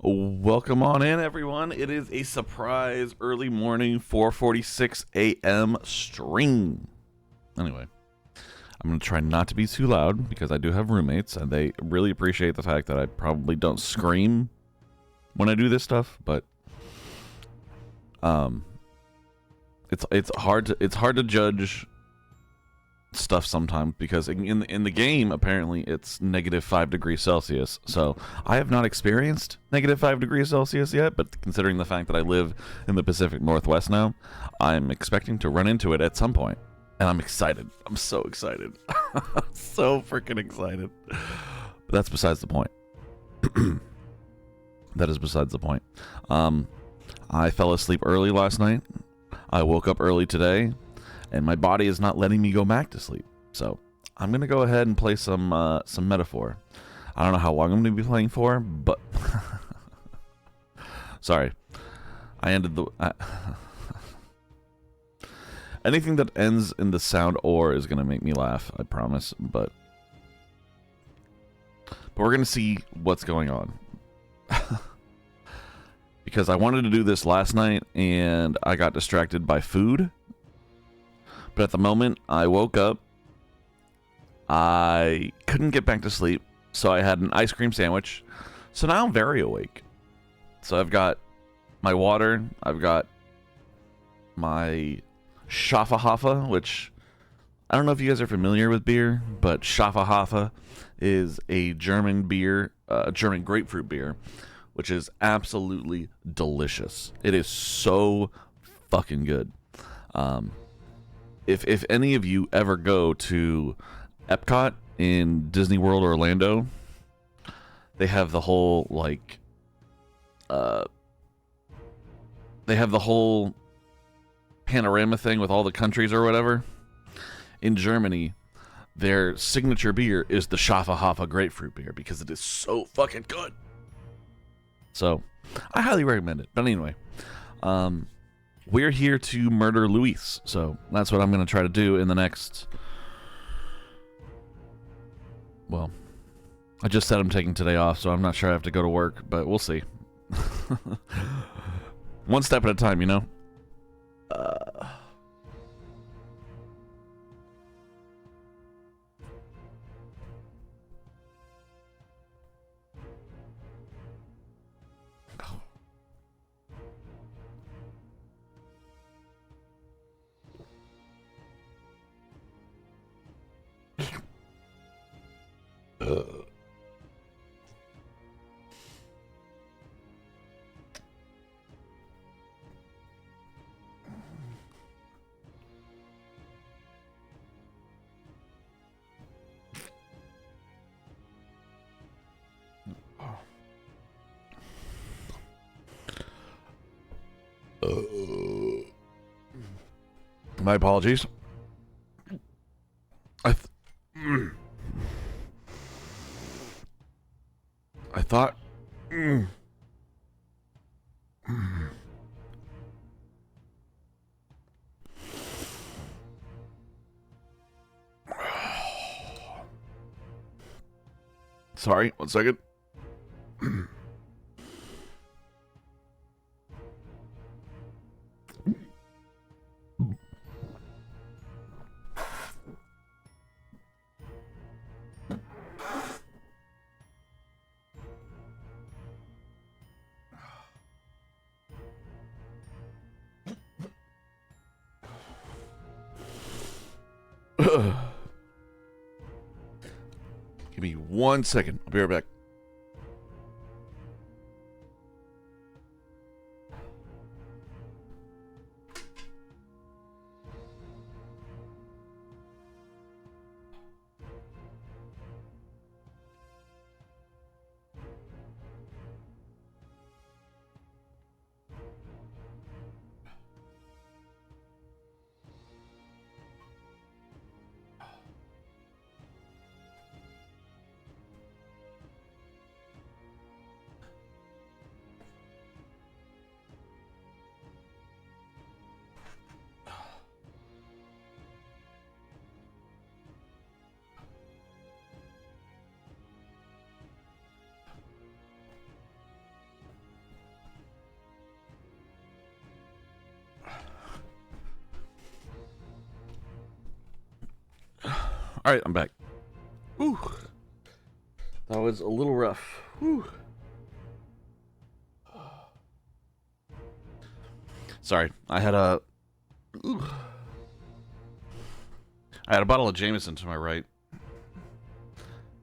Welcome on in, everyone. It is a surprise early morning 4:46 a.m. stream. Anyway, I'm going to try not to be too loud because I do have roommates and they really appreciate the fact that I probably don't scream when I do this stuff, but it's hard to judge stuff sometimes because in the game apparently it's -5 degrees Celsius. So I have not experienced -5 degrees Celsius yet, but considering the fact that I live in the Pacific Northwest now, I'm expecting to run into it at some point, and I'm excited. I'm so excited. So freaking excited. But that's besides the point. That is besides the point. I fell asleep early last night. I woke up early today, and my body is not letting me go back to sleep. So I'm gonna go ahead and play some Metaphor. I don't know how long I'm gonna be playing for, but sorry, I ended the. Anything that ends in the sound "or" is gonna make me laugh. I promise. But we're gonna see what's going on. Because I wanted to do this last night, and I got distracted by food. But at the moment I woke up, I couldn't get back to sleep, so I had an ice cream sandwich. So now I'm very awake. So I've got my water, I've got my Schafferhofer, which I don't know if you guys are familiar with beer, but Schafferhofer is a German beer, German grapefruit beer, which is absolutely delicious. It is so fucking good. If any of you ever go to Epcot in Disney World Orlando, they have the whole they have the whole panorama thing with all the countries or whatever. In Germany, their signature beer is the Schafferhofer grapefruit beer because it is so fucking good. So, I highly recommend it. But anyway, we're here to murder Luis, so that's what I'm going to try to do in the next... Well, I just said I'm taking today off, so I'm not sure I have to go to work, but we'll see. One step at a time, you know? My apologies. I thought... Sorry, one second. Give me 1 second. I'll be right back. All right, I'm back. Whew. That was a little rough. Whew. Sorry, I had a bottle of Jameson to my right.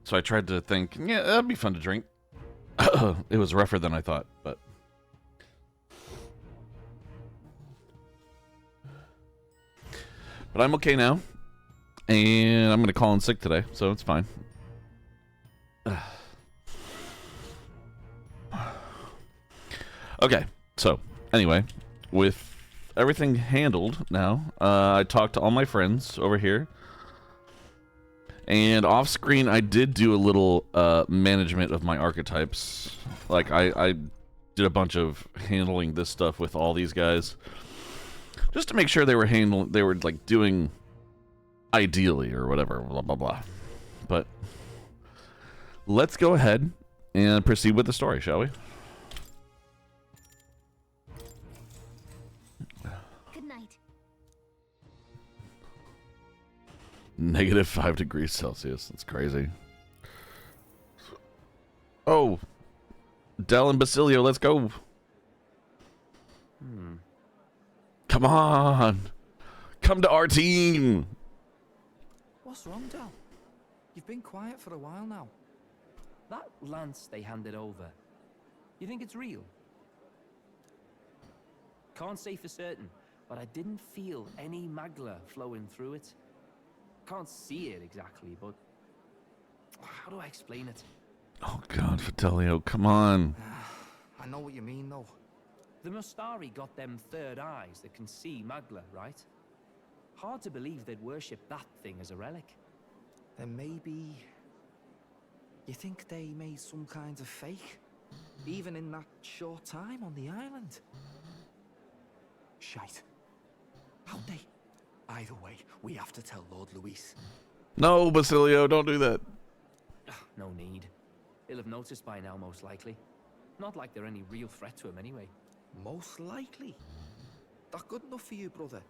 So I tried to think, yeah, that'd be fun to drink. It was rougher than I thought, but I'm okay now. And I'm going to call in sick today, so it's fine. Okay, so anyway, with everything handled now, I talked to all my friends over here. And off screen, I did do a little management of my archetypes. Like, I did a bunch of handling this stuff with all these guys. Just to make sure they were like doing ideally or whatever, blah, blah, blah. But let's go ahead and proceed with the story, shall we? Good night. -5 degrees Celsius. That's crazy. Oh, Del and Basilio, let's go. Come on. Come to our team. What's wrong, Del? You've been quiet for a while now. That lance they handed over, you think it's real? Can't say for certain, but I didn't feel any magla flowing through it. Can't see it exactly, but how do I explain it? Oh God, Fidelio, come on. I know what you mean, though. The Mustari got them third eyes that can see magla, right? Hard to believe they'd worship that thing as a relic. Then maybe... You think they made some kind of fake? Even in that short time on the island? Shite. How'd they? Either way, we have to tell Lord Luis. No, Basilio, don't do that. No need. He'll have noticed by now, most likely. Not like they're any real threat to him anyway. Most likely. That good enough for you, brother?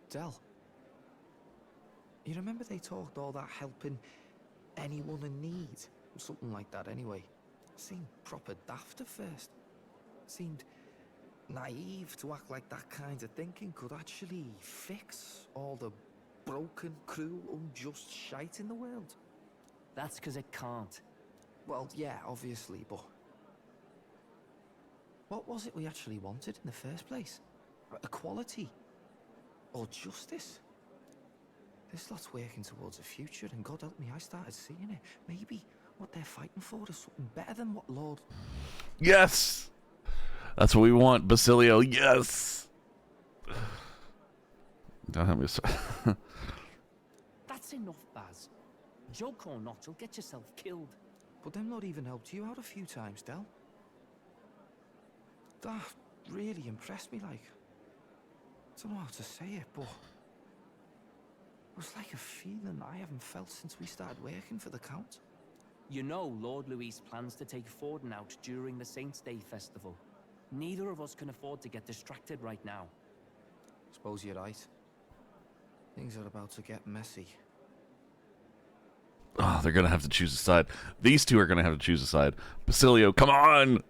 Del. You remember they talked all that helping anyone in need? Something like that anyway. Seemed proper daft at first. Seemed naive to act like that kind of thinking could actually fix all the broken, cruel, unjust shite in the world. That's because it can't. Well, yeah, obviously, but... What was it we actually wanted in the first place? Equality? Or justice? This lot's working towards a future, and God help me, I started seeing it. Maybe what they're fighting for is something better than what Lord... Yes! That's what we want, Basilio, yes! Don't have me so... That's enough, Baz. Joke or not, you'll get yourself killed. But them not even helped you out a few times, Del. That really impressed me, like. I don't know how to say it, but... It was like a feeling I haven't felt since we started working for the Count. You know Lord Luis plans to take Forden out during the Saints' Day festival. Neither of us can afford to get distracted right now. Suppose you're right. Things are about to get messy. Oh, they're going to have to choose a side. These two are going to have to choose a side. Basilio, come on!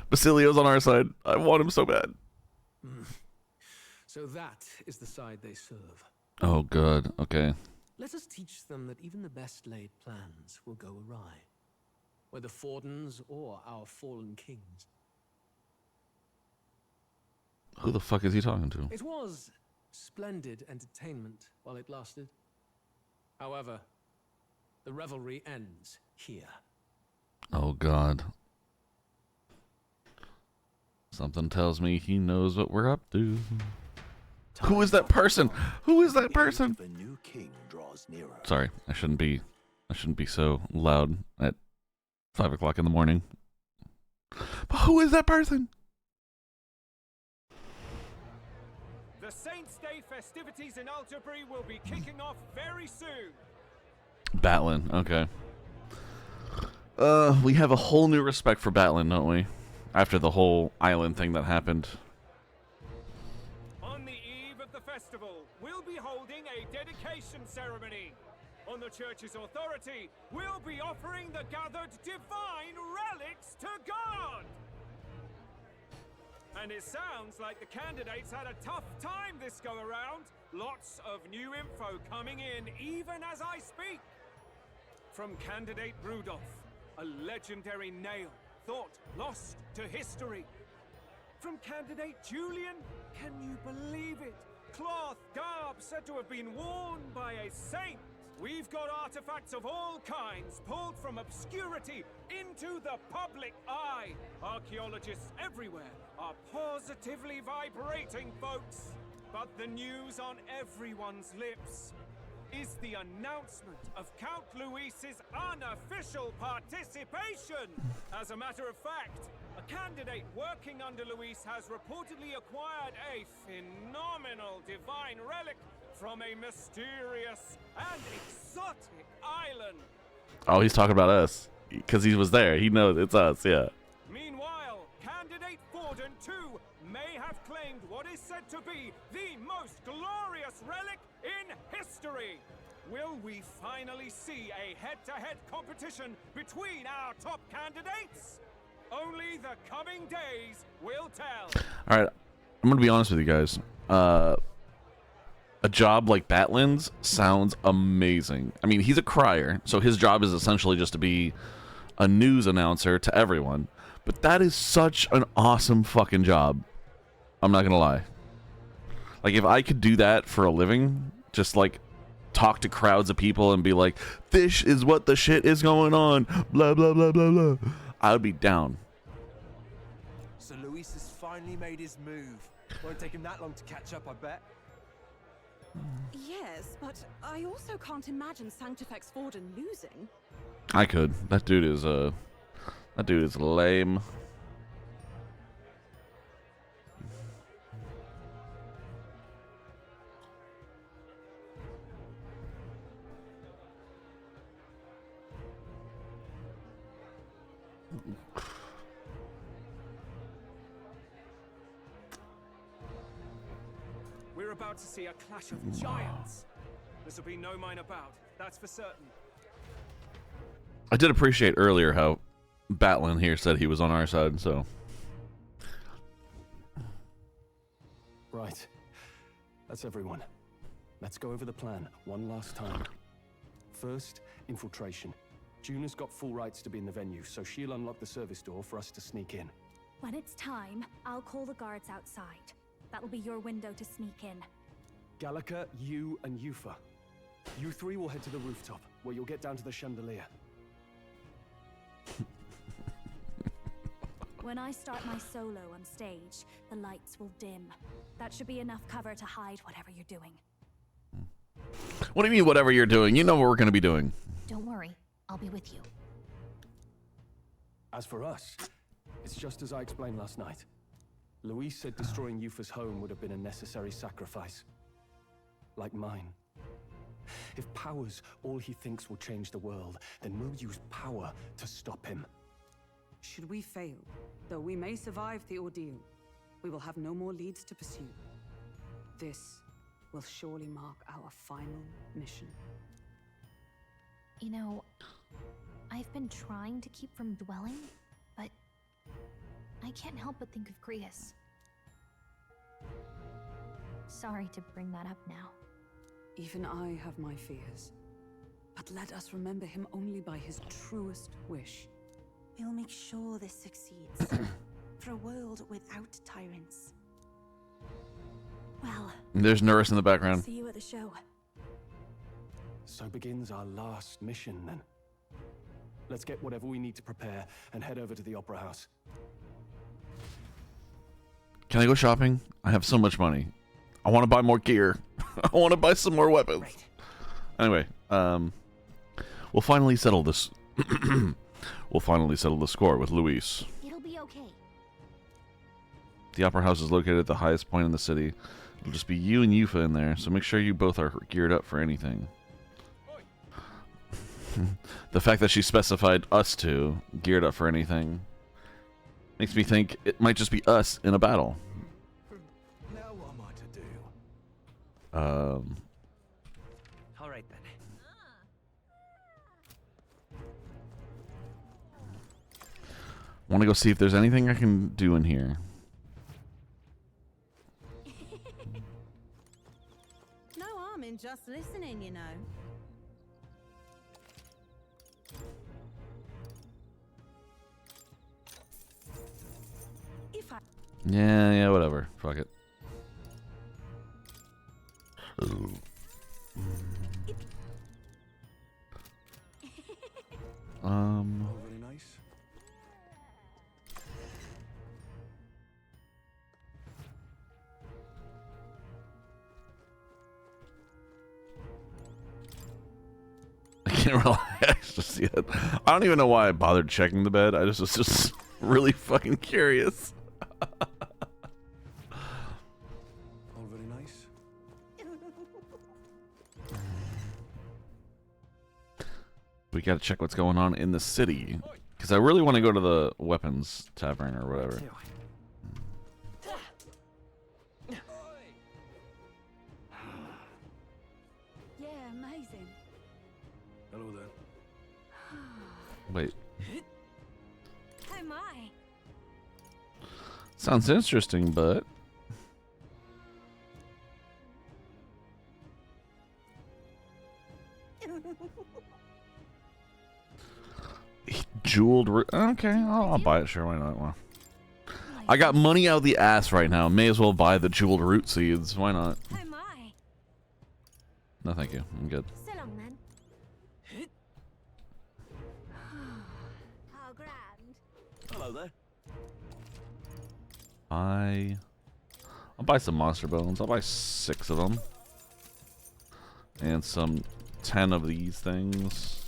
Basilio's on our side. I want him so bad. So that is the side they serve. Oh, good. Okay. Let us teach them that even the best laid plans will go awry, whether Fordens or our fallen kings. Who the fuck is he talking to? It was splendid entertainment while it lasted. However, the revelry ends here. Oh, God. Something tells me he knows what we're up to. Who is that person? Who is that person? The new king draws nearer. Sorry, I shouldn't be so loud at 5 o'clock in the morning. But who is that person? The Saints' Day festivities in Algebri will be kicking off very soon. Batlin, okay. We have a whole new respect for Batlin, don't we? After the whole island thing that happened. On the eve of the festival, ceremony. On the church's authority, we'll be offering the gathered divine relics to God. And it sounds like the candidates had a tough time this go around. Lots of new info coming in even as I speak. From candidate Rudolph, a legendary nail, thought lost to history. From candidate Julian, can you believe it? Cloth garb said to have been worn by a saint. We've got artifacts of all kinds pulled from obscurity into the public eye. Archaeologists everywhere are positively vibrating, folks. But the news on everyone's lips is the announcement of Count Luis's unofficial participation. As a matter of fact, a candidate working under Luis has reportedly acquired a phenomenal divine relic from a mysterious and exotic island. Oh, he's talking about us because he was there. He knows it's us. Yeah. Meanwhile, candidate Forden too may have claimed what is said to be the most glorious relic in history. Will we finally see a head-to-head competition between our top candidates? Only the coming days will tell. All right, I'm gonna be honest with you guys. A job like Batlin's sounds amazing. I mean, he's a crier, so his job is essentially just to be a news announcer to everyone. But that is such an awesome fucking job. I'm not gonna lie. Like, if I could do that for a living, just like talk to crowds of people and be like, this is what the shit is going on, blah blah blah blah blah, I would be down. So Luis has finally made his move. Won't take him that long to catch up, I bet. Yes, but I also can't imagine Sanctifex Forden losing. I could. That dude is lame. We're about to see a clash of giants. This will be no minor bout, that's for certain. I did appreciate earlier how Batlin here said he was on our side, so. Right. That's everyone. Let's go over the plan one last time. First, infiltration. Juna's got full rights to be in the venue, so she'll unlock the service door for us to sneak in. When it's time, I'll call the guards outside. That'll be your window to sneak in. Gallica, you, and Yufa. You three will head to the rooftop, where you'll get down to the chandelier. When I start my solo on stage, the lights will dim. That should be enough cover to hide whatever you're doing. What do you mean, whatever you're doing? You know what we're going to be doing. Don't worry, I'll be with you. As for us, it's just as I explained last night. Luis said destroying Yufa's home would have been a necessary sacrifice. Like mine. If power's all he thinks will change the world, then we'll use power to stop him. Should we fail, though we may survive the ordeal, we will have no more leads to pursue. This will surely mark our final mission. You know, I've been trying to keep from dwelling, but I can't help but think of Grius. Sorry to bring that up now. Even I have my fears. But let us remember him only by his truest wish. We'll make sure this succeeds. For a world without tyrants. Well, There's Nurse in the background. see you at the show. So begins our last mission, then. Let's get whatever we need to prepare and head over to the Opera House. Can I go shopping? I have so much money. I want to buy more gear. I want to buy some more weapons. Right. Anyway, we'll finally settle this. We'll finally settle the score with Luis. It'll be okay. The Opera House is located at the highest point in the city. It'll just be you and Yufa in there, so make sure you both are geared up for anything. The fact that she specified us two geared up for anything makes me think it might just be us in a battle. Now what am I to do? All right then. Want to go see if there's anything I can do in here. No harm in just listening, you know. If I Yeah, whatever. Fuck it. Very nice. I can't relax to see it. I don't even know why I bothered checking the bed. I just was just really fucking curious. All very nice. We gotta check what's going on in the city. Because I really want to go to the weapons tavern or whatever. Yeah, amazing. Hello there. Wait. Oh my. Sounds interesting, but... Jeweled... Okay, I'll buy it. Sure, why not? Well, I got money out the ass right now. May as well buy the jeweled root seeds. Why not? Oh my. No, thank you. I'm good. So long then. How grand. Hello there. I'll buy some monster bones. I'll buy 6 of them. And some 10 of these things.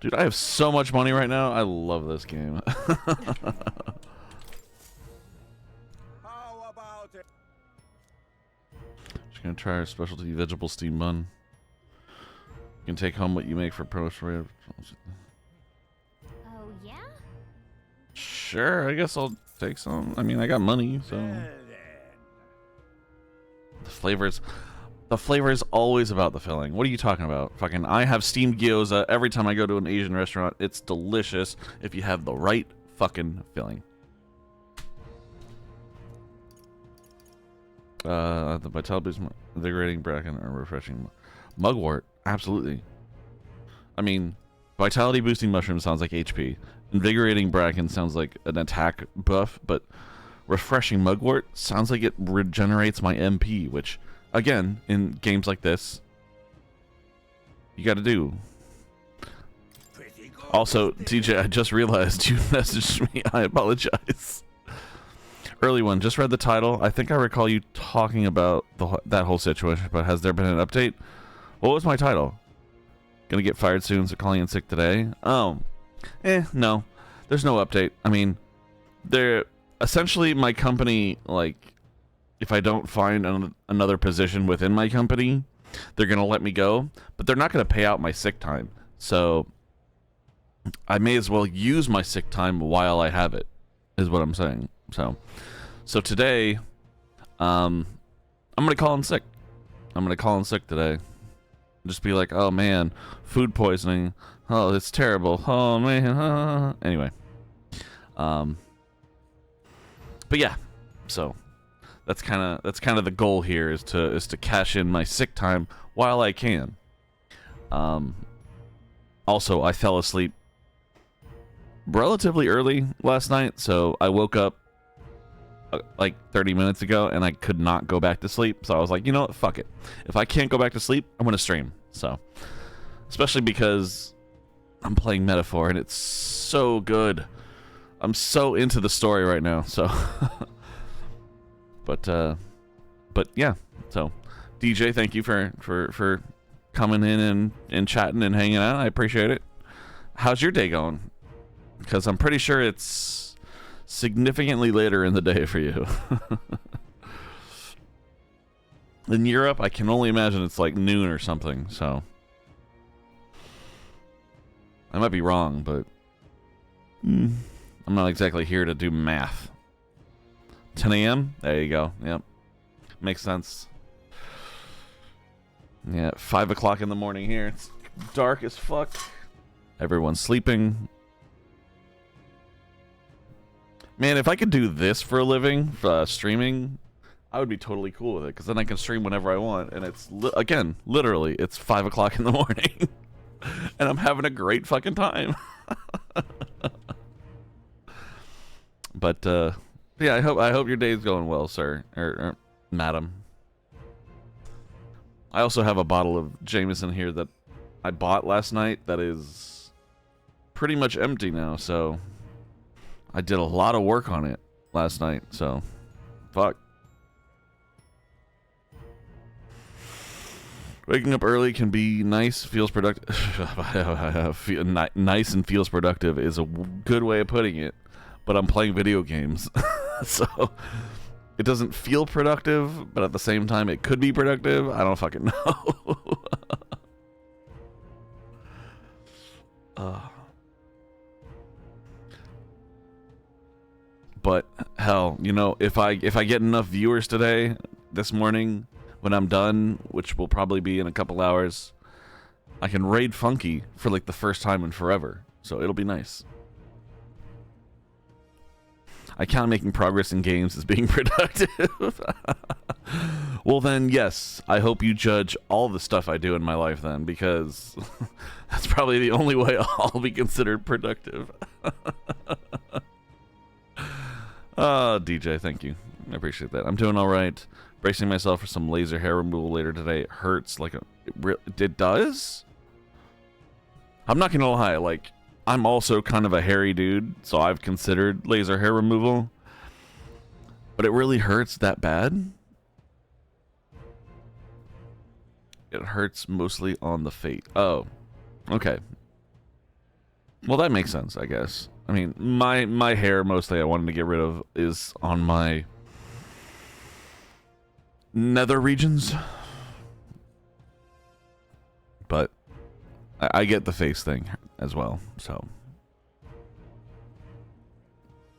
Dude, I have so much money right now. I love this game. How about it? Just gonna try our specialty vegetable steam bun. You can take home what you make for promotion. Oh, yeah? Sure, I guess I'll take some. I mean, I got money, so. The flavor is always about the filling. What are you talking about? Fucking, I have steamed gyoza every time I go to an Asian restaurant. It's delicious if you have the right fucking filling. The vitality boost, invigorating bracken, or refreshing mugwort. Absolutely. I mean, vitality boosting mushroom sounds like HP. Invigorating bracken sounds like an attack buff, but refreshing mugwort sounds like it regenerates my MP, which, again, in games like this, you gotta do. Also, TJ, I just realized you messaged me. I apologize. Early one, just read the title. I think I recall you talking about that whole situation, but has there been an update? What was my title? Gonna get fired soon, so calling in sick today? Oh. No. There's no update. I mean, they're essentially my company, like, if I don't find another position within my company, they're gonna let me go, but they're not gonna pay out my sick time. So I may as well use my sick time while I have it, is what I'm saying. So today, I'm gonna call in sick. I'm gonna call in sick today. Just be like, oh man, food poisoning. Oh, it's terrible. Oh man. Anyway, but yeah, so that's kind of the goal here is to cash in my sick time while I can. Also, I fell asleep relatively early last night, so I woke up like 30 minutes ago and I could not go back to sleep. So I was like, you know what, fuck it. If I can't go back to sleep, I'm gonna stream. So, especially because I'm playing Metaphor and it's so good. I'm so into the story right now. So, but yeah. So, DJ, thank you for coming in and chatting and hanging out. I appreciate it. How's your day going? Because I'm pretty sure it's significantly later in the day for you. In Europe, I can only imagine it's like noon or something, so I might be wrong, but I'm not exactly here to do math. 10 a.m.? There you go. Yep. Makes sense. Yeah, 5 o'clock in the morning here. It's dark as fuck. Everyone's sleeping. Man, if I could do this for a living, streaming, I would be totally cool with it, because then I can stream whenever I want, and it's, again, literally, it's 5 o'clock in the morning, and I'm having a great fucking time. But, yeah, I hope your day's going well, sir, or madam. I also have a bottle of Jameson here that I bought last night that is pretty much empty now, so I did a lot of work on it last night, so fuck. Waking up early can be nice, feels productive. Nice and feels productive is a good way of putting it, but I'm playing video games, so it doesn't feel productive, but at the same time it could be productive. I don't fucking know. But hell, you know, if I get enough viewers today, this morning, when I'm done, which will probably be in a couple hours, I can raid Funky for like the first time in forever. So it'll be nice. I count making progress in games as being productive. Well then, yes, I hope you judge all the stuff I do in my life then, because that's probably the only way I'll be considered productive. DJ, thank you. I appreciate that. I'm doing all right. Bracing myself for some laser hair removal later today. It hurts like it does? I'm not gonna lie, like, I'm also kind of a hairy dude, so I've considered laser hair removal. But it really hurts that bad? It hurts mostly on the face. Oh, okay. Well, that makes sense, I guess. I mean, my hair mostly I wanted to get rid of is on my nether regions. But I get the face thing as well, so.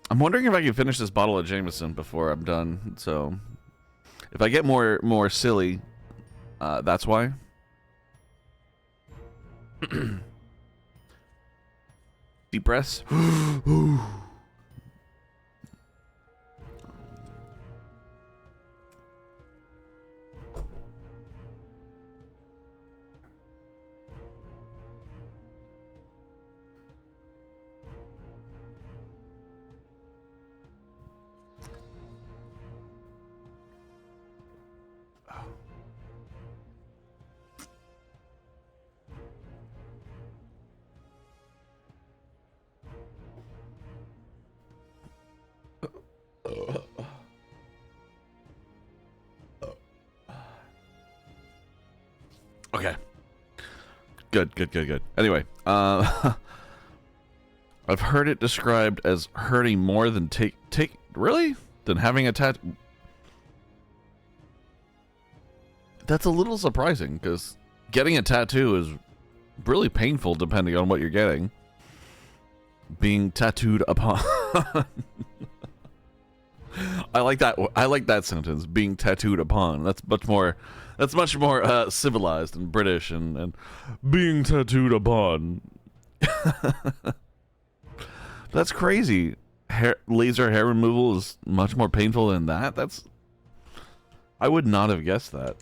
I'm wondering if I can finish this bottle of Jameson before I'm done, so. If I get more silly, that's why. Deep breaths. Okay. Good. Anyway, I've heard it described as hurting more than really? Than having a tattoo? That's a little surprising, because getting a tattoo is really painful depending on what you're getting. Being tattooed upon. I like that sentence. Being tattooed upon. That's much more civilized and British and being tattooed upon. That's crazy. Laser hair removal is much more painful than that. I would not have guessed that.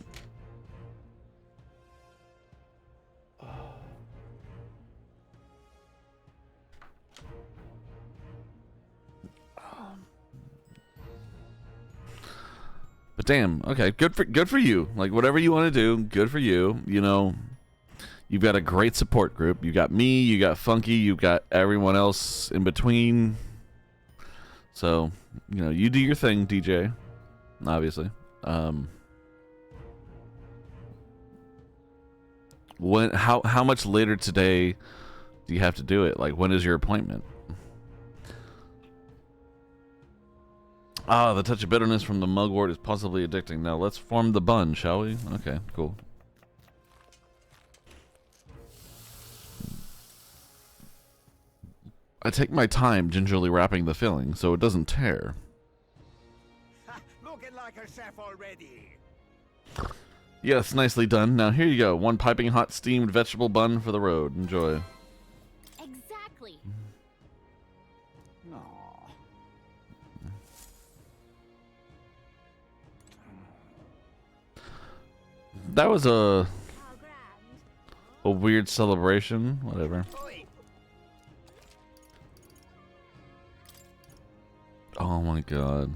But damn, okay, good for you. Like, whatever you want to do, good for you. You know, you've got a great support group. You got me, you got Funky, you got everyone else in between. So, you know, you do your thing, DJ. Obviously. How much later today do you have to do it? Like, when is your appointment? Ah, the touch of bitterness from the mugwort is possibly addicting. Now let's form the bun, shall we? Okay, cool. I take my time gingerly wrapping the filling so it doesn't tear. Looking like a chef already. Yes, nicely done. Now here you go. One piping hot steamed vegetable bun for the road. Enjoy. That was a weird celebration. Whatever. Oh my god.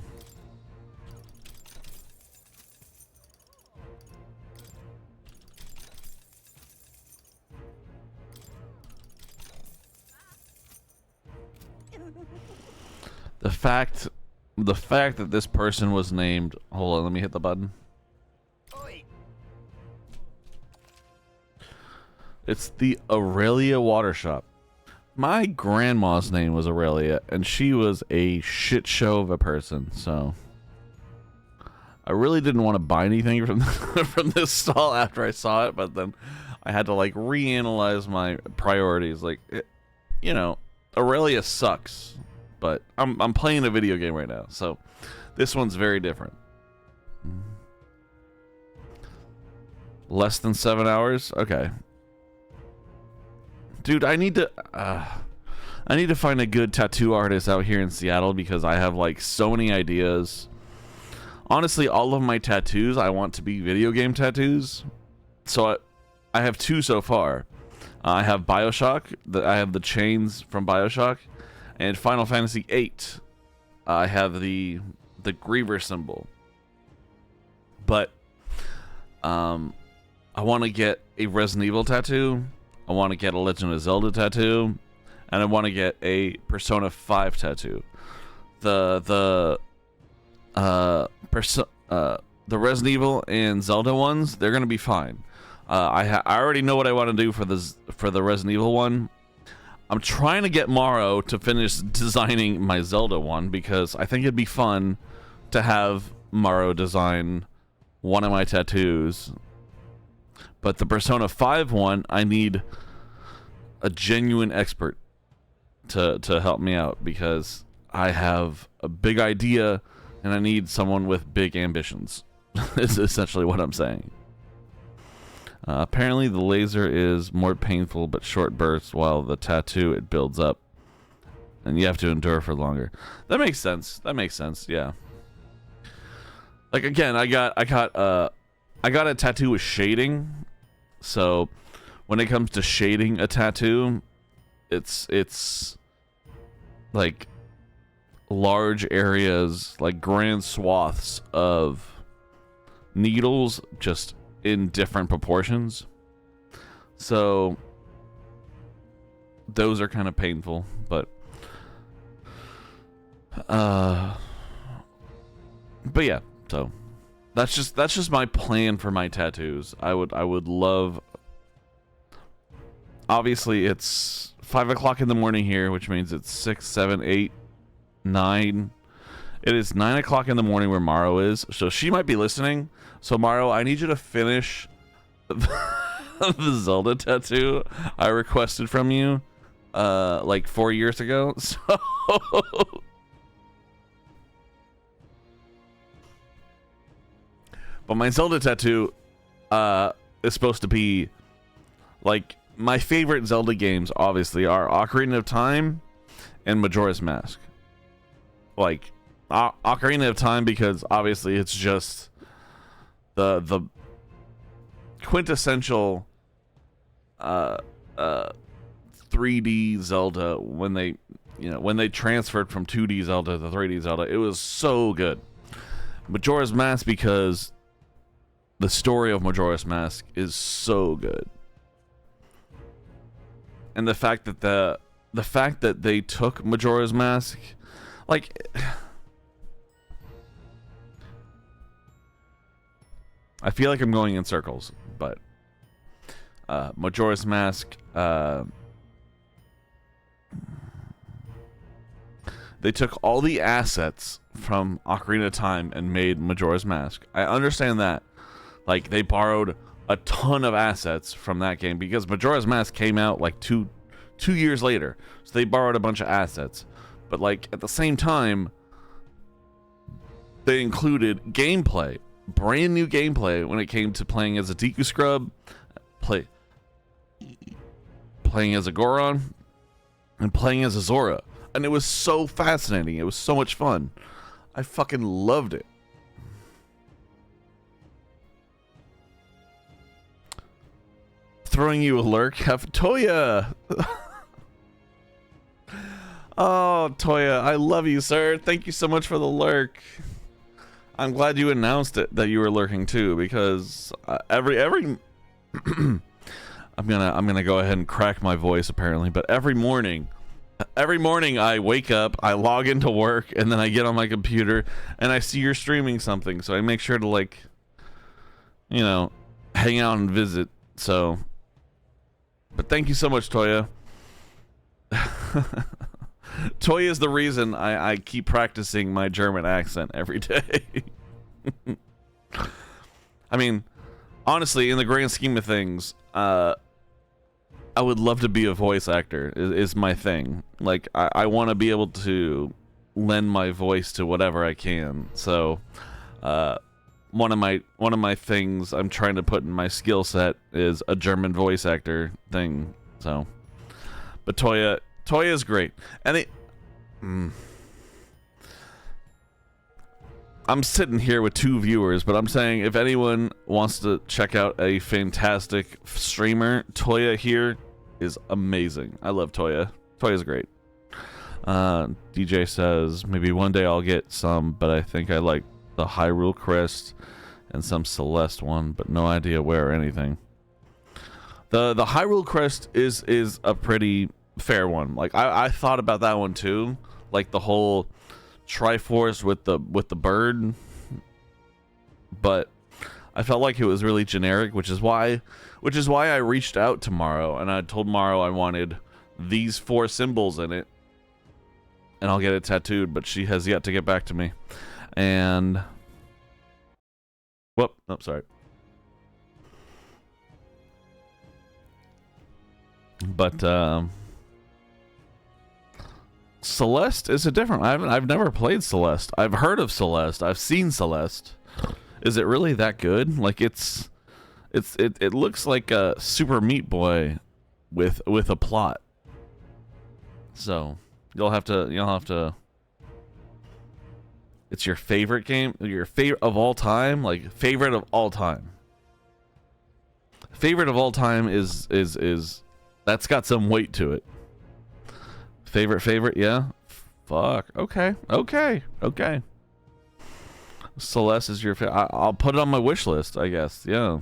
The fact that this person was named, hold on, let me hit the button. It's the Aurelia Water Shop. My grandma's name was Aurelia, and she was a shit show of a person, so I really didn't want to buy anything from from this stall after I saw it, but then I had to like reanalyze my priorities. Like, you know, Aurelia sucks, but I'm playing a video game right now, so this one's very different. Less than 7 hours? Okay. Dude, I need to find a good tattoo artist out here in Seattle because I have like so many ideas. Honestly, all of my tattoos I want to be video game tattoos. So I have 2 so far. I have BioShock. I have the chains from BioShock, and Final Fantasy VIII. I have the Griever symbol. But I want to get a Resident Evil tattoo. I want to get a Legend of Zelda tattoo, and I want to get a Persona 5 tattoo. The Resident Evil and Zelda ones, they're gonna be fine. I already know what I want to do for the Resident Evil one. I'm trying to get Morrow to finish designing my Zelda one because I think it'd be fun to have Morrow design one of my tattoos. But the Persona 5 one, I need a genuine expert to help me out because I have a big idea and I need someone with big ambitions. Is essentially what I'm saying. Apparently the laser is more painful but short bursts, while the tattoo, it builds up and you have to endure for longer. That makes sense. That makes sense. Yeah. Like, again, I got a tattoo with shading. So when it comes to shading a tattoo, it's like large areas, like grand swaths of needles just in different proportions. So those are kind of painful, but yeah, so that's just my plan for my tattoos. I would love, obviously it's 5 o'clock in the morning here, which means it's 6, 7, 8, 9. It is 9 o'clock in the morning where Morrow is, so she might be listening. So Morrow, I need you to finish the Zelda tattoo I requested from you like 4 years ago. So but my Zelda tattoo is supposed to be like, my favorite Zelda games obviously are Ocarina of Time and Majora's Mask. Like Ocarina of Time because obviously it's just the quintessential 3D Zelda when they transferred from 2D Zelda to 3D Zelda. It was so good. Majora's Mask because the story of Majora's Mask is so good. And the fact that they took Majora's Mask, like, I feel like I'm going in circles, but Majora's Mask, they took all the assets from Ocarina of Time and made Majora's Mask. I understand that. Like, they borrowed a ton of assets from that game because Majora's Mask came out like two years later. So they borrowed a bunch of assets. But like at the same time, they included gameplay, brand new gameplay when it came to playing as a Deku Scrub, playing as a Goron, and playing as a Zora. And it was so fascinating. It was so much fun. I fucking loved it. throwing you a lurk. Have Toya. Oh, Toya, I love you, sir. Thank you so much for the lurk. I'm glad you announced it that you were lurking too, because every I'm gonna go ahead and crack my voice apparently, but every morning I wake up, I log into work, and then I get on my computer and I see you're streaming something, so I make sure to, like, you know, hang out and visit. So, but thank you so much, Toya. Toya is the reason I keep practicing my German accent every day. I mean, honestly, in the grand scheme of things, I would love to be a voice actor. Is my thing. Like, I want to be able to lend my voice to whatever I can. So, one of my things I'm trying to put in my skill set is a German voice actor thing. So, but Toya is great, and I'm sitting here with 2 viewers, but I'm saying if anyone wants to check out a fantastic streamer, Toya here is amazing. I love Toya. Toya's great. DJ says maybe one day I'll get some, but I think I like the Hyrule Crest and some Celeste one, but no idea where or anything. The Hyrule Crest is a pretty fair one. Like, I thought about that one too, like the whole Triforce with the bird, but I felt like it was really generic, which is why I reached out to Morrow and I told Morrow I wanted these 4 symbols in it and I'll get it tattooed, but she has yet to get back to me. And whoop, oh, sorry. But Celeste is a different. I've never played Celeste. I've heard of Celeste. I've seen Celeste. Is it really that good? Like, it looks like a Super Meat Boy with a plot. So you'll have to. It's your favorite game, your favorite of all time, like favorite of all time. Favorite of all time is that's got some weight to it. Favorite, yeah. Fuck. Okay. Celeste is your favorite. I'll put it on my wish list, I guess. Yeah.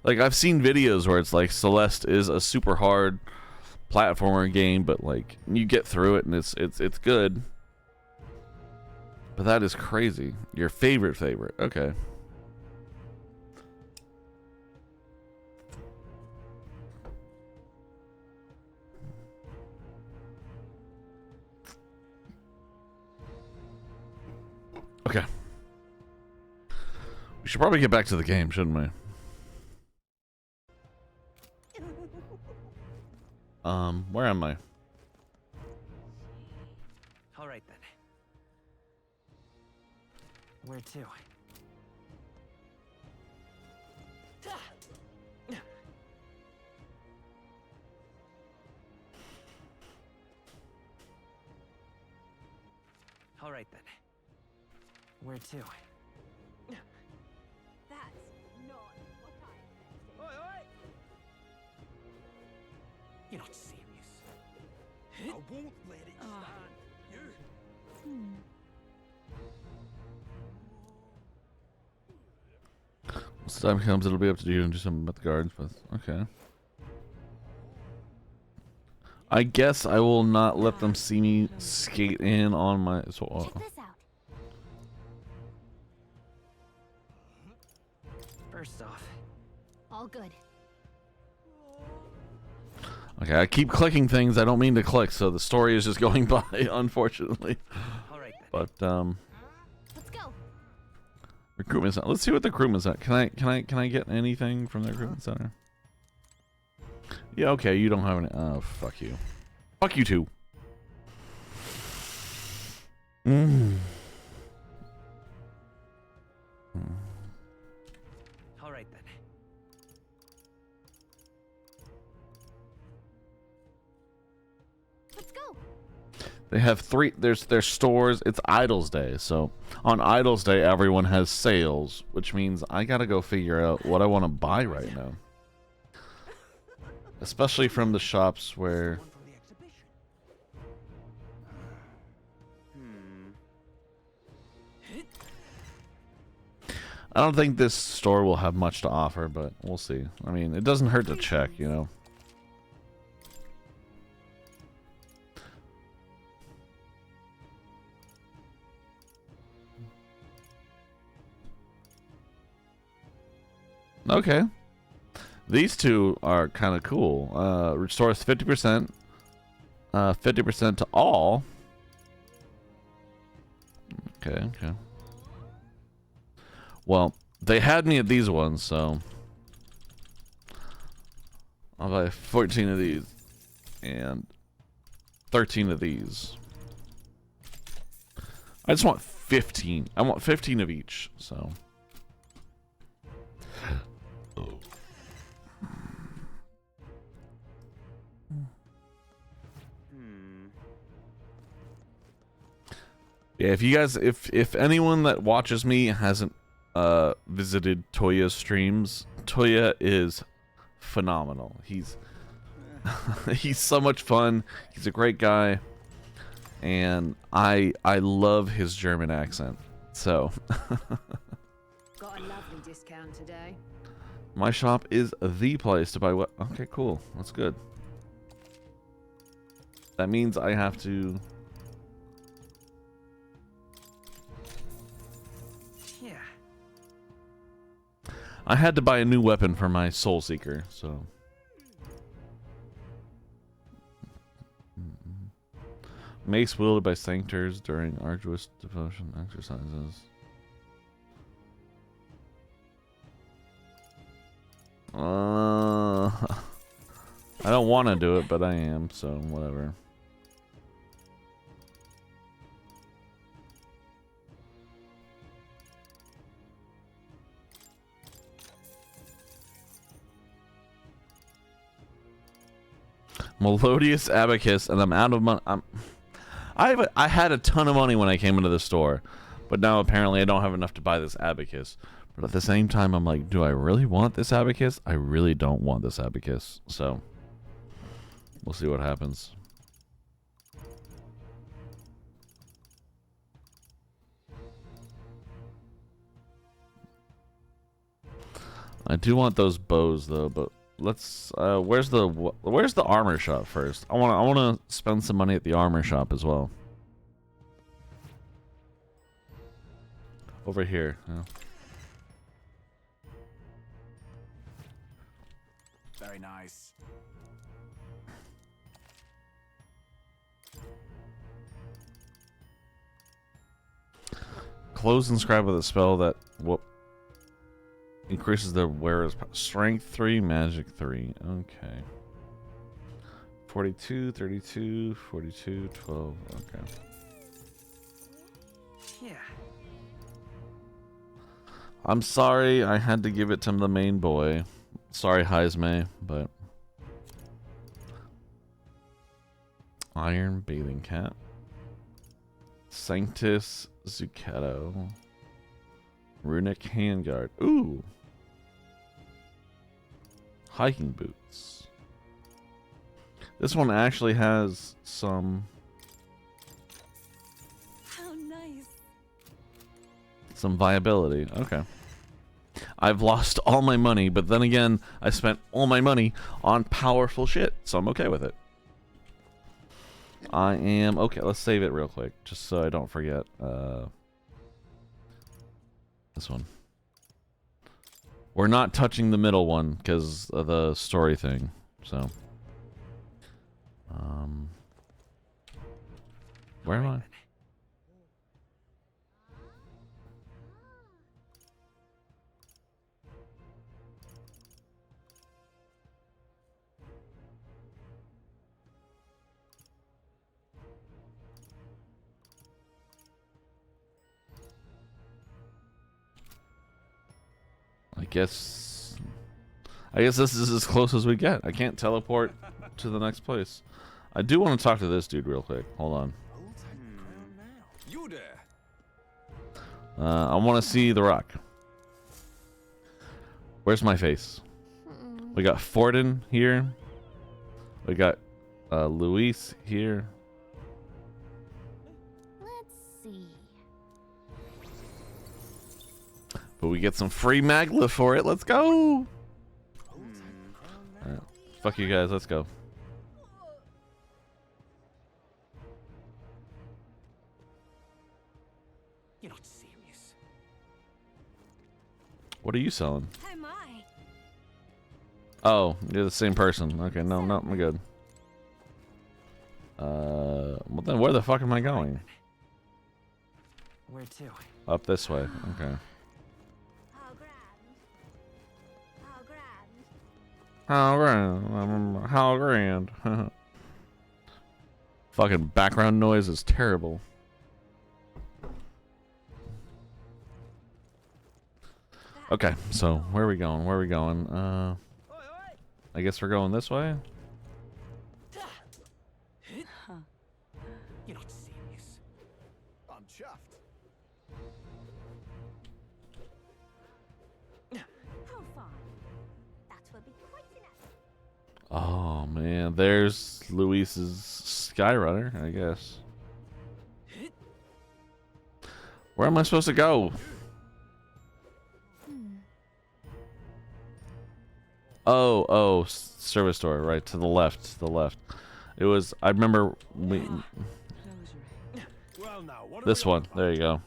Like, I've seen videos where it's like Celeste is a super hard platformer game, but like you get through it and it's good. But that is crazy. Your favorite. Okay. Okay. We should probably get back to the game, shouldn't we? Where am I? All right then. Where to? All right then. Where to? That's not what I expected. Oi! You're not serious. I won't let it stand. You. Once the time comes, it'll be up to you to do something about the gardens. But okay. I guess I will not let them see me skate in on my. So, Check this out. First off, All good. okay, I keep clicking things I don't mean to click, so the story is just going by, unfortunately. all right then. But Let's go. recruitment center. Let's see what the recruitment center. Can I get anything from the recruitment center? Yeah, okay. You don't have any. Oh, fuck you. Fuck you too. All right then. Let's go. They have three. There's stores. It's Idols Day, so on Idols Day everyone has sales, which means I gotta go figure out what I want to buy right now. Especially from the shops where. I don't think this store will have much to offer, but we'll see. I mean, it doesn't hurt to check, you know. Okay. These two are kind of cool. Restores 50%. 50% to all. Okay, okay. Well, they had me at these ones, so I'll buy 14 of these and 13 of these. I just want 15. I want 15 of each, so. Yeah, if you guys, if anyone that watches me hasn't visited Toya's streams, Toya is phenomenal. He's he's so much fun. He's a great guy, and I love his German accent. So Got a lovely discount today. my shop is the place to buy what. Okay, cool. That's good. That means I have to. I had to buy a new weapon for my Soul Seeker, so. Mace wielded by Sanctors during arduous devotion exercises. I don't want to do it, but I am, so whatever. Melodious Abacus, and I'm out of money. I had a ton of money when I came into the store, but now apparently I don't have enough to buy this Abacus. But at the same time, I'm like, do I really want this Abacus? I really don't want this Abacus. So, we'll see what happens. I do want those bows though, but let's where's the armor shop first? I want to spend some money at the armor shop as well. Over here. Yeah. Very nice. Close and scribe with a spell that increases the wearer's strength 3, magic 3. Okay. 42, 32, 42, 12. Okay. Yeah. I'm sorry I had to give it to the main boy. Sorry, Heisme, but Iron Bathing Cap. Sanctus Zucchetto. Runic Handguard. Ooh. Hiking boots. This one actually has some. How nice. Some viability. Okay. I've lost all my money, but then again, I spent all my money on powerful shit, so I'm okay with it. I am okay. Let's save it real quick, just so I don't forget. This one. We're not touching the middle one because of the story thing. So, where am I? I guess this is as close as we get. I can't teleport to the next place. I do want to talk to this dude real quick. Hold on. I want to see the rock. Where's my face? We got Forden here. We got Luis here. Let's see. But we get some free Magla for it. Let's go. Alright. Fuck you guys. Let's go. You're not serious. What are you selling? Oh my. Oh, you're the same person. Okay, no, I'm good. Well then where the fuck am I going? Where to? Up this way. Okay. How grand. How grand. How grand. How grand. Fucking background noise is terrible. Okay, so where are we going? Where are we going? I guess we're going this way. You're not serious. I'm chuffed. How far? That will be quite enough. Oh man, there's Luis's Skyrunner, I guess. Where am I supposed to go? Oh, service store, right to the left, It was. I remember we. Well, now, what This one. There you go.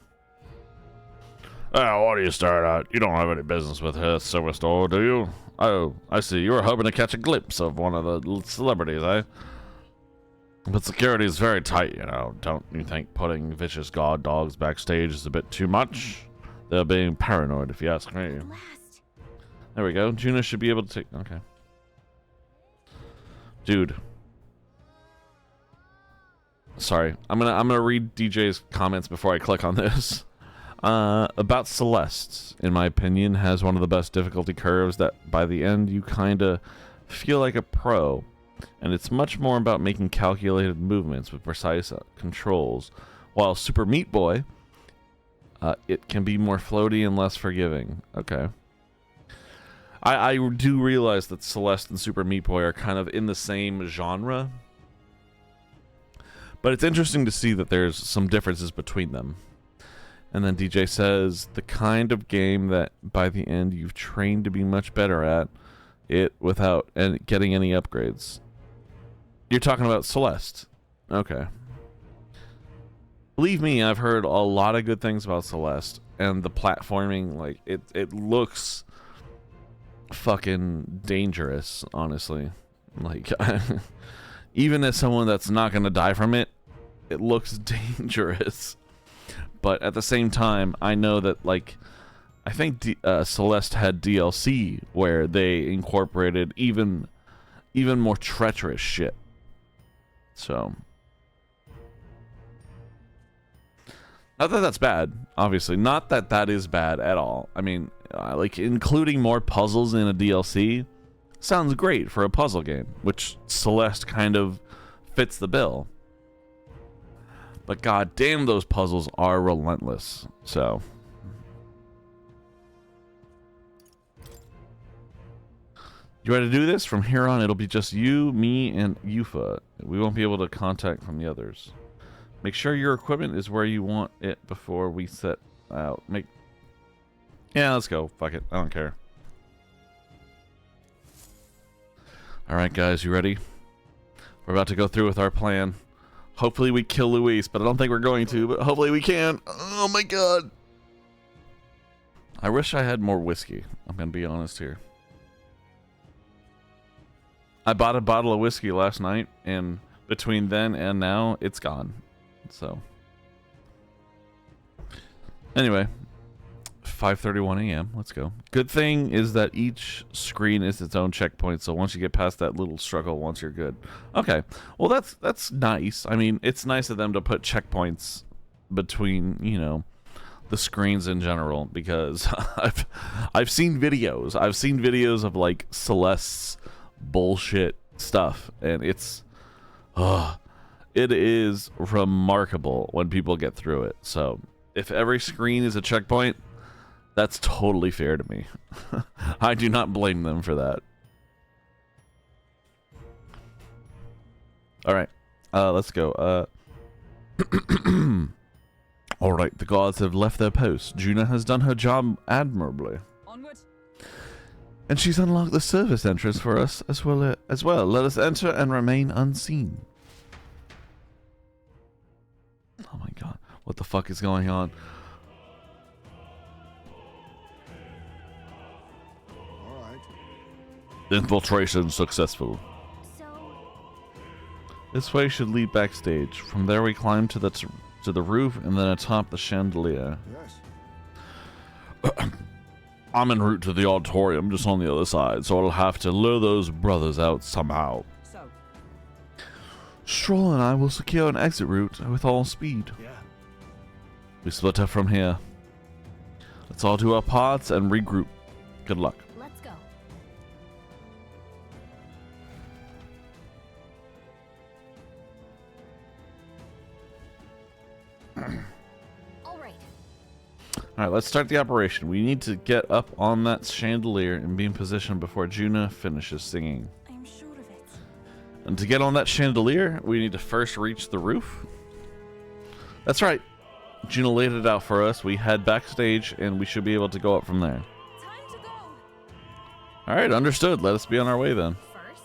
What do you start out? You don't have any business with her service store, do you? Oh, I see. You were hoping to catch a glimpse of one of the celebrities, eh? But security is very tight, you know. Don't you think putting vicious guard dogs backstage is a bit too much? They're being paranoid, if you ask me. There we go. Juna should be able to take... Okay. Dude. Sorry. I'm gonna read DJ's comments before I click on this. About Celeste, in my opinion, has one of the best difficulty curves that by the end you kinda feel like a pro. And it's much more about making calculated movements with precise controls. While Super Meat Boy, it can be more floaty and less forgiving. Okay. I do realize that Celeste and Super Meat Boy are kind of in the same genre. But it's interesting to see that there's some differences between them. And then DJ says, the kind of game that by the end you've trained to be much better at it without getting any upgrades. You're talking about Celeste. Okay. Believe me, I've heard a lot of good things about Celeste. And the platforming, like, it looks... fucking dangerous, honestly. Like, even as someone that's not gonna die from it, it looks dangerous. But at the same time, I know that, like, I think Celeste had DLC where they incorporated even more treacherous shit. So, not that that's bad, obviously. Not that that is bad at all. I mean, like, including more puzzles in a DLC sounds great for a puzzle game, which Celeste kind of fits the bill. But god damn, those puzzles are relentless. So, you ready to do this? From here on, it'll be just you, me, and Yufa. We won't be able to contact from the others. Make sure your equipment is where you want it before we set out. Yeah, let's go. Fuck it. I don't care. Alright, guys, you ready? We're about to go through with our plan. Hopefully we kill Luis, but I don't think we're going to, but hopefully we can. Oh my god. I wish I had more whiskey. I'm going to be honest here. I bought a bottle of whiskey last night, and between then and now, it's gone. So, anyway, 5:31 a.m. Let's go. Good thing is that each screen is its own checkpoint, so once you get past that little struggle, once you're good. Okay, well that's nice. I mean, it's nice of them to put checkpoints between, you know, the screens in general, because I've seen videos. I've seen videos of like Celeste's bullshit stuff, and it's it is remarkable when people get through it. So if every screen is a checkpoint, that's totally fair to me. I do not blame them for that. All right, let's go. All right, the guards have left their post. Juna has done her job admirably. Onward. And she's unlocked the service entrance for us as well. Let us enter and remain unseen. Oh my god, what the fuck is going on? All right. Infiltration successful. This way should lead backstage. From there we climb to the roof and then atop the chandelier. Yes. I'm en route to the auditorium just on the other side, so I'll have to lure those brothers out somehow. So, Stroll and I will secure an exit route with all speed. Yeah. We split up from here. Let's all do our parts and regroup. Good luck. Let's go. All right. Alright, let's start the operation. We need to get up on that chandelier and be in position before Juna finishes singing. I'm sure of it. And to get on that chandelier, we need to first reach the roof. That's right. Juna laid it out for us. We head backstage and we should be able to go up from there. Time to go. Alright, understood. Let us be on our way then. First,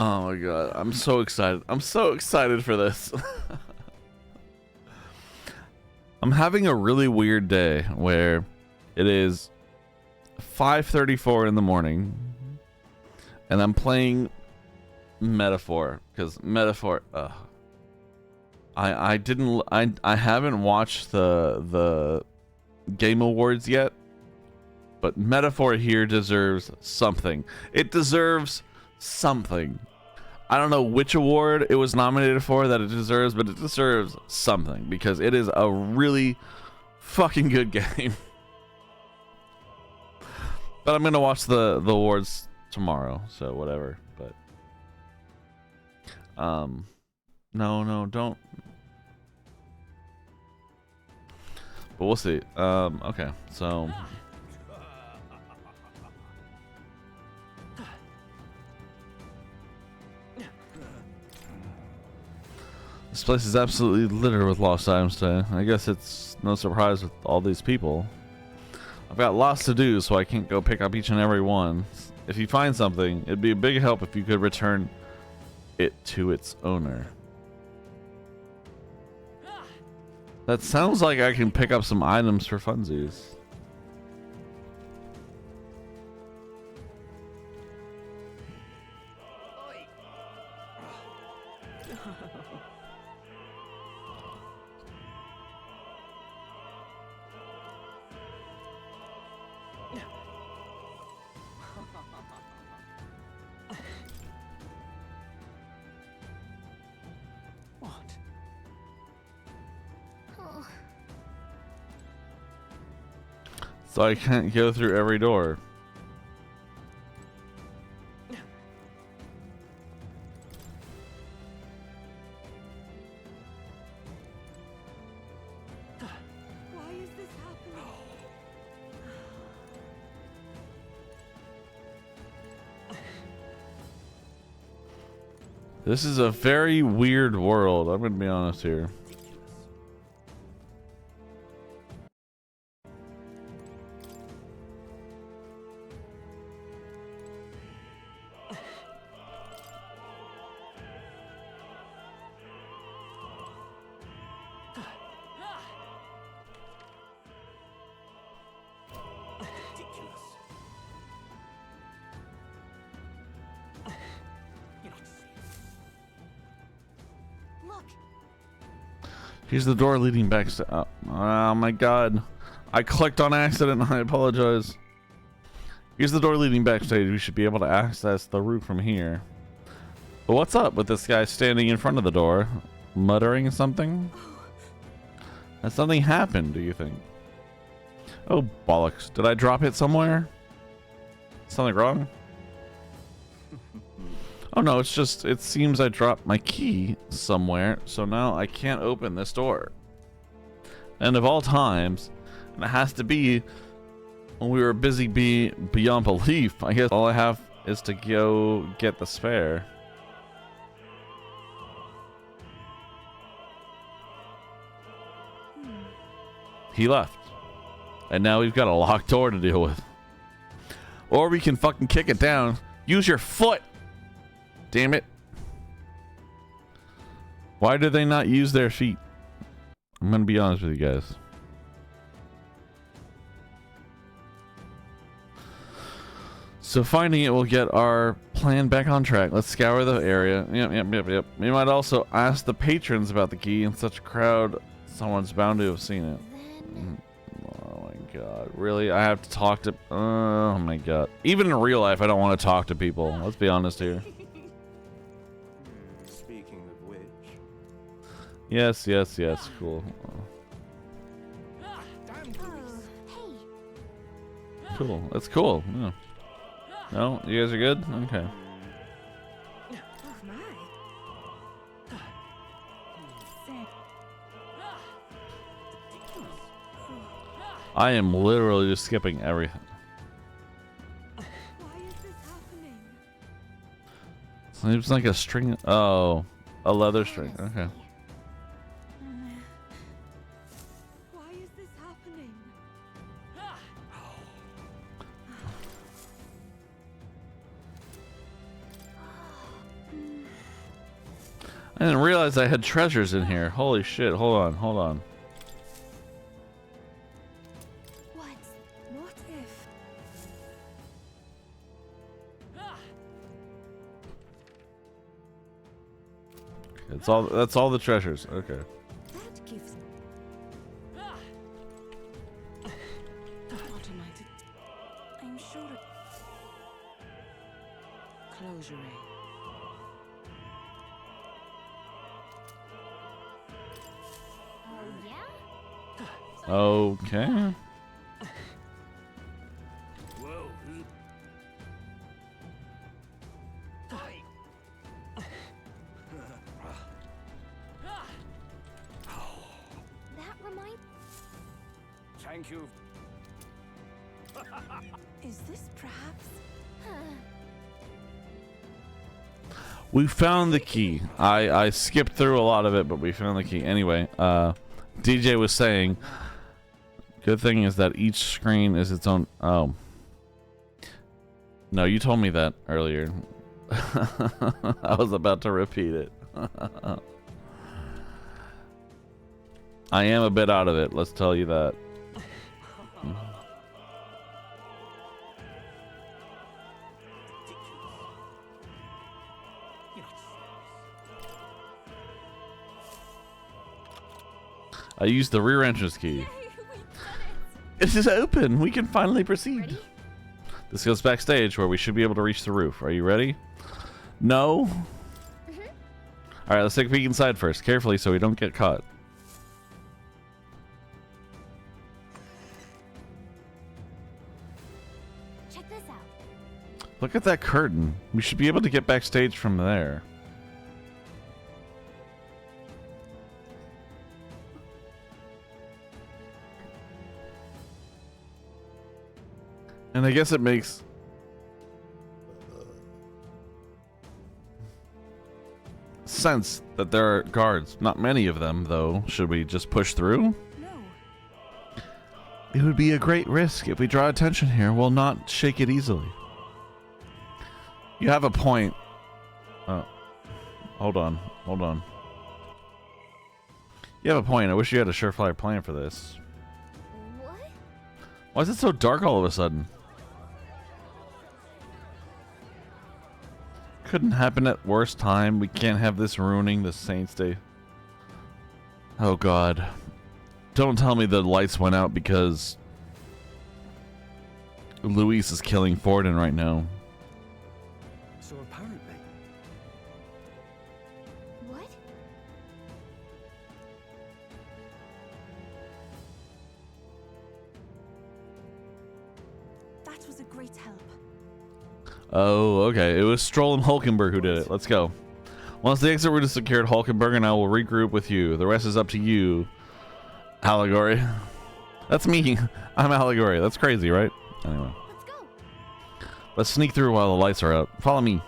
Oh my god, I'm so excited. I'm so excited for this. I'm having a really weird day where it is 5:34 in the morning and I'm playing Metaphor because Metaphor I haven't watched the Game Awards yet, but Metaphor here deserves something. It deserves something. I don't know which award it was nominated for that it deserves, but it deserves something because it is a really fucking good game. But I'm gonna watch the awards tomorrow, so whatever. But no, don't. But we'll see. Okay, so. This place is absolutely littered with lost items today. I guess it's no surprise with all these people. I've got lots to do, so I can't go pick up each and every one. If you find something, it'd be a big help if you could return it to its owner. That sounds like I can pick up some items for funsies. So I can't go through every door. Why is this happening? This is a very weird world. I'm gonna be honest here. Here's the door leading back to... Oh my god. I clicked on accident. I apologize. Here's the door leading backstage. We should be able to access the roof from here. But what's up with this guy standing in front of the door, muttering something? Has something happened, do you think? Oh, bollocks. Did I drop it somewhere? Something wrong? Oh no, it's just, it seems I dropped my key somewhere, so now I can't open this door. And of all times, and it has to be when we were busy beyond belief, I guess all I have is to go get the spare. He left. And now we've got a locked door to deal with. Or we can fucking kick it down. Use your foot! Damn it. Why do they not use their feet? I'm gonna be honest with you guys. So finding it will get our plan back on track. Let's scour the area. Yep. We might also ask the patrons about the key. In such a crowd, someone's bound to have seen it. Oh my god. Really? I have to talk to... Oh my god. Even in real life, I don't want to talk to people. Let's be honest here. Speaking of which... Yes. Cool. Cool. That's cool. Yeah. No? You guys are good? Okay. I am literally just skipping everything. Why is this happening? Seems like a string. Oh, a leather string. Okay. Why is this happening? I didn't realize I had treasures in here. Holy shit. Hold on. What if? That's all the treasures. Okay. That gives. Automated. I'm sure. Closure. Okay. That reminds... Thank you. Is this perhaps? We found the key. I skipped through a lot of it, but we found the key. Anyway, DJ was saying, good thing is that each screen is its own... Oh. No, you told me that earlier. I was about to repeat it. I am a bit out of it, let's tell you that. I used the rear entrance key. It is open. We can finally proceed. Ready? This goes backstage where we should be able to reach the roof. Are you ready? No? All right, let's take a peek inside first, carefully so we don't get caught. Check this out. Look at that curtain. We should be able to get backstage from there. And I guess it makes sense that there are guards. Not many of them, though. Should we just push through? No. It would be a great risk. If we draw attention here, we'll not shake it easily. You have a point. Oh. Hold on. You have a point. I wish you had a surefire plan for this. What? Why is it so dark all of a sudden? Couldn't happen at worst time. We can't have this ruining the Saints' Day. Oh god. Don't tell me the lights went out because Luis is killing Forden right now. So apparently, That was a great help. Oh, okay. It was Stroll and Hulkenberg who did it. Let's go. Once the exit route is secured, Hulkenberg and I will regroup with you. The rest is up to you, Allegory. That's me. I'm Allegory. That's crazy, right? Anyway. Let's go. Let's sneak through while the lights are out. Follow me.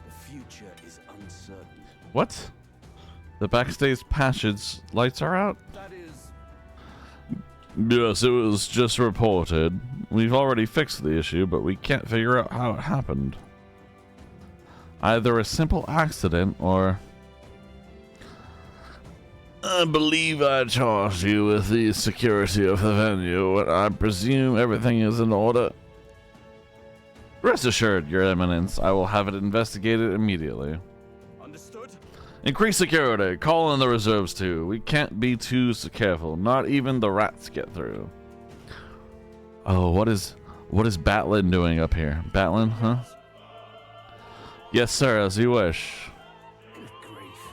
The future is uncertain. What? The backstage passage lights are out? That is... Yes, it was just reported. We've already fixed the issue, but we can't figure out how it happened. Either a simple accident or... I believe I charged you with the security of the venue, and I presume everything is in order. Rest assured, Your Eminence, I will have it investigated immediately. Understood? Increase security. Call in the reserves too. We can't be too careful. Not even the rats get through. Oh, what is Batlin doing up here? Batlin, huh? Yes, sir, as you wish. Good grief.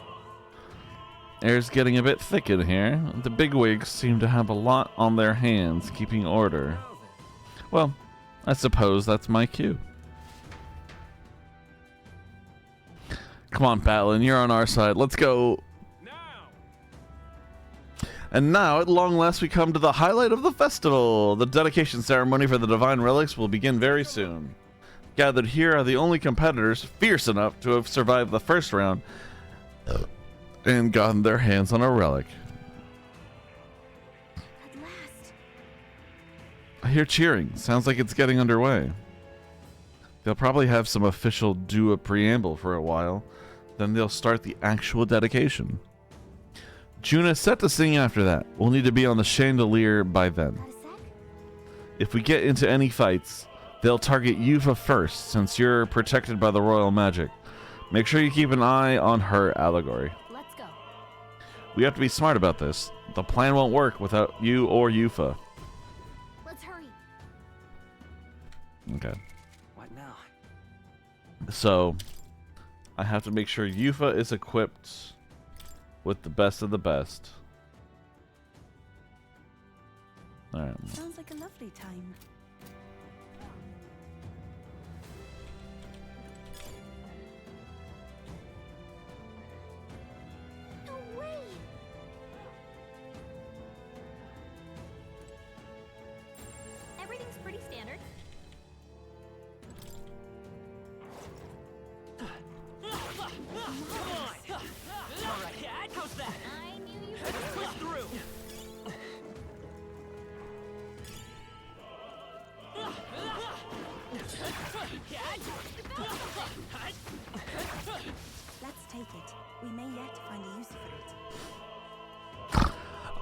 Air's getting a bit thick in here. The bigwigs seem to have a lot on their hands keeping order. Well, I suppose that's my cue. Come on, Batlin, you're on our side. Let's go. And now, at long last, we come to the highlight of the festival. The dedication ceremony for the divine relics will begin very soon. Gathered here are the only competitors fierce enough to have survived the first round and gotten their hands on a relic. At last. I hear cheering. Sounds like it's getting underway. They'll probably have some official do a preamble for a while. Then they'll start the actual dedication. Juna's set to sing after that. We'll need to be on the chandelier by then. If we get into any fights, they'll target Yufa first, since you're protected by the royal magic. Make sure you keep an eye on her, Allegory. Let's go. We have to be smart about this. The plan won't work without you or Yufa. Let's hurry. Okay. What now? So, I have to make sure Yufa is equipped with the best of the best. Alright. Sounds like a lovely time. No way. Everything's pretty standard. How's that? I knew you would. Push through. Let's take it. We may yet find a use for it.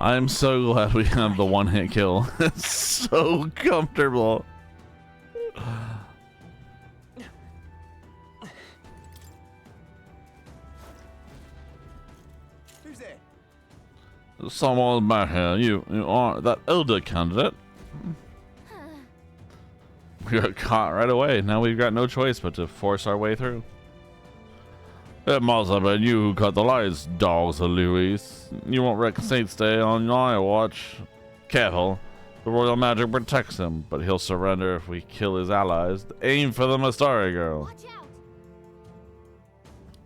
I'm so glad we have the one-hit kill. It's so comfortable. Who's there? Someone back here. You aren't that elder candidate. We got caught right away. Now we've got no choice but to force our way through. It must have been you who cut the lights, dogs, Luis. You won't reckon Saint stay on my watch. Careful. The royal magic protects him, but he'll surrender if we kill his allies. Aim for the Mastari girl. Watch out.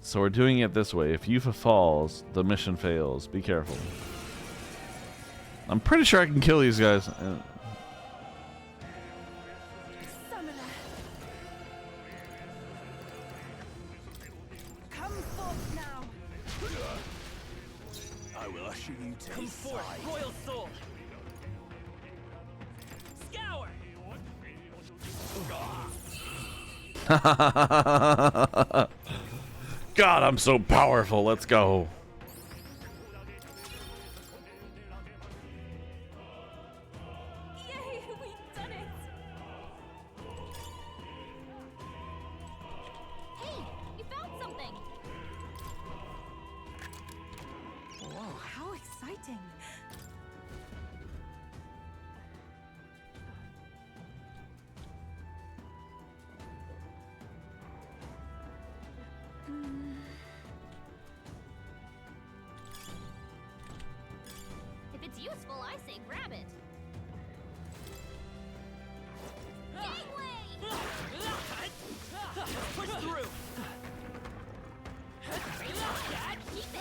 So we're doing it this way. If Yufa falls, the mission fails. Be careful. I'm pretty sure I can kill these guys. Come forth now. I will usher you to Come his forth, side. royal soul. Scour. God, I'm so powerful. Let's go. Yay, we've done it. Hey, you found something. Whoa, how exciting. useful, I say grab it. Gateway! Push through. Keep it.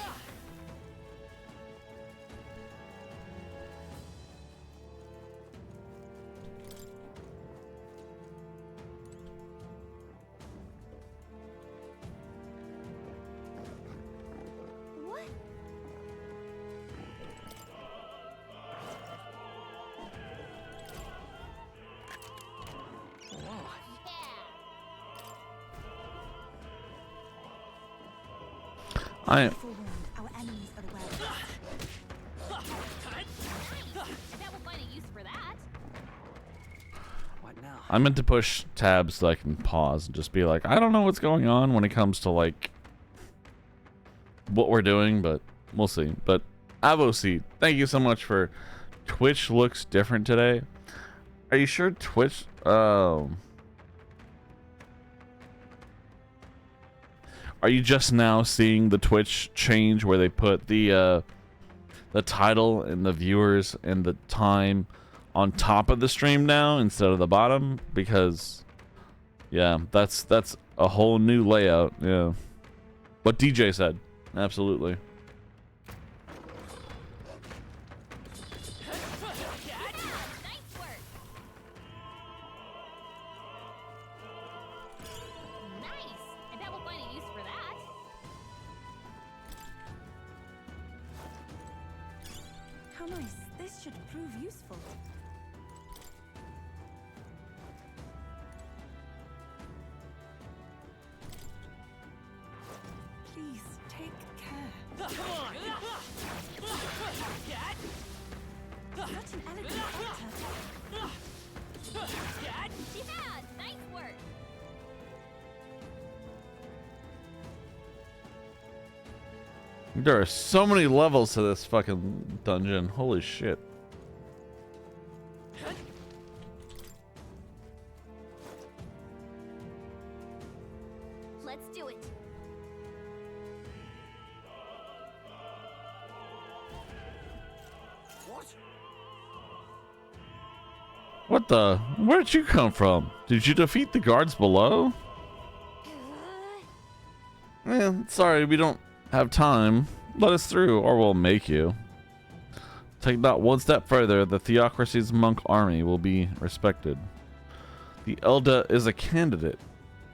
What? I Forewarned, our enemies are aware of us. I bet we'll find a use for that. What now? I meant to push tab so I can pause and just be like, I don't know what's going on when it comes to like what we're doing, but we'll see. But Avoseed, thank you so much for Twitch looks different today. Are you sure Twitch? Are you just now seeing the Twitch change where they put the title and the viewers and the time on top of the stream now instead of the bottom? Because yeah, that's a whole new layout. Yeah, what DJ said, absolutely. How nice. This should prove useful. Please take care. Come on. Such an elegant altar. Yeah, nice work. There are so many levels to this fucking dungeon. Holy shit. Let's do it. What the? Where'd you come from? Did you defeat the guards below? Sorry, we don't have time. Let us through, or we'll make you. Take not one step further, the Theocracy's monk army will be respected. The Elda is a candidate.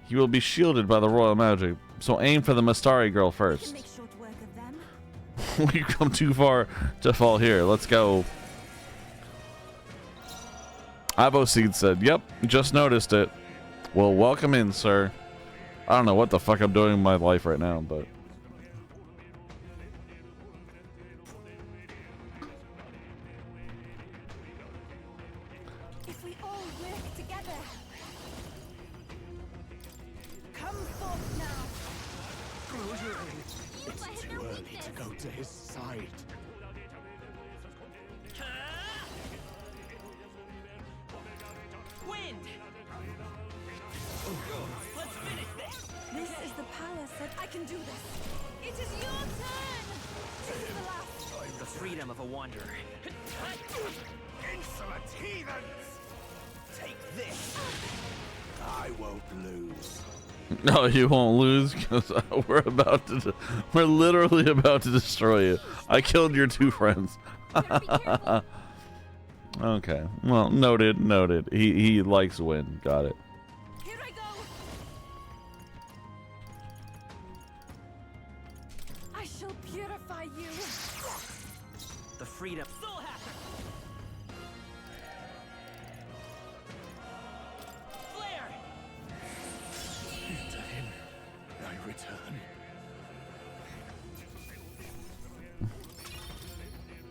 He will be shielded by the royal magic, so aim for the Mastari girl first. Make short work of them. We've come too far to fall here. Let's go. Avoseed said, yep, just noticed it. Well, welcome in, sir. I don't know what the fuck I'm doing in my life right now, but... If we all work together. Come forth now. It's too early to go to his side. Wind. Let's finish this. This is the palace that I can do this. It is your turn. This is the last. The freedom of a wanderer. Insolent heathens! Take this. I won't lose. No, you won't lose because we're literally about to destroy you. I killed your two friends. Okay, well, noted. He likes wind. Got it. Here I go. I shall purify you. The freedom. Soul Hacker. Flare. To him I return.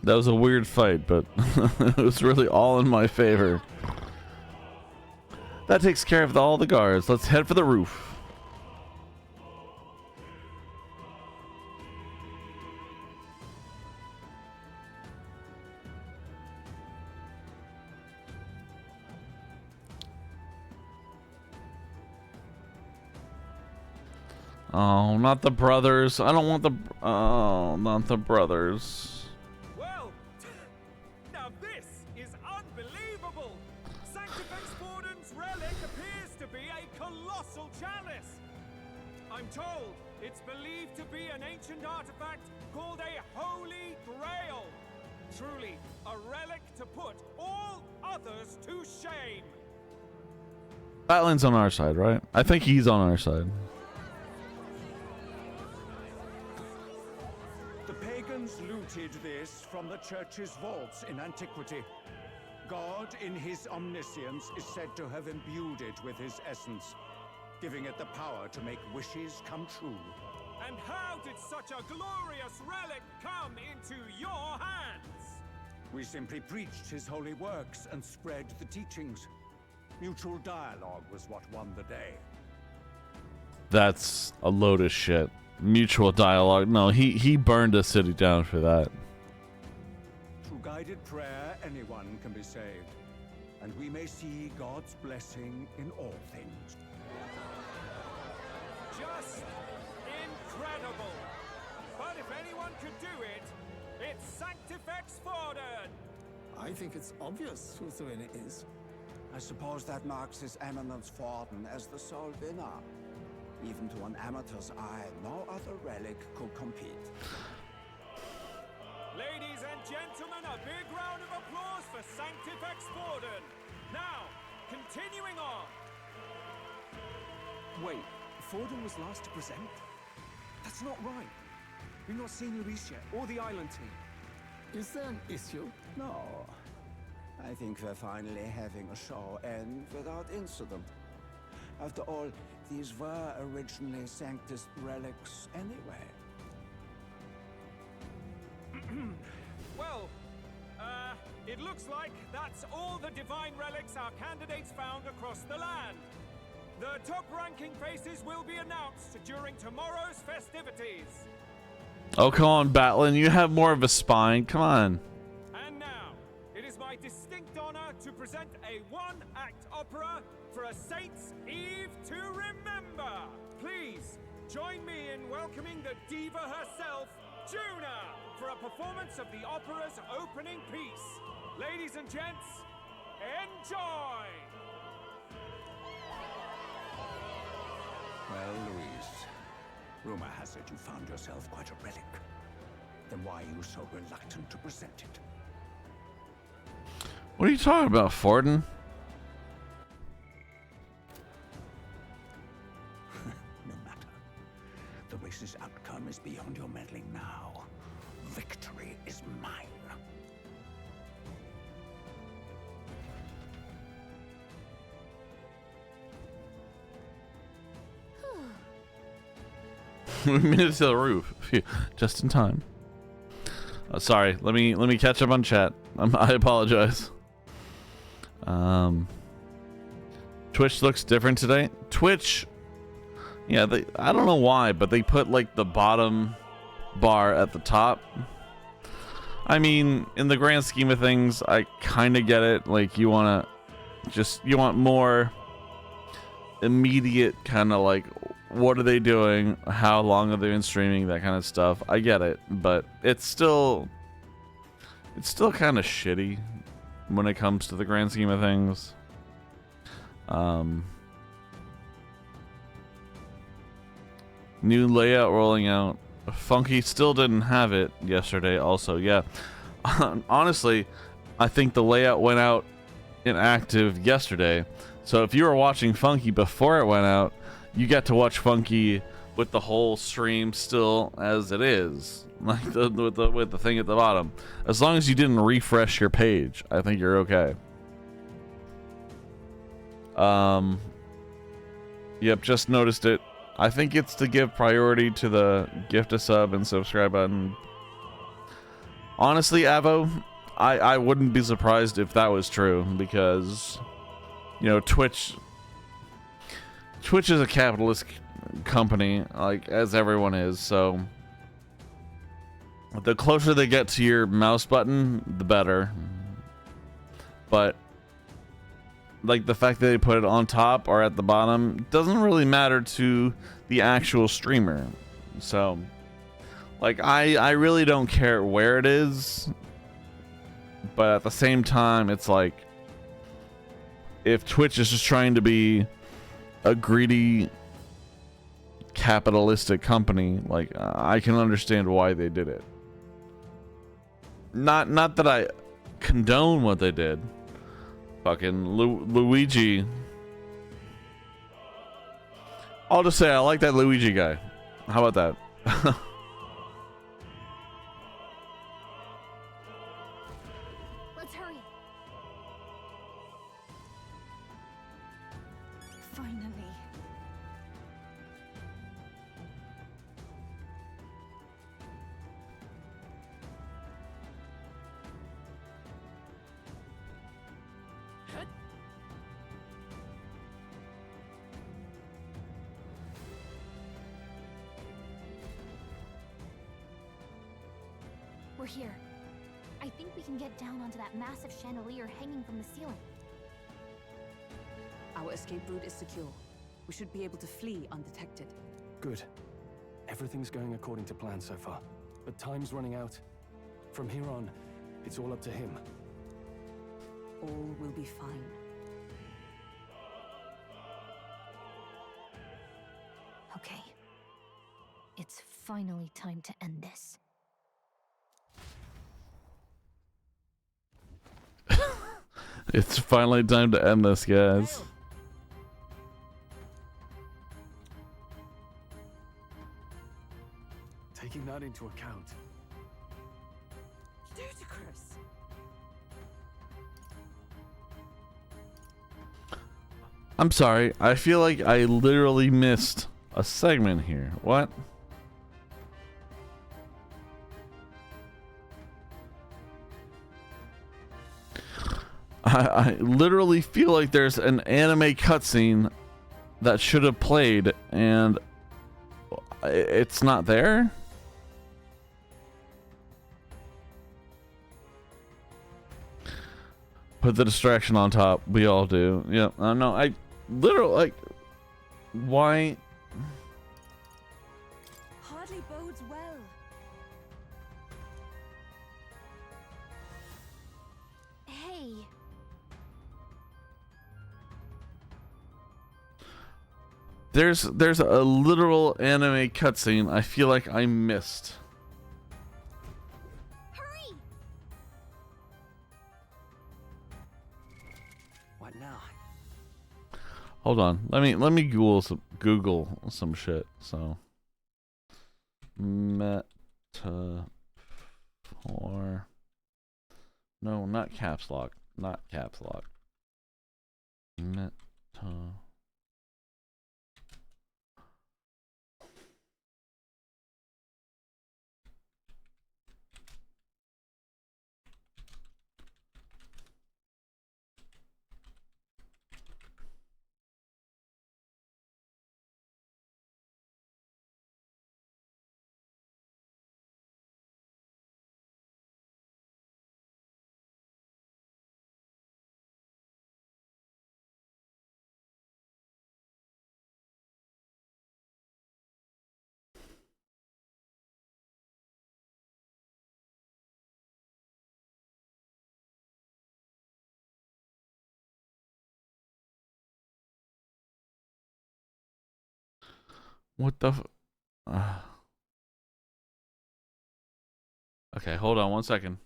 That was a weird fight, but it was really all in my favor. That takes care of all the guards. Let's head for the roof. Oh, not the brothers. I don't want the... Oh, not the brothers. Well, chalice. I'm told it's believed to be an ancient artifact called a Holy Grail. Truly, a relic to put all others to shame. Batlin's on our side, right? I think he's on our side. The pagans looted this from the church's vaults in antiquity. God, in his omniscience, is said to have imbued it with his essence, giving it the power to make wishes come true. And how did such a glorious relic come into your hands? We simply preached his holy works and spread the teachings. Mutual dialogue was what won the day. That's a load of shit. Mutual dialogue. No, he burned a city down for that. Through guided prayer, anyone can be saved. And we may see God's blessing in all things. Just incredible. But if anyone could do it, it's Sanctifex Forden. I think it's obvious who Thrin is. I suppose that marks His Eminence Forden as the sole winner. Even to an amateur's eye, no other relic could compete. Ladies and gentlemen, a big round of applause for Sanctifex Forden. Now, continuing on. Wait, Forden was last to present? That's not right. We've not seen Luis yet, or the island team. Is there an issue? No. I think we're finally having a show end without incident. After all, these were originally Sanctus relics anyway. Well, it looks like that's all the divine relics our candidates found across the land. The top-ranking faces will be announced during tomorrow's festivities. Oh, come on, Batlin. You have more of a spine. Come on. And now, it is my distinct honor to present a one-act opera for a Saints' Eve to remember. Please, join me in welcoming the diva herself, Juna, for a performance of the opera's opening piece. Ladies and gents, enjoy! Well, Luis, rumor has it you found yourself quite a relic. Then why are you so reluctant to present it? What are you talking about, Forden? No matter. The race's outcome is beyond your meddling now. Victory is mine. We made it to the roof. Phew, just in time. Sorry, let me catch up on chat. I apologize. Twitch looks different today. Twitch, yeah, I don't know why, but they put like the bottom bar at the top. I mean, in the grand scheme of things, I kind of get it. Like you want more immediate kind of like, what are they doing? How long have they been streaming? That kind of stuff. I get it, but it's still kind of shitty when it comes to the grand scheme of things. New layout rolling out. Funky still didn't have it yesterday. Also, yeah. Honestly, I think the layout went out inactive yesterday. So if you were watching Funky before it went out, you get to watch Funky with the whole stream still as it is, like with the thing at the bottom. As long as you didn't refresh your page, I think you're okay. Yep, just noticed it. I think it's to give priority to the gift a sub and subscribe button. Honestly, Avo, I wouldn't be surprised if that was true, because you know, Twitch is a capitalist company, like as everyone is, so the closer they get to your mouse button, the better. But like the fact that they put it on top or at the bottom doesn't really matter to the actual streamer. So like I really don't care where it is, but at the same time it's like, if Twitch is just trying to be a greedy capitalistic company, like I can understand why they did it. Not that I condone what they did. Fucking Luigi. I'll just say I like that Luigi guy. How about that? Let's hurry. Finally. We're here. I think we can get down onto that massive chandelier hanging from the ceiling. Our escape route is secure. We should be able to flee undetected. Good. Everything's going according to plan so far. But time's running out. From here on, it's all up to him. All will be fine. Okay. It's finally time to end this. It's finally time to end this, guys. Taking that into account. Ludicrous. I'm sorry. I feel like I literally missed a segment here. What? I literally feel like there's an anime cutscene that should have played and it's not there. Put the distraction on top. We all do. Yeah. No, I literally like. Why? Hardly bodes well. Hey. There's a literal anime cutscene I feel like I missed. Hurry! What now? Hold on. Let me Google some shit. So metaphor. No, not caps lock. Not caps lock. Meta. What the Okay, hold on one second.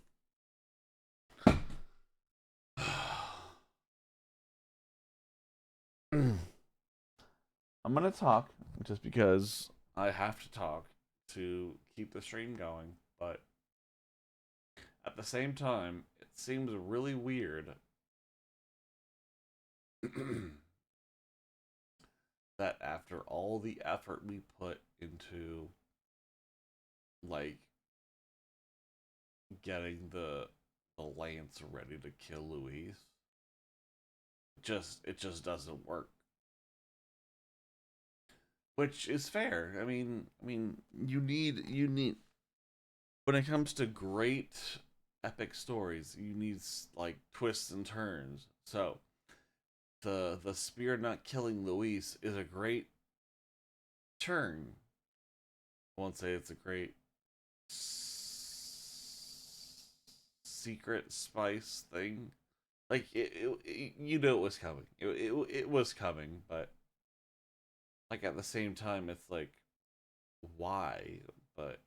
I'm gonna talk just because I have to talk to keep the stream going, but at the same time, it seems really weird that after all the effort we put into like getting the lance ready to kill Luis, it just doesn't work. Which is fair. I mean you need when it comes to great epic stories, you need like twists and turns. So the spear not killing Luis is a great turn. I won't say it's a great secret spice thing. Like it you know it was coming. It was coming, but like at the same time, it's like, why? But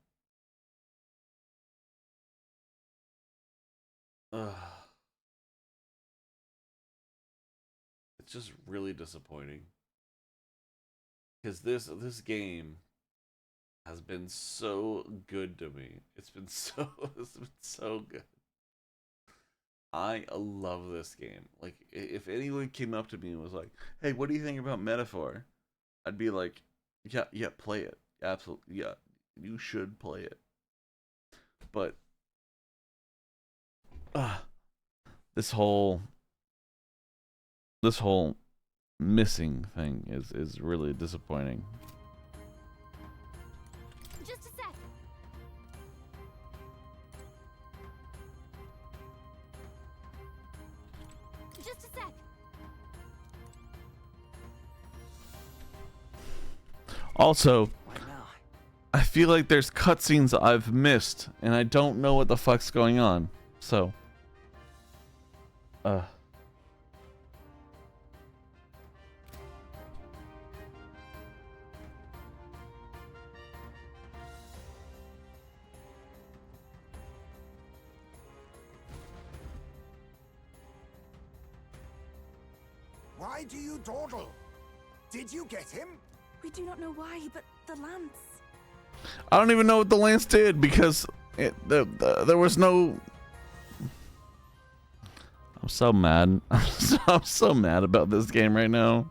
it's just really disappointing because this game has been so good to me. It's been so good. I love this game. Like, if anyone came up to me and was like, "Hey, what do you think about Metaphor?" I'd be like, "Yeah, play it. Absolutely, yeah, you should play it." But this whole missing thing is really disappointing. Just a sec. Just a sec. Also, I feel like there's cutscenes I've missed, and I don't know what the fuck's going on. So, Why do you dawdle? Did you get him? We do not know why, but the lance. I don't even know what the lance did because there was no. I'm so mad. I'm so mad about this game right now.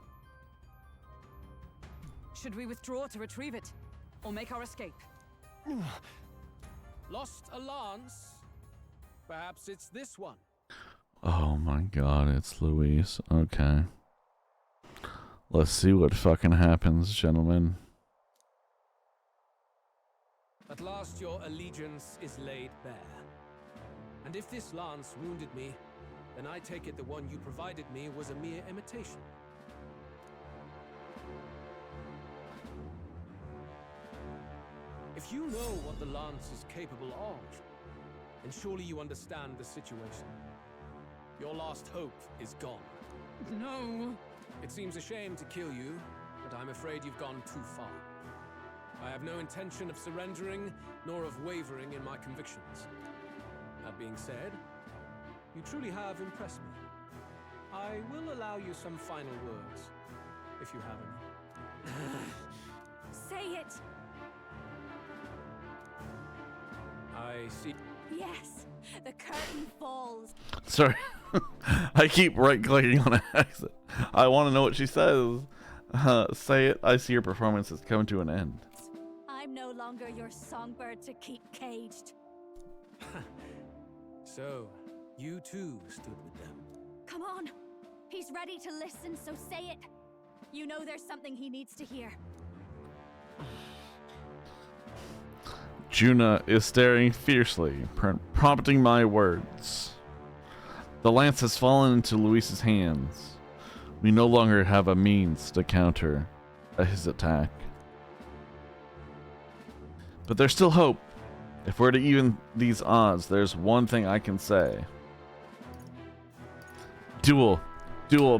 Should we withdraw to retrieve it, or make our escape? Lost a lance? Perhaps it's this one. Oh my god, it's Luis. Okay. Let's see what fucking happens, gentlemen. At last your allegiance is laid bare. And if this lance wounded me, then I take it the one you provided me was a mere imitation. If you know what the lance is capable of, then surely you understand the situation. Your last hope is gone. No. It seems a shame to kill you, but I'm afraid you've gone too far. I have no intention of surrendering, nor of wavering in my convictions. That being said, you truly have impressed me. I will allow you some final words, if you have any. Say it! I see. Yes, the curtain falls. Sorry. I keep right-clicking on an exit. I want to know what she says. Say it. I see your performance has come to an end. I'm no longer your songbird to keep caged. So, you too stood with them. Come on. He's ready to listen, so say it. You know there's something he needs to hear. Juna is staring fiercely, prompting my words. The lance has fallen into Luis's hands. We no longer have a means to counter his attack. But there's still hope. If we're to even these odds, there's one thing I can say. Duel,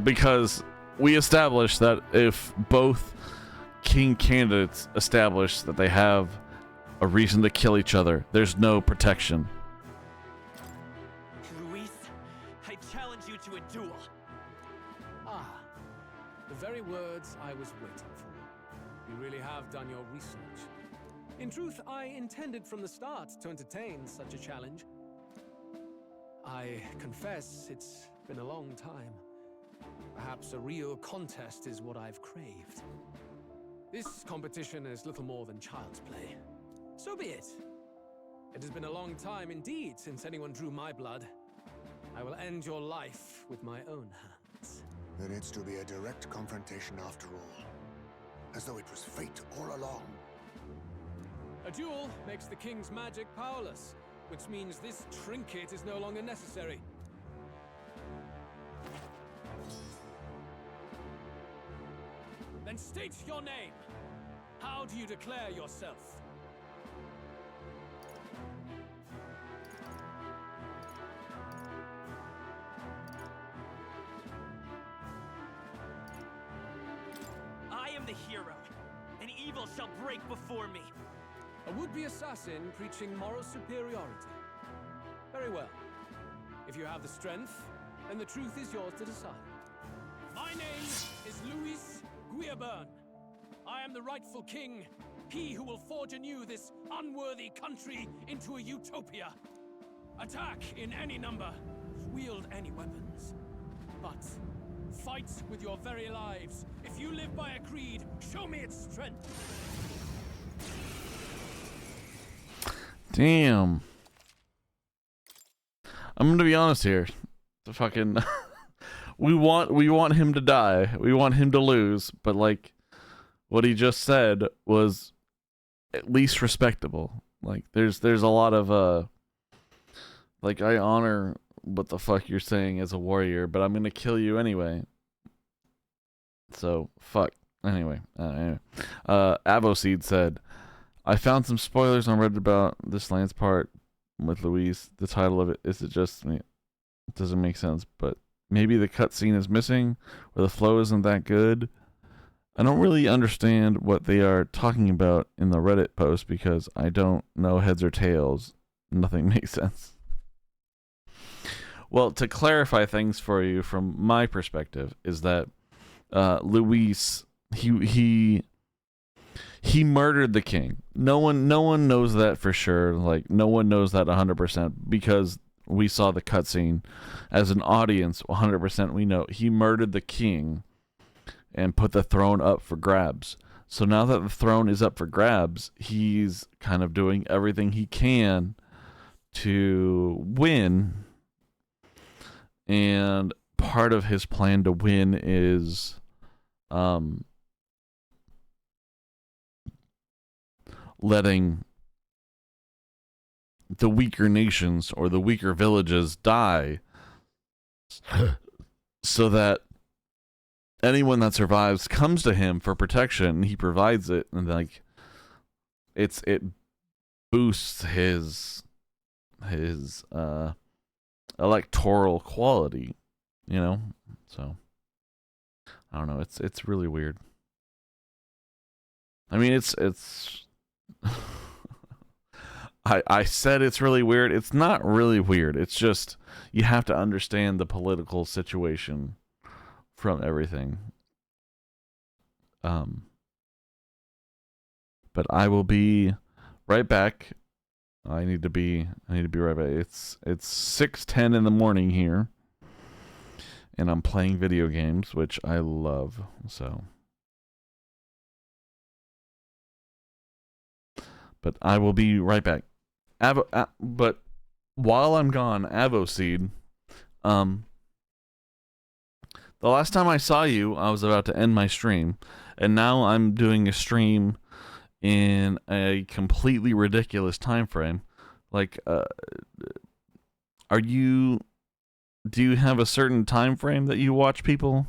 because we established that if both king candidates establish that they have a reason to kill each other, there's no protection. Luis, I challenge you to a duel. Ah, the very words I was waiting for. You really have done your research. In truth, I intended from the start to entertain such a challenge. I confess it's been a long time. Perhaps a real contest is what I've craved. This competition is little more than child's play. So be it. It has been a long time indeed since anyone drew my blood. I will end your life with my own hands. Then it's to be a direct confrontation after all. As though it was fate all along. A duel makes the king's magic powerless, which means this trinket is no longer necessary. Then state your name. How do you declare yourself? I am the hero, evil shall break before me. A would-be assassin preaching moral superiority. Very well. If you have the strength, then the truth is yours to decide. My name is Luis Guillaburn. I am the rightful king, he who will forge anew this unworthy country into a utopia. Attack in any number, wield any weapons. But fight with your very lives. If you live by a creed, show me its strength. Damn. I'm gonna be honest here. The fucking we want him to die. We want him to lose, but like what he just said was at least respectable. Like there's a lot of like I honor what the fuck you're saying as a warrior, but I'm gonna kill you anyway. So fuck. Anyway. Avoseed said, I found some spoilers on Reddit about this Lance part with Luis. The title of it is it just me. It doesn't make sense, but maybe the cutscene is missing or the flow isn't that good. I don't really understand what they are talking about in the Reddit post because I don't know heads or tails. Nothing makes sense. Well, to clarify things for you from my perspective is that Luis he murdered the king. No one knows that for sure. Like no one knows that 100% because we saw the cutscene. As an audience, 100% we know he murdered the king and put the throne up for grabs. So now that the throne is up for grabs, he's kind of doing everything he can to win. And part of his plan to win is letting the weaker nations or the weaker villages die so that anyone that survives comes to him for protection and he provides it, and like it boosts his electoral quality, you know. So I don't know, it's really weird. I mean, it's I said it's really weird. It's not really weird. It's just you have to understand the political situation from everything. But I will be right back. I need to be right back. It's 6:10 in the morning here, and I'm playing video games, which I love. So, but I will be right back. But while I'm gone, Avoseed, the last time I saw you, I was about to end my stream, and now I'm doing a stream in a completely ridiculous time frame. Like, do you have a certain time frame that you watch people?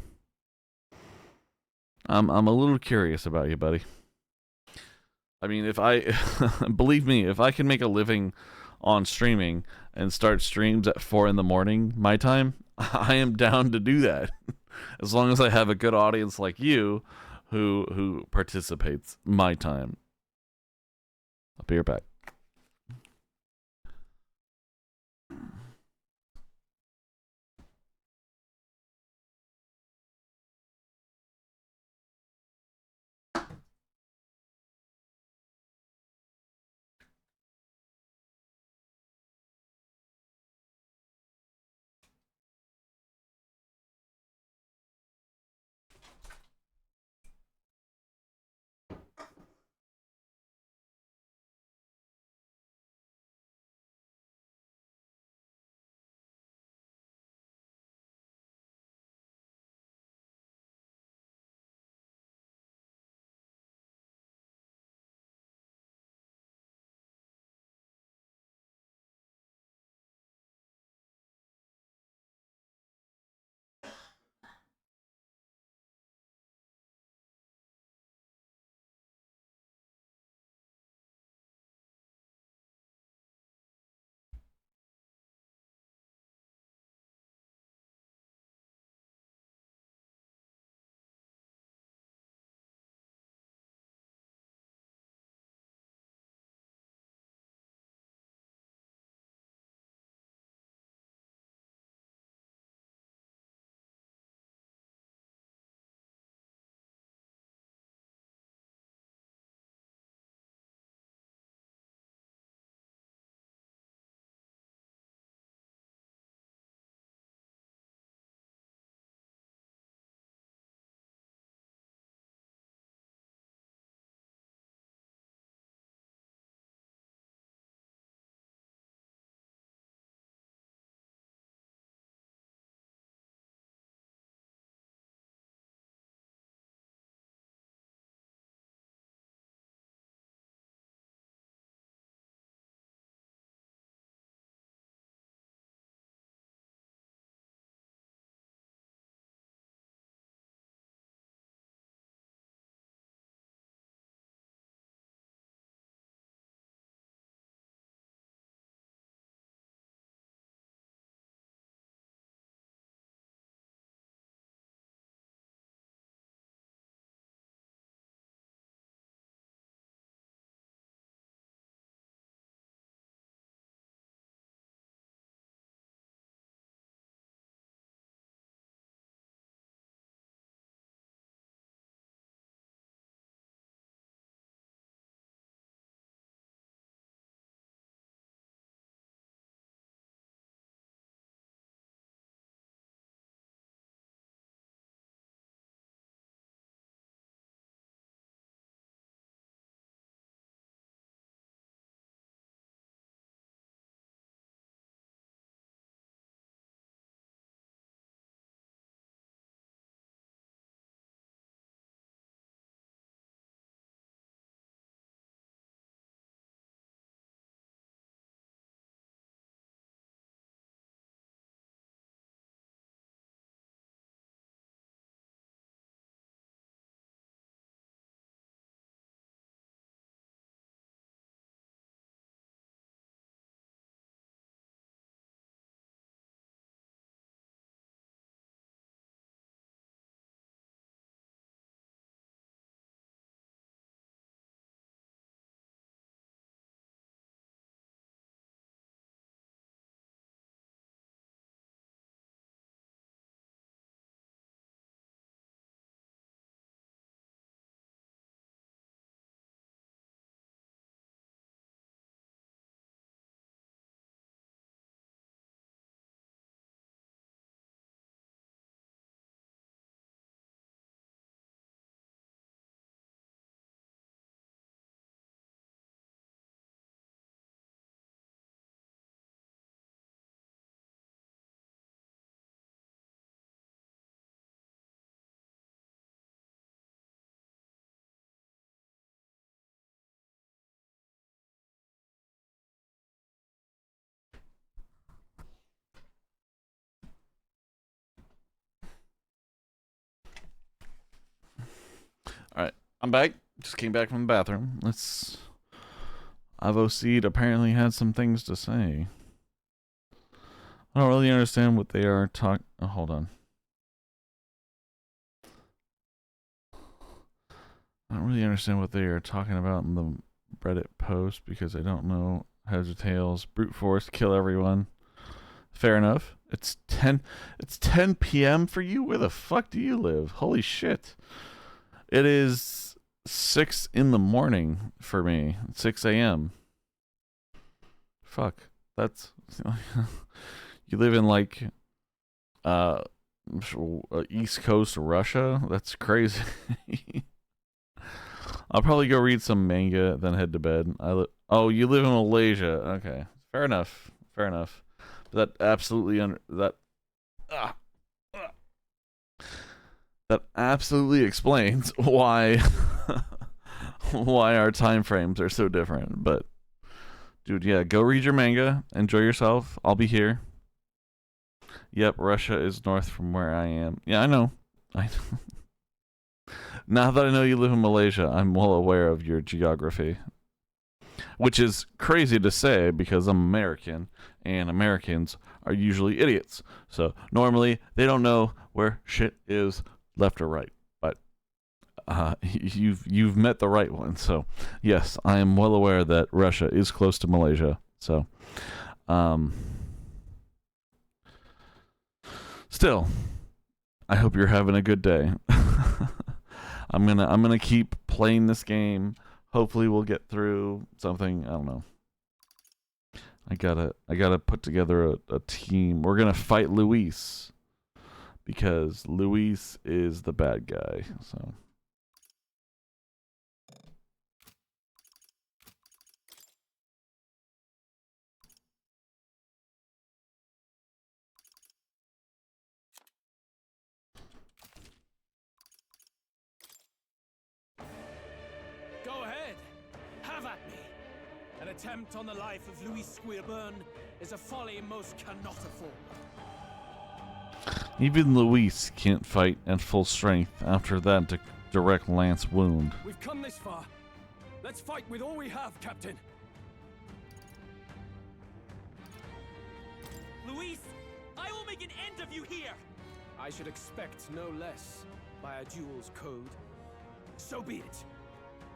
I'm a little curious about you, buddy. I mean, if I believe me, if I can make a living on streaming and start streams at 4 a.m. my time, I am down to do that. As long as I have a good audience like you who participates my time. I'll be right back. I'm back. Just came back from the bathroom. Avoseed apparently had some things to say. I don't really understand what they are talking. Oh, hold on. I don't really understand what they are talking about in the Reddit post because I don't know. Heads or tails. Brute force. Kill everyone. Fair enough. It's 10 p.m. for you? Where the fuck do you live? Holy shit. It is 6 in the morning for me. 6 a.m. Fuck. That's you live in like East Coast Russia? That's crazy. I'll probably go read some manga, then head to bed. Oh, you live in Malaysia. Okay. Fair enough. Fair enough. That absolutely that absolutely explains why why our time frames are so different. But dude, yeah, go read your manga, enjoy yourself. I'll be here. Yep, Russia is north from where I am. Yeah, I know. Now that I know you live in Malaysia, I'm well aware of your geography. Which is crazy to say because I'm American, and Americans are usually idiots. So normally they don't know where shit is left or right. But you've met the right one. So yes, I am well aware that Russia is close to Malaysia. So still, I hope you're having a good day. I'm gonna keep playing this game. Hopefully we'll get through something. I don't know. I gotta put together a team. We're gonna fight Luis because Luis is the bad guy. So Go ahead. Have at me. An attempt on the life of Louis Squeerburn is a folly most cannot afford. even Luis can't fight at full strength after that direct lance wound. We've come this far. Let's fight with all we have, Captain. Luis, I will make an end of you here. I should expect no less by a duel's code. So be it.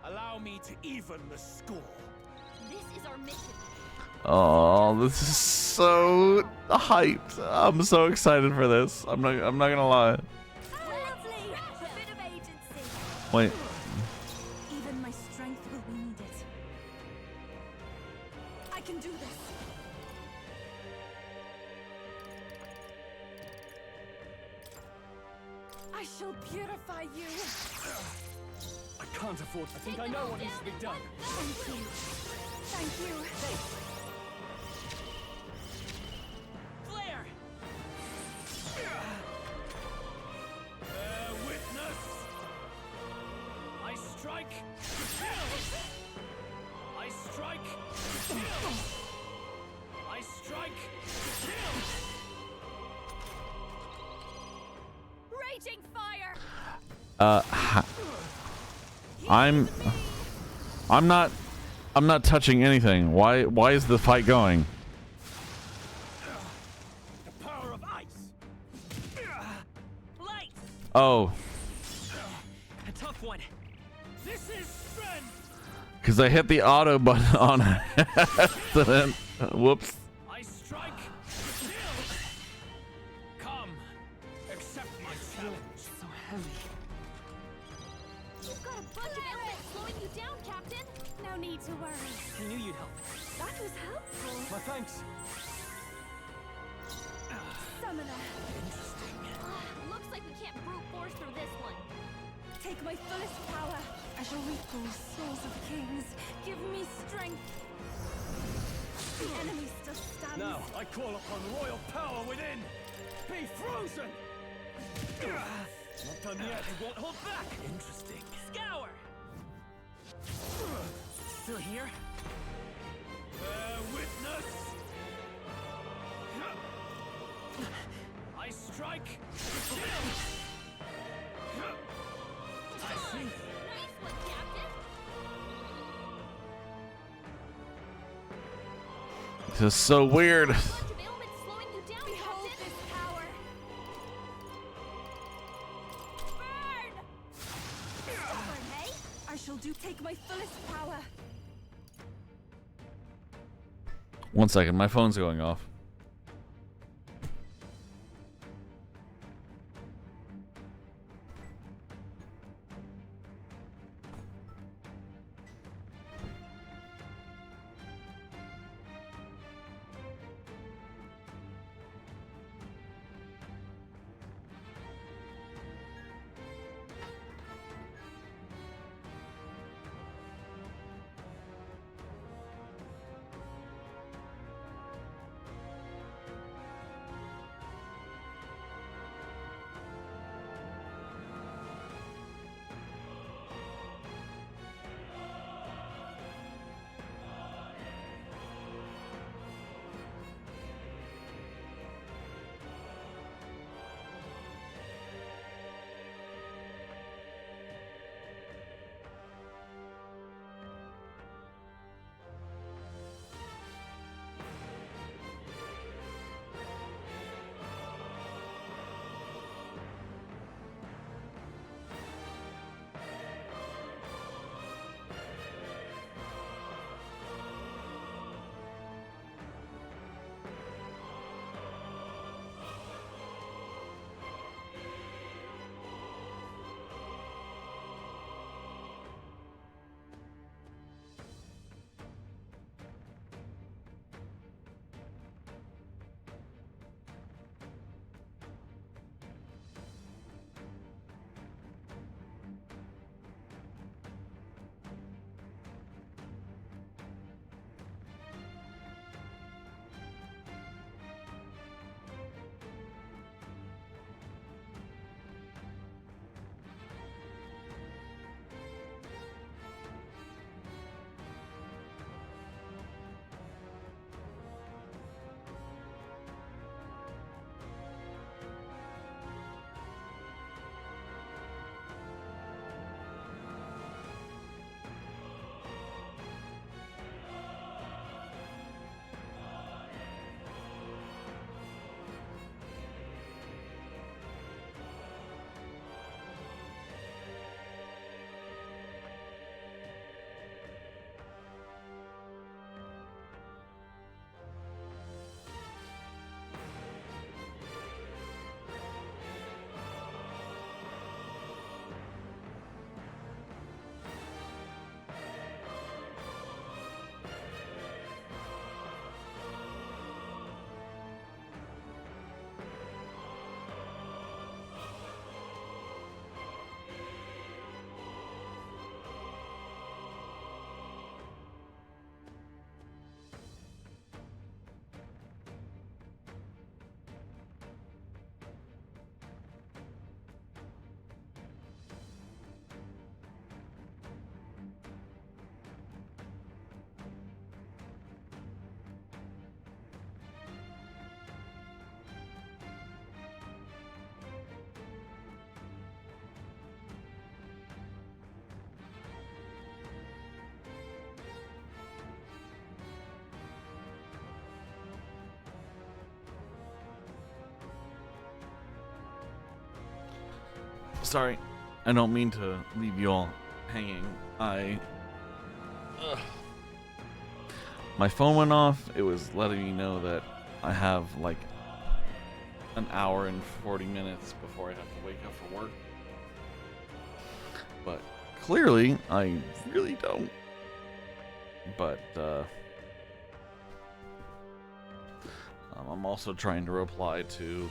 Allow me to even the score. This is our mission. Oh, this is so hyped. I'm so excited for this. I'm not gonna lie. Lovely! A bit of agency. Wait. Even my strength will be needed. I can do this. I shall purify you. I can't afford. I think I know what needs to be done. Thank you. Thank you. Flare! Bear witness! I strike! I strike! I strike! Raging fire! I'm not touching anything. Why is the fight going? The power of ice! Light! Oh, A tough one. This is strength! because I hit the auto button on accident. Whoops. I strike! Come! Accept my challenge. So heavy. You've got a bunch of elements slowing you down, Captain. No need to worry. I knew you'd help. That was helpful. My thanks. Summoner, Looks like we can't brute force through this one. take my fullest power. I shall recall souls of kings. Give me strength. The enemy still stands. Now I call upon royal power within. Be frozen! Not done yet. It won't hold back! Interesting. Scour! Still here? Bear witness! I strike! I see. Nice one, This is so weird. Behold this power. Burn! Stubborn, hey? I shall take my fullest power. 1 second, my phone's going off. Sorry, I don't mean to leave you all hanging. My phone went off. It was letting me know that I have like an hour and 40 minutes before I have to wake up for work. But clearly, I really don't. But I'm also trying to reply to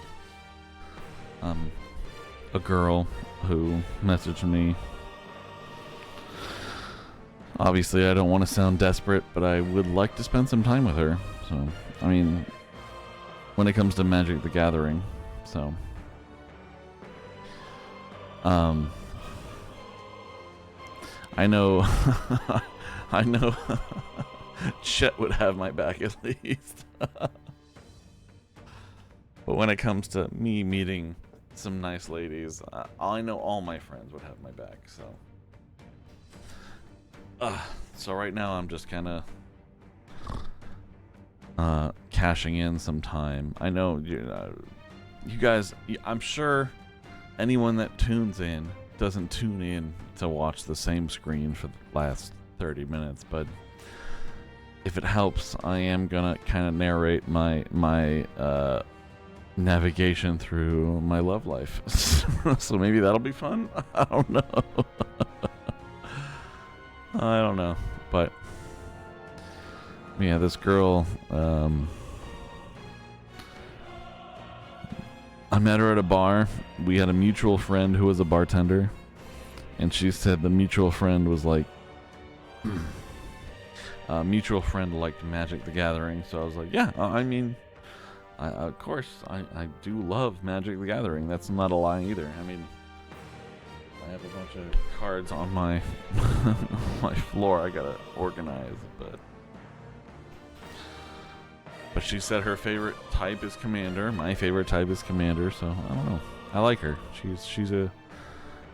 a girl who messaged me. Obviously, I don't want to sound desperate, but I would like to spend some time with her. So, I mean, when it comes to Magic the Gathering, so I know I know Chet would have my back at least. But when it comes to me meeting some nice ladies, I know all my friends would have my back, so so right now I'm just kind of cashing in some time. I know you guys, I'm sure anyone that tunes in doesn't tune in to watch the same screen for the last 30 minutes, but if it helps, I am gonna kind of narrate my navigation through my love life. So maybe that'll be fun. I don't know. I don't know, but yeah, this girl, I met her at a bar. We had a mutual friend who was a bartender, and she said the mutual friend was like, mutual friend liked Magic the Gathering. So I was like, yeah, I mean, of course, I do love Magic the Gathering. That's not a lie either. I mean, I have a bunch of cards on my my floor I gotta organize, but she said her favorite type is Commander. My favorite type is Commander, so I don't know. I like her. She's a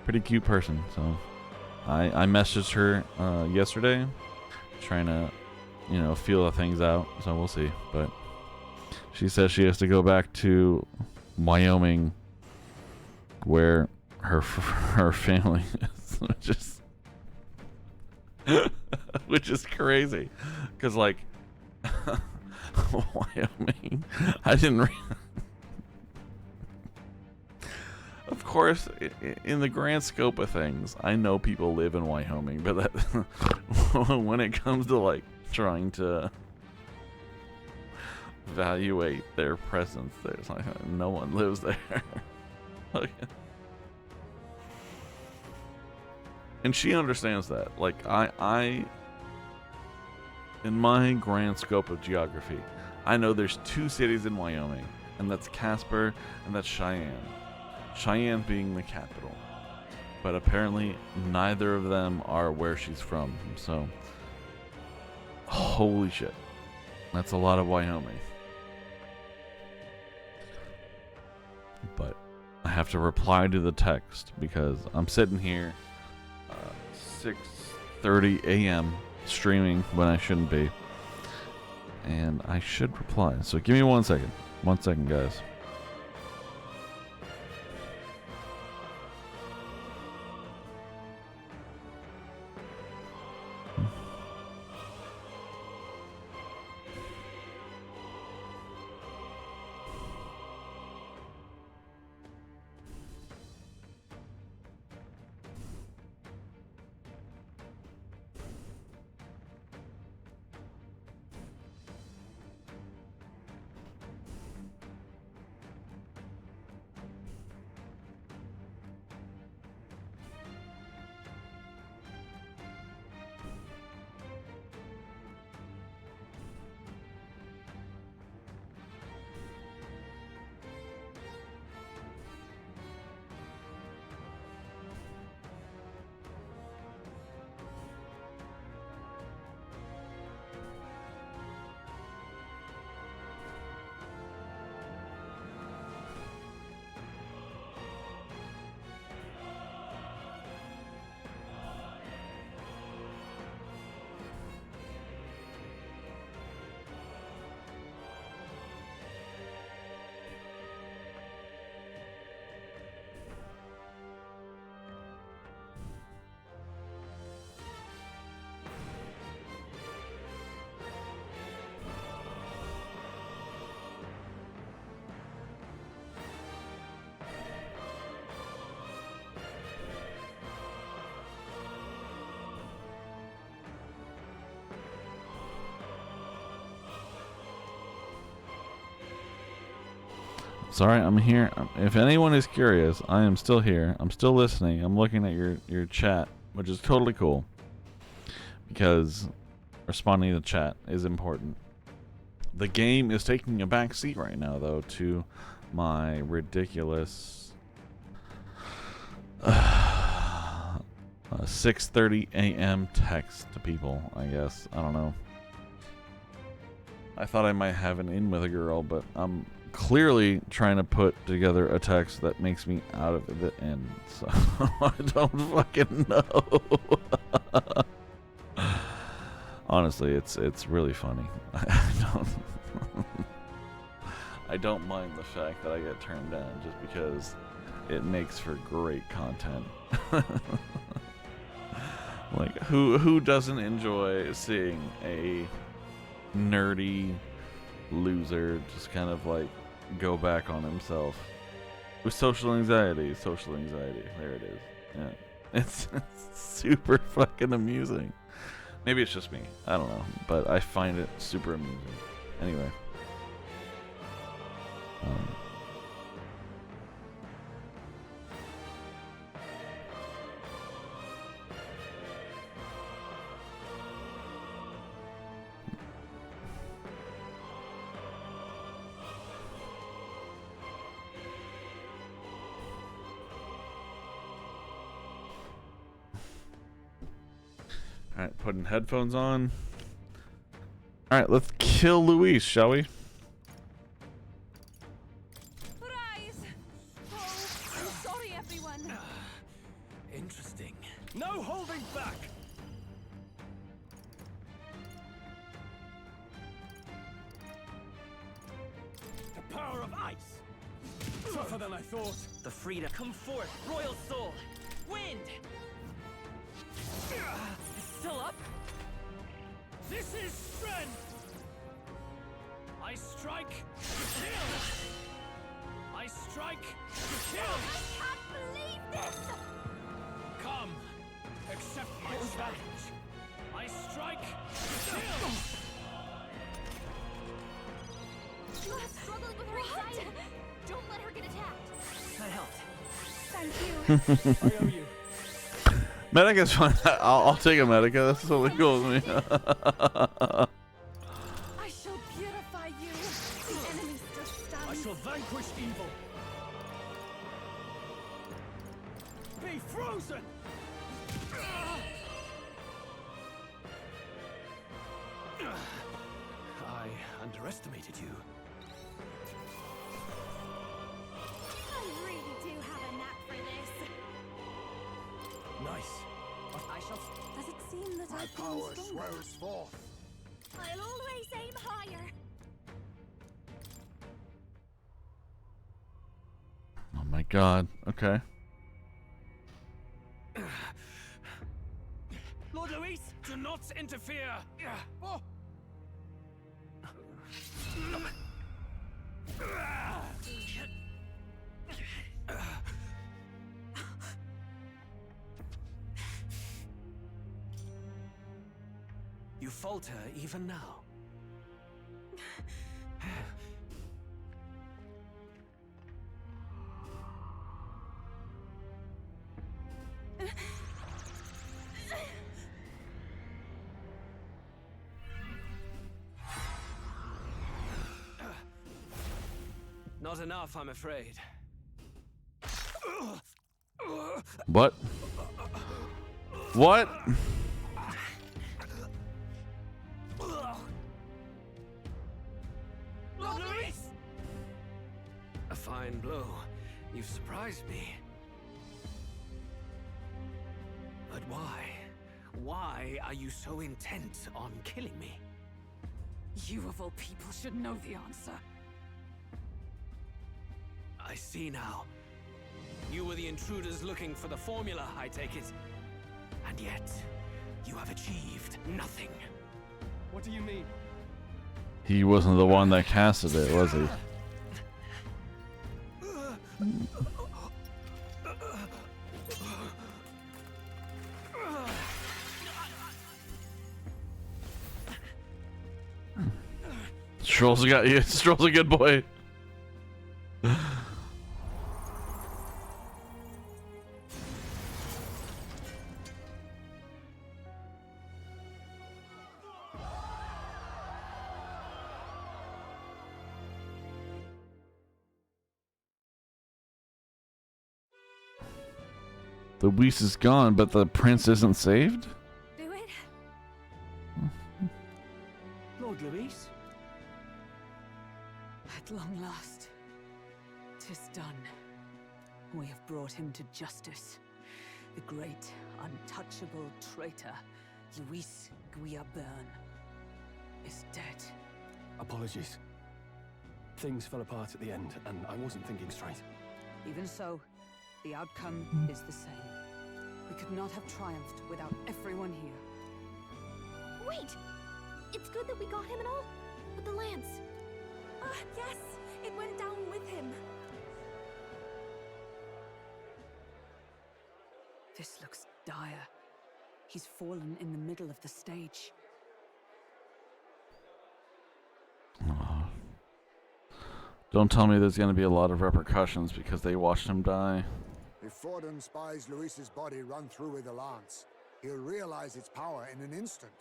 pretty cute person. So I messaged her yesterday, trying to, feel the things out. So we'll see. But she says she has to go back to Wyoming, where her family is, which is crazy, because like. Wyoming. I didn't. Of course, in the grand scope of things, I know people live in Wyoming, but that when it comes to like trying to evaluate their presence, there's like no one lives there. And she understands that. Like I in my grand scope of geography, I know there's 2 cities in Wyoming, and that's Casper and that's Cheyenne. Cheyenne being the capital. But apparently neither of them are where she's from. So, holy shit. That's a lot of Wyoming. But I have to reply to the text because I'm sitting here 6:30 a.m. streaming when I shouldn't be, and I should reply. So give me 1 second. 1 second, guys. Sorry, I'm here. If anyone is curious, I am still here. I'm still listening. I'm looking at your chat, which is totally cool, because responding to the chat is important. The game is taking a back seat right now, though, to my ridiculous 6:30 a.m. text to people, I guess. I don't know. I thought I might have an in with a girl, but I'm clearly trying to put together a text that makes me out of the end. So I don't fucking know. Honestly, it's really funny. I don't mind the fact that I get turned down just because it makes for great content. Like who doesn't enjoy seeing a nerdy loser just kind of like go back on himself with social anxiety? There it is. Yeah. It's super fucking amusing. Maybe it's just me. I don't know, but I find it super amusing. Anyway. Alright, putting headphones on. Alright, let's kill Luis, shall we? Rise! Oh, I'm sorry, everyone. Interesting. No holding back! The power of ice! Tougher than I thought. The freedom. Come forth, royal soul! Wind! Still up? This is strength! I strike to kill! I strike to kill! I can't believe this! Come, accept my challenge! I strike to kill! She's struggling with her anxiety. Don't let her get attacked. That helped. Thank you. I owe you. Medica's fine. I'll take a Medica. That's totally cool with me. I shall purify you. The enemy still stands. I shall vanquish evil. Be frozen! I underestimated you. I really do have a knack for this. Nice. I shall. Does it seem that My I've power grown stronger? swells forth. I'll always aim higher. Oh my god. Okay. Lord Luis, do not interfere! Oh. You falter even now. Not enough, I'm afraid. What? What? Lord Luis! A fine blow. You've surprised me. But why? Why are you so intent on killing me? You of all people should know the answer. I see now. You were the intruders looking for the formula, I take it. And yet, you have achieved nothing. What do you mean? He wasn't the one that casted it, was he? Stroll's got you. Stroll's a good boy. The Whis is gone, but the prince isn't saved? Do it? Lord Luis? At long last, 'tis done. We have brought him to justice. The great, untouchable traitor, Luis Guillaburn. is dead. Apologies. Things fell apart at the end, and I wasn't thinking straight. Even so, the outcome is the same. We could not have triumphed without everyone here. Wait! It's good that we got him and all, with the lance. Ah, yes! It went down with him. This looks dire. He's fallen in the middle of the stage. Don't tell me there's going to be a lot of repercussions because they watched him die. If Forden spies Luis's body run through with a lance, he'll realize its power in an instant.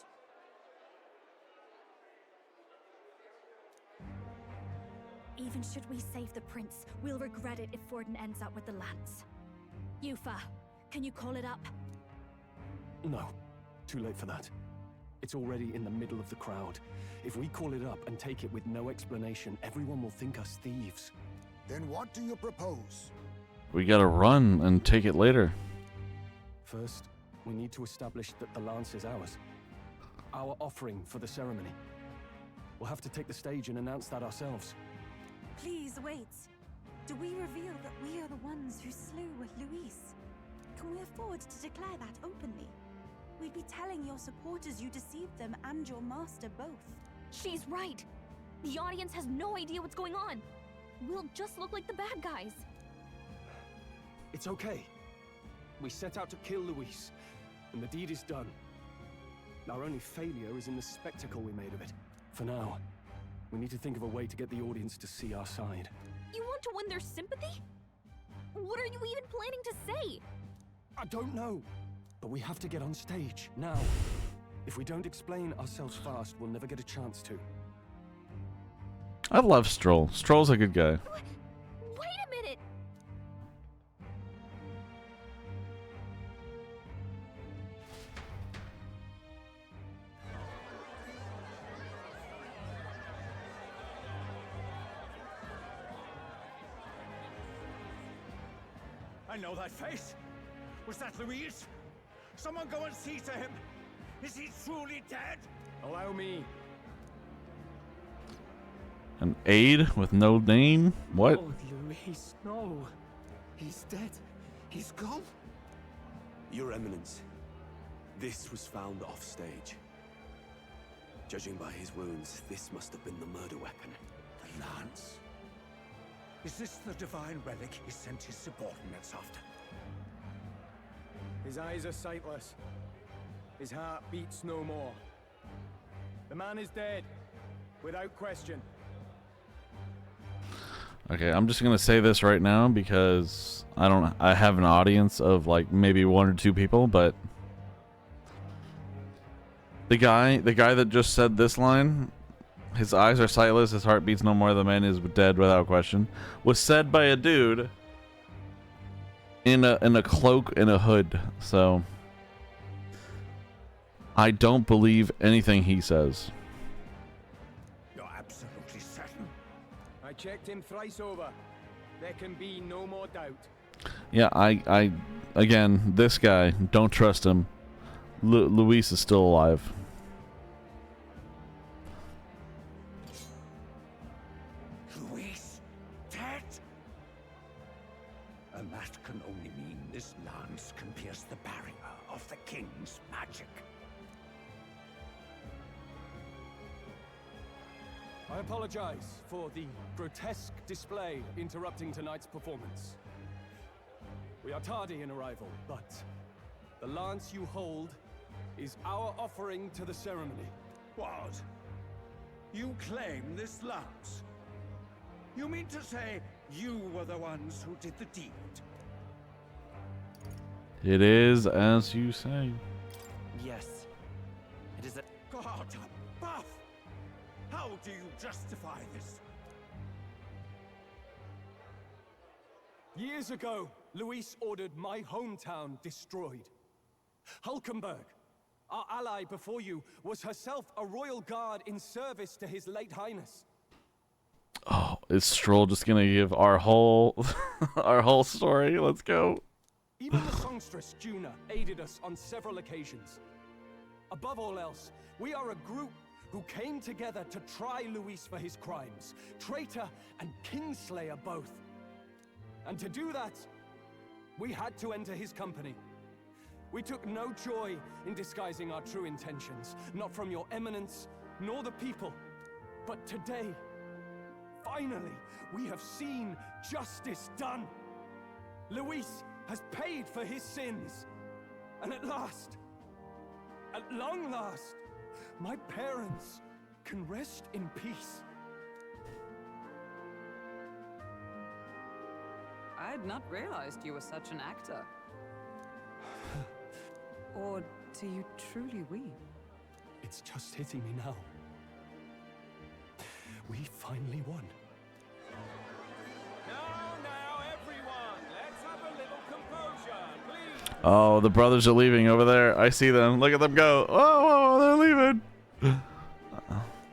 Even should we save the prince, we'll regret it if Forden ends up with the lance. Yufa, can you call it up? No, too late for that. It's already in the middle of the crowd. If we call it up and take it with no explanation, everyone will think us thieves. Then what do you propose? We gotta run and take it later. First, we need to establish that the lance is ours. Our offering for the ceremony. We'll have to take the stage and announce that ourselves. Please wait. Do we reveal that we are the ones who slew Luis? Can we afford to declare that openly? We'd be telling your supporters you deceived them and your master both. She's right. The audience has no idea what's going on. We'll just look like the bad guys. It's okay. We set out to kill Luis, and the deed is done. Our only failure is in the spectacle we made of it. For now, we need to think of a way to get the audience to see our side. You want to win their sympathy? What are you even planning to say? I don't know, but we have to get on stage, now. If we don't explain ourselves fast, we'll never get a chance to. I love Stroll. Stroll's a good guy. Wait a minute! I know that face. Was that Luis? Someone go and see to him. Is he truly dead? Allow me. An aide with no name? What? Oh, Luis, no. He's dead. He's gone. Your Eminence, this was found off stage. Judging by his wounds, this must have been the murder weapon. The lance. Is this the divine relic he sent his subordinates after? His eyes are sightless. His heart beats no more. The man is dead, without question. Okay, I'm just gonna say this right now because I have an audience of like maybe 1 or 2 people, but the guy that just said this line, his eyes are sightless, his heart beats no more, the man is dead without question, was said by a dude in a cloak and a hood. So I don't believe anything he says. You're absolutely certain? I checked him thrice over. There can be no more doubt. Yeah, I again, this guy, don't trust him. Luis is still alive. Luis, dead? And that can only mean this lance can pierce the barrier of the king's magic. I apologize for the grotesque display interrupting tonight's performance. We are tardy in arrival, but the lance you hold is our offering to the ceremony. What? You claim this lance? You mean to say you were the ones who did the deed? It is as you say. Yes. It is a... God above! How do you justify this? Years ago, Luis ordered my hometown destroyed. Hulkenberg, our ally before you, was herself a royal guard in service to his late highness. Oh, is Stroll just gonna give our whole our whole story? Let's go. Even the songstress Juna aided us on several occasions. Above all else, we are a group who came together to try Luis for his crimes, traitor and kingslayer both. And to do that, we had to enter his company. We took no joy in disguising our true intentions, not from your eminence, nor the people. But today, finally, we have seen justice done. Luis has paid for his sins. And at last, at long last, my parents can rest in peace. I had not realized you were such an actor. Or do you truly weep? It's just hitting me now. We finally won. Now, everyone, let's have a little composure, please. Oh, the brothers are leaving over there. I see them. Look at them go. Oh, they're leaving.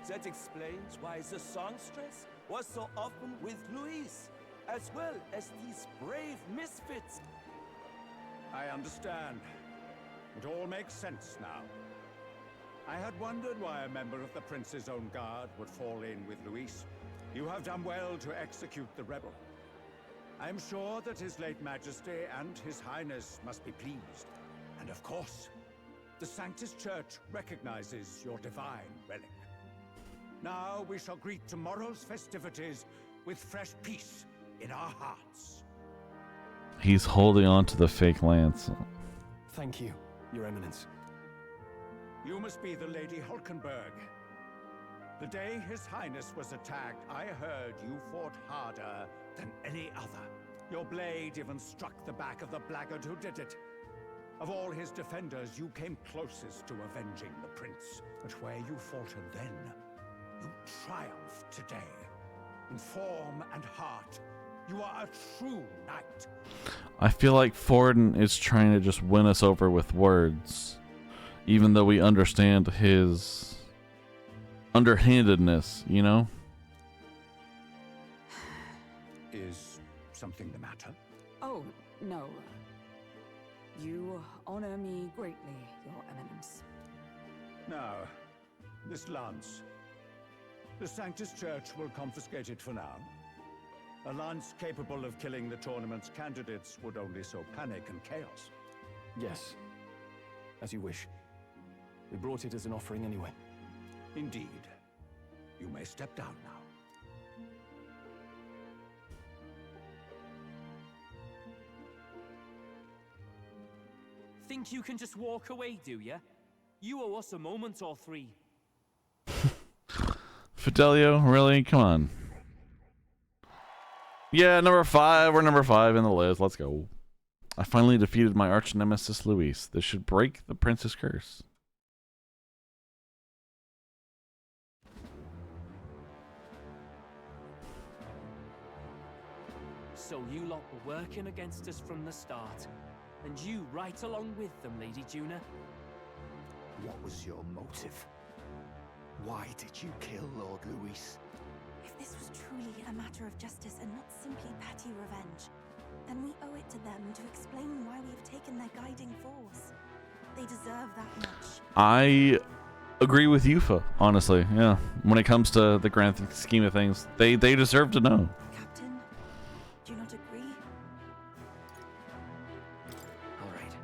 That explains why the songstress was so often with Luis, as well as these brave misfits. I understand. It all makes sense now. I had wondered why a member of the Prince's own guard would fall in with Luis. You have done well to execute the rebel. I am sure that His late Majesty and His Highness must be pleased. And of course, the Sanctus Church recognizes your divine relic. Now we shall greet tomorrow's festivities with fresh peace in our hearts. He's holding on to the fake lance. Thank you, Your Eminence. You must be the Lady Hulkenberg. The day His Highness was attacked, I heard you fought harder than any other. Your blade even struck the back of the blackguard who did it. Of all his defenders, you came closest to avenging the Prince. But where you faltered then, you triumphed today. In form and heart, you are a true knight. I feel like Forden is trying to just win us over with words, even though we understand his underhandedness, you know? Is something the matter? Oh, no. You honor me greatly, Your Eminence. Now, this lance. The Sanctus Church will confiscate it for now. A lance capable of killing the tournament's candidates would only sow panic and chaos. Yes, as you wish. We brought it as an offering anyway. Indeed. You may step down now. Think you can just walk away, do ya? You owe us a moment or three. Fidelio, really? Come on. Yeah, number 5. We're number 5 in the list. Let's go. I finally defeated my arch nemesis Luis. This should break the Prince's curse. So you lot were working against us from the start. And you right along with them, Lady Juna. What was your motive? Why did you kill Lord Luis? If this was truly a matter of justice and not simply petty revenge, then we owe it to them to explain why we have taken their guiding force. They deserve that much. I agree with Yufa, honestly. Yeah, when it comes to the grand scheme of things, they deserve to know. Captain, do you not agree? All right.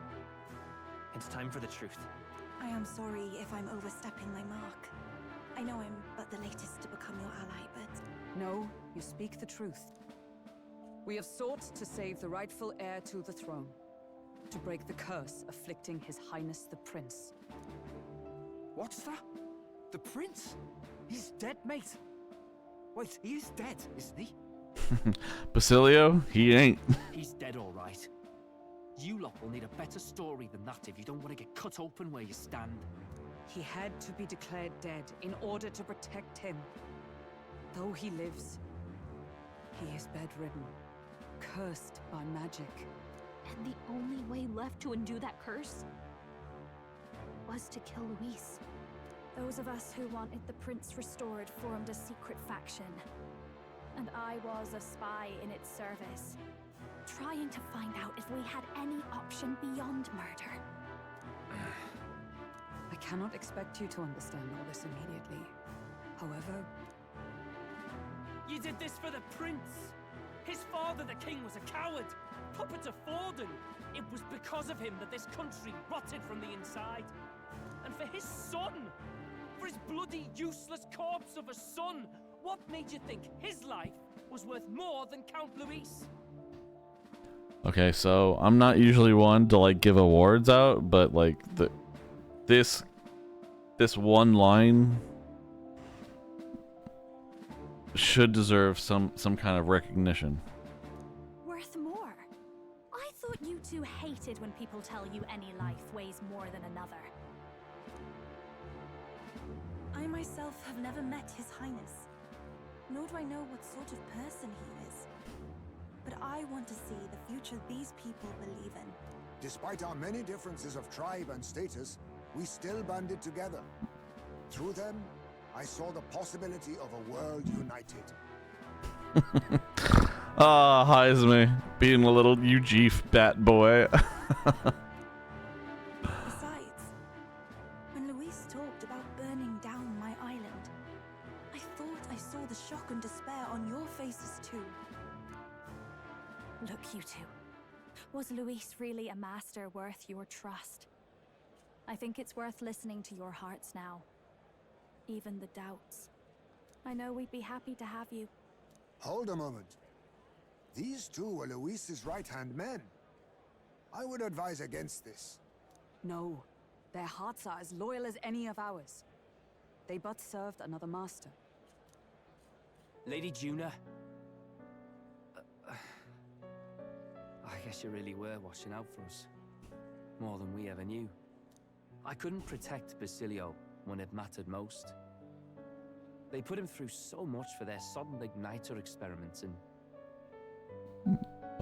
It's time for the truth. I am sorry if I'm overstepping my mark. I know I'm but the latest to become your ally, but... No, you speak the truth. We have sought to save the rightful heir to the throne, to break the curse afflicting His Highness the Prince. What's that? The Prince? He's dead, mate. Wait, he is dead, isn't he? Basilio, he ain't. He's dead, all right. You lot will need a better story than that if you don't want to get cut open where you stand. He had to be declared dead in order to protect him. Though he lives, he is bedridden, cursed by magic. And the only way left to undo that curse was to kill Luis. Those of us who wanted the prince restored formed a secret faction. And I was a spy in its service, trying to find out if we had any option beyond murder. I cannot expect you to understand all this immediately. However, You did this for the prince. His father, the king, was a coward. Puppet of Forden. It was because of him that this country rotted from the inside. And for his son, for his bloody, useless corpse of a son, what made you think his life was worth more than Count Luis? Okay, so I'm not usually one to like give awards out, but like this one line should deserve some kind of recognition. Worth more? I thought you two hated when people tell you any life weighs more than another. I myself have never met His Highness, nor do I know what sort of person he is. But I want to see the future these people believe in. Despite our many differences of tribe and status, we still banded together. Through them, I saw the possibility of a world united. Ah, Heisme, being a little UG bat boy. Besides, when Luis talked about burning down my island, I thought I saw the shock and despair on your faces too. Look, you two. Was Luis really a master worth your trust? I think it's worth listening to your hearts now. Even the doubts. I know we'd be happy to have you. Hold a moment. These two were Luis's right-hand men. I would advise against this. no. Their hearts are as loyal as any of ours. They but served another master. Lady Juna. I guess you really were watching out for us. More than we ever knew. I couldn't protect Basilio when it mattered most. They put him through so much for their sudden igniter experiments, and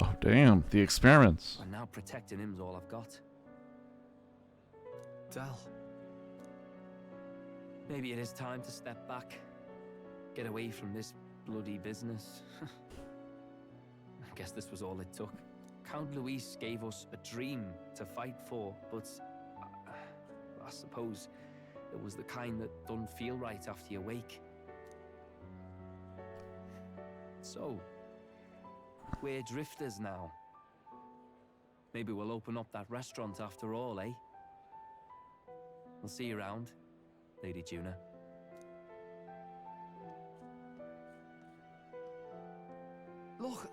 Oh damn, the experiments. now protecting him's all I've got. Del. Maybe it is time to step back. Get away from this bloody business. I guess this was all it took. Count Luis gave us a dream to fight for, but I suppose it was the kind that don't feel right after you wake. So, we're drifters now. Maybe we'll open up that restaurant after all, eh? We'll see you around, Lady Juna. Look,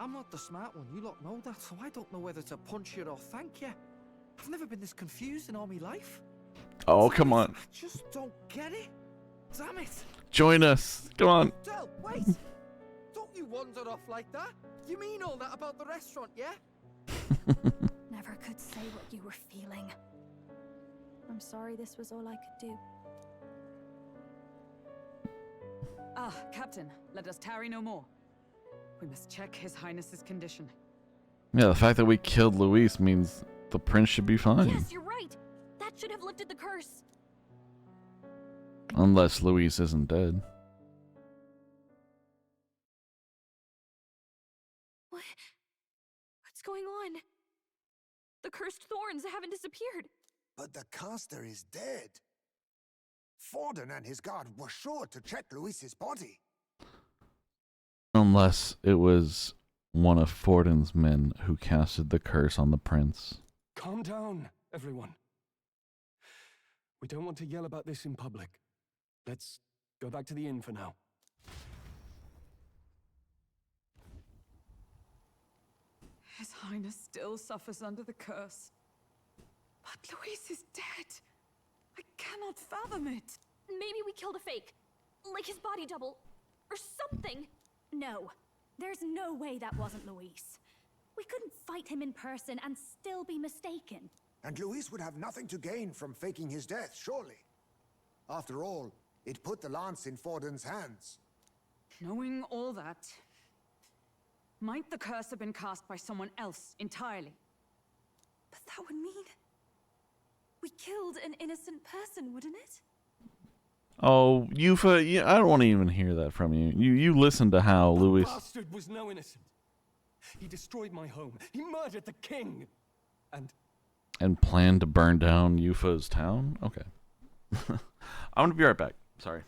I'm not the smart one, you lot know that, so I don't know whether to punch you or thank you. I've never been this confused in all my life. Oh, come on. I just don't get it. Damn it. Join us. Come on. Del, wait! Don't you wander off like that? You mean all that about the restaurant, yeah? Never could say what you were feeling. I'm sorry this was all I could do. Ah, Captain, let us tarry no more. We must check His Highness's condition. Yeah, the fact that we killed Luis means the prince should be fine. Yes, you're right. That should have lifted the curse. Unless Luis isn't dead. What's going on? The cursed thorns haven't disappeared. But the caster is dead. Forden and his guard were sure to check Luis's body. Unless it was one of Forden's men who casted the curse on the prince. Calm down, everyone. We don't want to yell about this in public. Let's go back to the inn for now. His Highness still suffers under the curse. But Luis is dead. I cannot fathom it. Maybe we killed a fake. Like his body double. Or something. No. There's no way that wasn't Luis. We couldn't fight him in person and still be mistaken. And Luis would have nothing to gain from faking his death, surely. After all, it put the lance in Forden's hands. Knowing all that, might the curse have been cast by someone else entirely? But that would mean we killed an innocent person, wouldn't it? Oh, Yufa, I don't want to even hear that from you. You listen to how Luis... The bastard was no innocent. He destroyed my home. He murdered the king. And And plan to burn down Yufa's town? Okay. I'm gonna be right back. Sorry.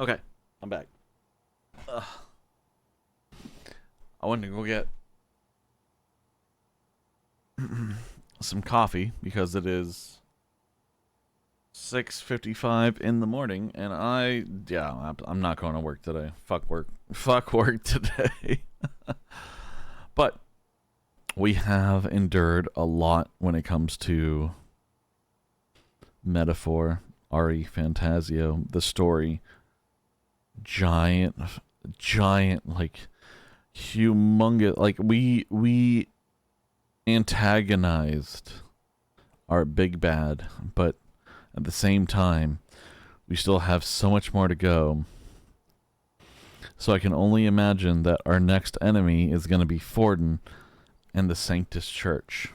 Okay, I'm back. Ugh. I went to go get some coffee because it is 6:55 in the morning, and I'm not going to work today. Fuck work. Fuck work today. But we have endured a lot when it comes to metaphor, RE Fantazio, the story. Giant, like humongous. Like we antagonized our big bad, but at the same time, we still have so much more to go. So I can only imagine that our next enemy is going to be Forden and the Sanctus Church.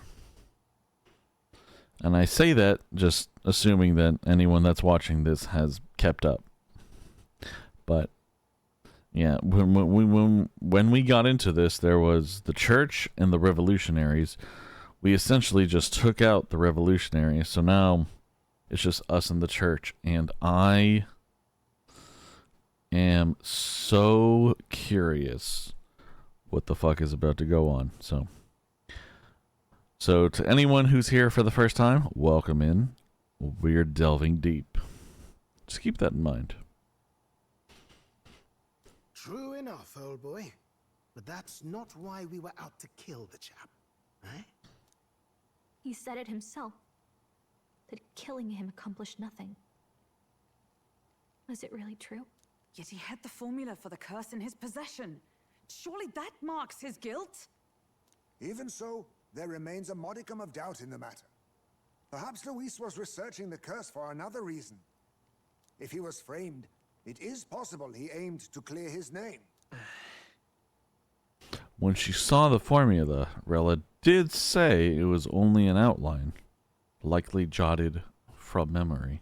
And I say that just assuming that anyone that's watching this has kept up. But yeah, when we got into this, there was the church and the revolutionaries. We essentially just took out the revolutionaries. So now it's just us and the church. And I am so curious what the fuck is about to go on. So to anyone who's here for the first time, welcome in. We're delving deep. Just keep that in mind. True enough, old boy. But that's not why we were out to kill the chap, eh? He said it himself, that killing him accomplished nothing. Was it really true? Yet he had the formula for the curse in his possession. Surely that marks his guilt? Even so, there remains a modicum of doubt in the matter. Perhaps Luis was researching the curse for another reason. If he was framed, it is possible he aimed to clear his name. When she saw the formula, Rella did say it was only an outline, likely jotted from memory.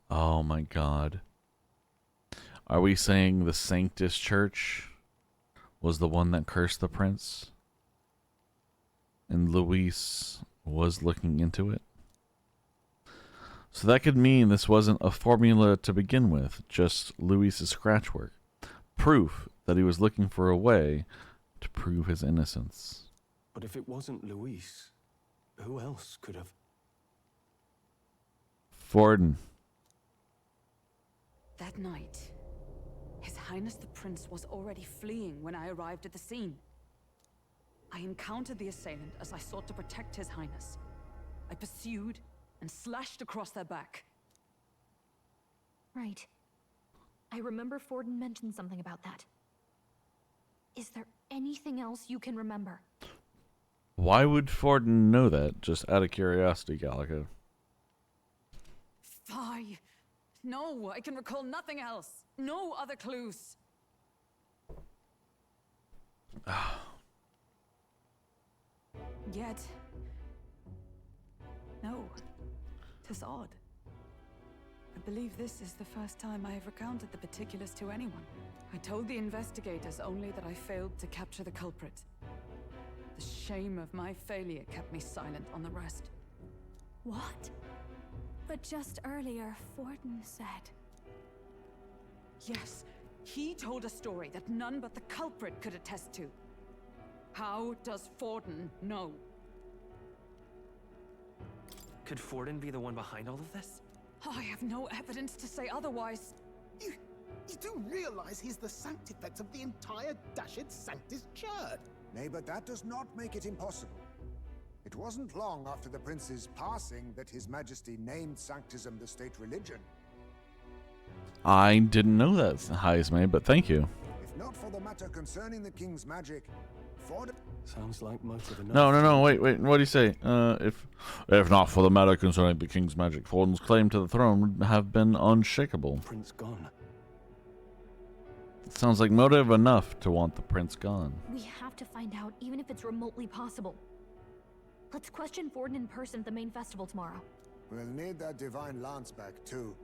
Oh my god. Are we saying the Sanctus Church was the one that cursed the prince? And Luis was looking into it? So that could mean this wasn't a formula to begin with, just Luis's scratch work. Proof that he was looking for a way to prove his innocence. But if it wasn't Luis, who else could have? Forden. That night, His Highness the Prince was already fleeing when I arrived at the scene. I encountered the assailant as I sought to protect His Highness. I pursued and slashed across their back. Right. I remember Forden mentioned something about that. Is there anything else you can remember? Why would Forden know that? Just out of curiosity, Gallica. Fie! No, I can recall nothing else. No other clues. Yet... no. 'Tis odd. I believe this is the first time I have recounted the particulars to anyone. I told the investigators only that I failed to capture the culprit. The shame of my failure kept me silent on the rest. What? But just earlier, Forden said... Yes, he told a story that none but the culprit could attest to. How does Forden know? Could Forden be the one behind all of this? I have no evidence to say otherwise. You do realize he's the sanctifex of the entire dashed Sanctus Church? Nay, but that does not make it impossible. It wasn't long after the prince's passing that His Majesty named Sanctism the state religion. I didn't know that, Heismay, but thank you. If not for the matter concerning the king's magic, Forden... Sounds like motive enough. No, wait, what do you say? If not for the matter concerning the king's magic, Forden's claim to the throne would have been unshakable. Prince gone. It sounds like motive enough to want the prince gone. We have to find out, even if it's remotely possible. Let's question Forden in person at the main festival tomorrow. We'll need that divine lance back, too.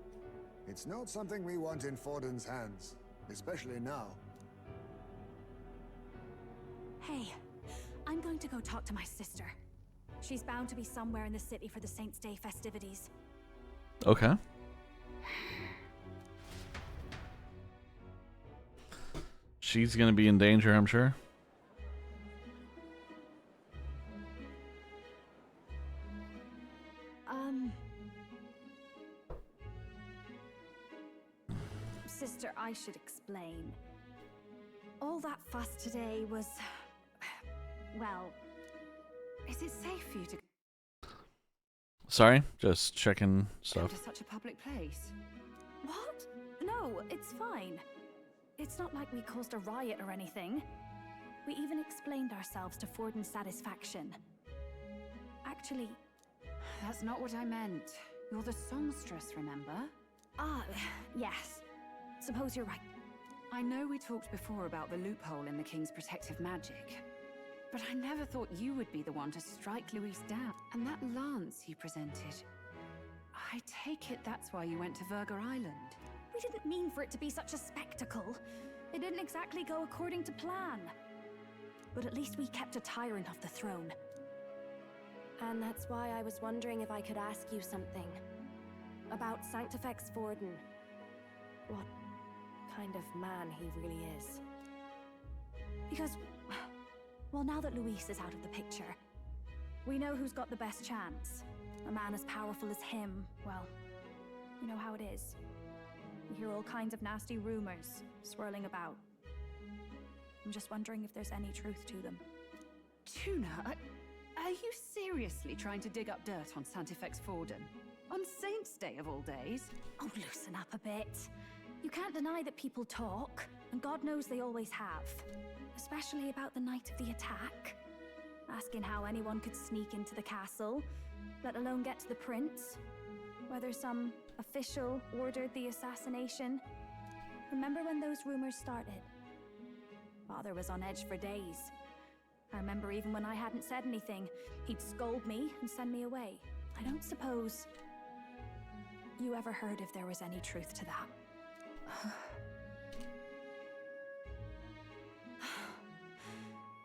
It's not something we want in Forden's hands, especially now. Hey, I'm going to go talk to my sister. She's bound to be somewhere in the city for the Saints' Day festivities. Okay. She's gonna be in danger, I'm sure. Sister, I should explain. All that fuss today was... well... Is it safe for you to Sorry, just checking go stuff. to such a public place? What? No, it's fine. It's not like we caused a riot or anything. We even explained ourselves to Forden's satisfaction. Actually... That's not what I meant. You're the songstress, remember? Ah, yes. Suppose you're right. I know we talked before about the loophole in the King's protective magic, but I never thought you would be the one to strike Luis down. And that lance you presented, I take it that's why you went to Verger Island. We didn't mean for it to be such a spectacle. It didn't exactly go according to plan. But at least we kept a tyrant off the throne. And that's why I was wondering if I could ask you something. About Sanctifex Vorden. What kind of man he really is. Because, well, now that Luis is out of the picture, we know who's got the best chance. A man as powerful as him, well, you know how it is. You hear all kinds of nasty rumors swirling about. I'm just wondering if there's any truth to them. Tuna, are you seriously trying to dig up dirt on Sanctifex Vorden? On Saint's Day of all days? Oh, loosen up a bit. You can't deny that people talk, and God knows they always have. Especially about the night of the attack. Asking how anyone could sneak into the castle, let alone get to the prince. Whether some official ordered the assassination. Remember when those rumors started? Father was on edge for days. I remember even when I hadn't said anything, he'd scold me and send me away. I don't suppose you ever heard if there was any truth to that.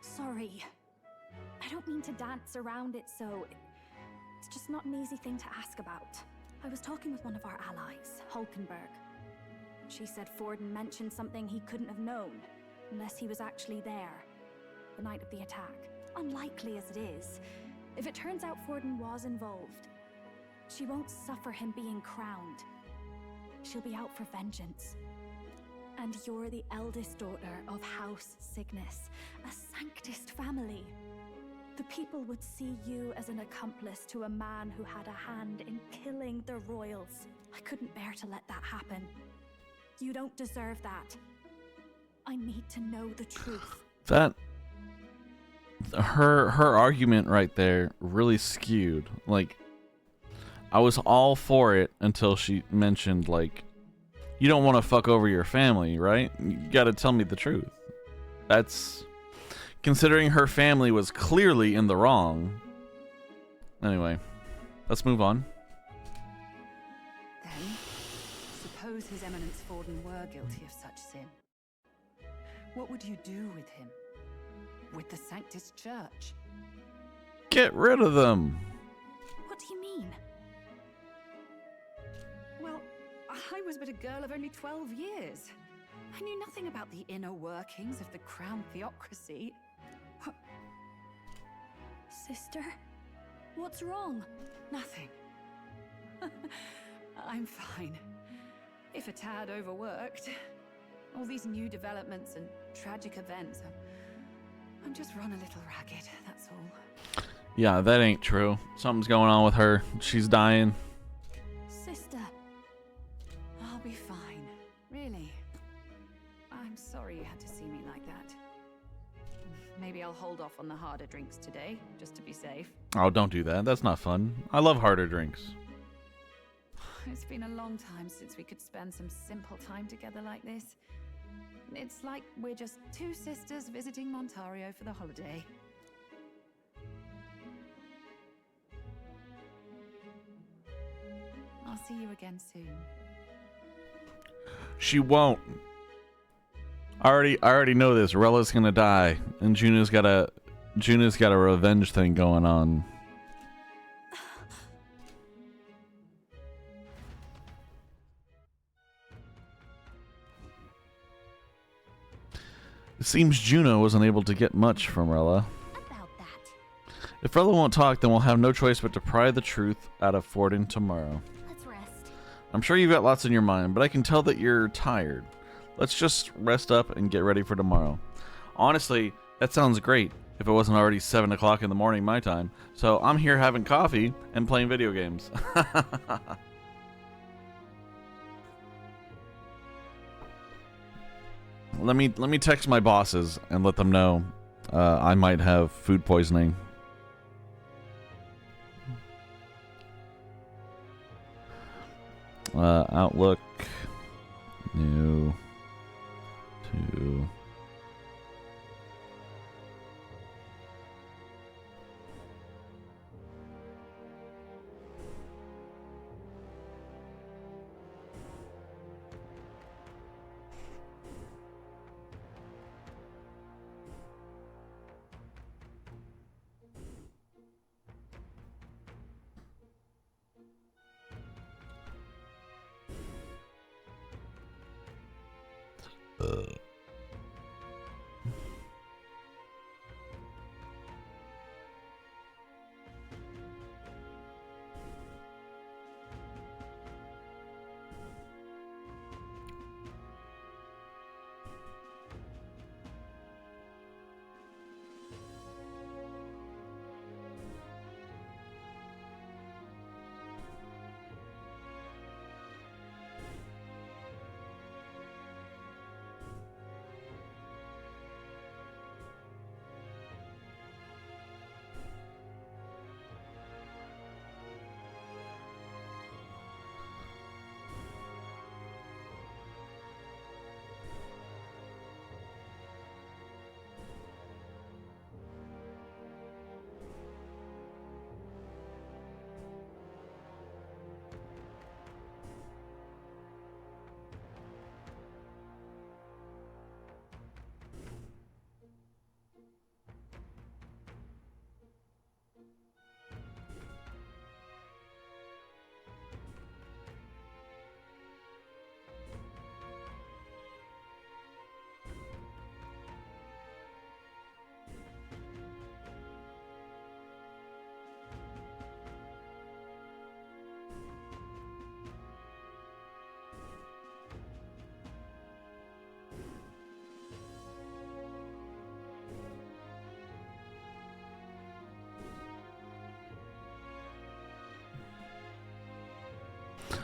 Sorry. I don't mean to dance around it, so it's just not an easy thing to ask about. I was talking with one of our allies, Hulkenberg. She said Vorden mentioned something he couldn't have known, unless he was actually there, the night of the attack. Unlikely as it is, if it turns out Vorden was involved, she won't suffer him being crowned. She'll be out for vengeance. And you're the eldest daughter of House Cygnus, a Sanctist family. The people would see you as an accomplice to a man who had a hand in killing the royals. I couldn't bear to let that happen. You don't deserve that. I need to know the truth. That her argument right there really skewed. Like, I was all for it until she mentioned, like, you don't want to fuck over your family, right? You gotta tell me the truth. That's considering her family was clearly in the wrong. Anyway, let's move on. Then, suppose His Eminence Vorden were guilty of such sin. What would you do with him? With the Sanctist Church? Get rid of them. What do you mean? Well, I was but a girl of only 12 years. I knew nothing about the inner workings of the crown theocracy. Sister? What's wrong? Nothing. I'm fine. If a tad overworked. All these new developments and tragic events. I'm just run a little ragged, that's all. Yeah, that ain't true. Something's going on with her. She's dying. Sister. I'll be fine. Really. I'm sorry you had to see me like that. Maybe I'll hold off on the harder drinks today, just to be safe. Oh, don't do that. That's not fun. I love harder drinks. It's been a long time since we could spend some simple time together like this. It's like we're just two sisters visiting Montario for the holiday. I'll see you again soon. She won't. I already know this. Rella's gonna die, and Juna's got a revenge thing going on. It seems Juno wasn't able to get much from Rella. If Rella won't talk, then we'll have no choice but to pry the truth out of Vorden tomorrow. Let's rest. I'm sure you've got lots in your mind, but I can tell that you're tired. Let's just rest up and get ready for tomorrow. Honestly, that sounds great if it wasn't already 7 o'clock in the morning my time. So I'm here having coffee and playing video games. Let me text my bosses and let them know I might have food poisoning. Outlook. New to.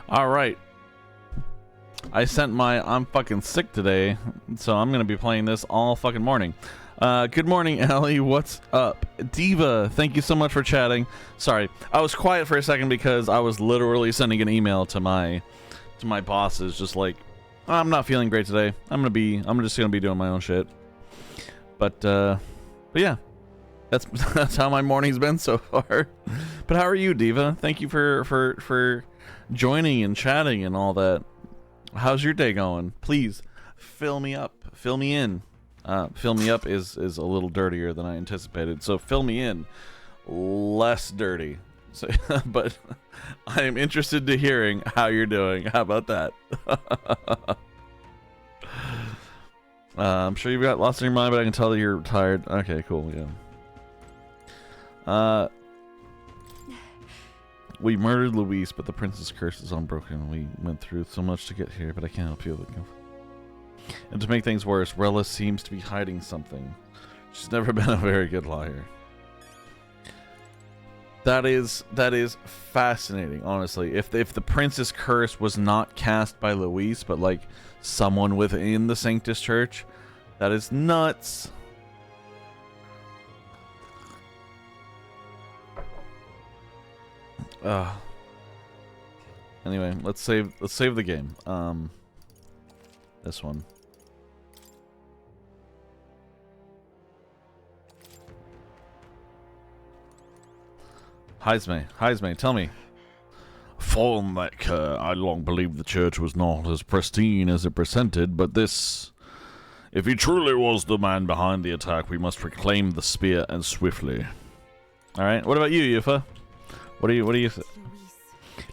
All right. I sent my I'm fucking sick today, so I'm gonna be playing this all fucking morning. Good morning, Ellie. What's up? Diva, thank you so much for chatting. Sorry, I was quiet for a second because I was literally sending an email to my bosses, just like, I'm not feeling great today. I'm just gonna be doing my own shit. But yeah, that's how my morning's been so far. But how are you, Diva? Thank you for joining and chatting and all that. How's your day going? Please fill me up, fill me in. Fill me up is a little dirtier than I anticipated, so fill me in less dirty. So, but I am interested to hearing how you're doing. How about that? I'm sure you've got lots in your mind, but I can tell that you're tired. Okay, cool. Yeah. We murdered Luis, but the prince's curse is unbroken. We went through so much to get here, but I can't help you. And to make things worse, Rella seems to be hiding something. She's never been a very good liar. That is fascinating, honestly. If the prince's curse was not cast by Luis, but like someone within the Sanctus Church, that is nuts. Anyway, let's save the game. This one. Heisme, tell me. Fallen that cur, I long believed the church was not as pristine as it presented, but this... If he truly was the man behind the attack, we must reclaim the spear, and swiftly. Alright, what about you, Yufa? What do you think?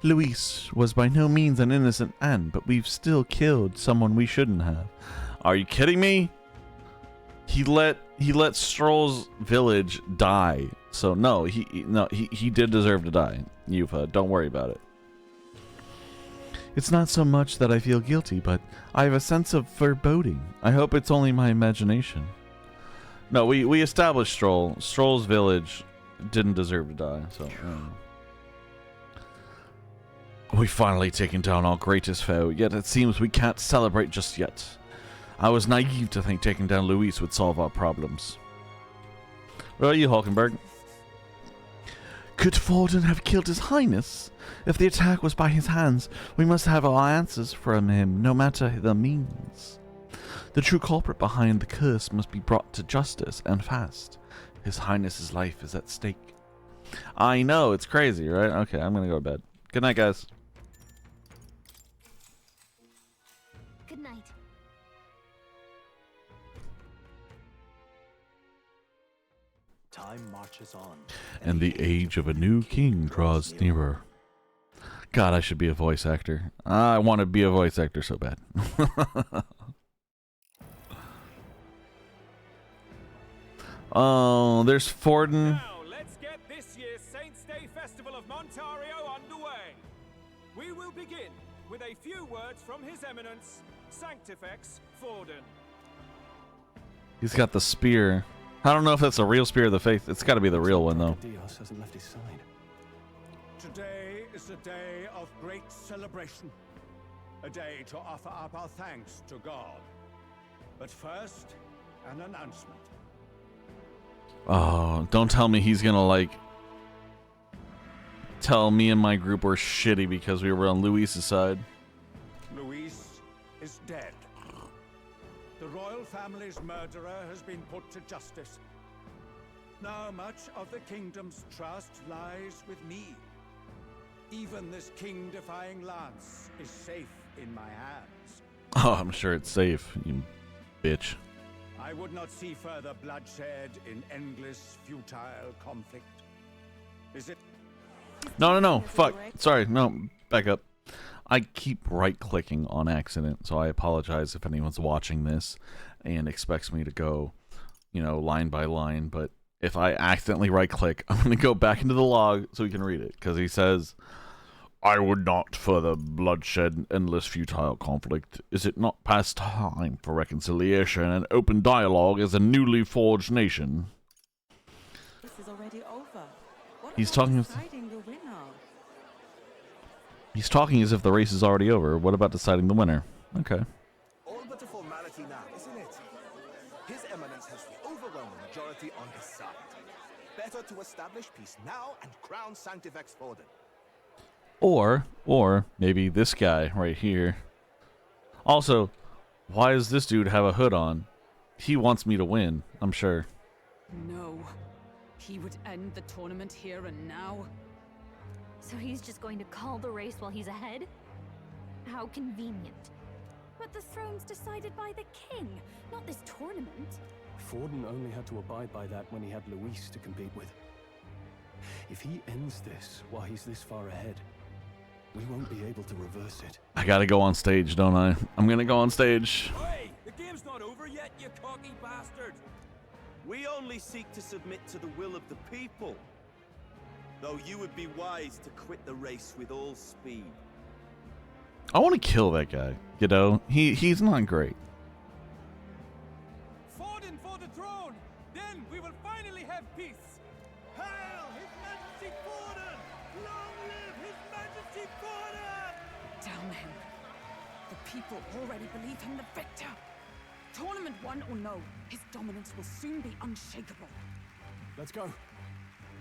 Luis was by no means an innocent ant, but we've still killed someone we shouldn't have. Are you kidding me? He let Stroll's village die. So no, he did deserve to die. Yufa, don't worry about it. It's not so much that I feel guilty, but I have a sense of foreboding. I hope it's only my imagination. No, we established Stroll. Stroll's village didn't deserve to die, so... We've finally taken down our greatest foe, yet it seems we can't celebrate just yet. I was naive to think taking down Luis would solve our problems. What about you, Hulkenberg? Could Forden have killed His Highness? If the attack was by his hands, we must have our answers from him, no matter the means. The true culprit behind the curse must be brought to justice, and fast. His Highness's life is at stake. I know, it's crazy, right? Okay, I'm gonna go to bed. Good night, guys. Good night. Time marches on. And the age of a new king draws nearer. God, I should be a voice actor. I want to be a voice actor so bad. Oh, there's Forden. Now, let's get this year's Saints' Day Festival of Montario underway. We will begin with a few words from His Eminence, Sanctifex Forden. He's got the spear. I don't know if that's a real spear of the faith. It's got to be the real one, though. Dios hasn't left his side. Today is a day of great celebration. A day to offer up our thanks to God. But first, an announcement. Oh, don't tell me he's gonna, like, tell me and my group we're shitty because we were on Luis's side. Luis is dead. The royal family's murderer has been put to justice. Now much of the kingdom's trust lies with me. Even this king-defying lance is safe in my hands. Oh, I'm sure it's safe, you bitch. I would not see further bloodshed in endless, futile conflict. Is it? No. Fuck. Sorry. No. Back up. I keep right-clicking on accident, so I apologize if anyone's watching this and expects me to go, you know, line by line. But if I accidentally right-click, I'm going to go back into the log so we can read it. Because he says, I would not further bloodshed and endless futile conflict. Is it not past time for reconciliation and open dialogue as a newly forged nation? This is already over. What He's about talking. deciding the winner? He's talking as if the race is already over. What about deciding the winner? Okay. All but a formality now, isn't it? His Eminence has the overwhelming majority on his side. Better to establish peace now and crown Sanctifex Forden. Or maybe this guy right here. Also, why does this dude have a hood on? He wants me to win, I'm sure. No. He would end the tournament here and now. So he's just going to call the race while he's ahead? How convenient. But the throne's decided by the king, not this tournament. Forden only had to abide by that when he had Luis to compete with. If he ends this while he's this far ahead, we won't be able to reverse it. I gotta go on stage, don't I? I'm gonna go on stage. Hey, the game's not over yet, you cocky bastard! We only seek to submit to the will of the people. Though you would be wise to quit the race with all speed. I want to kill that guy. You know, he's not great. Forden for the throne! Then we will finally have peace! Hail His Majesty Forden! Long live His Majesty Forden! Damn him. The people already believe him the victor. Tournament won or no, his dominance will soon be unshakable. Let's go.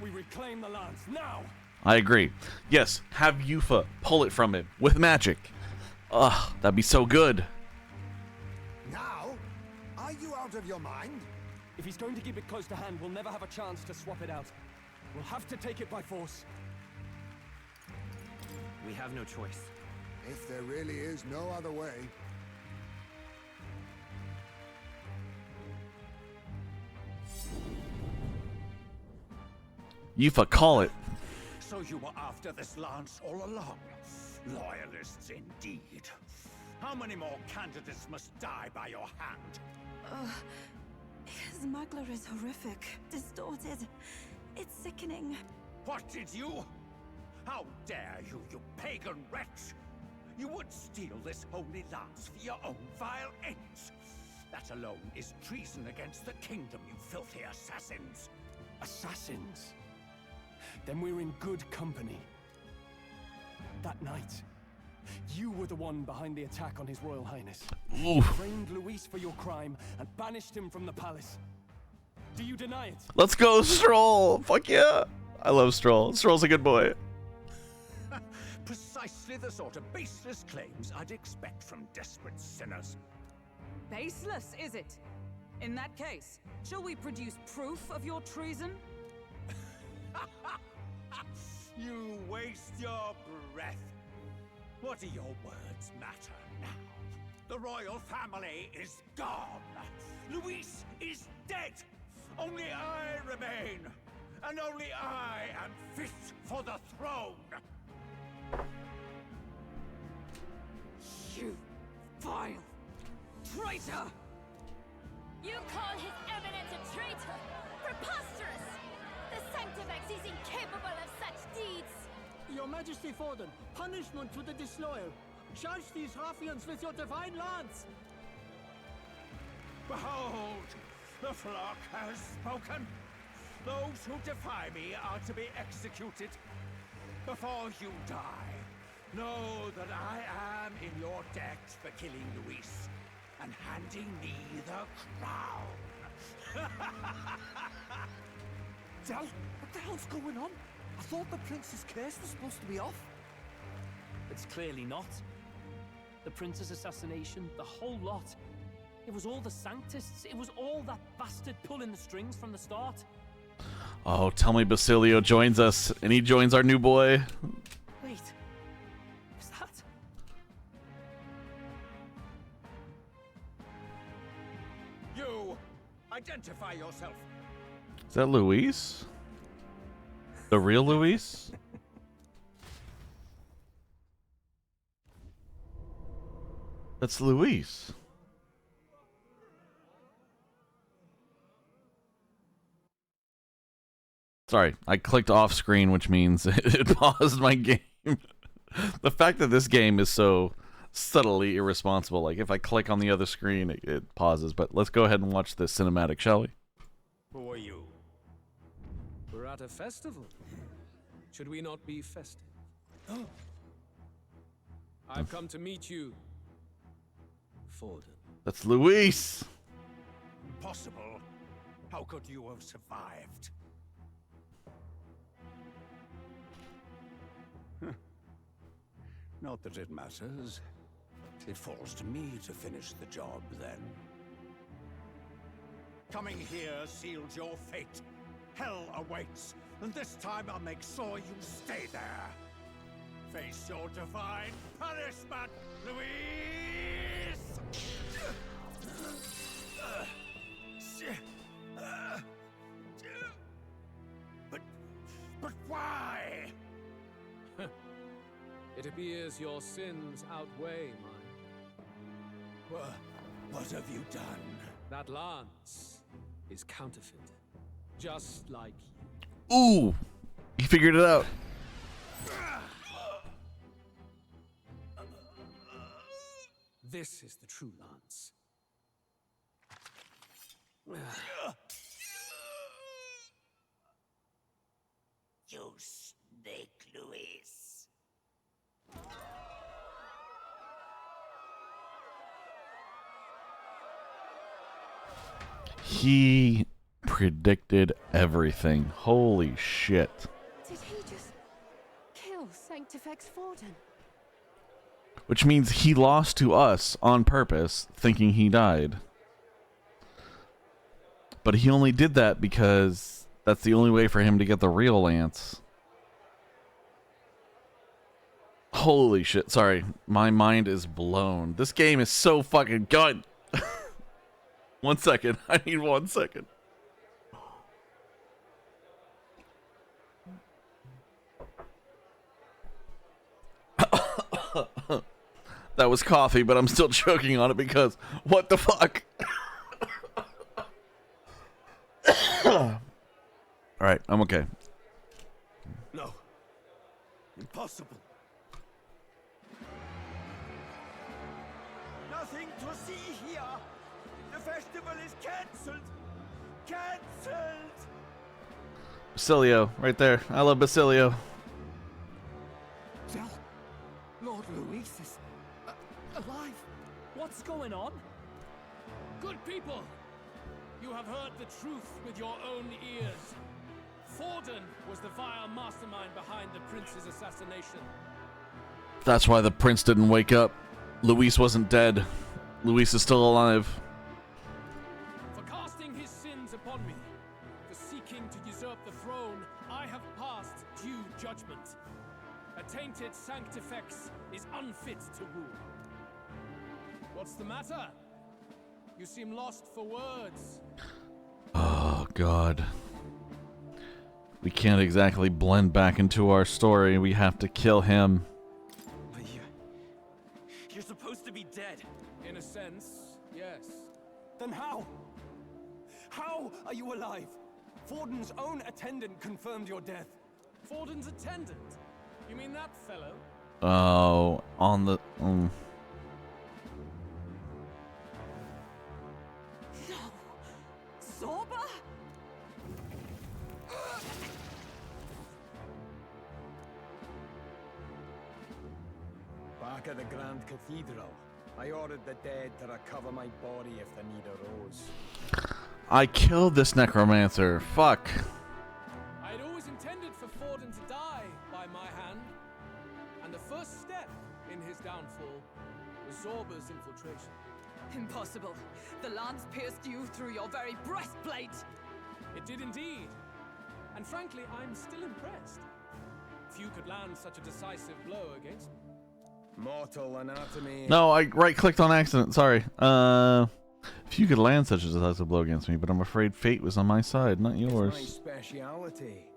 We reclaim the lance now. I agree. Yes, have Yufa pull it from him with magic. Ugh, that'd be so good. Now? Are you out of your mind? If he's going to keep it close to hand, we'll never have a chance to swap it out. We'll have to take it by force. We have no choice. If there really is no other way. Yufa, call it. So you were after this lance all along? Loyalists indeed. How many more candidates must die by your hand? His Magler is horrific, distorted. It's sickening. What did you? How dare you, you pagan wretch! You would steal this holy lance for your own vile ends. That alone is treason against the kingdom, you filthy assassins. Assassins? Then we're in good company. That night, you were the one behind the attack on His Royal Highness. You framed Luis for your crime and banished him from the palace. Do you deny it? Let's go, Stroll! Fuck yeah! I love Stroll. Stroll's a good boy. Precisely the sort of baseless claims I'd expect from desperate sinners. baseless, is it? In that case, shall we produce proof of your treason? You waste your breath. What do your words matter now? The royal family is gone. Luis is dead. Only I remain. And only I am fit for the throne. You vile traitor! You call His Eminence a traitor? Preposterous! The Sanctifex is incapable of such deeds! Your Majesty Forden, punishment to the disloyal. Judge these ruffians with your divine lance! Behold, the flock has spoken. Those who defy me are to be executed. Before you die, know that I am in your debt for killing Luis and handing me the crown. Del, what the hell's going on? I thought the prince's curse was supposed to be off. It's clearly not. The prince's assassination, the whole lot. It was all the Sanctists. It was all that bastard pulling the strings from the start. Oh, tell me Basilio joins us, and he joins our new boy. Wait. Is that... You, identify yourself. Is that Luis? The real Luis? That's Luis. Sorry, I clicked off screen, which means it paused my game. The fact that this game is so subtly irresponsible, like if I click on the other screen, it pauses. But let's go ahead and watch this cinematic, shall we? Who are you? We're at a festival. Should we not be festive? Oh. I've come to meet you, Forden. That's Luis. Impossible. How could you have survived? Not that it matters. It falls to me to finish the job, then. Coming here sealed your fate. Hell awaits, and this time I'll make sure you stay there. Face your divine punishment, Luis! But why? It appears your sins outweigh mine. What have you done? That lance is counterfeit. Just like you. Ooh! He figured it out. This is the true lance. You snake, Luis. He predicted everything. Holy shit. Did he just kill Sanctifex Forden? Which means he lost to us on purpose, thinking he died. But he only did that because that's the only way for him to get the real lance. Holy shit. Sorry. My mind is blown. This game is so fucking good. 1 second. I need 1 second. That was coffee, but I'm still choking on it because what the fuck? Alright, I'm okay. No. Impossible. Nothing to see here. The festival is cancelled. Cancelled. Basilio, right there. I love Basilio. Del, Lord Luis is alive. What's going on? Good people, you have heard the truth with your own ears. Forden was the vile mastermind behind the prince's assassination. That's why the prince didn't wake up. Luis wasn't dead. Luis is still alive. For casting his sins upon me, for seeking to usurp the throne, I have passed due judgment. A tainted Sanctifex is unfit to rule. What's the matter? You seem lost for words. Oh, God. We can't exactly blend back into our story. We have to kill him. But you're supposed to be dead. In a sense, yes. Then how? How are you alive? Forden's own attendant confirmed your death. Forden's attendant? You mean that fellow? Oh, on the... No! Zorba? Back at the Grand Cathedral, I ordered the dead to recover my body if the need arose. I killed this necromancer. Fuck. I'd always intended for Forden to die by my hand. And the first step in his downfall was Zorba's infiltration. Impossible. The lance pierced you through your very breastplate. It did indeed. And frankly, I'm still impressed. Few could land such a decisive blow against me. Mortal anatomy. No, I right-clicked on accident. Sorry. If you could land such a decisive blow against me, but I'm afraid fate was on my side, not yours. It's my speciality.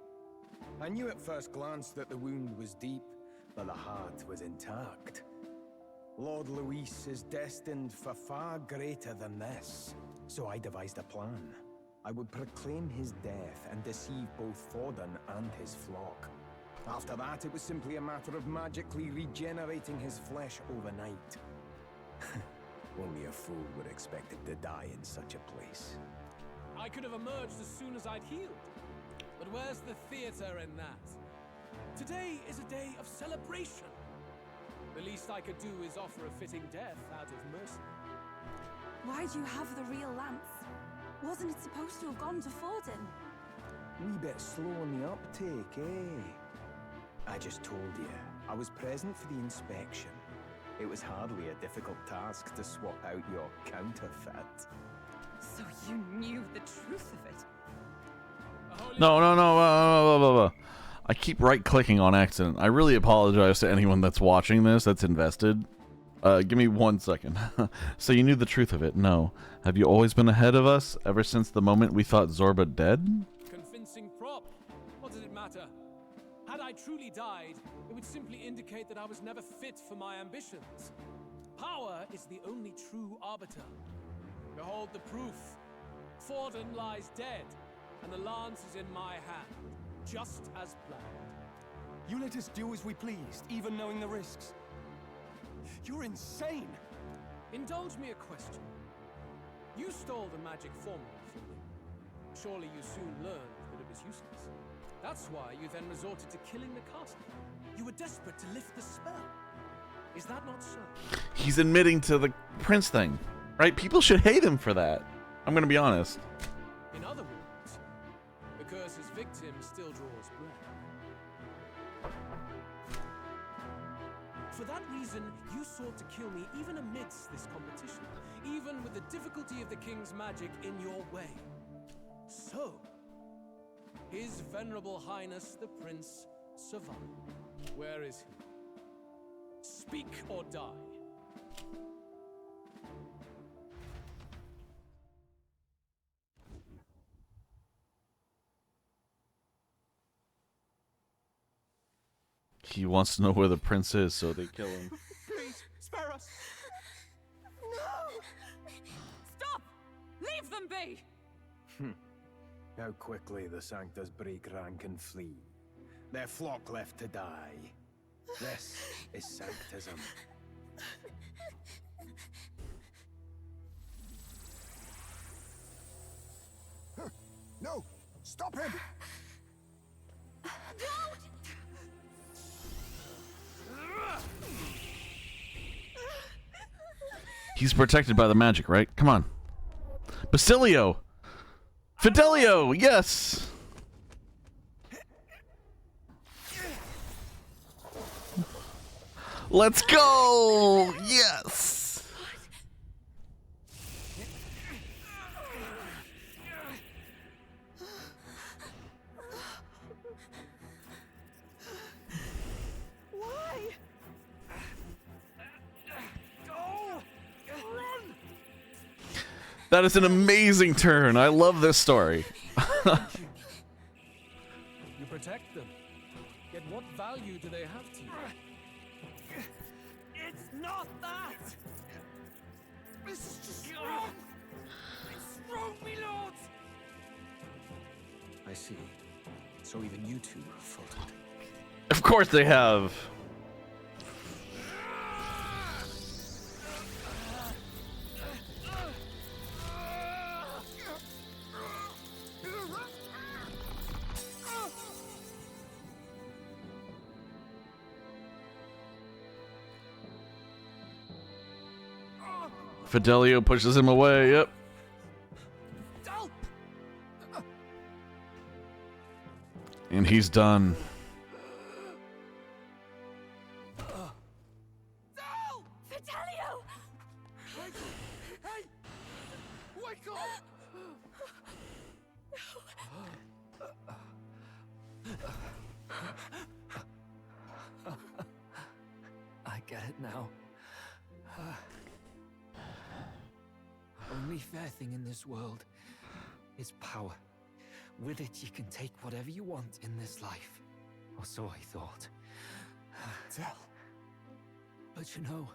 I knew at first glance that the wound was deep, but the heart was intact. Lord Luis is destined for far greater than this, so I devised a plan. I would proclaim his death and deceive both Forden and his flock. After that, it was simply a matter of magically regenerating his flesh overnight. Only a fool would expect it to die in such a place. I could have emerged as soon as I'd healed. But where's the theater in that? Today is a day of celebration. The least I could do is offer a fitting death out of mercy. Why do you have the real lance? Wasn't it supposed to have gone to Forden? Wee bit slow on the uptake, eh? I just told you, I was present for the inspection. It was hardly a difficult task to swap out your counterfeit. So you knew the truth of it? No. I keep right-clicking on accident. I really apologize to anyone that's watching this, that's invested. Give me 1 second. So you knew the truth of it? No. Have you always been ahead of us, ever since the moment we thought Zorba dead? Convincing prop. What does it matter? Had I truly died, it would simply indicate that I was never fit for my ambitions. Power is the only true arbiter. Behold the proof. Forden lies dead, and the lance is in my hand, just as planned. You let us do as we pleased, even knowing the risks. You're insane! Indulge me a question. You stole the magic formula from me. Surely you soon learned that it was useless. That's why you then resorted to killing the caster. You were desperate to lift the spell. Is that not so? He's admitting to the prince thing, right? People should hate him for that. I'm gonna be honest. In other words, the curse's victim still draws blood. For that reason, you sought to kill me even amidst this competition, even with the difficulty of the king's magic in your way. So, His Venerable Highness the Prince survived. Where is he? Speak or die. He wants to know where the prince is, so they kill him. Please, spare us! No! Stop! Leave them be! How quickly the Sanctus break rank and flee. Their flock left to die. This is Sanctism. No! Stop him! He's protected by the magic, right? Come on. Basilio! Fidelio! Yes! Let's go! Yes! That is an amazing turn. I love this story. You protect them. Yet what value do they have to you? It's not that! This is just wrong! It's wrong, me lords! I see. So even you two have faltered. Of course they have. Fidelio pushes him away. Yep. And he's done. Fidelio! Hey! Wake up! I get it now. Only fair thing in this world is power. With it, you can take whatever you want in this life. Or so I thought. Tell. But you know,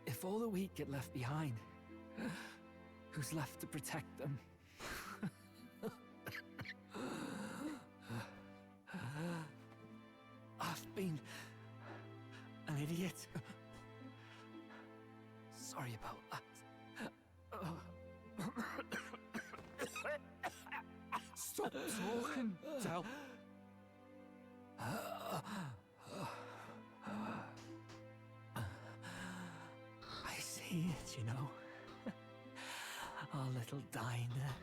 if all the weak get left behind, who's left to protect them? I've been an idiot. Sorry about that. Stop talking, Del. I see it, you know. Our little diner.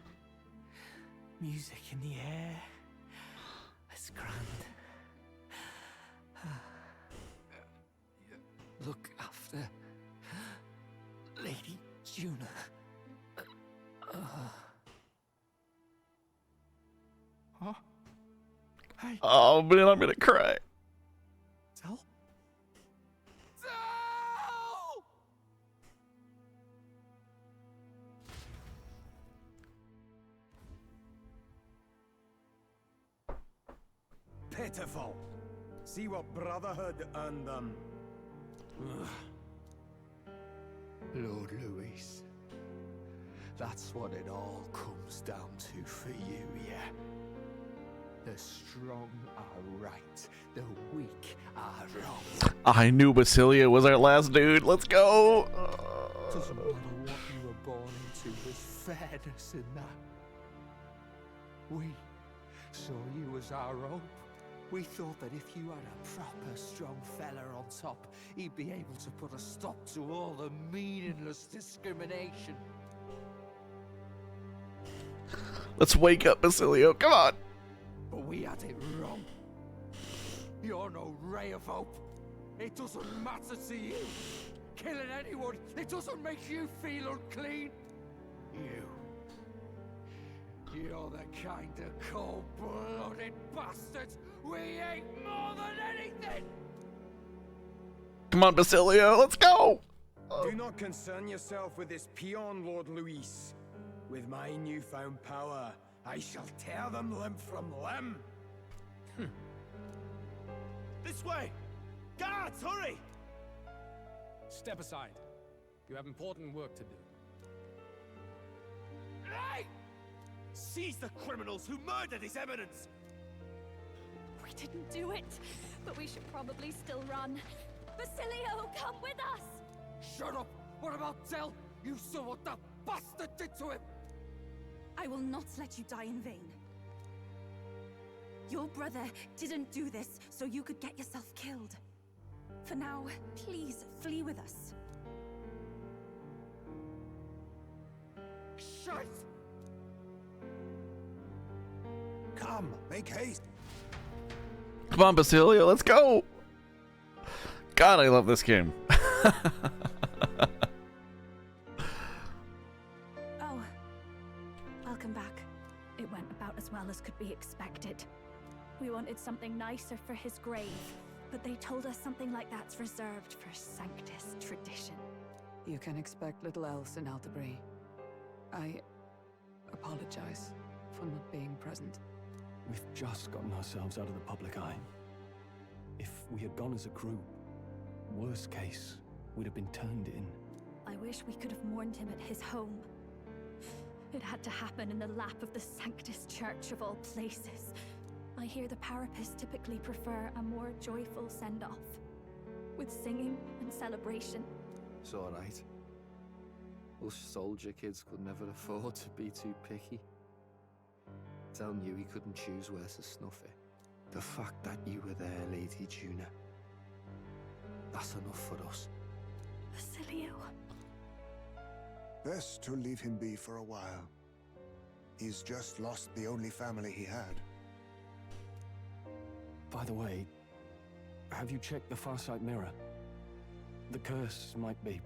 Music in the air. It's grand. Look after Lady Juna. Huh? Hey. Oh man, I'm gonna cry. Del? Pitiful. See what Brotherhood earned them. Lord Luis. That's what it all comes down to for you, yeah? The strong are right, the weak are wrong. I knew Basilia was our last dude. Let's go. Doesn't matter what you were born into, there's fairness in that. We saw you as our hope. We thought that if you had a proper strong fella on top, he'd be able to put a stop to all the meaningless discrimination. Let's wake up, Basilio. Come on. But we had it wrong. You're no ray of hope. It doesn't matter to you. Killing anyone, it doesn't make you feel unclean. You're the kind of cold-blooded bastards we hate more than anything! Come on, Basilio. Let's go. Do not concern yourself with this peon, Lord Luis. With my newfound power, I shall tear them limb from limb. This way! Guards, hurry! Step aside. You have important work to do. Hey! Seize the criminals who murdered His Eminence! We didn't do it, but we should probably still run. Basilio, come with us! Shut up! What about Del? You saw what that bastard did to him! I will not let you die in vain. Your brother didn't do this so you could get yourself killed. For now, please flee with us. Shite! Come, make haste. Come on, Basilio. Let's go. God, I love this game. Oh, welcome back. It went about as well as could be expected. We wanted something nicer for his grave, but they told us something like that's reserved for Sanctus tradition. You can expect little else in Altabri. I apologize for not being present. We've just gotten ourselves out of the public eye. If we had gone as a group, worst case, we'd have been turned in. I wish we could have mourned him at his home. It had to happen in the lap of the Sanctus Church of all places. I hear the Parapists typically prefer a more joyful send-off, with singing and celebration. It's alright. Us soldier kids could never afford to be too picky. Del knew he couldn't choose where to snuff it. The fact that you were there, Lady Juna, that's enough for us. Basilio. Best to leave him be for a while. He's just lost the only family he had. By the way, have you checked the Farsight mirror? The curse might be...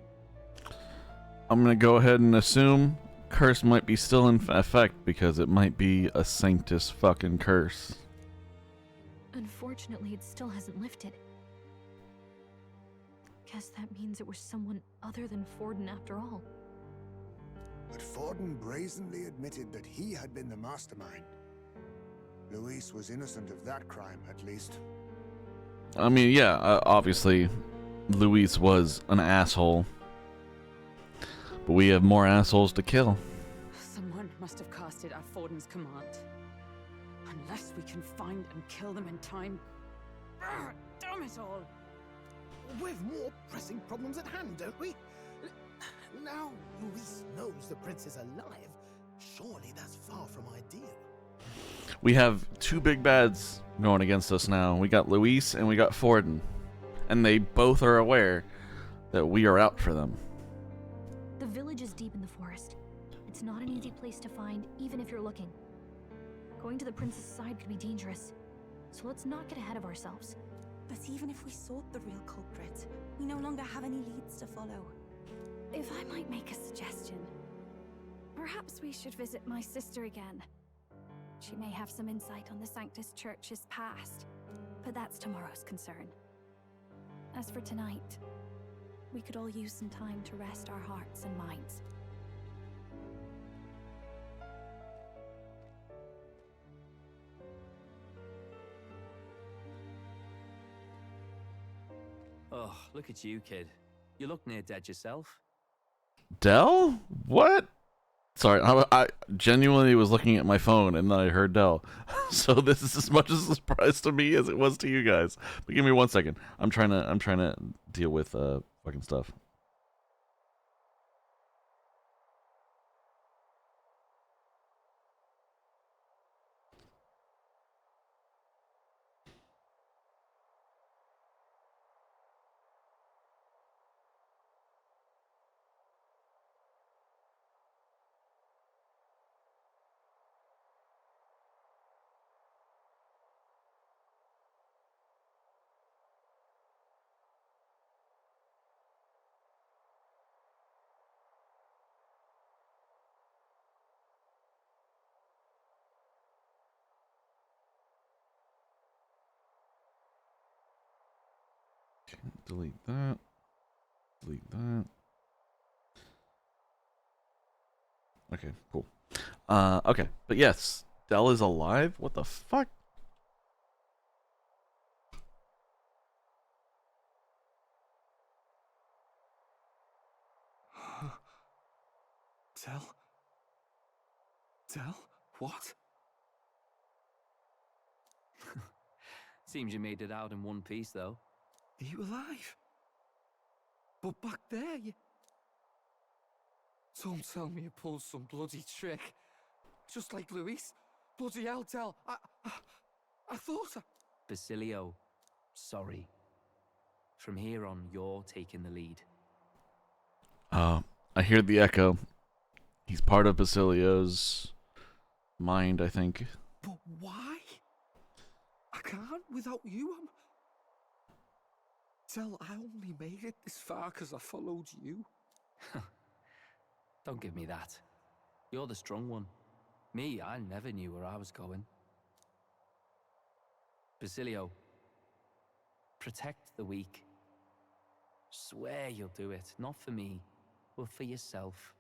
I'm gonna go ahead and assume curse might be still in effect because it might be a Sanctus fucking curse. Unfortunately, it still hasn't lifted. Guess that means it was someone other than Forden after all. But Forden brazenly admitted that he had been the mastermind. Luis was innocent of that crime, at least. I mean, yeah, obviously, Luis was an asshole. But we have more assholes to kill. Someone must have cast it at Forden's command. Unless we can find and kill them in time. Damn it all! We've more pressing problems at hand, don't we? Now Luis knows the prince is alive. Surely that's far from ideal. We have two big bads going against us now. We got Luis and we got Forden. And they both are aware that we are out for them. The village is deep in the forest. It's not an easy place to find, even if you're looking. Going to the prince's side could be dangerous, so let's not get ahead of ourselves. But even if we sought the real culprit, we no longer have any leads to follow. If I might make a suggestion, perhaps we should visit my sister again. She may have some insight on the Sanctus Church's past, but that's tomorrow's concern. As for tonight, we could all use some time to rest our hearts and minds. Oh, look at you, kid. You look near dead yourself. Del? What? Sorry, I genuinely was looking at my phone and then I heard Del. So this is as much as a surprise to me as it was to you guys. But give me 1 second. I'm trying to deal with fucking stuff. Delete that. Delete that. Okay, cool. Okay, but yes, Del is alive? What the fuck? Del? Del? What? Seems you made it out in one piece, though. Are you alive? But back there, you... Don't tell me you pulled some bloody trick. Just like Luis. Bloody hell, Del. I thought I... Basilio, sorry. From here on, you're taking the lead. I hear the echo. He's part of Basilio's mind, I think. But why? I can't without you. Del, I only made it this far because I followed you. Don't give me that. You're the strong one. Me, I never knew where I was going. Basilio, protect the weak. Swear you'll do it, not for me, but for yourself.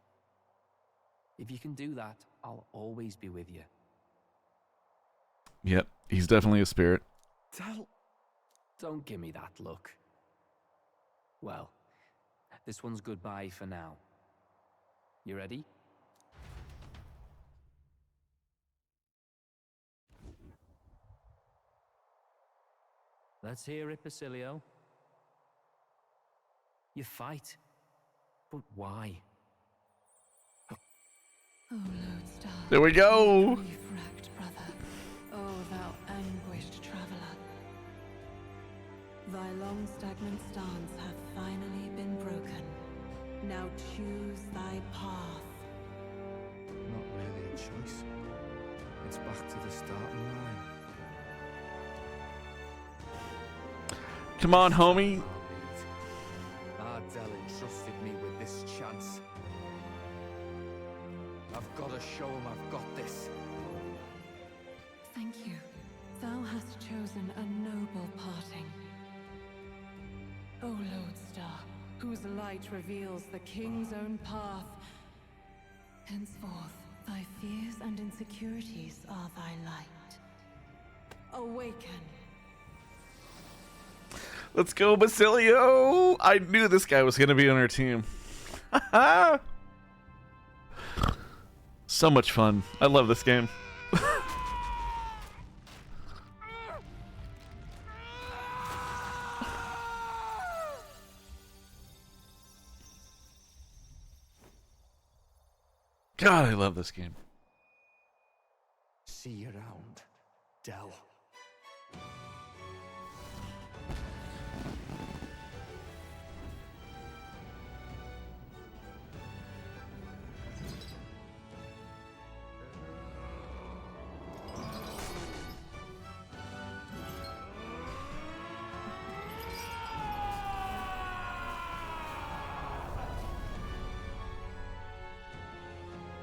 If you can do that, I'll always be with you. Yep, he's definitely a spirit. Don't give me that look. Well, this one's goodbye for now. You ready? Let's hear it, Basilio. You fight. But why? Oh, Lodestar. There we go. Grief-racked brother. Oh, thou anguished traveler. Thy long stagnant stance hath finally been broken. Now choose thy path. Not really a choice. It's back to the starting line. Come on, homie. Ardell entrusted me with this chance. I've got to show him I've got this. Thank you. Thou hast chosen a noble parting. O Lodestar, whose light reveals the king's own path. Henceforth, thy fears and insecurities are thy light. Awaken. Let's go, Basilio! I knew this guy was gonna be on our team. So much fun. I love this game. God, I love this game. See you around, Dell.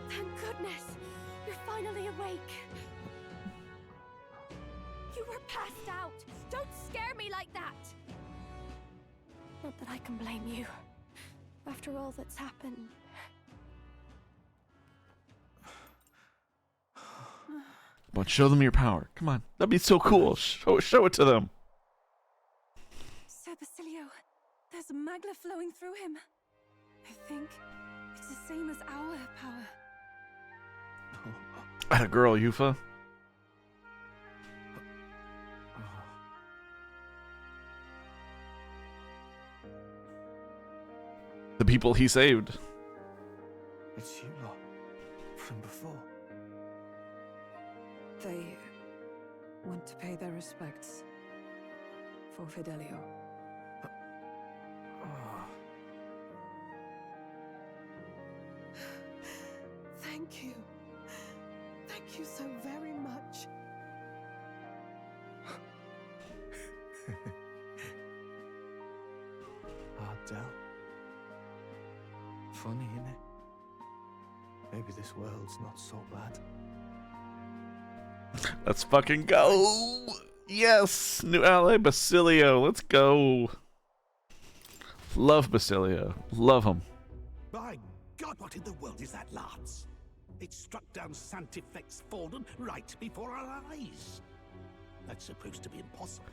Thank goodness! You're finally awake! You were passed out! Don't scare me like that! Not that I can blame you. After all that's happened. But show them your power. Come on. That'd be so cool. Show it to them. Sir Basilio, there's magla flowing through him. I think it's the same as our power. Atta girl, Yufa. The people he saved. It's you lot. From before. They want to pay their respects for Fidelio. Thank you. Thank you so very much. Ardell. Funny, innit? Maybe this world's not so bad. Let's fucking go. Yes. New ally, Basilio. Let's go. Love Basilio. Love him. By God, what in the world is that, Lance? It struck down Santifex Forden right before our eyes. That's supposed to be impossible.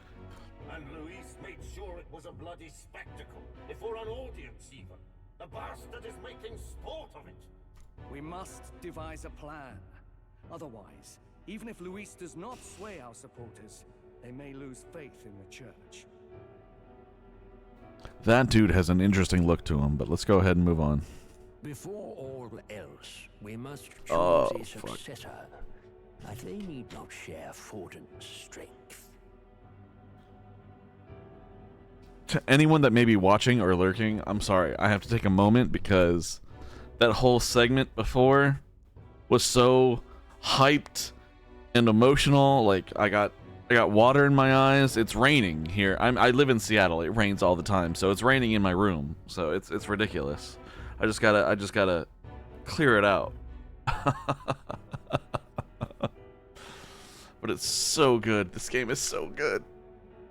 And Luis made sure it was a bloody spectacle, before an audience even. The bastard is making sport of it. We must devise a plan. Otherwise, even if Luis does not sway our supporters, they may lose faith in the church. That dude has an interesting look to him, but let's go ahead and move on. Before all else, we must choose Oh, a fuck. successor. But they need not share Forden's strength. To anyone that may be watching or lurking, I'm sorry. I have to take a moment because that whole segment before was so hyped and emotional. Like I got water in my eyes. It's raining here. I live in Seattle. It rains all the time, so it's raining in my room. So it's ridiculous. I just gotta clear it out. But it's so good. This game is so good.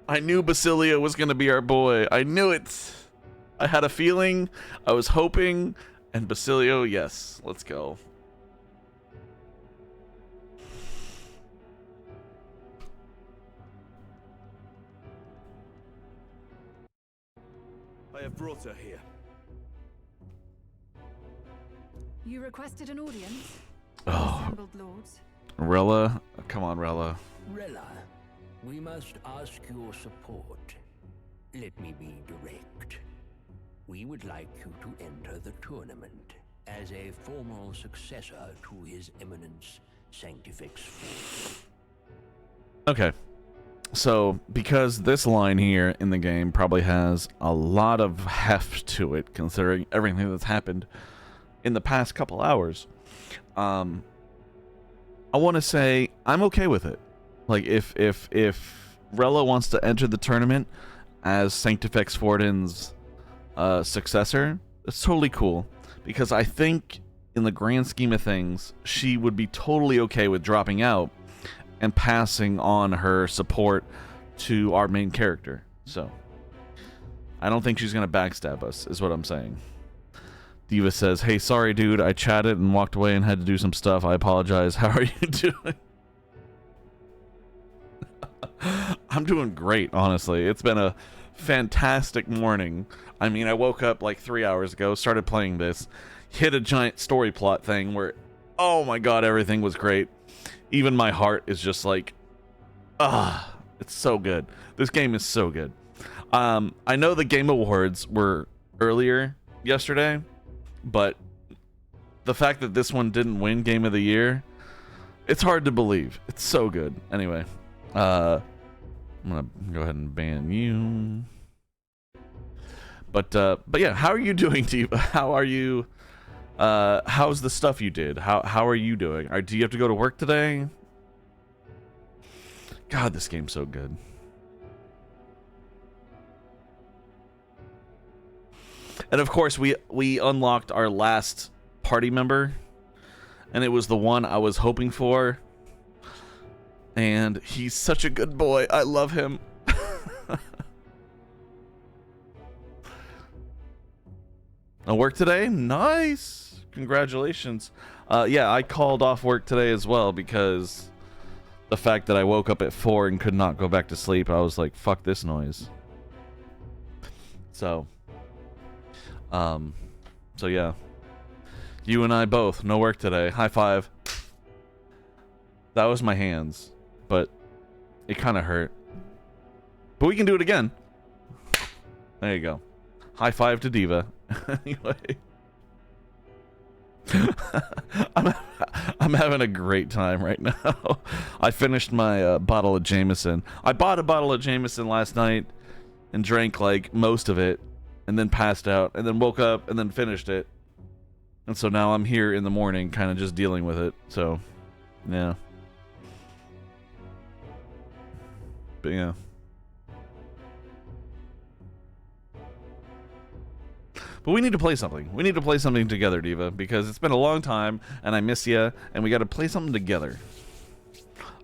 I knew Basilio was gonna be our boy. I knew it. I had a feeling. I was hoping. And Basilio, yes. Let's go. I have brought her here. You requested an audience? Oh. Assembled lords. Rella, come on, Rella. Rella, we must ask your support. Let me be direct. We would like you to enter the tournament as a formal successor to His Eminence Sanctifex IV. Okay. So, because this line here in the game probably has a lot of heft to it, considering everything that's happened in the past couple hours, I want to say I'm okay with it. Like, if Rella wants to enter the tournament as Sanctifex Fortin's successor, it's totally cool. Because I think, in the grand scheme of things, she would be totally okay with dropping out and passing on her support to our main character. So, I don't think she's going to backstab us, is what I'm saying. Diva says, hey, sorry, dude. I chatted and walked away and had to do some stuff. I apologize. How are you doing? I'm doing great, honestly. It's been a fantastic morning. I mean, I woke up like 3 hours ago, started playing this, hit a giant story plot thing where, oh my god, everything was great. Even my heart is just like, it's so good. This game is so good. I know the Game Awards were earlier yesterday, but the fact that this one didn't win Game of the Year, it's hard to believe. It's so good. Anyway, I'm gonna go ahead and ban you. But yeah, how are you doing, Diva? How are you? How's the stuff you did? How are you doing? Do you have to go to work today? God, this game's so good. And of course, we unlocked our last party member, and it was the one I was hoping for. And he's such a good boy. I love him. Work today? Nice. Congratulations. Yeah, I called off work today as well because the fact that I woke up at 4 and could not go back to sleep, I was like, fuck this noise. So yeah. You and I both, no work today. High five. That was my hands, but it kind of hurt. But we can do it again. There you go. High five to Diva. Anyway. I'm having a great time right now. I finished my bottle of Jameson. I bought a bottle of Jameson last night and drank like most of it and then passed out and then woke up and then finished it. And so now I'm here in the morning kind of just dealing with it. So, yeah. But yeah. But we need to play something. We need to play something together, Diva, because it's been a long time and I miss you and we got to play something together.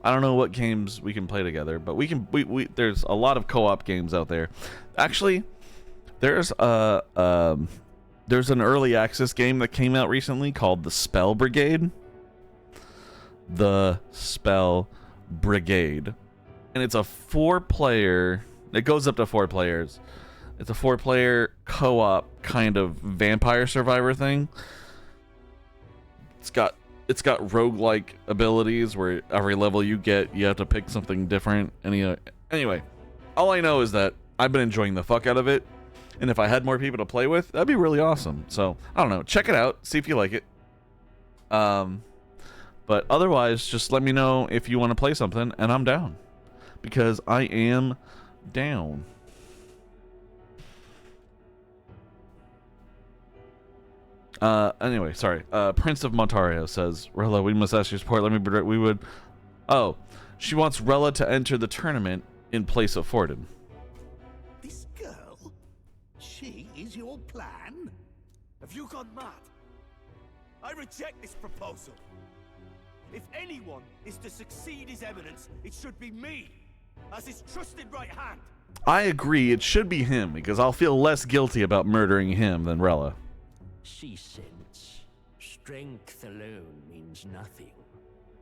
I don't know what games we can play together, but we can there's a lot of co-op games out there. Actually, there's an early access game that came out recently called The Spell Brigade. The Spell Brigade. And it's a 4-player, it goes up to 4 players. It's a 4-player co-op kind of vampire survivor thing. It's got roguelike abilities where every level you get, you have to pick something different. Anyway, all I know is that I've been enjoying the fuck out of it. And if I had more people to play with, that'd be really awesome. So, I don't know. Check it out. See if you like it. But otherwise, just let me know if you want to play something, and I'm down. Because I am down. Anyway, sorry. Prince of Montario says, Rella, we must ask your support. Let me be we would... Oh, she wants Rella to enter the tournament in place of Forden. This girl? She is your plan? Have you gone mad? I reject this proposal. If anyone is to succeed His Eminence, it should be me, as his trusted right hand. I agree, it should be him, because I'll feel less guilty about murdering him than Rella. She sense. Strength alone means nothing.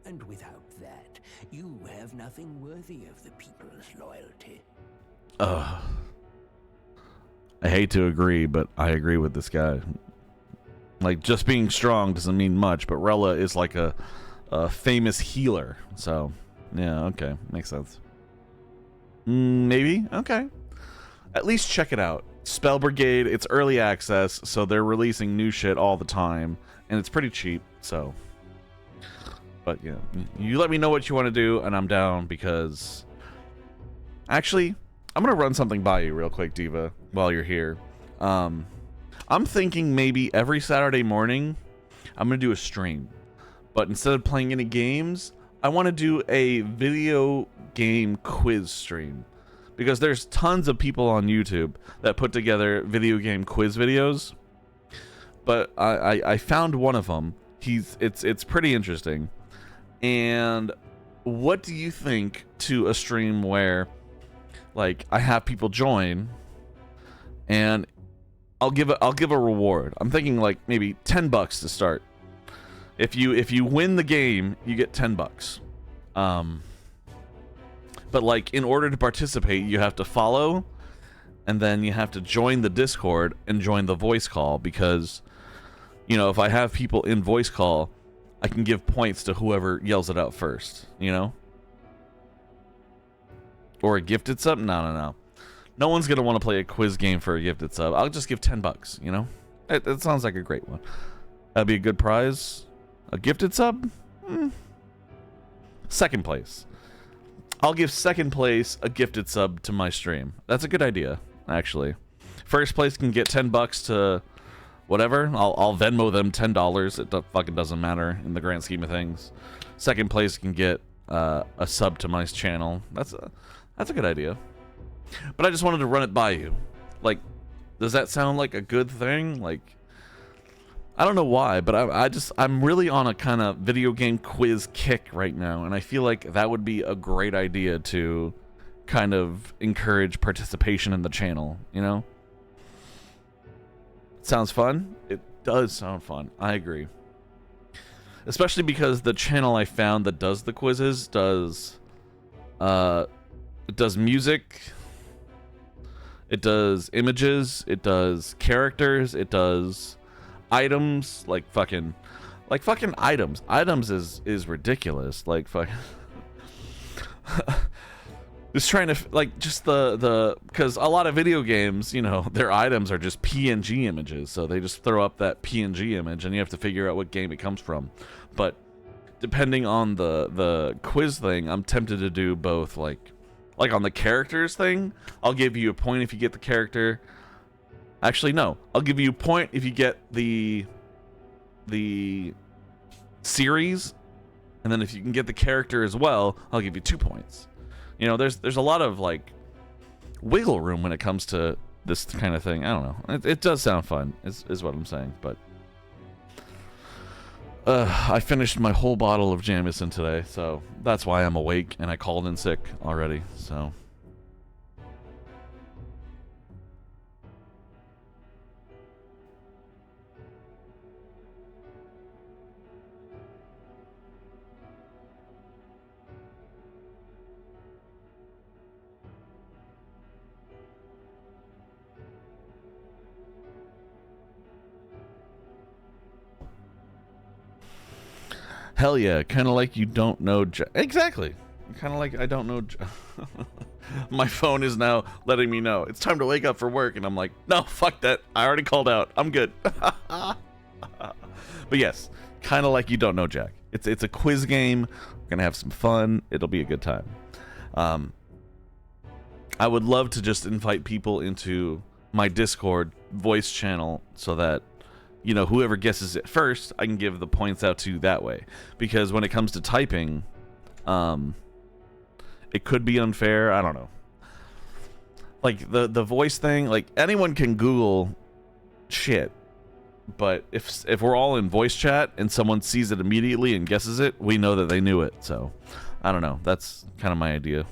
And without that, you have nothing worthy of the people's loyalty. I hate to agree, but I agree with this guy. Like, just being strong doesn't mean much, but Rella is like a famous healer. So, yeah, okay. Makes sense. Maybe? Okay. At least check it out. Spell Brigade, it's early access, so they're releasing new shit all the time, and it's pretty cheap, so. But, yeah. You let me know what you want to do, and I'm down, because... Actually, I'm going to run something by you real quick, Diva, while you're here. I'm thinking maybe every Saturday morning, I'm going to do a stream. But instead of playing any games, I want to do a video game quiz stream. Because there's tons of people on YouTube that put together video game quiz videos. But I found one of them. It's pretty interesting. And what do you think to a stream where, like, I have people join and I'll give a reward. I'm thinking like maybe $10 to start. If you win the game, you get $10. But like, in order to participate, you have to follow, and then you have to join the Discord and join the voice call, because, you know, if I have people in voice call, I can give points to whoever yells it out first, you know? Or a gifted sub? No. No one's going to want to play a quiz game for a gifted sub. I'll just give $10, you know? It sounds like a great one. That'd be a good prize. A gifted sub? Second place. I'll give second place a gifted sub to my stream. That's a good idea, actually. First place can get $10 to whatever. I'll Venmo them $10. It fucking doesn't matter in the grand scheme of things. Second place can get a sub to my channel. That's a good idea. But I just wanted to run it by you. Like, does that sound like a good thing? Like, I don't know why, but I'm really on a kind of video game quiz kick right now, and I feel like that would be a great idea to kind of encourage participation in the channel, you know? Sounds fun? It does sound fun. I agree. Especially because the channel I found that does the quizzes does music, it does images, it does characters, it does items, like fucking items. Items is ridiculous. Like fucking just trying to like just the because a lot of video games, you know, their items are just PNG images, so they just throw up that PNG image, and you have to figure out what game it comes from. But depending on the quiz thing, I'm tempted to do both. Like on the characters thing, I'll give you a point if you get the character. Actually, no. I'll give you a point if you get the series, and then if you can get the character as well, I'll give you 2 points. You know, there's a lot of like wiggle room when it comes to this kind of thing. I don't know. It does sound fun, is what I'm saying. But I finished my whole bottle of Jameson today, so that's why I'm awake, and I called in sick already. So. Hell yeah, kind of like you don't know exactly. Kind of like I don't know my phone is now letting me know it's time to wake up for work, and I'm like, no, fuck that. I already called out. I'm good. But yes, kind of like you don't know Jack. It's a quiz game. We're going to have some fun. It'll be a good time. I would love to just invite people into my Discord voice channel so that, you know, whoever guesses it first, I can give the points out to that way. Because when it comes to typing, it could be unfair. I don't know. Like the voice thing, like anyone can Google shit. But if we're all in voice chat and someone sees it immediately and guesses it, we know that they knew it. So, I don't know. That's kind of my idea.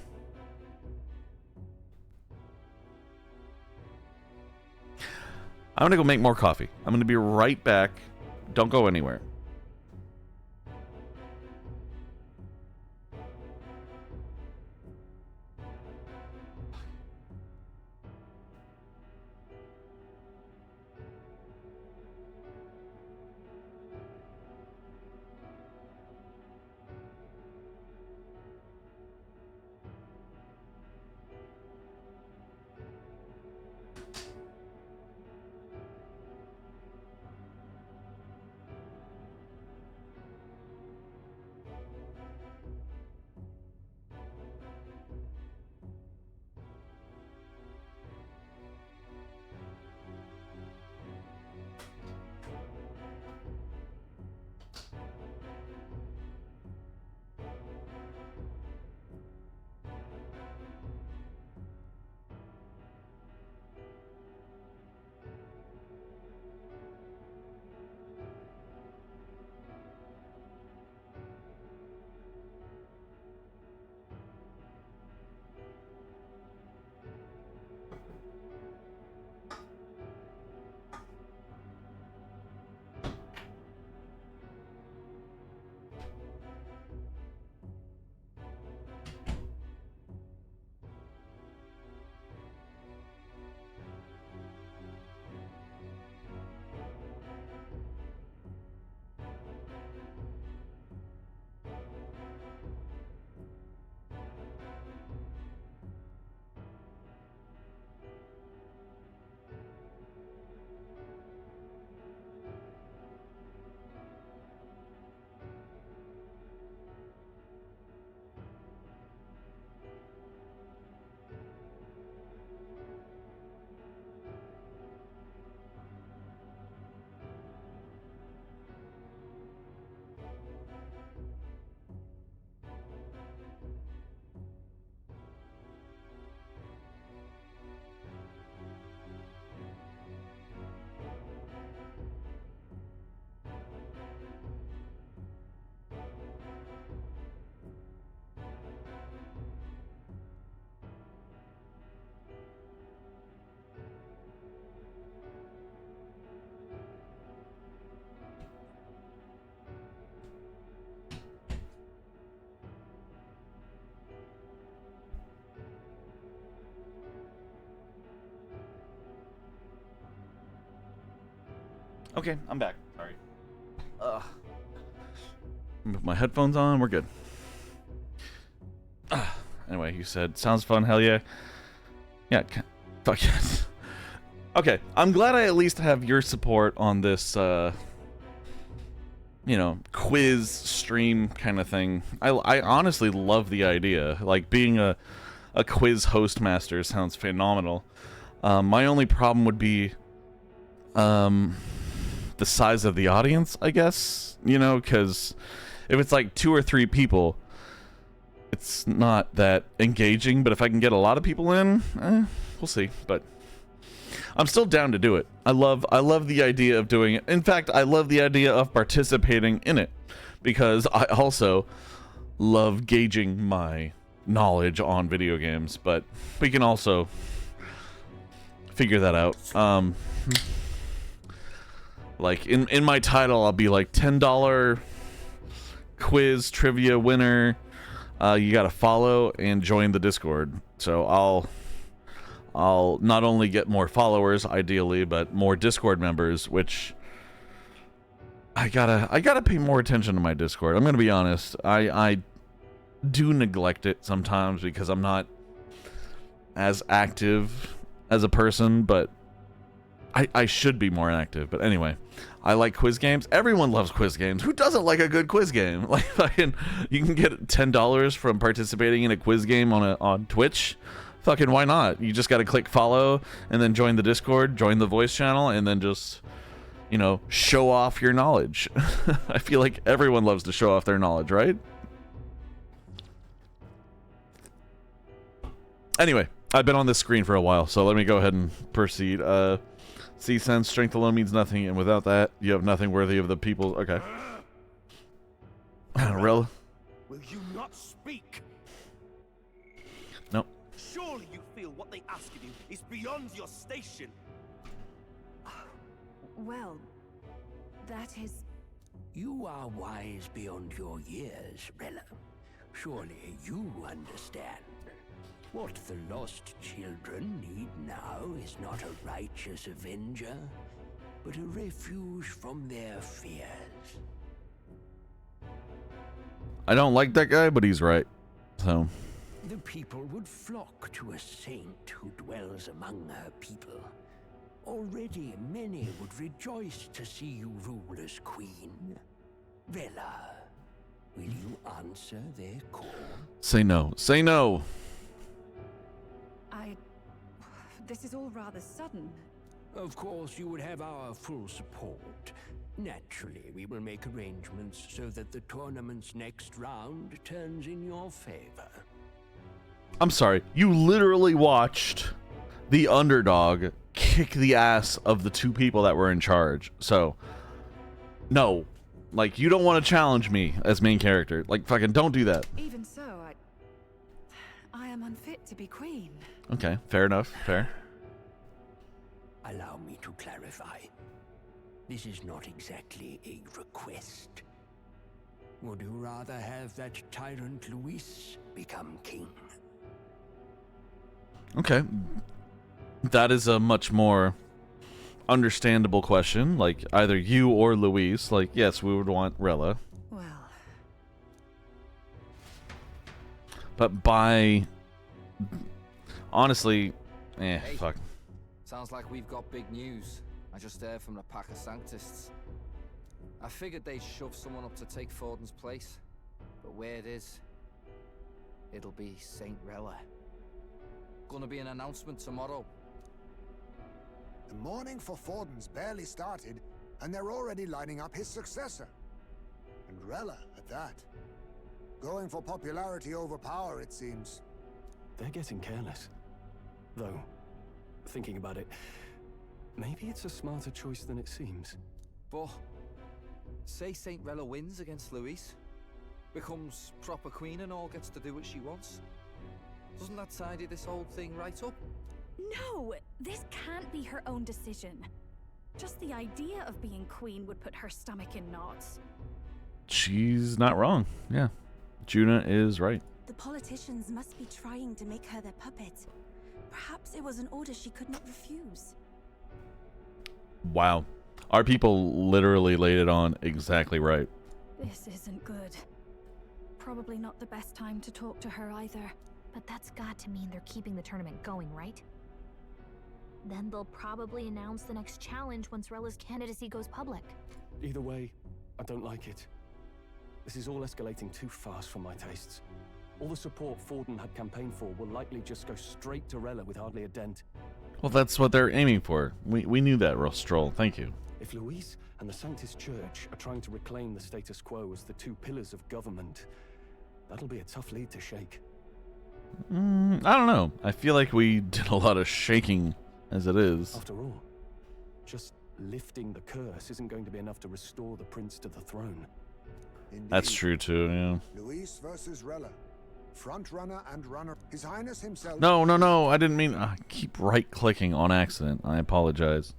I'm going to go make more coffee. I'm going to be right back. Don't go anywhere. Okay, I'm back. Sorry. Put my headphones on. We're good. Anyway, you said sounds fun. Hell yeah. Yeah. Fuck yes. Okay, I'm glad I at least have your support on this. You know, quiz stream kind of thing. I honestly love the idea. Like being a quiz host master sounds phenomenal. My only problem would be the size of the audience, I guess. You know, because if it's like 2 or 3 people, it's not that engaging. But if I can get a lot of people in, we'll see. But I'm still down to do it. I love the idea of doing it. In fact, I love the idea of participating in it because I also love gauging my knowledge on video games, but we can also figure that out. Like in my title, I'll be like $10 quiz trivia winner. You got to follow and join the Discord. So I'll not only get more followers, ideally, but more Discord members, which I gotta pay more attention to my Discord. I'm gonna be honest. I do neglect it sometimes because I'm not as active as a person, but I should be more active. But anyway, I like quiz games. Everyone loves quiz games. Who doesn't like a good quiz game? Like you can get $10 from participating in a quiz game on Twitch. Fucking why not? You just got to click follow and then join the Discord, join the voice channel, and then just, you know, show off your knowledge. I feel like everyone loves to show off their knowledge, right? Anyway, I've been on this screen for a while, so let me go ahead and proceed. C-sense, strength alone means nothing, and without that, you have nothing worthy of the people. Okay. Real? Will you not speak? No. Surely you feel what they ask of you is beyond your station. Well, that is... You are wise beyond your years, Rella. Surely you understand. What the lost children need now is not a righteous avenger, but a refuge from their fears. I don't like that guy, but he's right. So... The people would flock to a saint who dwells among her people. Already many would rejoice to see you rule as queen. Rella, will you answer their call? Say no. Say no! This is all rather sudden. Of course, you would have our full support. Naturally, we will make arrangements so that the tournament's next round turns in your favor. I'm sorry. You literally watched the underdog kick the ass of the 2 people that were in charge. So, no. Like, you don't want to challenge me as main character. Like, fucking don't do that. Even so, I am unfit to be queen. Okay, fair enough. Fair. Allow me to clarify. This is not exactly a request. Would you rather have that tyrant Luis become king? Okay. That is a much more understandable question. Like, either you or Luis. Like, yes, we would want Rella. Well. But by... Honestly... Hey, fuck. Sounds like we've got big news. I just heard from the pack of Sanctists. I figured they'd shove someone up to take Forden's place. But where it is, it'll be Saint Rella. Gonna be an announcement tomorrow. The mourning for Forden's barely started, and they're already lining up his successor. And Rella, at that. Going for popularity over power, it seems. They're getting careless. Though, thinking about it, maybe it's a smarter choice than it seems. But, say Saint Rella wins against Luis, becomes proper queen and all gets to do what she wants. Doesn't that tidy this whole thing right up? No, this can't be her own decision. Just the idea of being queen would put her stomach in knots. She's not wrong. Yeah. Juna is right. The politicians must be trying to make her their puppet. Perhaps it was an order she could not refuse. Wow. Our people literally laid it on exactly right. This isn't good. Probably not the best time to talk to her either. But that's got to mean they're keeping the tournament going, right? Then they'll probably announce the next challenge once Rella's candidacy goes public. Either way, I don't like it. This is all escalating too fast for my tastes. All the support Forden had campaigned for will likely just go straight to Rella with hardly a dent. Well, that's what they're aiming for. We knew that, Stroll. Thank you. If Luis and the Sanctus Church are trying to reclaim the status quo as the two pillars of government, that'll be a tough lead to shake. I don't know. I feel like we did a lot of shaking as it is. After all, just lifting the curse isn't going to be enough to restore the prince to the throne. Indeed. That's true too, yeah. Luis versus Rella. Front runner and runner. His Highness himself. No. I didn't mean. I keep right-clicking on accident. I apologize.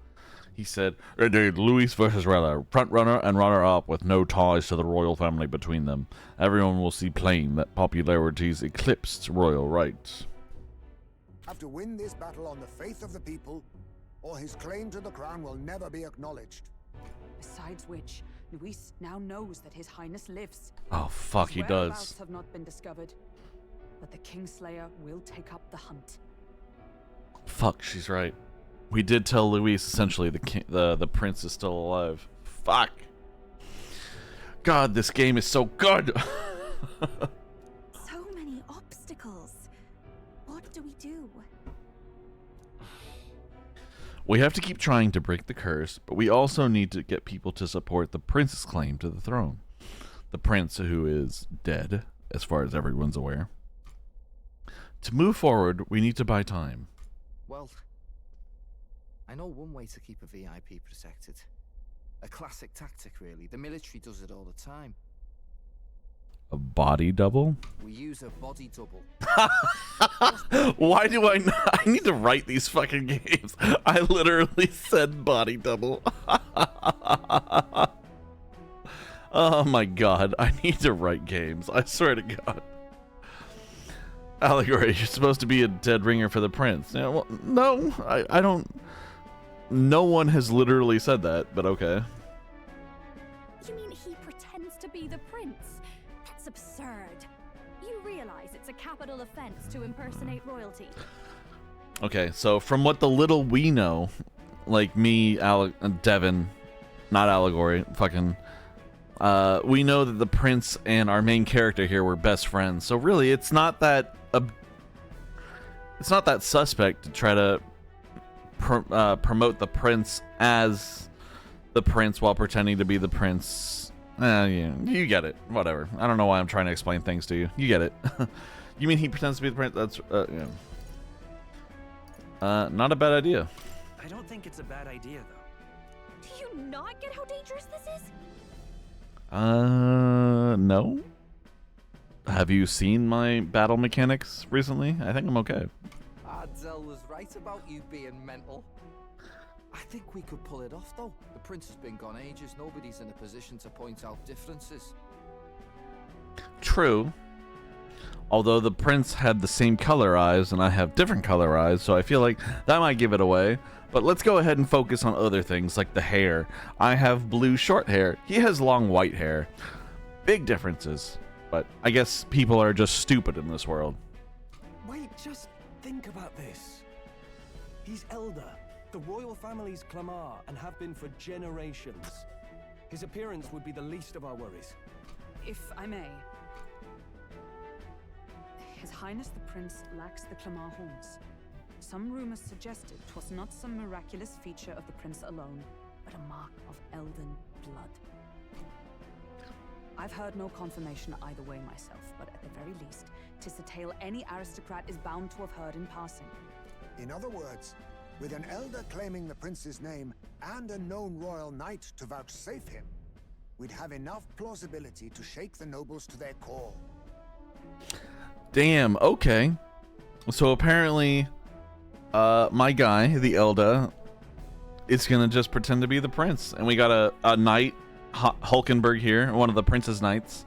He said, indeed, Luis versus Rella, front runner and runner-up with no ties to the royal family between them. Everyone will see plain that popularity's eclipsed royal rights. Have to win this battle on the faith of the people, or his claim to the crown will never be acknowledged. Besides which, Luis now knows that His Highness lives. Oh, fuck, he His does. whereabouts have not been discovered, but the Kingslayer will take up the hunt. Fuck, she's right. We did tell Luis essentially the prince is still alive. Fuck. God, this game is so good. So many obstacles. What do we do? We have to keep trying to break the curse, but we also need to get people to support the prince's claim to the throne. The prince who is dead, as far as everyone's aware. To move forward, we need to buy time. Well, I know one way to keep a VIP protected. A classic tactic, really. The military does it all the time. A body double? We use a body double. Why do I not? I need to write these fucking games. I literally said body double. Oh my god, I need to write games. I swear to god. Allegory, you're supposed to be a dead ringer for the prince. Yeah, well, no, I don't. No one has literally said that, but okay. You mean he pretends to be the prince? That's absurd. You realize it's a capital offense to impersonate royalty. Okay, so from what the little we know, like me, Devin, not Allegory, fucking, we know that the prince and our main character here were best friends. So really, it's not that suspect to try to promote the prince as the prince while pretending to be the prince. Yeah, you get it. Whatever. I don't know why I'm trying to explain things to you. You get it. You mean he pretends to be the prince? That's not a bad idea. I don't think it's a bad idea, though. Do you not get how dangerous this is? No. Have you seen my battle mechanics recently? I think I'm okay. Adzel was right about you being mental. I think we could pull it off, though. The prince has been gone ages. Nobody's in a position to point out differences. True. Although the prince had the same color eyes and I have different color eyes, so I feel like that might give it away. But let's go ahead and focus on other things like the hair. I have blue short hair. He has long white hair. Big differences. But I guess people are just stupid in this world. Wait, just think about this. He's elder. The royal family's Clamar and have been for generations. His appearance would be the least of our worries. If I may. His Highness the Prince lacks the Clamar horns. Some rumors suggested 'twas not some miraculous feature of the prince alone, but a mark of elven blood. I've heard no confirmation either way myself, but at the very least, 'tis a tale any aristocrat is bound to have heard in passing. In other words, with an elder claiming the prince's name and a known royal knight to vouchsafe him, we'd have enough plausibility to shake the nobles to their core. Damn, okay. So apparently, my guy, the elder, is gonna just pretend to be the prince. And we got a knight, Hulkenberg here, one of the prince's knights,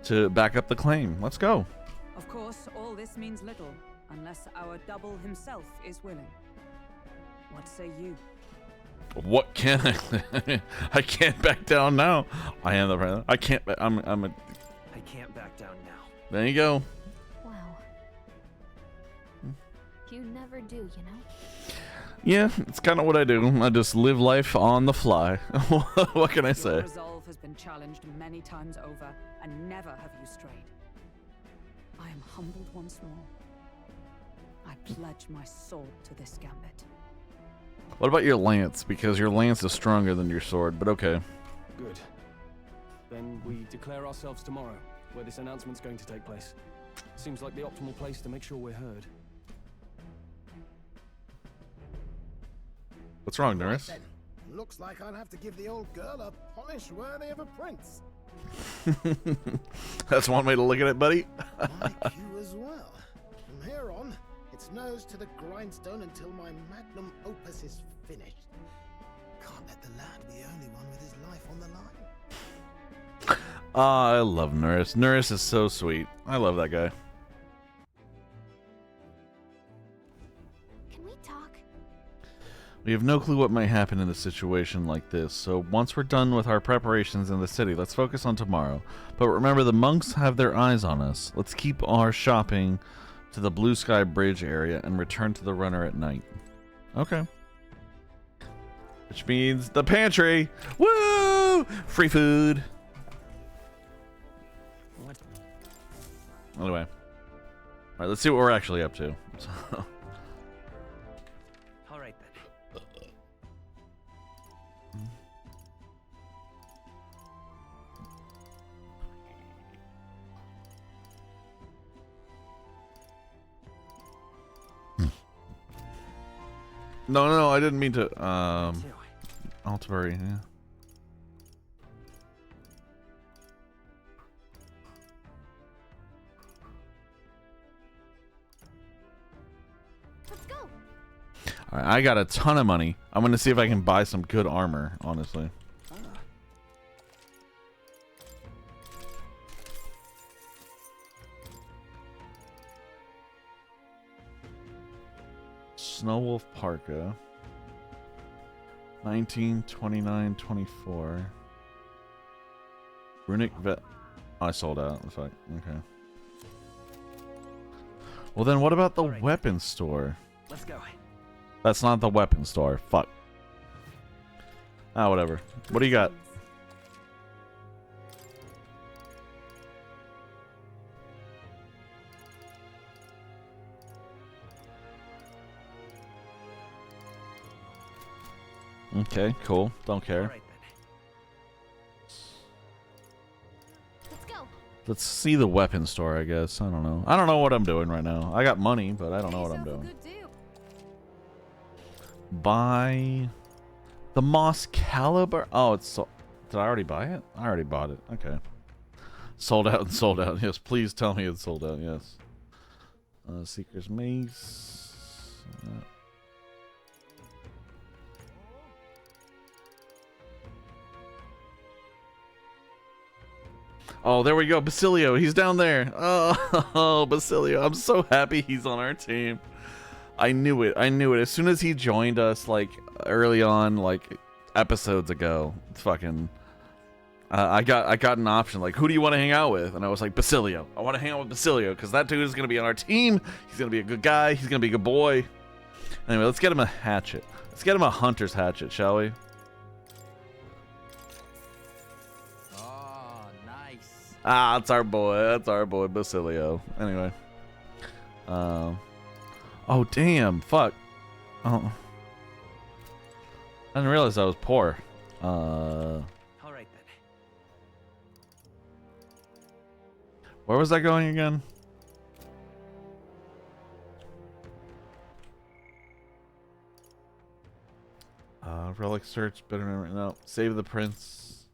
to back up the claim. Let's go. Of course, all this means little, unless our double himself is willing. What say you? What can I? I can't back down now. I am the president. I can't. I'm a. I can't back down now. There you go. Wow. You never do, you know? Yeah, it's kind of what I do. I just live life on the fly. What can I Your say? resolve has been challenged many times over, and never have you strayed. I am humbled once more. I pledge my sword to this gambit. What about your lance? Because your lance is stronger than your sword, but okay. Good. Then we declare ourselves tomorrow, where this announcement's going to take place. Seems like the optimal place to make sure we're heard. What's wrong, nurse? Then, looks like I'll have to give the old girl a polish worthy of a prince. That's one way to look at it, buddy. My cue as well. From here on, it's nose to the grindstone until my magnum opus is finished. Can't let the lad be the only one with his life on the line. I love Nurse. Nurse is so sweet. I love that guy. Can we talk? We have no clue what might happen in a situation like this, so once we're done with our preparations in the city, let's focus on tomorrow. But remember, the monks have their eyes on us. Let's keep our shopping to the Blue Sky Bridge area and return to the runner at night. Okay. Which means the pantry! Woo! Free food! What? Anyway. Alright, let's see what we're actually up to. All right then. No, I didn't mean to, Altivari, yeah. Let's go. Alright, I got a ton of money. I'm gonna see if I can buy some good armor, honestly. Snowwolf Parka. 19, 29, 24. Runic Vet. Oh, I sold out. That's like, okay. Well, then what about the weapon store? Let's go. That's not the weapon store. Fuck. Ah, whatever. What do you got? Okay, cool. Don't care. Let's go. Let's see the weapon store, I guess. I don't know. I don't know what I'm doing right now. I got money, but I don't know what I'm doing. Buy the Moss Caliber. Oh, it's so. Did I already buy it? I already bought it. Okay. Sold out and sold out. Yes, please tell me it's sold out. Yes. Seeker's Mace. Oh, there we go. Basilio, he's down there. Oh, Basilio. I'm so happy he's on our team. I knew it. I knew it. As soon as he joined us, like, early on, like, episodes ago, fucking, I got an option, like, who do you want to hang out with? And I was like, Basilio. I want to hang out with Basilio, because that dude is going to be on our team. He's going to be a good guy. He's going to be a good boy. Anyway, let's get him a hatchet. Let's get him a hunter's hatchet, shall we? Ah, that's our boy. That's our boy, Basilio. Anyway. Oh, damn. Fuck. Oh. I didn't realize I was poor. All right then. Where was I going again? Relic search. Better remember. No. Save the prince.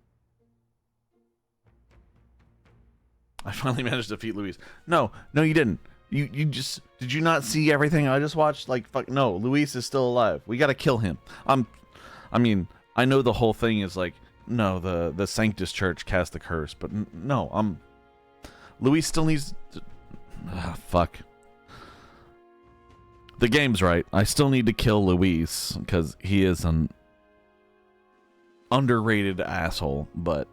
I finally managed to defeat Luis. No, you didn't. You just, did you not see everything I just watched? Like, fuck, no, Luis is still alive. We gotta kill him. I mean, I know the whole thing is like, no, the Sanctus Church cast the curse, but no, Luis still needs to, fuck. The game's right. I still need to kill Luis, because he is underrated asshole, but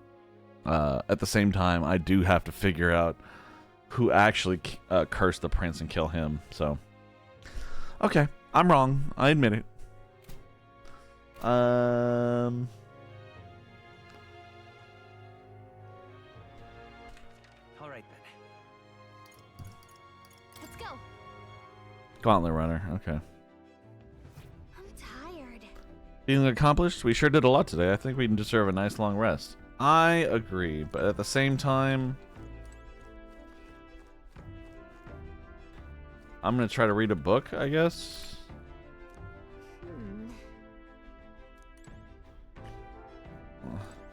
at the same time, I do have to figure out who actually cursed the prince and kill him. So, okay, I'm wrong. I admit it. All right then. Let's go. Gauntlet runner. Okay. I'm tired. Feeling accomplished? We sure did a lot today. I think we deserve a nice long rest. I agree, but at the same time, I'm gonna try to read a book, I guess.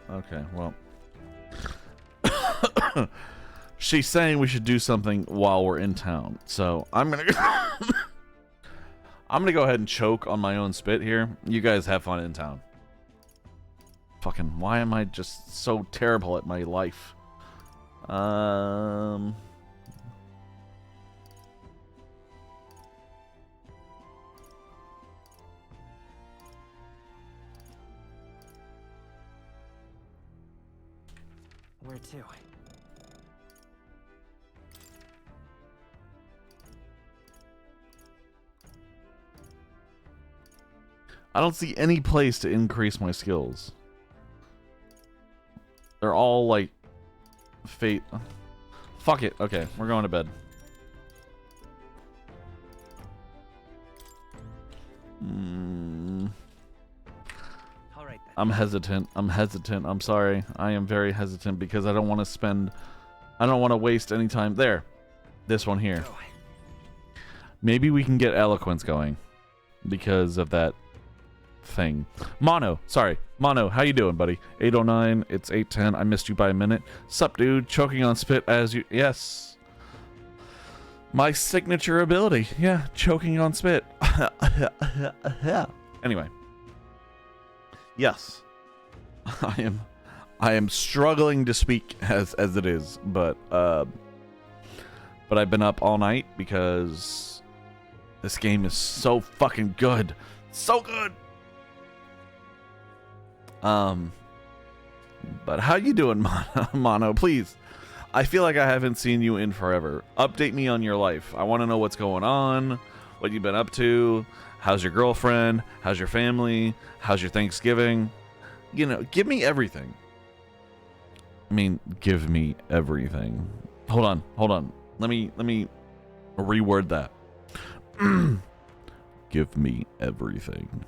Okay, well. She's saying we should do something while we're in town, so I'm gonna I'm gonna go ahead and choke on my own spit here. You guys have fun in town. Fucking, why am I just so terrible at my life? Where to? I don't see any place to increase my skills. They're all like fate. Fuck it. Okay, we're going to bed. All right then. I'm hesitant. I'm sorry. I am very hesitant because I don't want to waste any time. There. This one here. Maybe we can get eloquence going because of that thing. Mono, how you doing, buddy? 809, it's 810. I missed you by a minute. Sup, dude? Choking on spit as you... Yes. My signature ability. Yeah, choking on spit. Anyway. Yes. I am struggling to speak as it is, but I've been up all night because this game is so fucking good. So good. But how you doing, Mono? Please. I feel like I haven't seen you in forever. Update me on your life. I want to know what's going on, what you've been up to, how's your girlfriend, how's your family, how's your Thanksgiving. You know, give me everything. I mean, give me everything. Hold on. Let me reword that. Give me everything.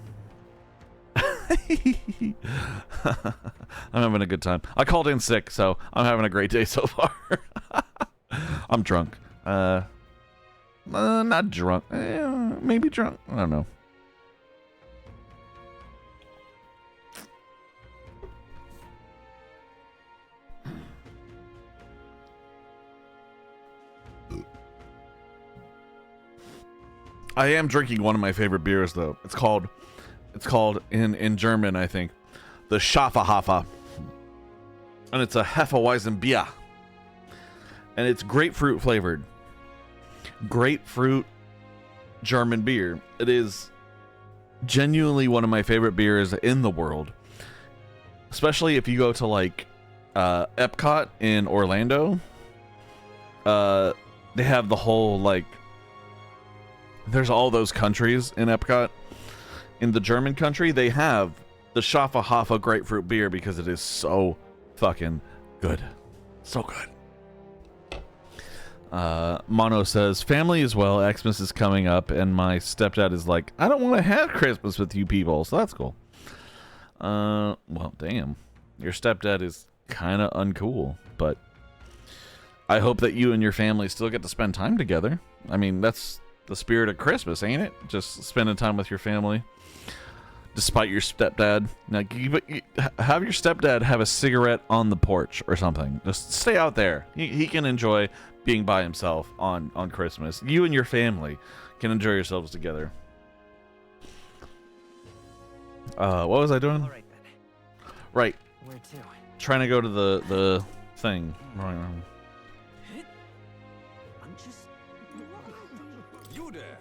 I'm having a good time. I called in sick, so I'm having a great day so far. I'm drunk. Not drunk. Maybe drunk. I don't know. I am drinking one of my favorite beers, though. It's called in German, I think, the Schafferhafer. And it's a Hefeweizenbier. And it's grapefruit flavored. Grapefruit German beer. It is genuinely one of my favorite beers in the world. Especially if you go to like Epcot in Orlando. They have the whole like, there's all those countries in Epcot. In the German country, they have the Schafferhafer grapefruit beer because it is so fucking good. So good. Mono says, family as well. Xmas is coming up, and my stepdad is like, I don't want to have Christmas with you people, so that's cool. Well, damn. Your stepdad is kind of uncool, but I hope that you and your family still get to spend time together. I mean, that's the spirit of Christmas, ain't it? Just spending time with your family. Despite your stepdad. Now, have your stepdad have a cigarette on the porch or something. Just stay out there. He can enjoy being by himself on Christmas. You and your family can enjoy yourselves together. What was I doing? Right. Where to? Trying to go to the thing. Right. You there?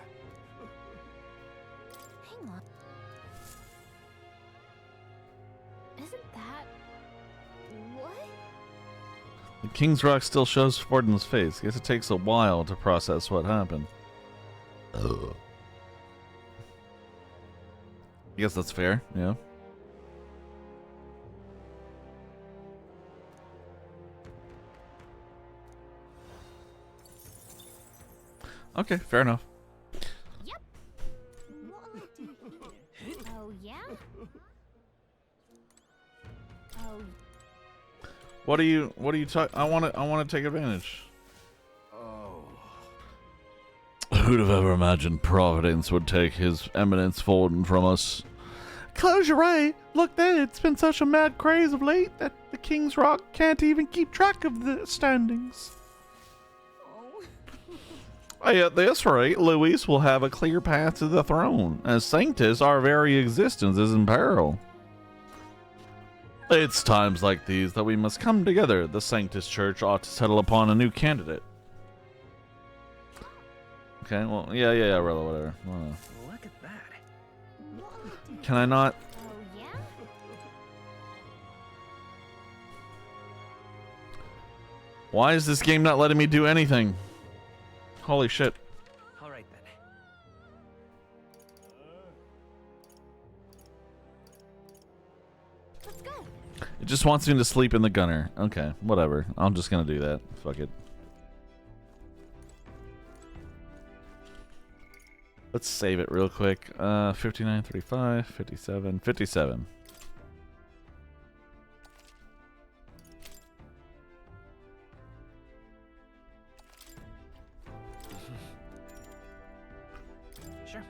Hang on. Isn't that... what? The King's Rock still shows Forden's face. Guess it takes a while to process what happened. Ugh. I guess that's fair, yeah. Okay, fair enough. Yep. What'll I do here? Oh, yeah? Oh, What do you talk? I want to take advantage. Oh. Who'd have ever imagined Providence would take His Eminence Forden from us? Close your eye. Look there, it's been such a mad craze of late that the King's Rock can't even keep track of the standings. At this rate, Luis will have a clear path to the throne, as Sanctus, our very existence, is in peril. It's times like these that we must come together. The Sanctus Church ought to settle upon a new candidate. Okay, well, yeah, really, whatever. Look at that. Can I not? oh, yeah? Why is this game not letting me do anything? Holy shit. All right then. Let's go. It just wants me to sleep in the gunner. Okay, whatever. I'm just gonna do that. Fuck it. Let's save it real quick. 59, 35, 57, 57. Sure.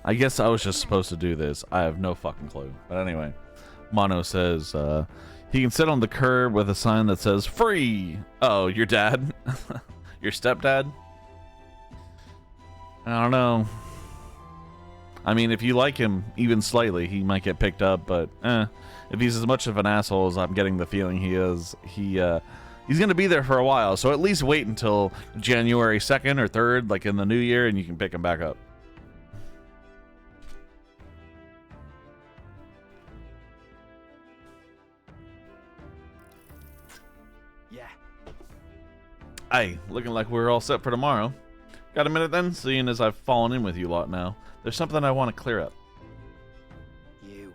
I guess I was just supposed to do this. I have no fucking clue. But anyway, Mono says he can sit on the curb with a sign that says free. Oh, your dad? Your stepdad? I don't know. I mean, if you like him even slightly, he might get picked up, but if he's as much of an asshole as I'm getting the feeling he is, he's going to be there for a while. So at least wait until January 2nd or 3rd, like in the new year, and you can pick him back up. Yeah. Hey, looking like we're all set for tomorrow. Got a minute then? Seeing as I've fallen in with you lot now, there's something I want to clear up. You.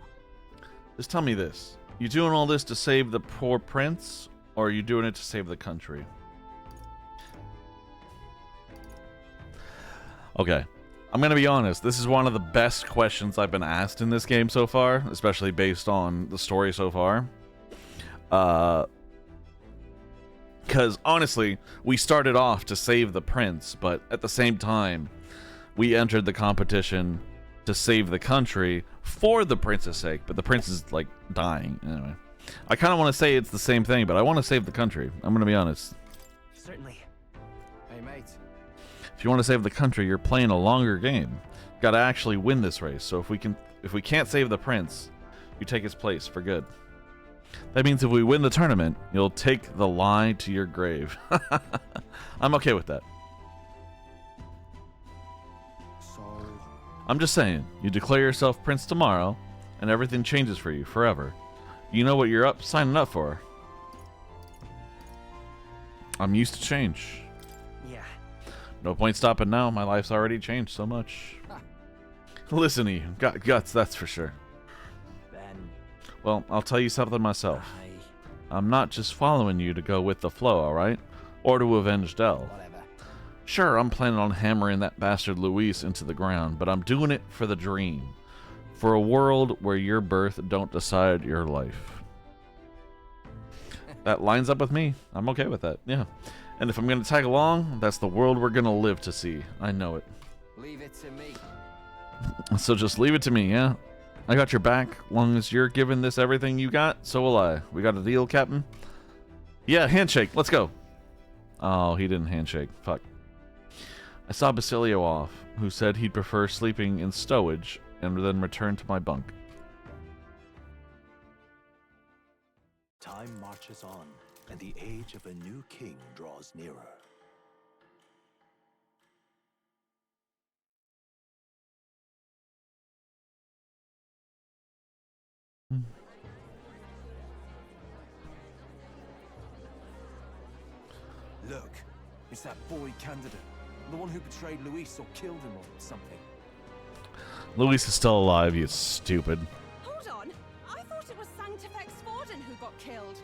Just tell me this. You doing all this to save the poor prince, or are you doing it to save the country? Okay. I'm going to be honest. This is one of the best questions I've been asked in this game so far, especially based on the story so far. Because, honestly, we started off to save the prince, but at the same time, we entered the competition to save the country for the prince's sake, but the prince is, like, dying. Anyway, I kind of want to say it's the same thing, but I want to save the country. I'm going to be honest. Certainly. Hey, mate. If you want to save the country, you're playing a longer game. You got to actually win this race, so if we can't save the prince, you take his place for good. That means if we win the tournament, you'll take the lie to your grave. I'm okay with that. So... I'm just saying, you declare yourself prince tomorrow, and everything changes for you forever. You know what you're signing up for. I'm used to change. Yeah. No point stopping now. My life's already changed so much. Listen to you. Got guts, that's for sure. Well, I'll tell you something myself. I'm not just following you to go with the flow, alright? Or to avenge Del. Whatever. Sure, I'm planning on hammering that bastard Luis into the ground, but I'm doing it for the dream. For a world where your birth don't decide your life. That lines up with me. I'm okay with that, yeah. And if I'm going to tag along, that's the world we're going to live to see. I know it. Leave it to me. So just leave it to me, yeah? I got your back. Long as you're giving this everything you got, so will I. We got a deal, Captain? Yeah, handshake. Let's go. Oh, he didn't handshake. Fuck. I saw Basilio off, who said he'd prefer sleeping in stowage and then return to my bunk. Time marches on, and the age of a new king draws nearer. Look, it's that boy candidate. The one who betrayed Luis or killed him or something. Luis is still alive, you stupid. Hold on! I thought it was Sanctifex Forden who got killed.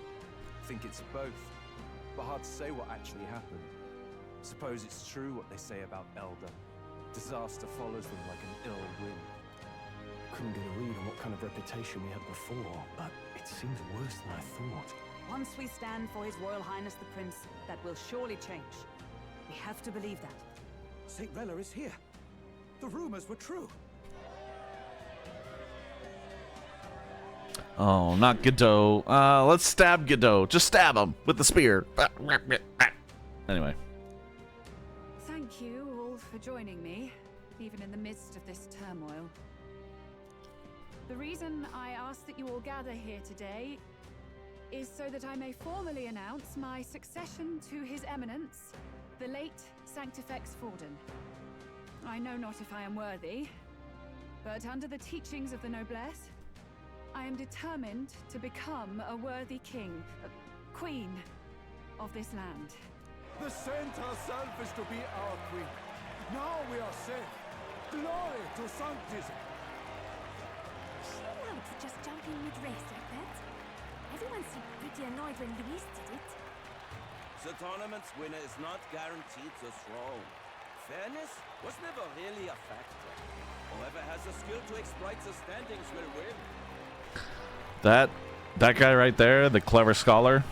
I think it's both, but hard to say what actually happened. Suppose it's true what they say about Elder. Disaster follows them like an ill wind. Couldn't get a read on what kind of reputation we had before, but it seems worse than I thought. Once we stand for His Royal Highness the Prince, that will surely change. We have to believe that. St. Rella is here. The rumors were true. Oh, not Godot. Let's stab Godot. Just stab him with the spear. Anyway. Thank you all for joining me, even in the midst of this turmoil. The reason I ask that you all gather here today is so that I may formally announce my succession to His Eminence, the late Sanctifex Forden. I know not if I am worthy, but under the teachings of the noblesse, I am determined to become a worthy king, queen of this land. The saint herself is to be our queen. Now we are safe. Glory to Sanctism. She allowed to just jump in mid-race like that? Everyone seemed pretty annoyed when Luis did it. The tournament's winner is not guaranteed the throne. Fairness was never really a factor. Whoever has the skill to exploit the standings will win. That guy right there, the clever scholar,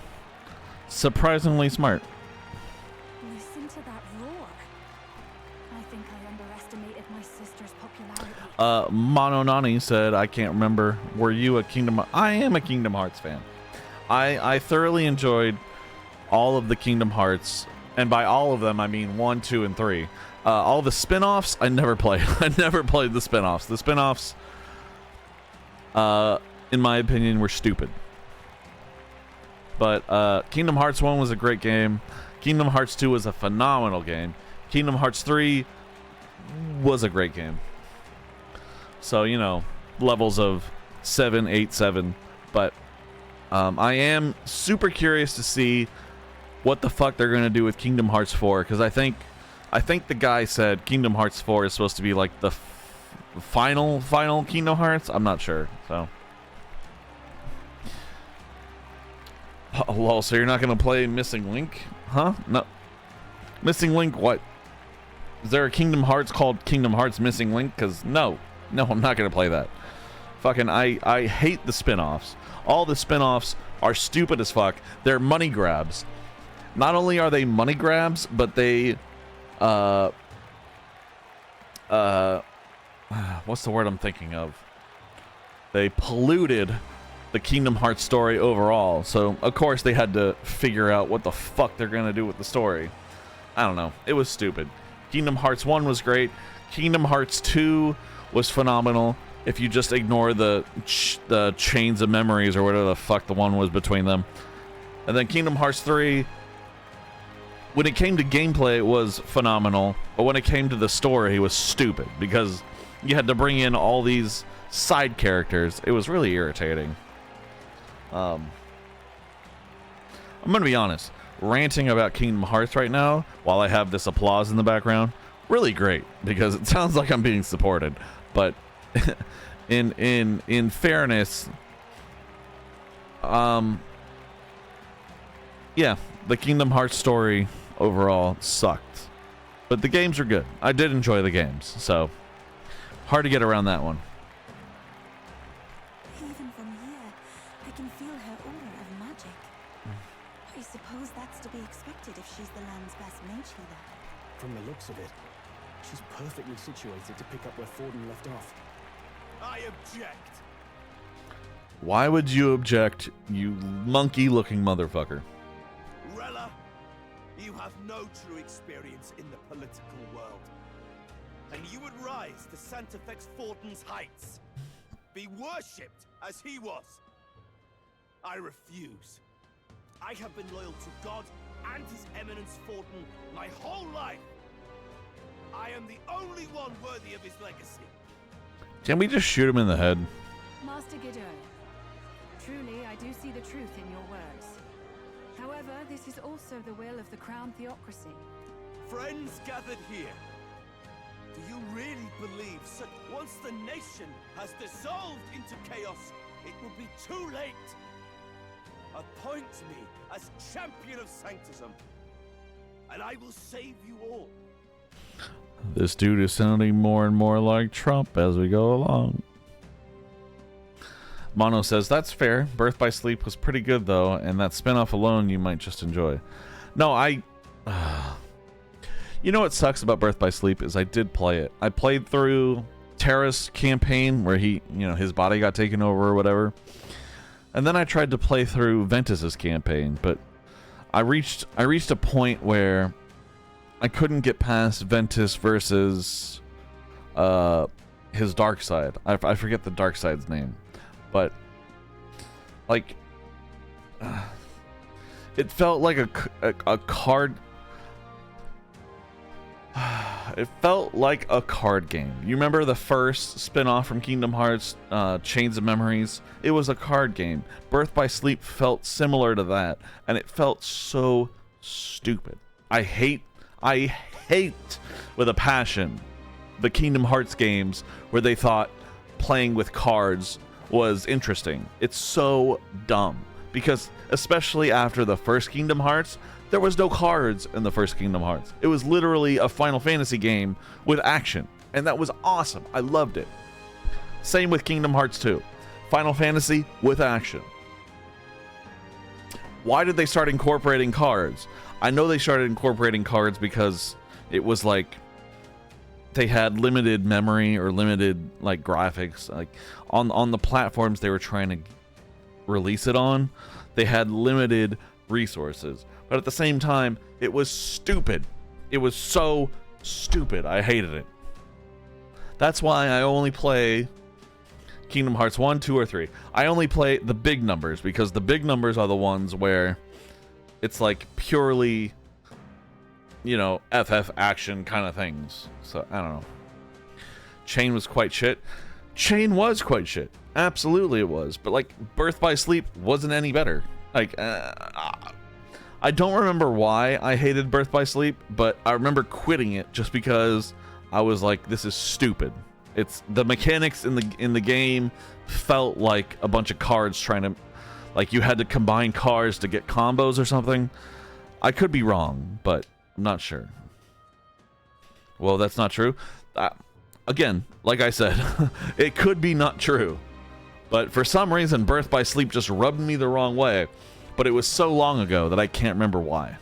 surprisingly smart. Listen to that roar. I think I underestimated my sister's popularity. Mono Nani said, I can't remember. Were you a Kingdom? I am a Kingdom Hearts fan. I thoroughly enjoyed all of the Kingdom Hearts, and by all of them, I mean 1, 2, and 3. All the spin-offs, I never played. I never played the spin-offs. The spin-offs, in my opinion, were stupid. But Kingdom Hearts 1 was a great game. Kingdom Hearts 2 was a phenomenal game. Kingdom Hearts 3 was a great game. So, you know, levels of 7, 8, 7. But I am super curious to see what the fuck they're going to do with Kingdom Hearts 4. Because I think the guy said Kingdom Hearts 4 is supposed to be like the final Kingdom Hearts. I'm not sure. So. Oh, lol, so you're not going to play Missing Link? Huh? No. Missing Link what? Is there a Kingdom Hearts called Kingdom Hearts Missing Link? Because no, I'm not going to play that. Fucking, I hate the spin-offs. All the spin-offs are stupid as fuck. They're money grabs. Not only are they money grabs, but they, what's the word I'm thinking of? They polluted the Kingdom Hearts story overall. So, of course, they had to figure out what the fuck they're going to do with the story. I don't know. It was stupid. Kingdom Hearts 1 was great. Kingdom Hearts 2 was phenomenal. If you just ignore the chains of memories or whatever the fuck the one was between them. And then Kingdom Hearts 3, when it came to gameplay, it was phenomenal. But when it came to the story, it was stupid. Because you had to bring in all these side characters. It was really irritating. I'm gonna be honest, ranting about Kingdom Hearts right now while I have this applause in the background, really great because it sounds like I'm being supported. But in fairness, yeah, the Kingdom Hearts story overall sucked, but the games are good. I did enjoy the games, so hard to get around that one. Even from here, I can feel her aura of magic. I suppose that's to be expected if she's the land's best mage healer. From the looks of it, she's perfectly situated to pick up where Forden left off. I object. Why would you object, you monkey-looking motherfucker? Rella, you have no true experience in the political world. And you would rise to Sanctifex Forden's heights. Be worshipped as he was. I refuse. I have been loyal to God and His Eminence Forden my whole life. I am the only one worthy of his legacy. Can we just shoot him in the head? Master Godot, Truly, I do see the truth in your words. However, this is also the will of the Crown Theocracy. Friends gathered here, do you really believe that once the nation has dissolved into chaos, it will be too late? Appoint me as champion of Sanctism, and I will save you all. This dude is sounding more and more like Trump as we go along. Mono says, that's fair. Birth by Sleep was pretty good, though, and that spinoff alone you might just enjoy. No, you know what sucks about Birth by Sleep is I did play it. I played through Terra's campaign where he, you know, his body got taken over or whatever. And then I tried to play through Ventus's campaign, but I reached a point where I couldn't get past Ventus versus his dark side. I forget the dark side's name. But, like, it felt like a card. It felt like a card game. You remember the first spin-off from Kingdom Hearts, Chains of Memories? It was a card game. Birth by Sleep felt similar to that, and it felt so stupid. I hate with a passion the Kingdom Hearts games where they thought playing with cards was interesting. It's so dumb because especially after the first Kingdom Hearts, there was no cards in the first Kingdom Hearts. It was literally a Final Fantasy game with action, and that was awesome. I loved it. Same with Kingdom Hearts 2. Final Fantasy with action. Why did they start incorporating cards? I know they started incorporating cards because it was like they had limited memory or limited like graphics. Like on the platforms they were trying to release it on, they had limited resources. But at the same time, it was stupid. It was so stupid. I hated it. That's why I only play Kingdom Hearts 1, 2, or 3. I only play the big numbers because the big numbers are the ones where it's like purely, you know, FF action kind of things. So, I don't know. Chain was quite shit. Chain was quite shit. Absolutely it was. But, like, Birth by Sleep wasn't any better. Like, I don't remember why I hated Birth by Sleep, but I remember quitting it just because I was like, this is stupid. It's the mechanics in the game felt like a bunch of cards trying to, like you had to combine cards to get combos or something. I could be wrong, but I'm not sure. Well, that's not true. Again, like I said, it could be not true. But for some reason, Birth by Sleep just rubbed me the wrong way. But it was so long ago that I can't remember why.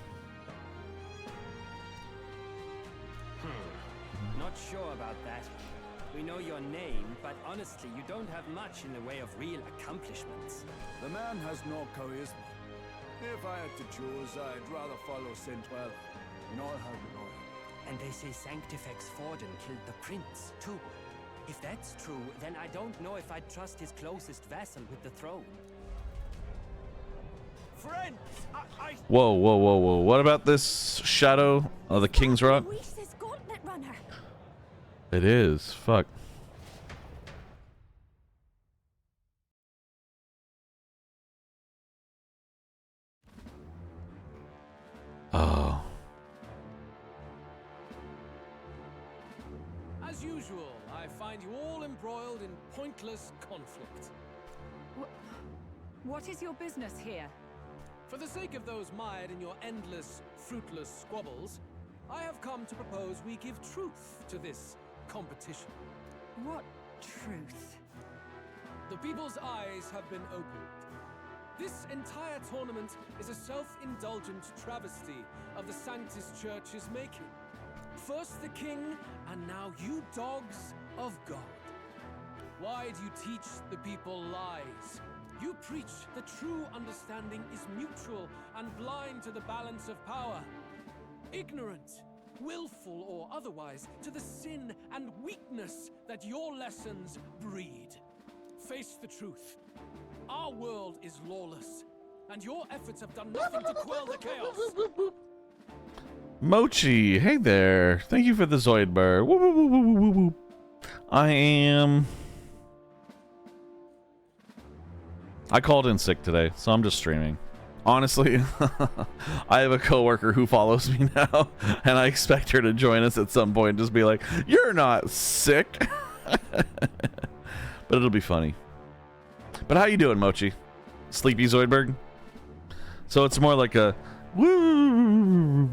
Not sure about that. We know your name, but honestly, you don't have much in the way of real accomplishments. The man has no charisma. If I had to choose, I'd rather follow Central. In all harmony. And they say Sanctifex Forden killed the prince, too. If that's true, then I don't know if I'd trust his closest vassal with the throne. Friends, Whoa, whoa, whoa, whoa. What about this shadow of the King's Rock? Luis's gauntlet runner. It is. Fuck. Oh. As usual, I find you all embroiled in pointless conflict. What is your business here? For the sake of those mired in your endless, fruitless squabbles, I have come to propose we give truth to this competition. What truth? The people's eyes have been opened. This entire tournament is a self-indulgent travesty of the Sanctus Church's making. First the king, and now you dogs of God. Why do you teach the people lies? You preach the true understanding is mutual and blind to the balance of power. Ignorant, willful or otherwise, to the sin and weakness that your lessons breed. Face the truth. Our world is lawless, and your efforts have done nothing to quell the chaos. Mochi, hey there. Thank you for the Zoidberg. Woo, woo, woo, woo, woo, woo. I called in sick today, so I'm just streaming. Honestly, I have a coworker who follows me now, and I expect her to join us at some point and just be like, "You're not sick." But it'll be funny. But how you doing, Mochi? Sleepy Zoidberg? So it's more like a woo.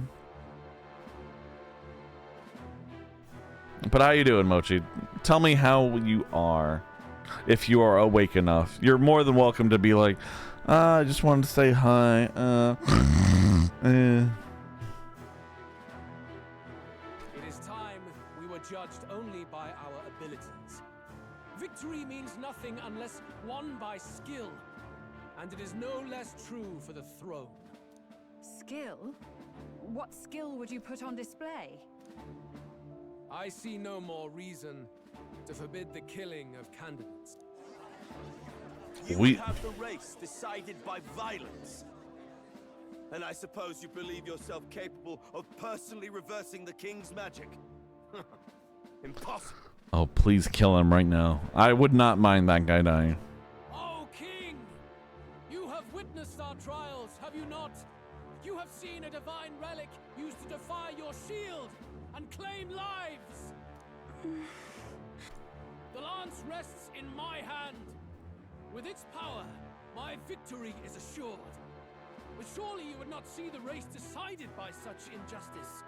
But how you doing, Mochi? Tell me how you are. If you are awake enough, you're more than welcome to be like, I just wanted to say hi. It is time we were judged only by our abilities. Victory means nothing unless won by skill, and it is no less true for the throne. Skill? What skill would you put on display? I see no more reason to forbid the killing of candidates. You would have the race decided by violence. And I suppose you believe yourself capable of personally reversing the king's magic? Impossible. Oh, please kill him right now. I would not mind that guy dying. Oh, King! You have witnessed our trials, have you not? You have seen a divine relic used to defy your shield and claim lives. The lance rests in my hand. With its power, my victory is assured. But surely you would not see the race decided by such injustice.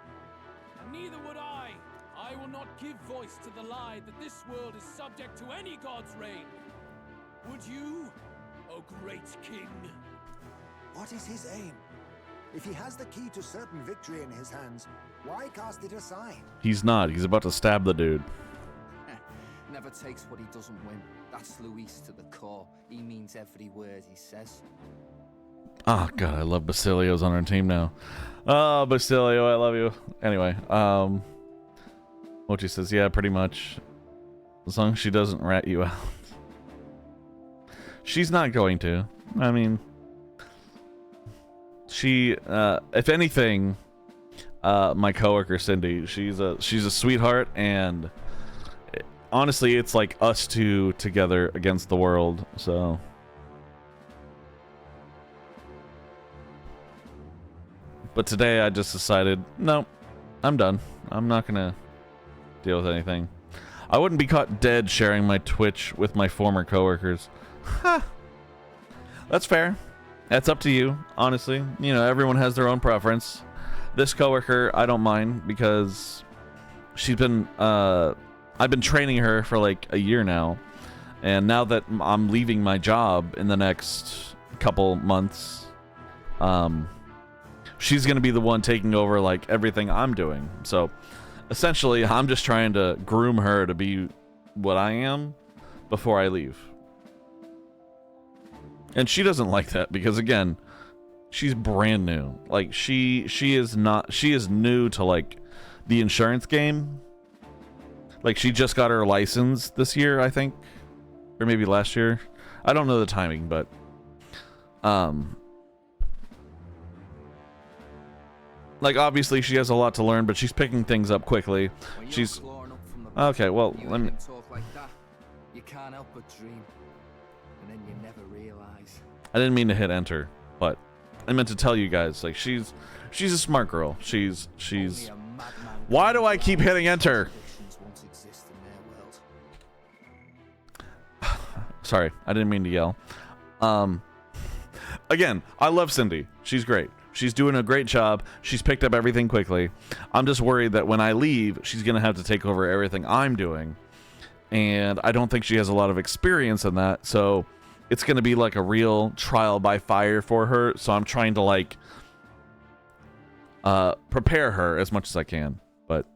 And neither would I. I will not give voice to the lie that this world is subject to any god's reign. Would you, O great king? What is his aim? If he has the key to certain victory in his hands, why cast it aside? He's not. He's about to stab the dude. Never takes what he doesn't win. That's Luis to the core. He means every word he says. Oh god, I love Basilio's on our team now. Oh, Basilio, I love you. Anyway, Mochi says, yeah, pretty much. As long as she doesn't rat you out. She's not going to. I mean, she, if anything, my coworker Cindy, she's a sweetheart, and honestly, it's like us two together against the world, so. But today I just decided, no, I'm done. I'm not gonna deal with anything. I wouldn't be caught dead sharing my Twitch with my former coworkers. Ha! That's fair. That's up to you, honestly. You know, everyone has their own preference. This coworker, I don't mind because she's been, I've been training her for like a year now. And now that I'm leaving my job in the next couple months, she's going to be the one taking over like everything I'm doing. So essentially, I'm just trying to groom her to be what I am before I leave. And she doesn't like that because, again, she's brand new. Like she is new to like the insurance game. Like she just got her license this year, I think, or maybe last year. I don't know the timing, but like obviously she has a lot to learn, but she's picking things up quickly. She's okay. Well, let me talk like that. You can't help but dream, and then you never realize. I didn't mean to hit enter, but I meant to tell you guys, like she's a smart girl. She's Why do I keep hitting enter? Sorry, I didn't mean to yell. Again, I love Cindy. She's great. She's doing a great job. She's picked up everything quickly. I'm just worried that when I leave, she's going to have to take over everything I'm doing. And I don't think she has a lot of experience in that. So it's going to be like a real trial by fire for her. So I'm trying to like prepare her as much as I can. But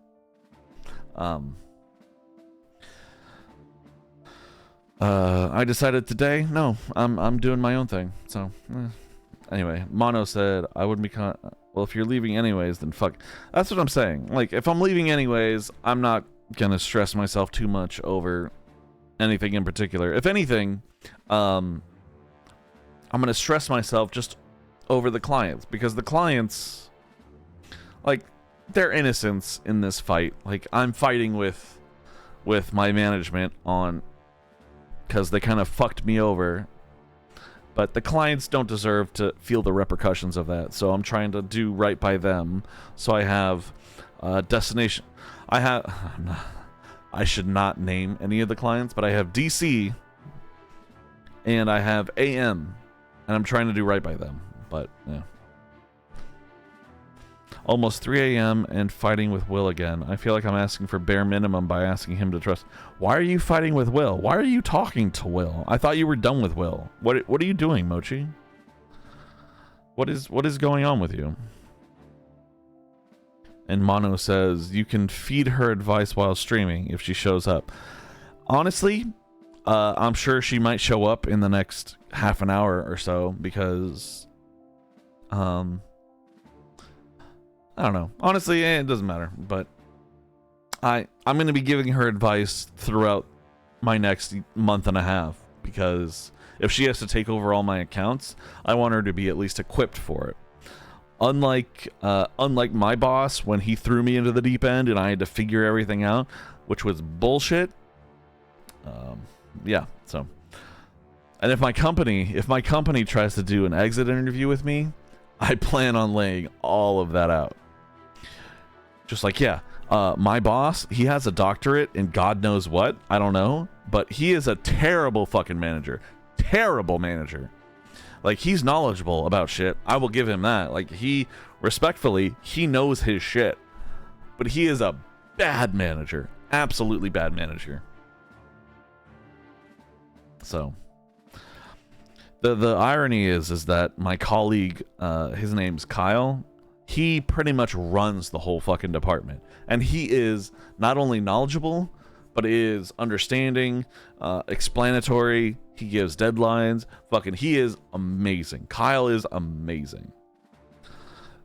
I decided today, no, I'm doing my own thing. So anyway, Mono said I wouldn't be well, if you're leaving anyways, then fuck. That's what I'm saying. Like, if I'm leaving anyways, I'm not gonna stress myself too much over anything in particular. If anything, I'm gonna stress myself just over the clients, because the clients, like, they're innocents in this fight. Like, I'm fighting with my management on, because they kind of fucked me over. But the clients don't deserve to feel the repercussions of that, so I'm trying to do right by them. So I have destination. I should not name any of the clients, but I have DC and I have AM, and I'm trying to do right by them. But yeah. Almost 3 a.m. and fighting with Will again. I feel like I'm asking for bare minimum by asking him to trust. Why are you fighting with Will? Why are you talking to Will? I thought you were done with Will. What are you doing, Mochi? What is going on with you? And Mono says you can feed her advice while streaming if she shows up. Honestly, I'm sure she might show up in the next half an hour or so because I don't know. Honestly, it doesn't matter. But I'm going to be giving her advice throughout my next month and a half because if she has to take over all my accounts, I want her to be at least equipped for it. Unlike my boss when he threw me into the deep end and I had to figure everything out, which was bullshit. Yeah. So, and if my company tries to do an exit interview with me, I plan on laying all of that out. Just like, yeah, my boss, he has a doctorate in God knows what. I don't know. But he is a terrible fucking manager. Terrible manager. Like, he's knowledgeable about shit. I will give him that. Like, respectfully, he knows his shit. But he is a bad manager. Absolutely bad manager. So, the irony is that my colleague, his name's Kyle, he pretty much runs the whole fucking department. And he is not only knowledgeable, but is understanding, explanatory. He gives deadlines. Fucking, he is amazing. Kyle is amazing.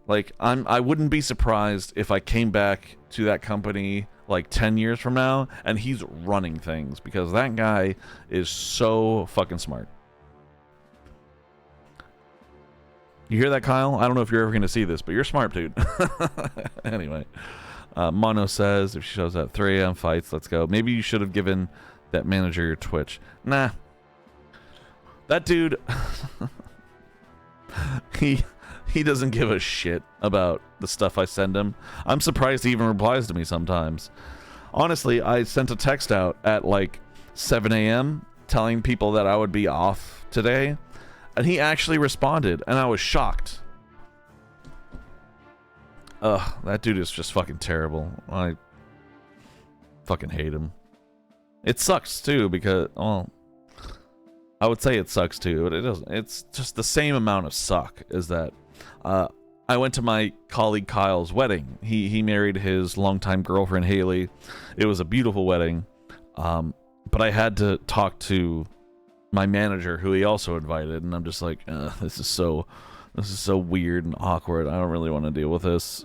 Like, I wouldn't be surprised if I came back to that company like 10 years from now and he's running things because that guy is so fucking smart. You hear that, Kyle? I don't know if you're ever going to see this, but you're smart, dude. Anyway, Mono says, if she shows up 3 a.m. fights, let's go. Maybe you should have given that manager your Twitch. Nah. That dude, he doesn't give a shit about the stuff I send him. I'm surprised he even replies to me sometimes. Honestly, I sent a text out at like 7 a.m. telling people that I would be off today. And he actually responded, and I was shocked. Ugh, that dude is just fucking terrible. I fucking hate him. It sucks, too, because, well, I would say it sucks, too, but it doesn't. It's just the same amount of suck as that. I went to my colleague Kyle's wedding. He married his longtime girlfriend, Haley. It was a beautiful wedding. But I had to talk to my manager, who he also invited, and I'm just like, this is so weird and awkward. I don't really want to deal with this.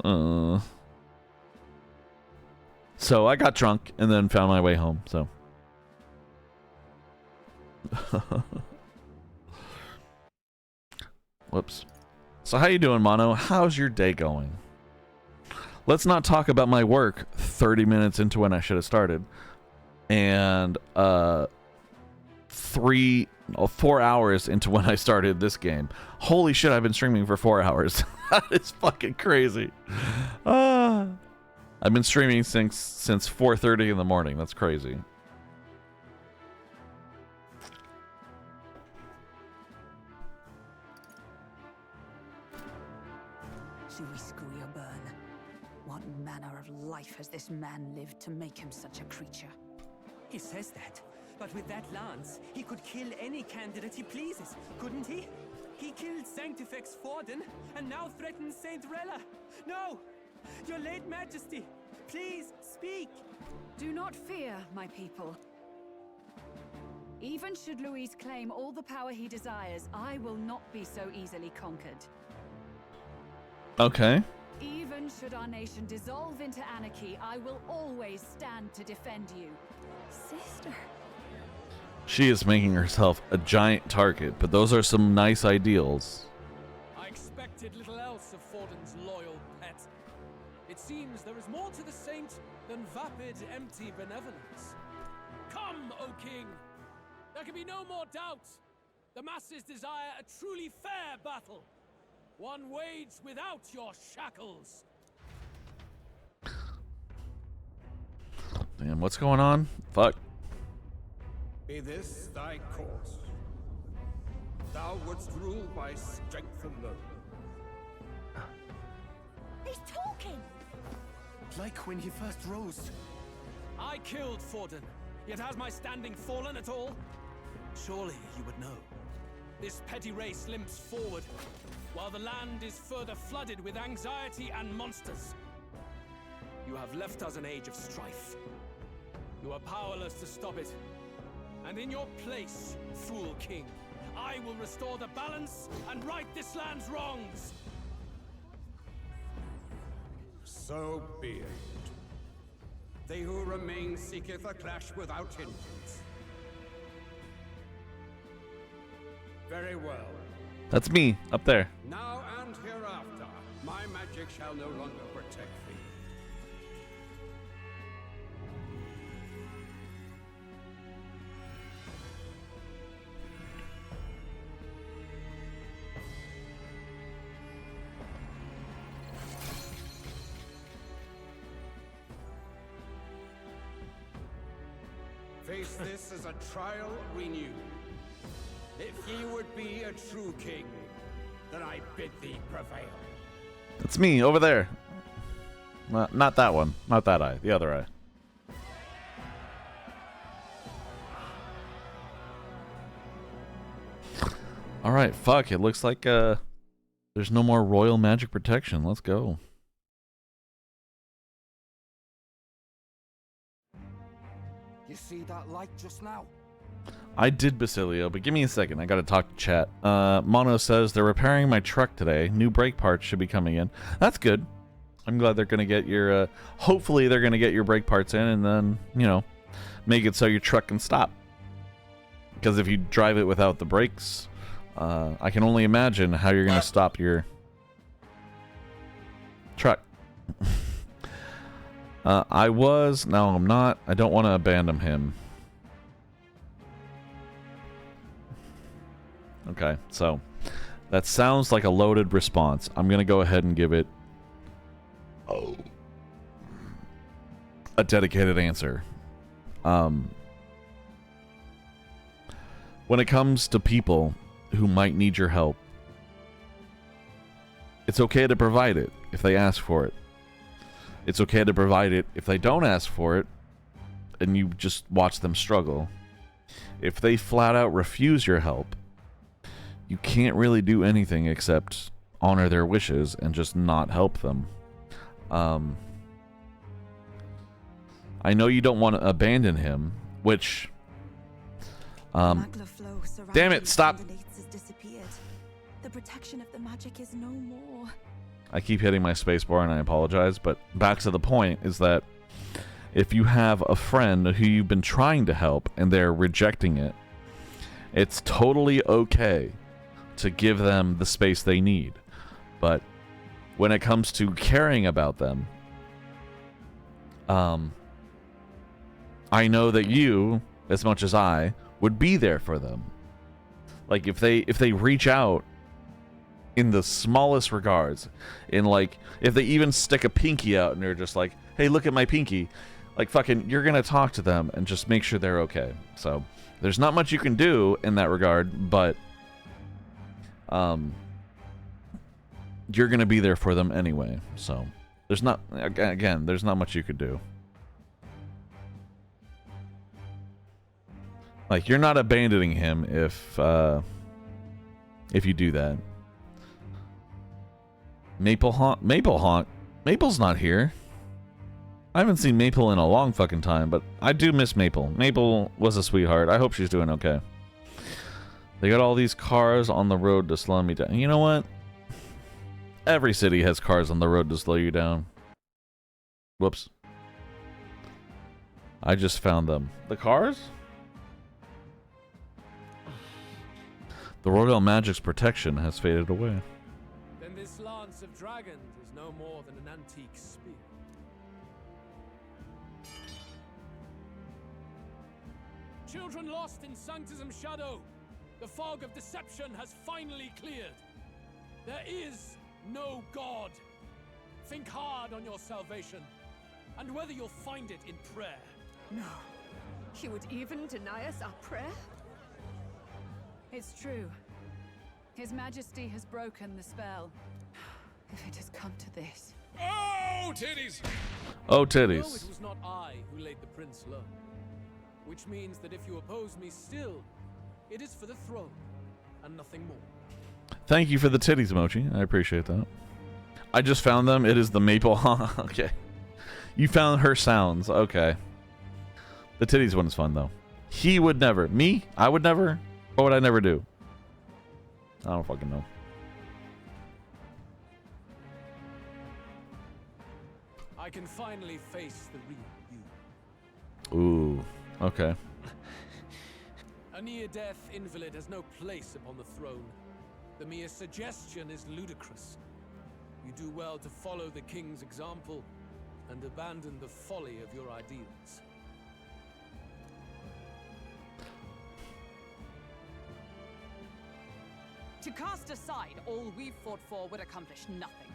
So I got drunk and then found my way home. So whoops. So how you doing, Mono? How's your day going? Let's not talk about my work 30 minutes into when I should have started. And 4 hours into when I started this game. Holy shit, I've been streaming for 4 hours. That is fucking crazy. I've been streaming since 4:30 in the morning. That's crazy. What manner of life has this man lived to make him such a creature? He says that, but with that lance, he could kill any candidate he pleases, couldn't he? He killed Sanctifex Forden, and now threatens Saint Rella. No! Your late majesty, please speak! Do not fear, my people. Even should Luis claim all the power he desires, I will not be so easily conquered. Okay. Even should our nation dissolve into anarchy, I will always stand to defend you. Sister. She is making herself a giant target, but those are some nice ideals. I expected little else of Forden's loyal pet. It seems there is more to the saint than vapid, empty benevolence. Come, O king! There can be no more doubt. The masses desire a truly fair battle. One waged without your shackles. Damn, what's going on? Fuck. Be this thy course. Thou wouldst rule by strength alone. He's talking! Like when he first rose. I killed Forden, yet has my standing fallen at all? Surely you would know. This petty race limps forward, while the land is further flooded with anxiety and monsters. You have left us an age of strife. You are powerless to stop it. And in your place, fool king, I will restore the balance and right this land's wrongs. So be it. They who remain seeketh a clash without hindrance. Very well. That's me, up there. Now and hereafter, my magic shall no longer protect thee. Face this as a trial renewed. If ye would be a true king, then I bid thee prevail. That's me, over there. Not that one. Not that eye. The other eye. Alright, fuck. It looks like there's no more royal magic protection. Let's go. You see that light just now? I did, Basilio, but give me a second. I gotta talk to chat. Mono says they're repairing my truck today. New brake parts should be coming in. That's good. I'm glad they're gonna get your, hopefully they're gonna get your brake parts in and then, you know, make it so your truck can stop. Because if you drive it without the brakes, I can only imagine how you're gonna stop your truck. No, I'm not. I don't want to abandon him. Okay, so that sounds like a loaded response. I'm going to go ahead and give it a dedicated answer. When it comes to people who might need your help, it's okay to provide it if they ask for it. It's okay to provide it if they don't ask for it and you just watch them struggle. If they flat out refuse your help, you can't really do anything except honor their wishes and just not help them. I know you don't want to abandon him, which... damn it, stop! The protection of the magic is no more. I keep hitting my spacebar and I apologize, but back to the point is that if you have a friend who you've been trying to help and they're rejecting it, it's totally okay to give them the space they need. But when it comes to caring about them, I know that you, as much as I, would be there for them. Like if they reach out in the smallest regards, in like if they even stick a pinky out and they're just like, hey, look at my pinky, like fucking you're gonna talk to them and just make sure they're okay. So there's not much you can do in that regard, but you're gonna be there for them anyway. So there's not, again, there's not much you could do. Like you're not abandoning him if you do that. Maple's not here. I haven't seen Maple in a long fucking time, but I do miss Maple. Maple was a sweetheart. I hope she's doing okay. They got all these cars on the road to slow me down. You know what? Every city has cars on the road to slow you down. Whoops. I just found them. The cars? The Royal Magic's protection has faded away. Then this lance of dragons is no more than an antique spear. Children lost in Sanctism Shadow, The fog of deception has finally cleared. There is no God. Think hard on your salvation, and whether you'll find it in prayer. No. He would even deny us our prayer? It's true. His Majesty has broken the spell. If it has come to this. Oh, titties! Oh, No, titties. it was not I who laid the prince low. Which means that if you oppose me still, it is for the throne, and nothing more. Thank you for the titties emoji. I appreciate that. I just found them. It is the maple. Okay. You found her sounds. Okay. The titties one is fun, though. He would never. Me? I would never? What would I never do? I don't fucking know. I can finally face the real you. Ooh. Okay. A near-death invalid has no place upon the throne. The mere suggestion is ludicrous. You do well to follow the king's example and abandon the folly of your ideals. To cast aside all we've fought for would accomplish nothing.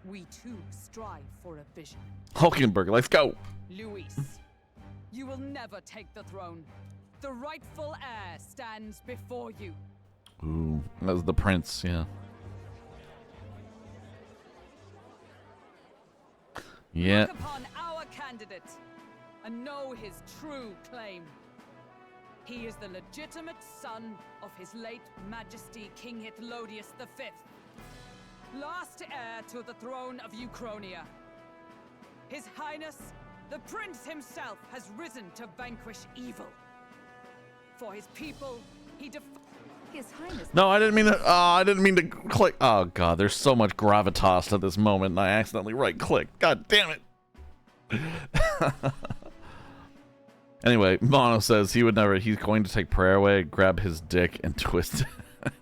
We too strive for a vision. Hulkenberg, let's go. Luis, you will never take the throne. The rightful heir stands before you. Ooh. That was the prince, yeah. Yeah. Look upon our candidate and know his true claim. He is the legitimate son of his late Majesty King Hithlodius V, last heir to the throne of Uchronia. His Highness, the Prince himself, has risen to vanquish evil. For his people, he His Highness. No, I didn't mean to. I didn't mean to click. Oh god, there's so much gravitas at this moment, and I accidentally right-clicked. God damn it. Anyway, Mono says he would never. He's going to take prayer away, grab his dick, and twist it.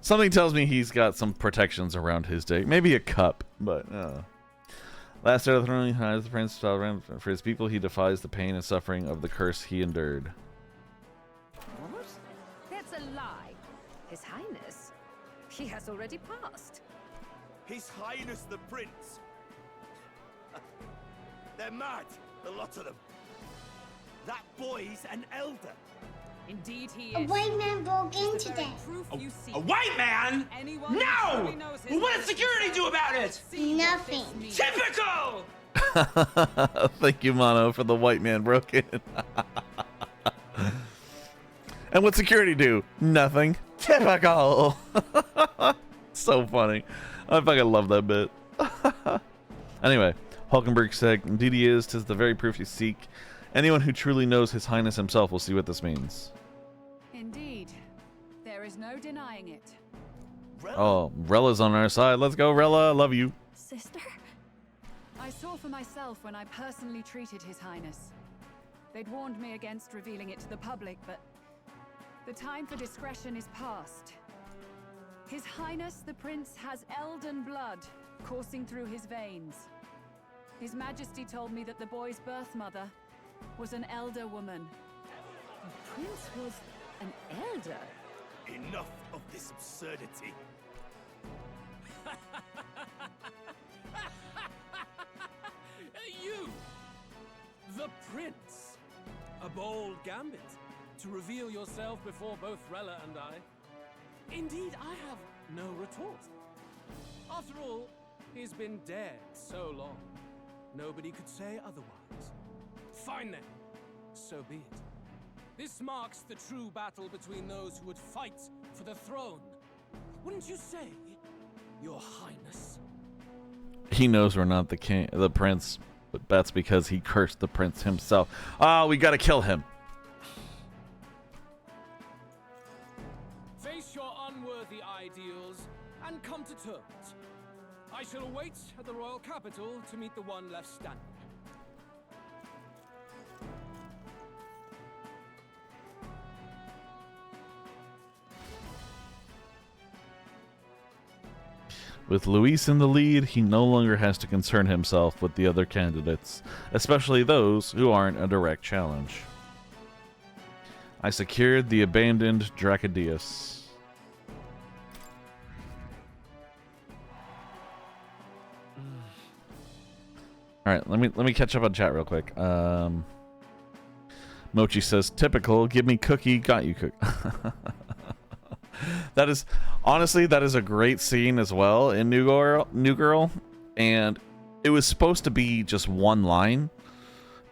Something tells me he's got some protections around his dick. Maybe a cup, but. Last heir of the throne, he hides the prince for his people. He defies the pain and suffering of the curse he endured. What? That's a lie. His Highness, he has already passed. His Highness the Prince. They're mad, the lot of them. That boy's an elder. Indeed he is. A white man broke in today. A white man? No! What does security do about it? Nothing. Typical! Thank you, Mono, for the white man broke in. And what security do? Nothing. Typical. So funny. I fucking love that bit. Anyway, Hulkenberg said, indeed he is. 'Tis the very proof you seek. Anyone who truly knows His Highness himself will see what this means. Indeed. There is no denying it. Oh, Rella's on our side. Let's go, Rella. Love you. Sister? I saw for myself when I personally treated His Highness. They'd warned me against revealing it to the public, but the time for discretion is past. His Highness the Prince has elden blood coursing through his veins. His Majesty told me that the boy's birth mother was an elder woman. The Prince was an elder? Enough of this absurdity. You! The Prince! A bold gambit to reveal yourself before both Rella and I. Indeed, I have no retort. After all, he's been dead so long. Nobody could say otherwise. Fine then. So be it. This marks the true battle between those who would fight for the throne. Wouldn't you say, Your Highness? He knows we're not the king, the prince, but that's because he cursed the prince himself. Ah, we gotta kill him. Face your unworthy ideals and come to terms. I shall await at the royal capital to meet the one left standing. With Luis in the lead, he no longer has to concern himself with the other candidates, especially those who aren't a direct challenge. I secured the abandoned Dracadeus. All right, let me catch up on chat real quick. Mochi says, "Typical. Give me cookie. Got you cookie." That is honestly that is a great scene as well in New Girl, and it was supposed to be just one line,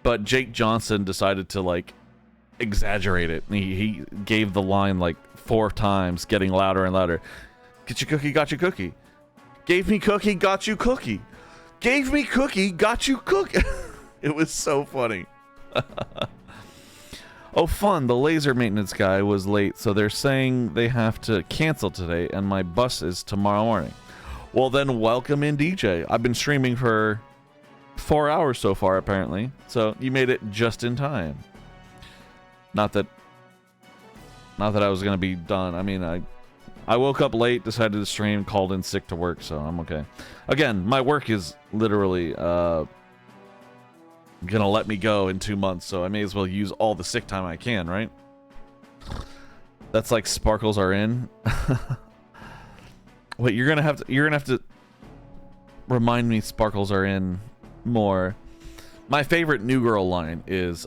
but Jake Johnson decided to like exaggerate it. He gave the line like 4 times, getting louder and louder. Get your cookie, got you cookie. Gave me cookie, got you cookie. Gave me cookie, got you cookie. It was so funny. Oh, fun. The laser maintenance guy was late, so they're saying they have to cancel today, and my bus is tomorrow morning. Well, then welcome in, DJ. I've been streaming for 4 hours so far, apparently, so you made it just in time. Not that I was going to be done. I mean, I woke up late, decided to stream, called in sick to work, so I'm okay. Again, my work is literally gonna let me go in 2 months, so I may as well use all the sick time I can, right? That's like sparkles are in. Wait, you're gonna have to remind me sparkles are in more. My favorite New Girl line is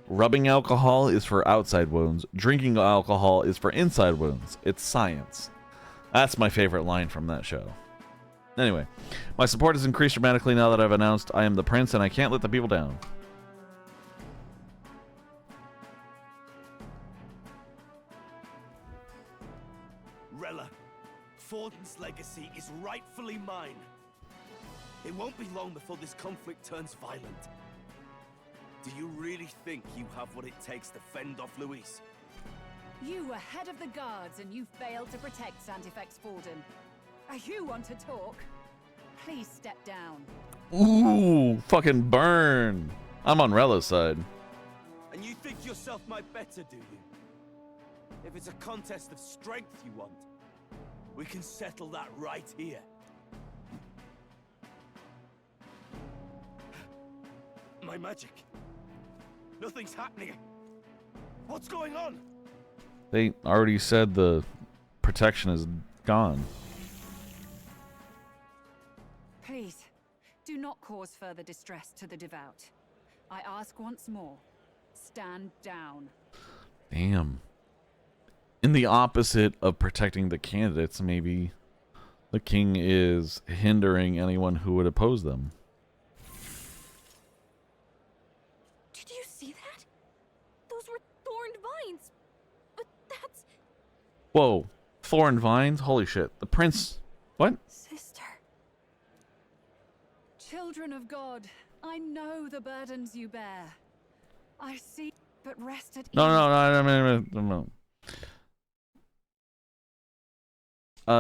rubbing alcohol is for outside wounds, drinking alcohol is for inside wounds. It's science. That's my favorite line from that show. Anyway, my support has increased dramatically now that I've announced I am the prince and I can't let the people down. Rella, Forden's legacy is rightfully mine. It won't be long before this conflict turns violent. Do you really think you have what it takes to fend off Luis? You were head of the guards and you failed to protect Santifex Forden. You want to talk? Please step down. Ooh, fucking burn. I'm on Rella's side. And you think yourself my better, do you? If it's a contest of strength you want, we can settle that right here. My magic. Nothing's happening. What's going on? They already said the protection is gone. Please, do not cause further distress to the devout. I ask once more, stand down. Damn. In the opposite of protecting the candidates, maybe the king is hindering anyone who would oppose them. Did you see that? Those were thorned vines. But that's... Whoa. Thorn vines? Holy shit. The prince... What? Sister. Children of God, I know the burdens you bear. I see, but rest at ease. No.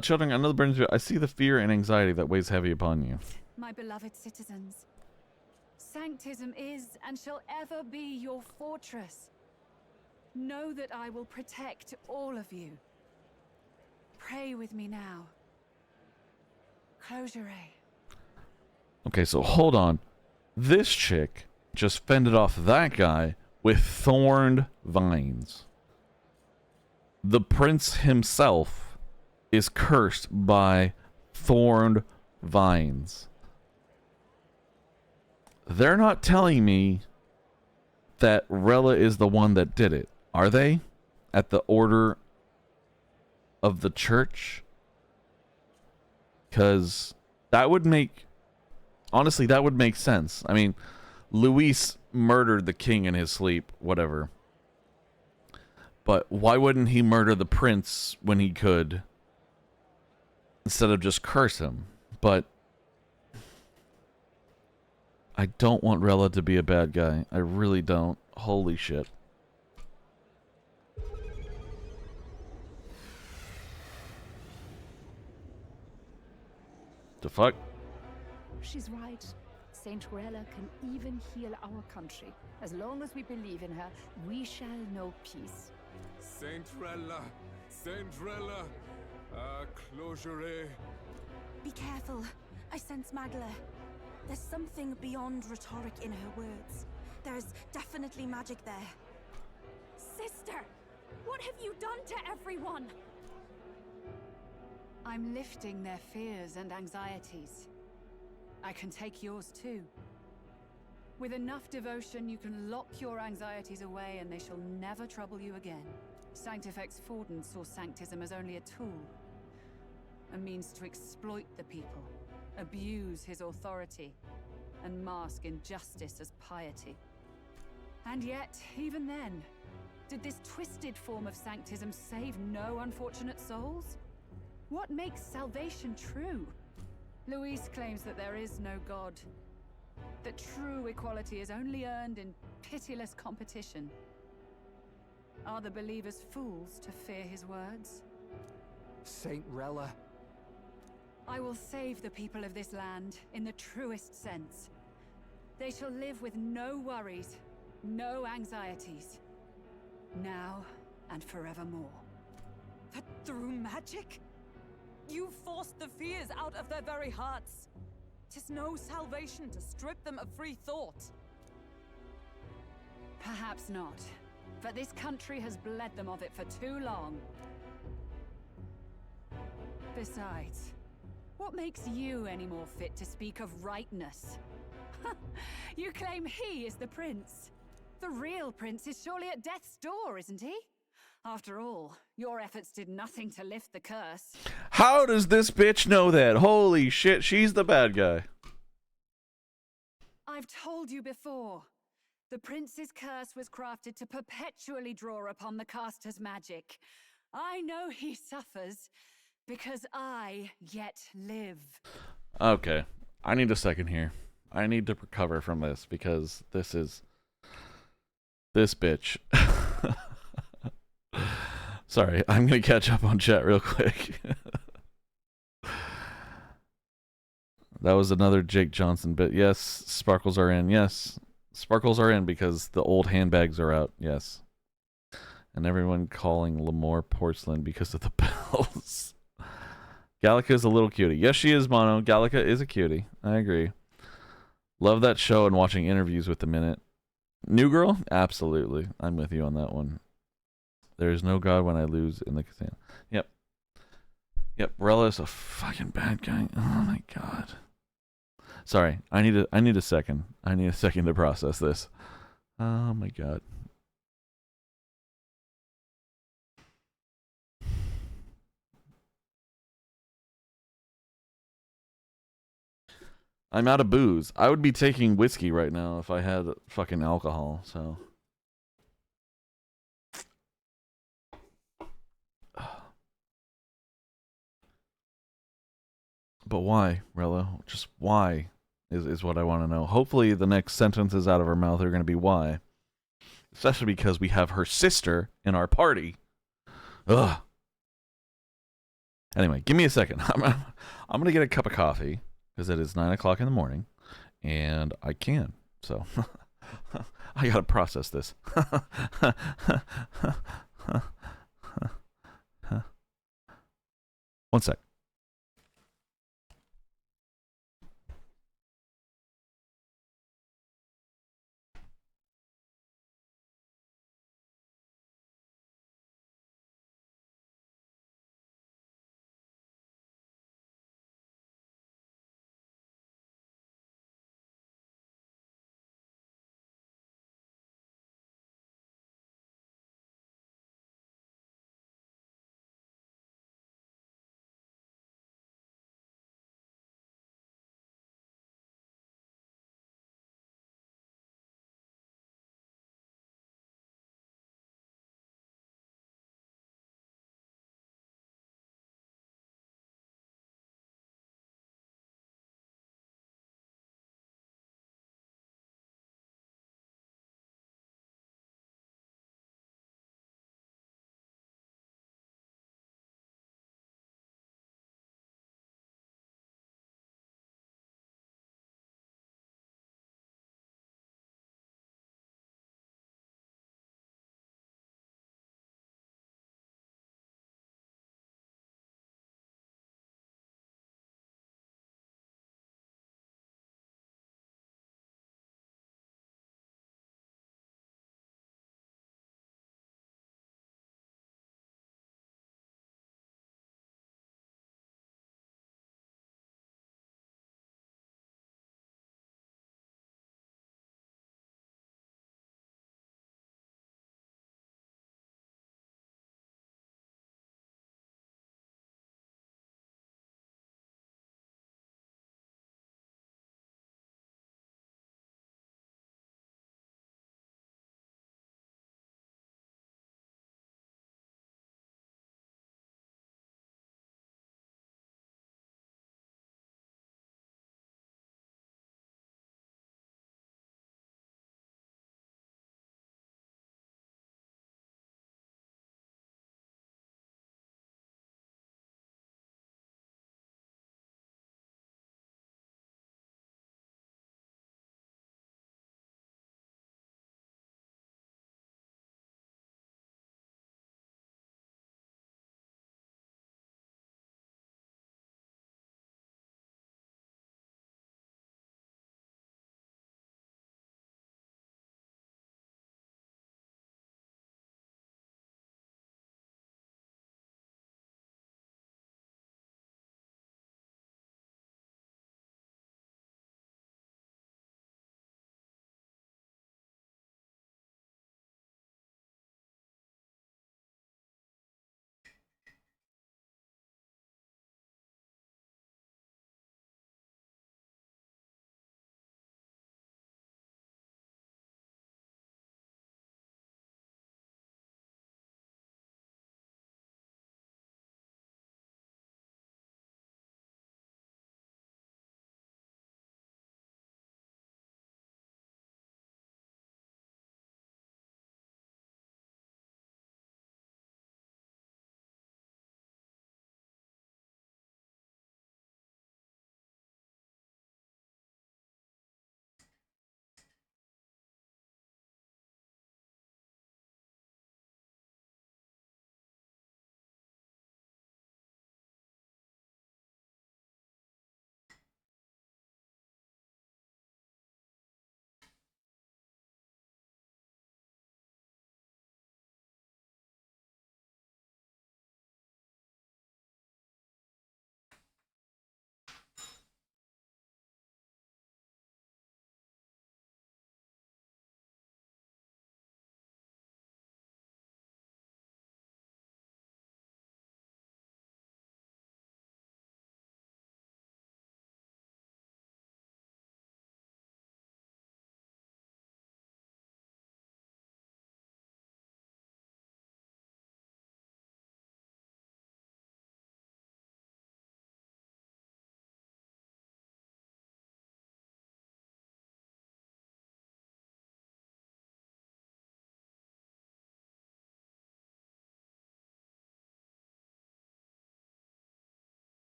Children, I know the burdens. I see the fear and anxiety that weighs heavy upon you. My beloved citizens, sanctism is and shall ever be your fortress. Know that I will protect all of you. Pray with me now. Closure. Okay, so hold on. This chick just fended off that guy with thorned vines. The prince himself is cursed by thorned vines. They're not telling me that Rella is the one that did it, are they? At the order of the church? Because that would make... Honestly, that would make sense. I mean, Luis murdered the king in his sleep, whatever. But why wouldn't he murder the prince when he could? Instead of just curse him. But I don't want Rella to be a bad guy. I really don't. Holy shit. The fuck? She's right. Saint Rella can even heal our country. As long as we believe in her, we shall know peace. Saint Rella, closure. Be careful. I sense Magla. There's something beyond rhetoric in her words. There's definitely magic there. sister! What have you done to everyone? I'm lifting their fears and anxieties. I can take yours too. With enough devotion, you can lock your anxieties away and they shall never trouble you again. Sanctifex Forden saw sanctism as only a tool. A means to exploit the people, abuse his authority, and mask injustice as piety. And yet, even then, did this twisted form of sanctism save no unfortunate souls? What makes salvation true? Luis claims that there is no God, that true equality is only earned in pitiless competition. Are the believers fools to fear his words? Saint Rella. I will save the people of this land in the truest sense. They shall live with no worries, no anxieties. Now and forevermore. But through magic? You forced the fears out of their very hearts. 'Tis no salvation to strip them of free thought. Perhaps not. But this country has bled them of it for too long. Besides, what makes you any more fit to speak of rightness? You claim he is the prince. The real prince is surely at death's door, isn't he? After all, your efforts did nothing to lift the curse. How does this bitch know that? Holy shit, she's the bad guy. I've told you before. The prince's curse was crafted to perpetually draw upon the caster's magic. I know he suffers because I yet live. Okay, I need a second here. I need to recover from this because this bitch. Sorry, I'm gonna catch up on chat real quick. That was another Jake Johnson bit. Yes, sparkles are in. Yes, sparkles are in because the old handbags are out. Yes. And everyone calling Lamore porcelain because of the bells. Gallica is a little cutie. Yes, she is, Mono. Gallica is a cutie. I agree. Love that show and watching interviews with the Minute. New Girl? Absolutely. I'm with you on that one. There is no God when I lose in the casino. Yep. Yep, Rella is a fucking bad guy. Oh my god. Sorry, I need a second. I need a second to process this. Oh my god. I'm out of booze. I would be taking whiskey right now if I had fucking alcohol, so. But why, Rella? Just why is what I want to know. Hopefully the next sentences out of her mouth are going to be why. Especially because we have her sister in our party. Ugh. Anyway, give me a second. I'm going to get a cup of coffee because it is 9 o'clock in the morning and I can. So I got to process this. One sec.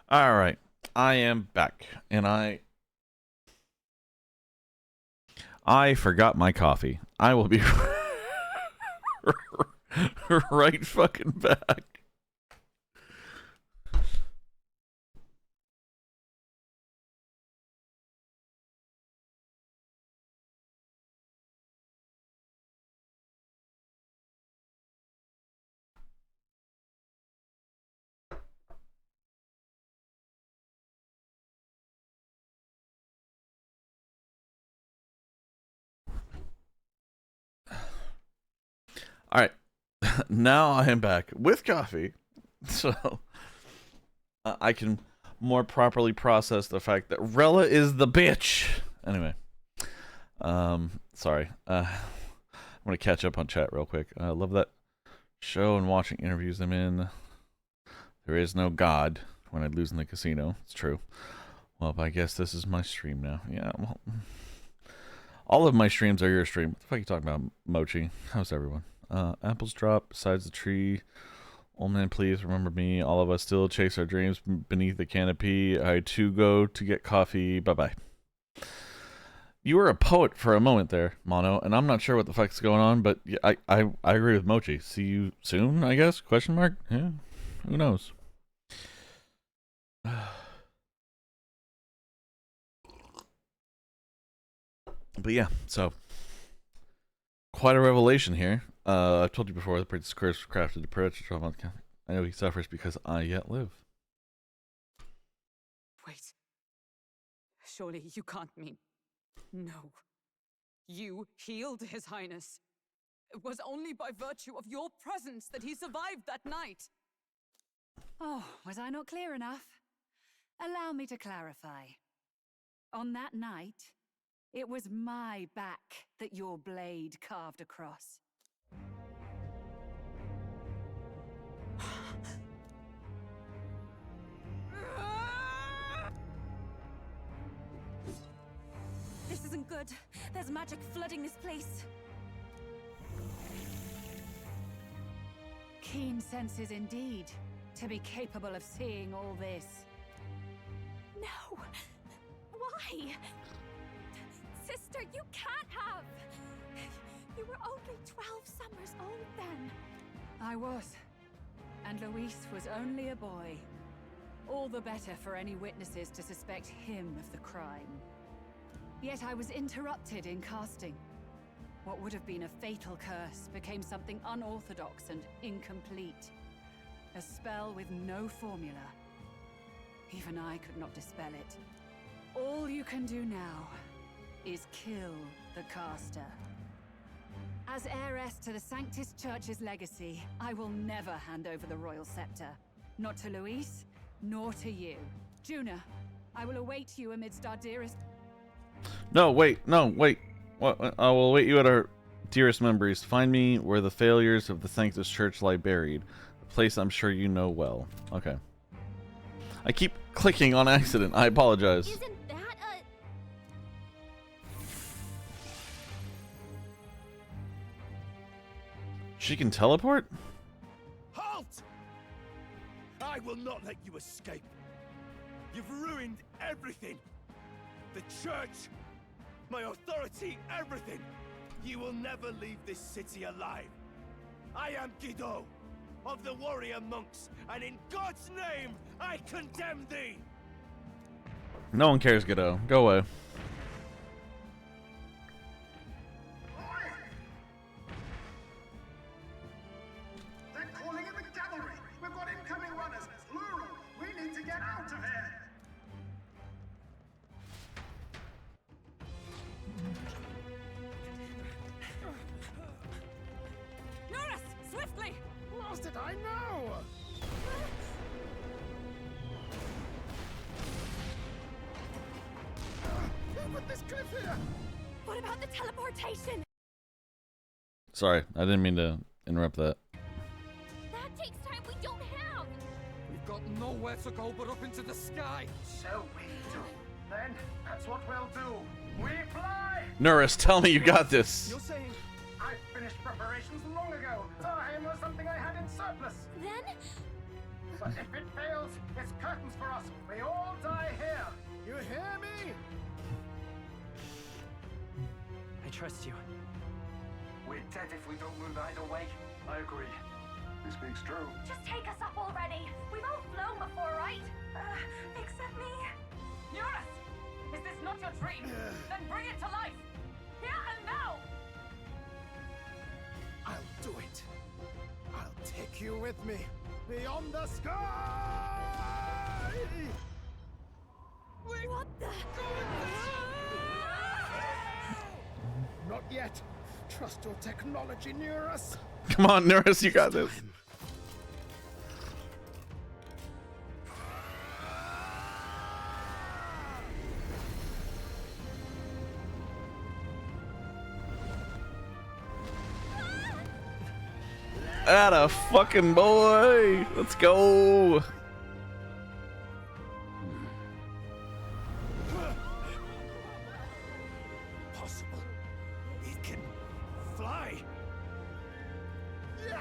All right, I am back, and I forgot my coffee. I will be right fucking back. All right, now I am back with coffee, so I can more properly process the fact that Rella is the bitch. Anyway, sorry. I'm gonna catch up on chat real quick. I love that show and watching interviews I'm in. There is no God when I lose in the casino. It's true. Well, I guess this is my stream now. Yeah, well, all of my streams are your stream. What the fuck are you talking about, Mochi? How's everyone? Apples drop besides the tree. Old man, please remember me. All of us still chase our dreams beneath the canopy. I too go to get coffee. Bye-bye. You were a poet for a moment there, Mono, and I'm not sure what the fuck's going on, but I agree with Mochi. See you soon, I guess? Question mark? Yeah. Who knows? But yeah, so quite a revelation here. I've told you before, the Prince's curse was crafted to protect the I know he suffers because I yet live. Wait. Surely you can't mean... No. You healed His Highness. It was only by virtue of your presence that he survived that night. Oh, was I not clear enough? Allow me to clarify. On that night, it was my back that your blade carved across. This isn't good. There's magic flooding this place. Keen senses indeed, to be capable of seeing all this. No! Why? Sister, you can't have! You were only 12 summers old then. I was. And Luis was only a boy. All the better for any witnesses to suspect him of the crime. Yet I was interrupted in casting. What would have been a fatal curse became something unorthodox and incomplete. A spell with no formula. Even I could not dispel it. All you can do now is kill the caster. As heiress to the Sanctus Church's legacy, I will never hand over the royal scepter. Not to Luis, nor to you. Juna, I will await you amidst our dearest... No, wait. What? I will await you at our dearest memories. Find me where the failures of the Sanctus Church lie buried. A place I'm sure you know well. Okay. I keep clicking on accident. I apologize. Isn't that a... She can teleport? Halt! I will not let you escape. You've ruined everything. The church, my authority, everything. You will never leave this city alive. I am Guido, of the warrior monks, and in God's name, I condemn thee! No one cares, Godot. Go away. They're calling in the cavalry! We've got incoming runners, plural! We need to get out of here! Norris, swiftly! Lost it, I know! Who put this cliff here? What about the teleportation? Sorry, I didn't mean to interrupt that. That takes time we don't have! We've got nowhere to go but up into the sky. So we do. Then, that's what we'll do. We fly! Norris, tell me you got this. You're saying... I finished preparations long ago. Time was something I had in surplus. Then... But if it fails, it's curtains for us. We all die here. You hear me? I trust you. We're dead if we don't move either way. I agree. He speaks true. Just take us up already. We've all flown before, right? Except me. Eurus! Is this not your dream? Then bring it to life! Here and now! I'll do it. I'll take you with me. Beyond the sky! What the? Not yet. Trust your technology, Neurus. Come on, Nurse, you got this. Atta fucking boy. Let's go. Possible. It can fly. Yeah!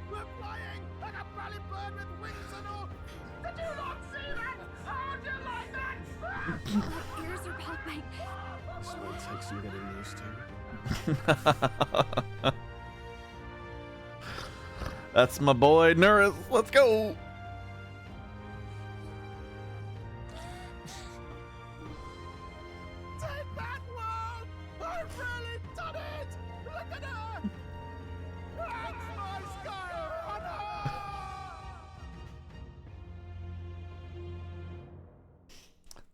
We're flying like a bally bird with wings and all. Did you not see that? How'd you like that? My ears are popping. This will take some getting used to. That's my boy, Nurse. Let's go. Take that, world! I've really done it! Look at her! That's my sky runner!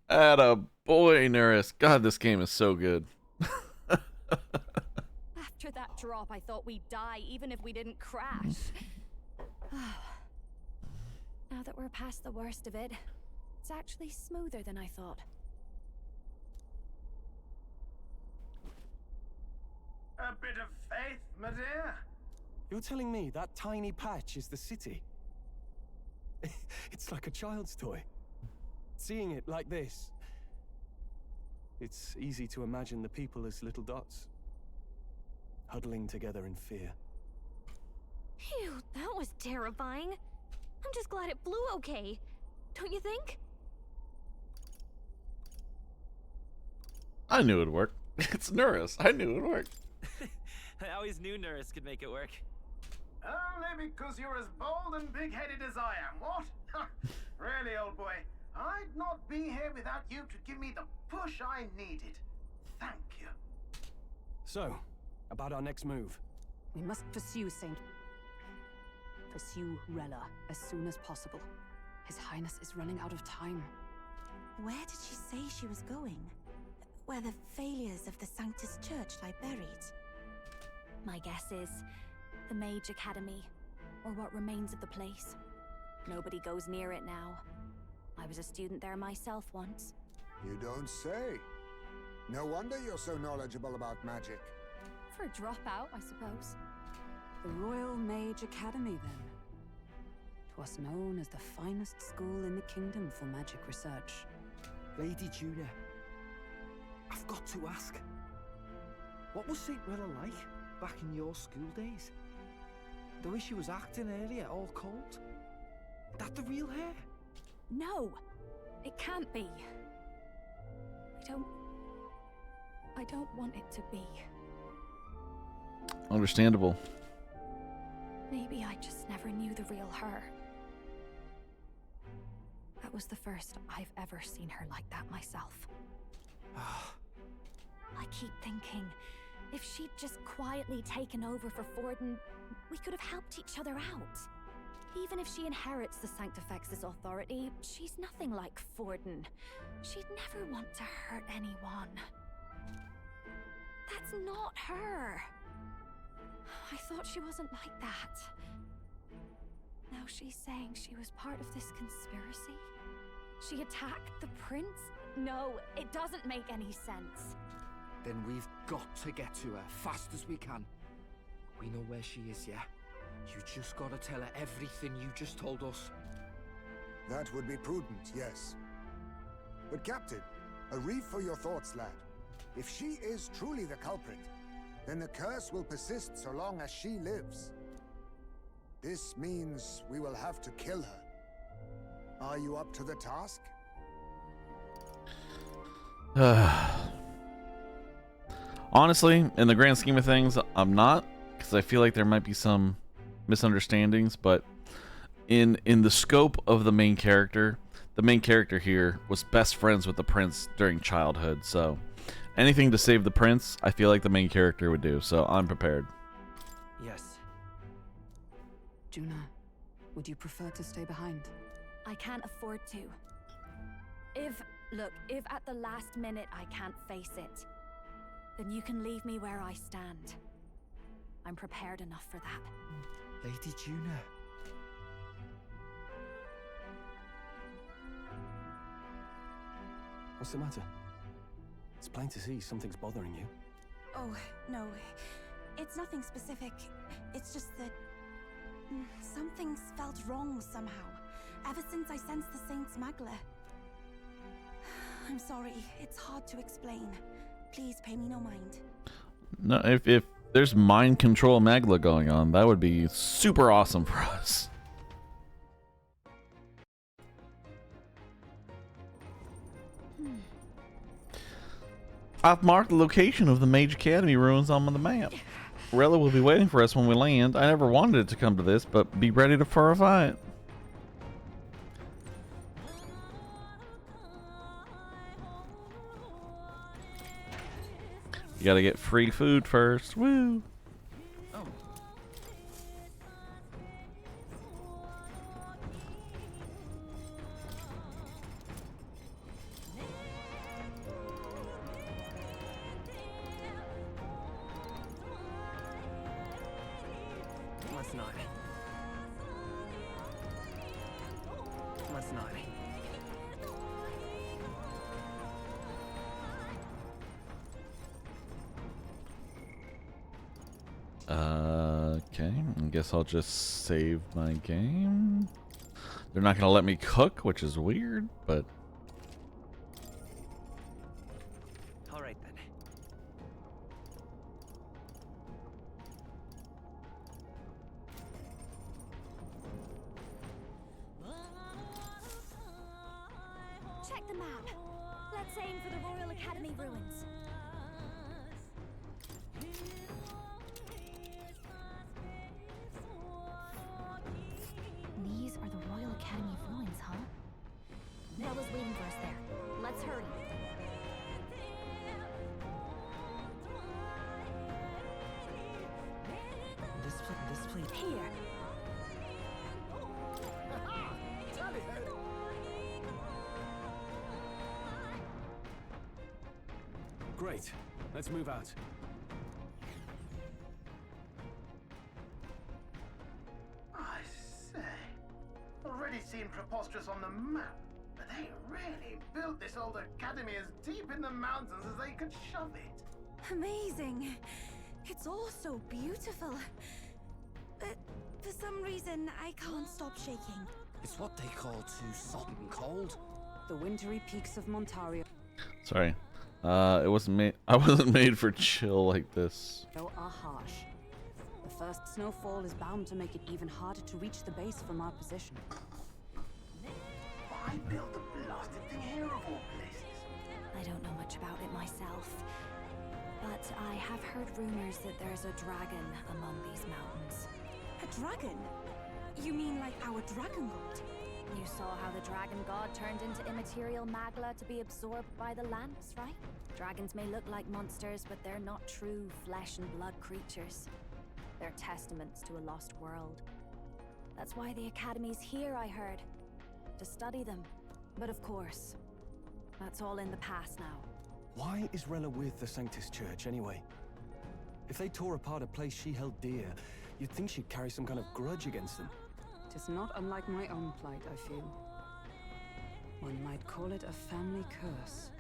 Atta boy, Nurse. God, this game is so good. After that drop, I thought we'd die, even if we didn't crash. Now that we're past the worst of it, it's actually smoother than I thought. A bit of faith, my dear. You're telling me that tiny patch is the city? It's like a child's toy. Seeing it like this, it's easy to imagine the people as little dots, huddling together in fear. Phew, that was terrifying. I'm just glad it flew okay. Don't you think? I knew it'd work. It's Nurse. I knew it'd work. I always knew Nurse could make it work. Only because you're as bold and big-headed as I am, what? Really, old boy, I'd not be here without you to give me the push I needed. Thank you. So, about our next move. We must pursue Rella as soon as possible. His Highness is running out of time. Where did she say she was going? Where the failures of the Sanctus Church lie buried? My guess is the Mage Academy, or what remains of the place. Nobody goes near it now. I was a student there myself once. You don't say. No wonder you're so knowledgeable about magic. For a dropout, I suppose. The Royal Mage Academy, then. 'Twas known as the finest school in the kingdom for magic research. Lady Juna, I've got to ask. What was St. Rella like back in your school days? The way she was acting earlier, all cold? That the real hair? No, it can't be. I don't want it to be. Understandable. Maybe I just never knew the real her. That was the first I've ever seen her like that myself. I keep thinking, if she'd just quietly taken over for Forden, we could have helped each other out. Even if she inherits the Sanctifex's authority, she's nothing like Forden. She'd never want to hurt anyone. That's not her. I thought she wasn't like that. Now she's saying she was part of this conspiracy? She attacked the prince? No, it doesn't make any sense. Then we've got to get to her fast as we can. We know where she is, yeah? You just gotta tell her everything you just told us. That would be prudent, yes. But Captain, a reef for your thoughts, lad. If she is truly the culprit, then the curse will persist so long as she lives. This means we will have to kill her. Are you up to the task? Honestly, in the grand scheme of things, I'm not, because I feel like there might be some misunderstandings, but in the scope of the main character here was best friends with the prince during childhood, so anything to save the prince, I feel like the main character would do, so I'm prepared. Yes. Juna, would you prefer to stay behind? I can't afford to. If at the last minute I can't face it, then you can leave me where I stand. I'm prepared enough for that. Lady Juna. What's the matter? It's plain to see something's bothering you. Oh, no. It's nothing specific. It's just that something's felt wrong somehow, ever since I sensed the Saint's Magla. I'm sorry, it's hard to explain. Please pay me no mind. No, if there's mind control Magla going on, that would be super awesome for us. I've marked the location of the Mage Academy ruins on the map. Rella will be waiting for us when we land. I never wanted it to come to this, but be ready for a fight. You gotta get free food first. Woo! Let's not. Let's not. Okay, I guess I'll just save my game. They're not gonna let me cook, which is weird, but All right then. Check the map. Let's aim for the Royal Academy ruins. These are the Royal Academy ruins, huh? Bella's waiting for us there. Let's hurry. This place. Here. Great. Let's move out. I say, already seen preposterous on the map, but they really built this old academy as deep in the mountains as they could shove it. Amazing. It's all so beautiful. But for some reason, I can't stop shaking. It's what they call too sudden cold. The wintry peaks of Montario sorry. It wasn't made. I wasn't made for chill like this. are harsh. The first snowfall is bound to make it even harder to reach the base from our position. Why build the blasted thing here of all places? I don't know much about it myself, but I have heard rumors that there's a dragon among these mountains. A dragon? You mean like our dragon god? You saw how the dragon god turned into immaterial Magla to be absorbed by the lands, right? Dragons may look like monsters, but they're not true flesh and blood creatures. They're testaments to a lost world. That's why the Academy's here, I heard. To study them. But of course, that's all in the past now. Why is Rella with the Sanctus Church anyway? If they tore apart a place she held dear, you'd think she'd carry some kind of grudge against them. Tis not unlike my own plight, I feel. One might call it a family curse.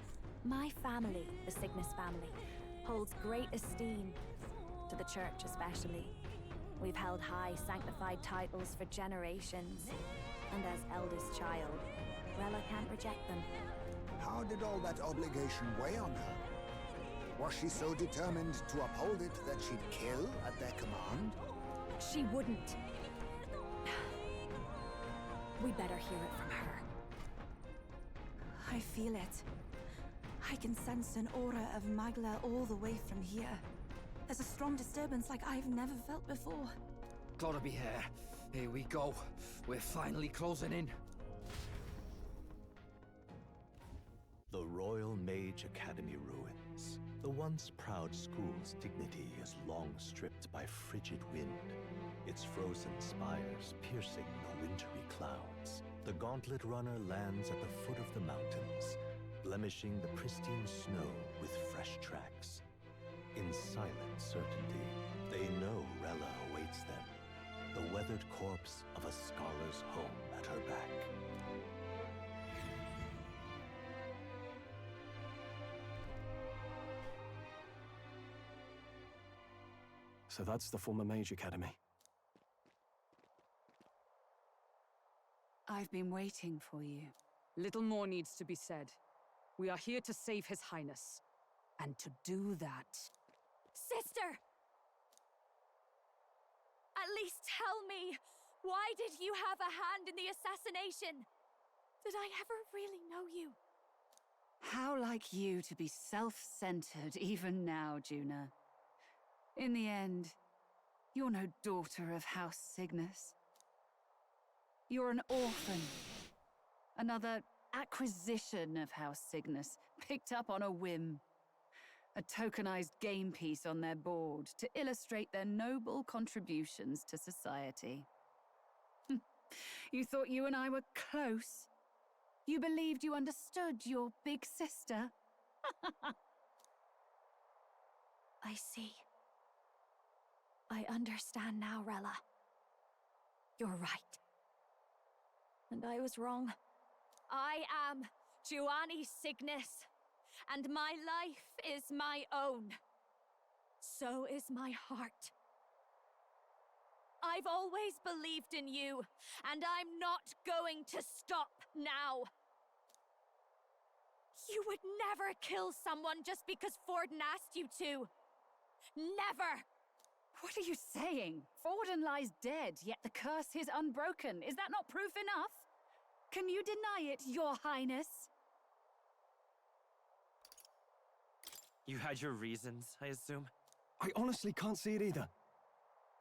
My family, the Cygnus family, holds great esteem, to the church especially. We've held high sanctified titles for generations, and as eldest child, Rella can't reject them. How did all that obligation weigh on her? Was she so determined to uphold it that she'd kill at their command? She wouldn't. We'd better hear it from her. I feel it. I can sense an aura of Magla all the way from here. There's a strong disturbance like I've never felt before. Gotta be here. Here we go. We're finally closing in. The Royal Mage Academy ruins. The once proud school's dignity is long stripped by frigid wind, its frozen spires piercing the wintry clouds. The gauntlet runner lands at the foot of the mountains, blemishing the pristine snow with fresh tracks. In silent certainty, they know Rella awaits them, the weathered corpse of a scholar's home at her back. So that's the former Mage Academy. I've been waiting for you. Little more needs to be said. We are here to save His Highness. And to do that... Sister! At least tell me, why did you have a hand in the assassination? Did I ever really know you? How like you to be self-centered even now, Juna. In the end, you're no daughter of House Cygnus. You're an orphan. Another acquisition of House Cygnus, picked up on a whim. A tokenized game piece on their board to illustrate their noble contributions to society. You thought you and I were close? You believed you understood your big sister? I see. I understand now, Rella. You're right. And I was wrong. I am Giovanni Cygnus, and my life is my own. So is my heart. I've always believed in you, and I'm not going to stop now. You would never kill someone just because Forden asked you to. Never! What are you saying? Forden lies dead, yet the curse is unbroken. Is that not proof enough? Can you deny it, Your Highness? You had your reasons, I assume? I honestly can't see it either.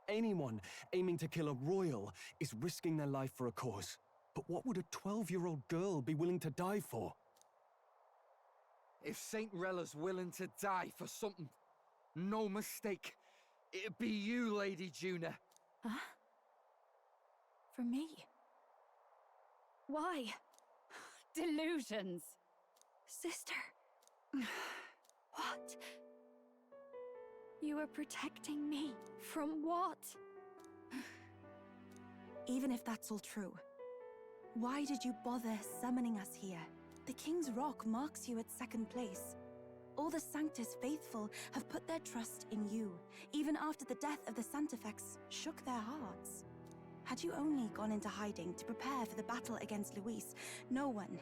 Anyone aiming to kill a royal is risking their life for a cause. But what would a 12-year-old girl be willing to die for? If Saint Rella's willing to die for something, no mistake, it'd be you, Lady Juna. Huh? For me? Why? Delusions. Sister. What? You are protecting me from what? Even if that's all true, why did you bother summoning us here? The King's Rock marks you at second place. All the Sanctus faithful have put their trust in you, even after the death of the Santafex shook their hearts. Had you only gone into hiding to prepare for the battle against Luis, no one,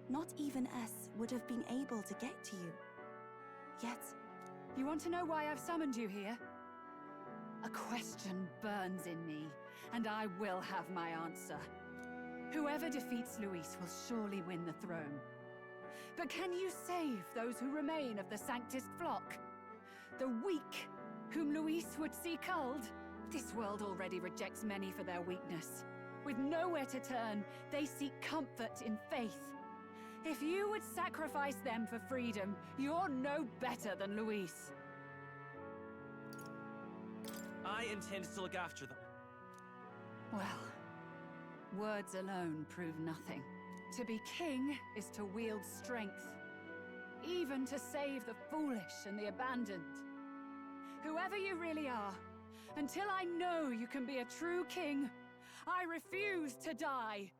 not even us, would have been able to get to you. Yet... You want to know why I've summoned you here? A question burns in me, and I will have my answer. Whoever defeats Luis will surely win the throne. But can you save those who remain of the Sanctist flock? The weak, whom Luis would see culled? This world already rejects many for their weakness. With nowhere to turn, they seek comfort in faith. If you would sacrifice them for freedom, you're no better than Luis. I intend to look after them. Well, words alone prove nothing. To be king is to wield strength, even to save the foolish and the abandoned. Whoever you really are, until I know you can be a true king, I refuse to die.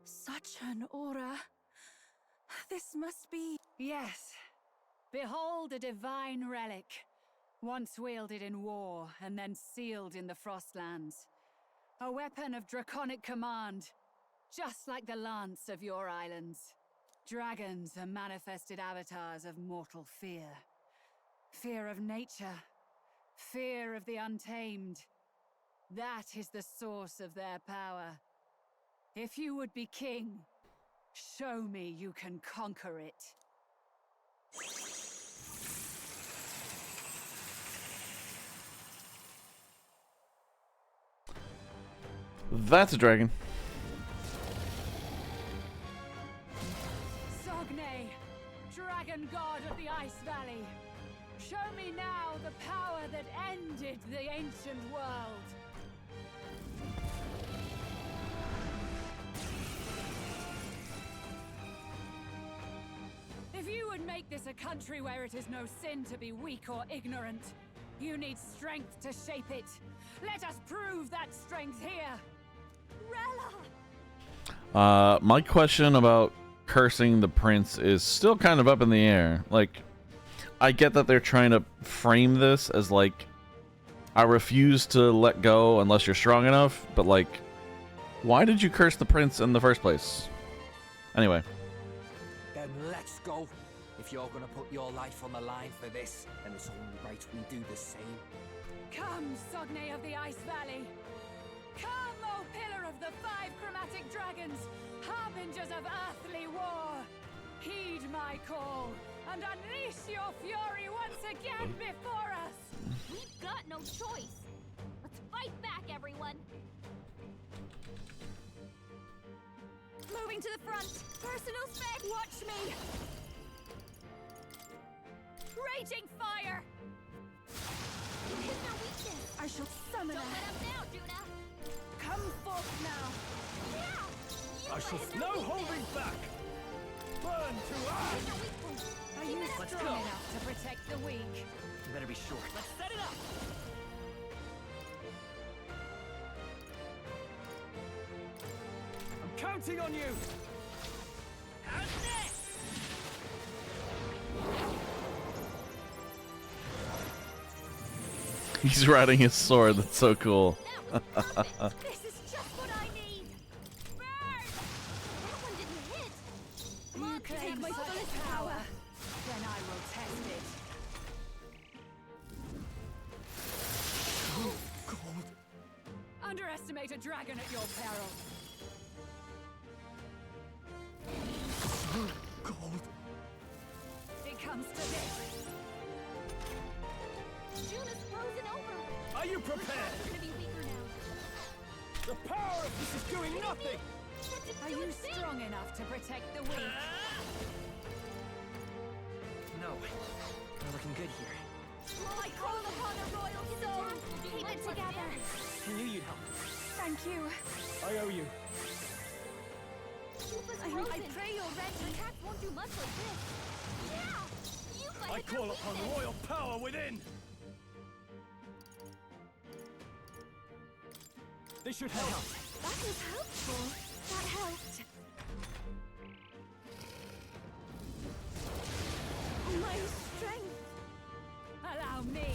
Such an aura. This must be... Yes. Behold a divine relic, once wielded in war and then sealed in the Frostlands. A weapon of draconic command, just like the lance of your islands. Dragons are manifested avatars of mortal fear. Fear of nature. Fear of the untamed. That is the source of their power. If you would be king, show me you can conquer it. That's a dragon. Sogne, dragon god of the Ice Valley. Show me now the power that ended the ancient world. If you would make this a country where it is no sin to be weak or ignorant, you need strength to shape it. Let us prove that strength here. Rella! My question about cursing the prince is still kind of up in the air. Like, I get that they're trying to frame this as like, I refuse to let go unless you're strong enough, but like, why did you curse the prince in the first place? Anyway. Then let's go. If you're gonna put your life on the line for this, then it's only right we do the same. Come, Sogne of the Ice Valley. Come, O pillar of the 5 chromatic dragons, harbingers of earthly war. Heed my call and unleash your fury once again before us. We've got no choice. Let's fight back, everyone. Moving to the front. Personal spec. Watch me. Raging fire. Hit their weakness. I shall summon. Don't let up now, Juna. Come forth now. Yeah. I shall no holding back. Burn to ash. Are you strong enough to protect the weak? You better be sure. Let's set it up. I'm counting on you. How's this? He's riding his sword. That's so cool. This is just what I need. Burn! That one didn't hit. Come on, take my fullest power. Then I will test it. Underestimate a dragon at your peril. It comes to this. Juna's frozen over. Are you prepared? We're gonna be weaker now. The power of this is doing nothing. Are you strong enough to protect the weak? No. We're looking good here. I call upon a royal soul. Keep it together. I knew you'd help. Thank you. I owe you. I pray you're ready. Attacks won't do much like this. Yeah! You I call upon royal power within. This should help. That was helpful. That helped. My strength. Allow me.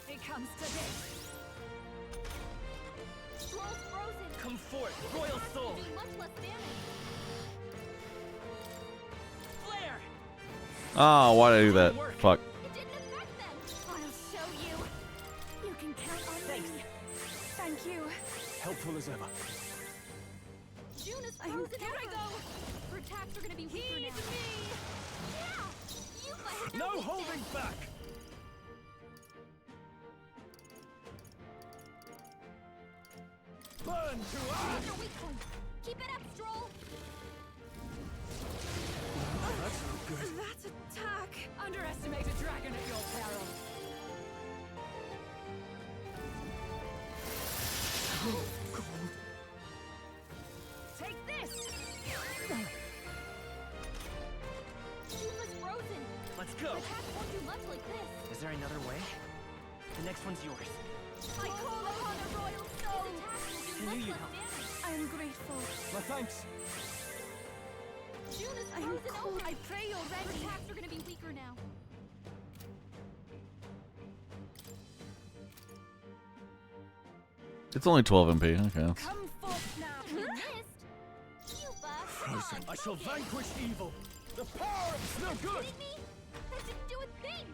It comes to this. Scroll's frozen. Come forth, royal soul. Do much less damage. Flare. Oh, why did I do that? Fuck. It didn't affect them. I'll show you. You can count on me. Thank you. Helpful as ever. Juna's frozen. Here I go. Her attacks are gonna be weaker now. Me. Yeah. You fight. No holding back. Burn to ash. Your weak point. Keep it up, Stroll. That's no good. That attack. Underestimate a dragon at your peril. Take this. Juna's frozen. Let's go. Attacks won't do much like this. Is there another way? The next one's yours. I call upon a royal soul. His attacks will do I knew much you'd less help. damage. I am grateful. My thanks. Juna's I am frozen cold. over. I pray you're Her ready. attacks are gonna be weaker now. It's only 12 MP. Okay. Come forth now. You missed. You bust. Frozen. I shall vanquish evil. The power is no good! Kidding me? That didn't do a thing!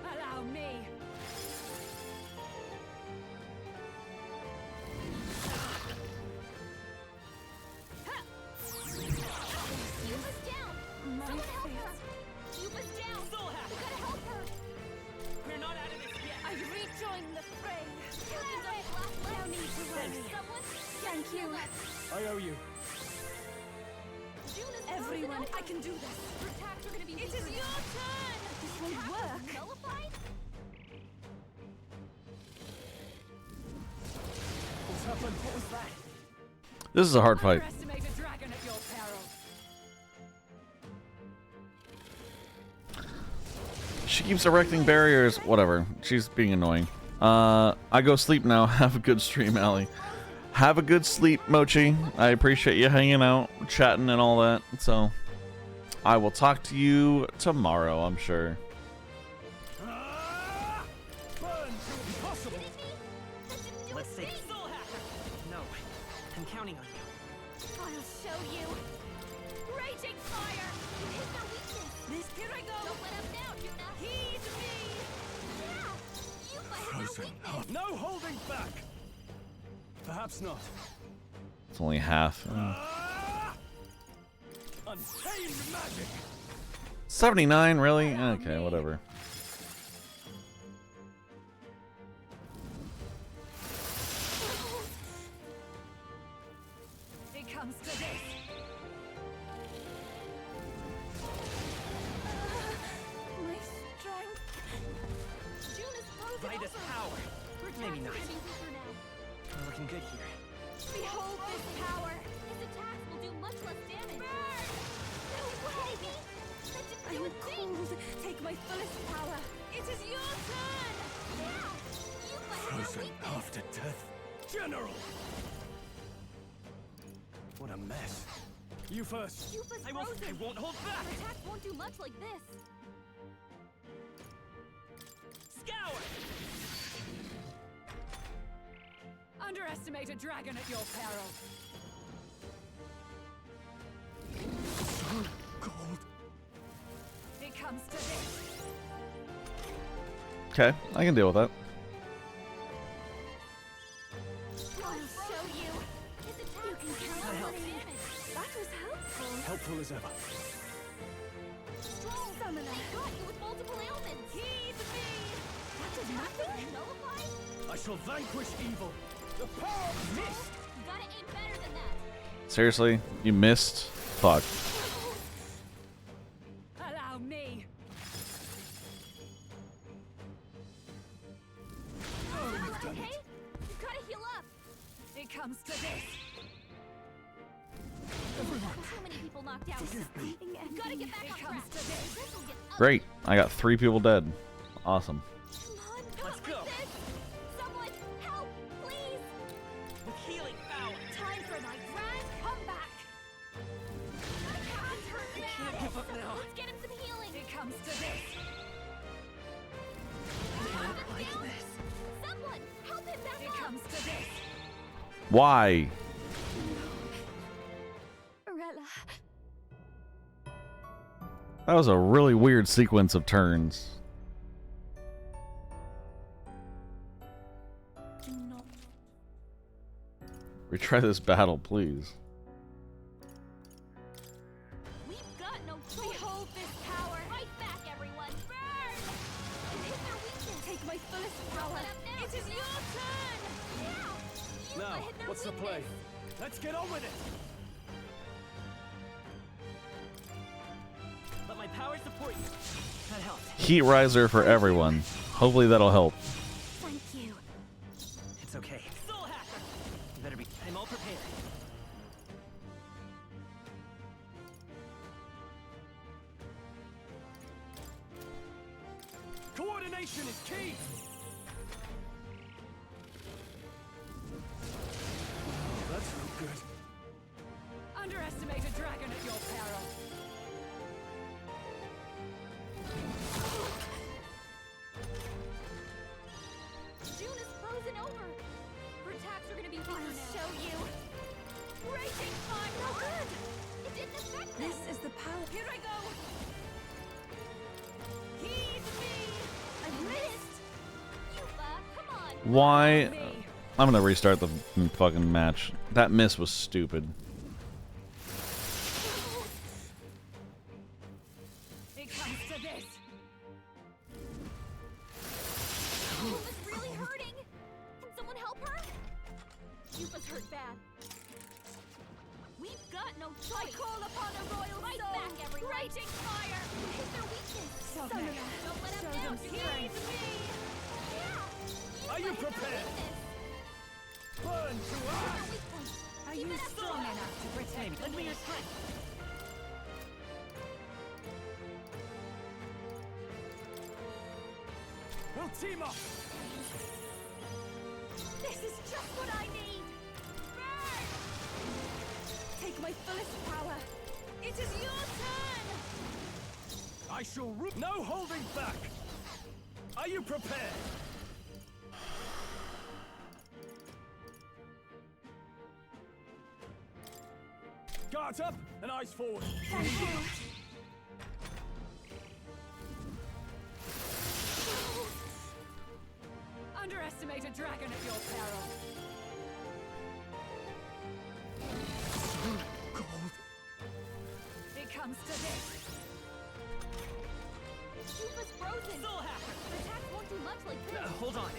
Allow me. Yuba's down! Someone help her! Yuba's down! We gotta help her! We're not out of this yet. I rejoin the fray! No need to worry. Someone? Thank you. I owe you. Everyone, I can do this. Her attacks are gonna be It is your turn. This won't work. Nullified? What's happened? What was that? This is a hard fight. Underestimate a dragon at your peril. She keeps erecting barriers. Whatever. She's being annoying. I go sleep now. Have a good stream, Allie. Have a good sleep, Mochi. I appreciate you hanging out, chatting, and all that. So, I will talk to you tomorrow, I'm sure. Let's see. No, I'm counting on you. I'll show you. Raging fire! You hit their weakness. Here I go. Don't let them down, Yuna. Heed me. Yeah! Yuba hit their weakness. No holding back! Perhaps not. It's only half. Untamed magic! 79, really? Okay, whatever. It comes to this. My strength. Juna's frozen Vitus over. power. Her Maybe attacks not. are getting weaker now. We're looking good here. Behold this power. His attacks will do much less damage. Burn! No way! That didn't do a thing. Take my fullest power. It is your turn. Yeah! Yuba hit their Frozen weakness. after death. General! What a mess. You first. Yuba's I frozen. won't hold back. Her attacks won't do much like this. Scour! Underestimate a dragon at your peril. So cold. It comes to this. Okay, I can deal with that. I'll show you. His attacks can count on damage. That was helpful. Helpful as ever. Strong summoner. They got you with multiple ailments. Heed me. That did nothing. Nullified? I shall vanquish evil. The power of mist! You gotta aim better than that. Seriously? You missed? Fuck. Allow me. Okay? You gotta heal up. It comes to this. So many people knocked out. Forgive me. You gotta get back on track. This'll get up. Great. I got 3 people dead. Awesome. Come on, Let's not go. like this. Someone help, please. With healing power. Time for my grand comeback. I can't hurt now. Can't give up now. Let's get him some healing. It comes to this. Like this. Someone help him back It up. comes to this. Why? Rella. That was a really weird sequence of turns. No. Retry this battle, please. We've got no choice. Behold this power. Fight back, everyone. Burn! You hit their weakness. Take my fullest power. It is your turn. Yeah. You Now, hit their what's the weakness. play? Let's get on with it! Let my power support you. That helped. Heat riser for everyone. Hopefully that'll help. Thank you. It's okay. Soul Hacker! You better be. I'm all prepared. Coordination is key! Oh, that's no good. Underestimate a dragon at your peril. June is frozen over. Her attacks are gonna be weaker now. I'll show you. Raging fire. This is the power. Here I go! Heed me! I missed! Yuba, come on! Why? I'm gonna restart the fucking match. That miss was stupid. It comes to this. Yuba's really hurting! Can someone help her? Yuba's hurt bad. We've got no choice! I call upon a royal right soul! Back, everyone! Raging fire! Hit their weakness! Summoner, Don't let show them down! them strength. Yeah! Are you prepared? Burn to ash! Are you strong enough to protect Lend me your strength. We'll team up! This is just what I need! Burn! Take my fullest power. It is your turn! I shall no holding back! Are you prepared? Guards up and eyes forward. Thank you. Underestimate a dragon at your peril. Gold. It comes to this. Yuba's frozen! Still happen! The attack won't do much like this! Hold on.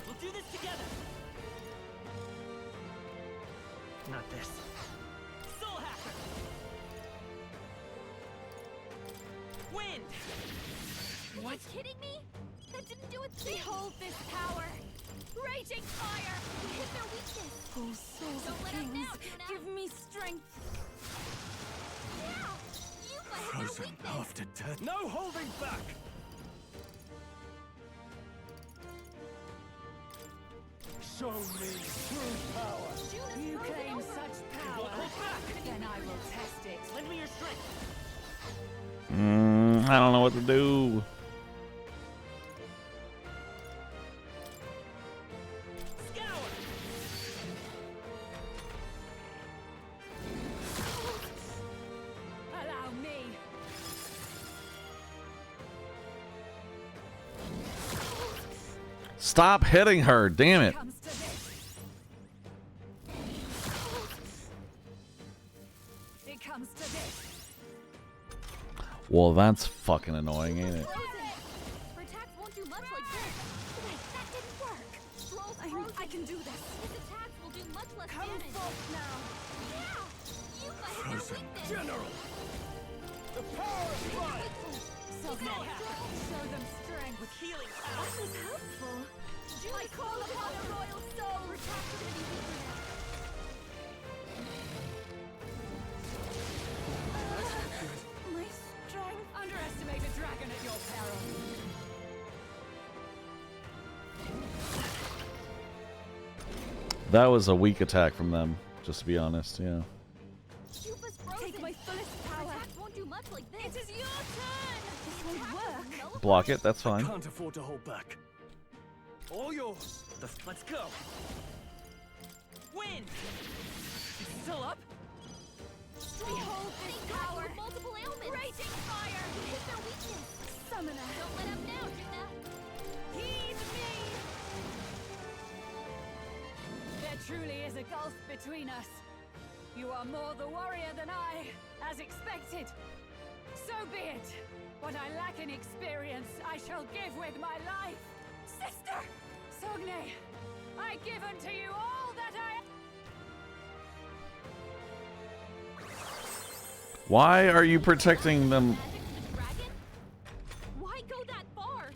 We'll do this together! Not this. Still happen! Wind! What? Are you kidding me? That didn't do a thing! Behold this power! Raging fire! Hit their weakness! Oh, souls Don't of let up kings, now, Juna! give me strength. Yeah! Yuba hit their Frozen weakness! after death. No holding back! Show me true power! Juna's You frozen claim over. such power. Then I will test it. Lend me your strength! I don't know what to do. Scour! Allow me. Stop hitting her, damn it. Comes to this. It comes to this. Well, that's fucking annoying, ain't it? Her attacks won't do much like this! Wait, that didn't work! Stroll's frozen! I can do this. His attacks will do much less Come damage! forth now. Yeah! Yuba hit their Frozen weakness! General! The power of fire! So show them strength. With healing That power! was helpful. I call upon a royal soul! Her attacks are gonna be weaker now! My strength. Underestimate a dragon at your peril. That was a weak attack from them, just to be honest, yeah. Yuba's frozen! Take my fullest Her power. attacks won't do much like this! It is your turn! This won't work. Block it, that's fine. Can't afford to hold back. All yours. Let's go! Wind! Still up? Behold this power! With multiple ailments! Raging fire! Hit their weakness! Summoner. Don't let up now, Juna! Heed me. There truly is a gulf between us. You are more the warrior than I, as expected. So be it. What I lack in experience, I shall give with my life. Sister! Sogne, I give unto you all that I... Why are you protecting them? Magic to the dragon? Why go that far?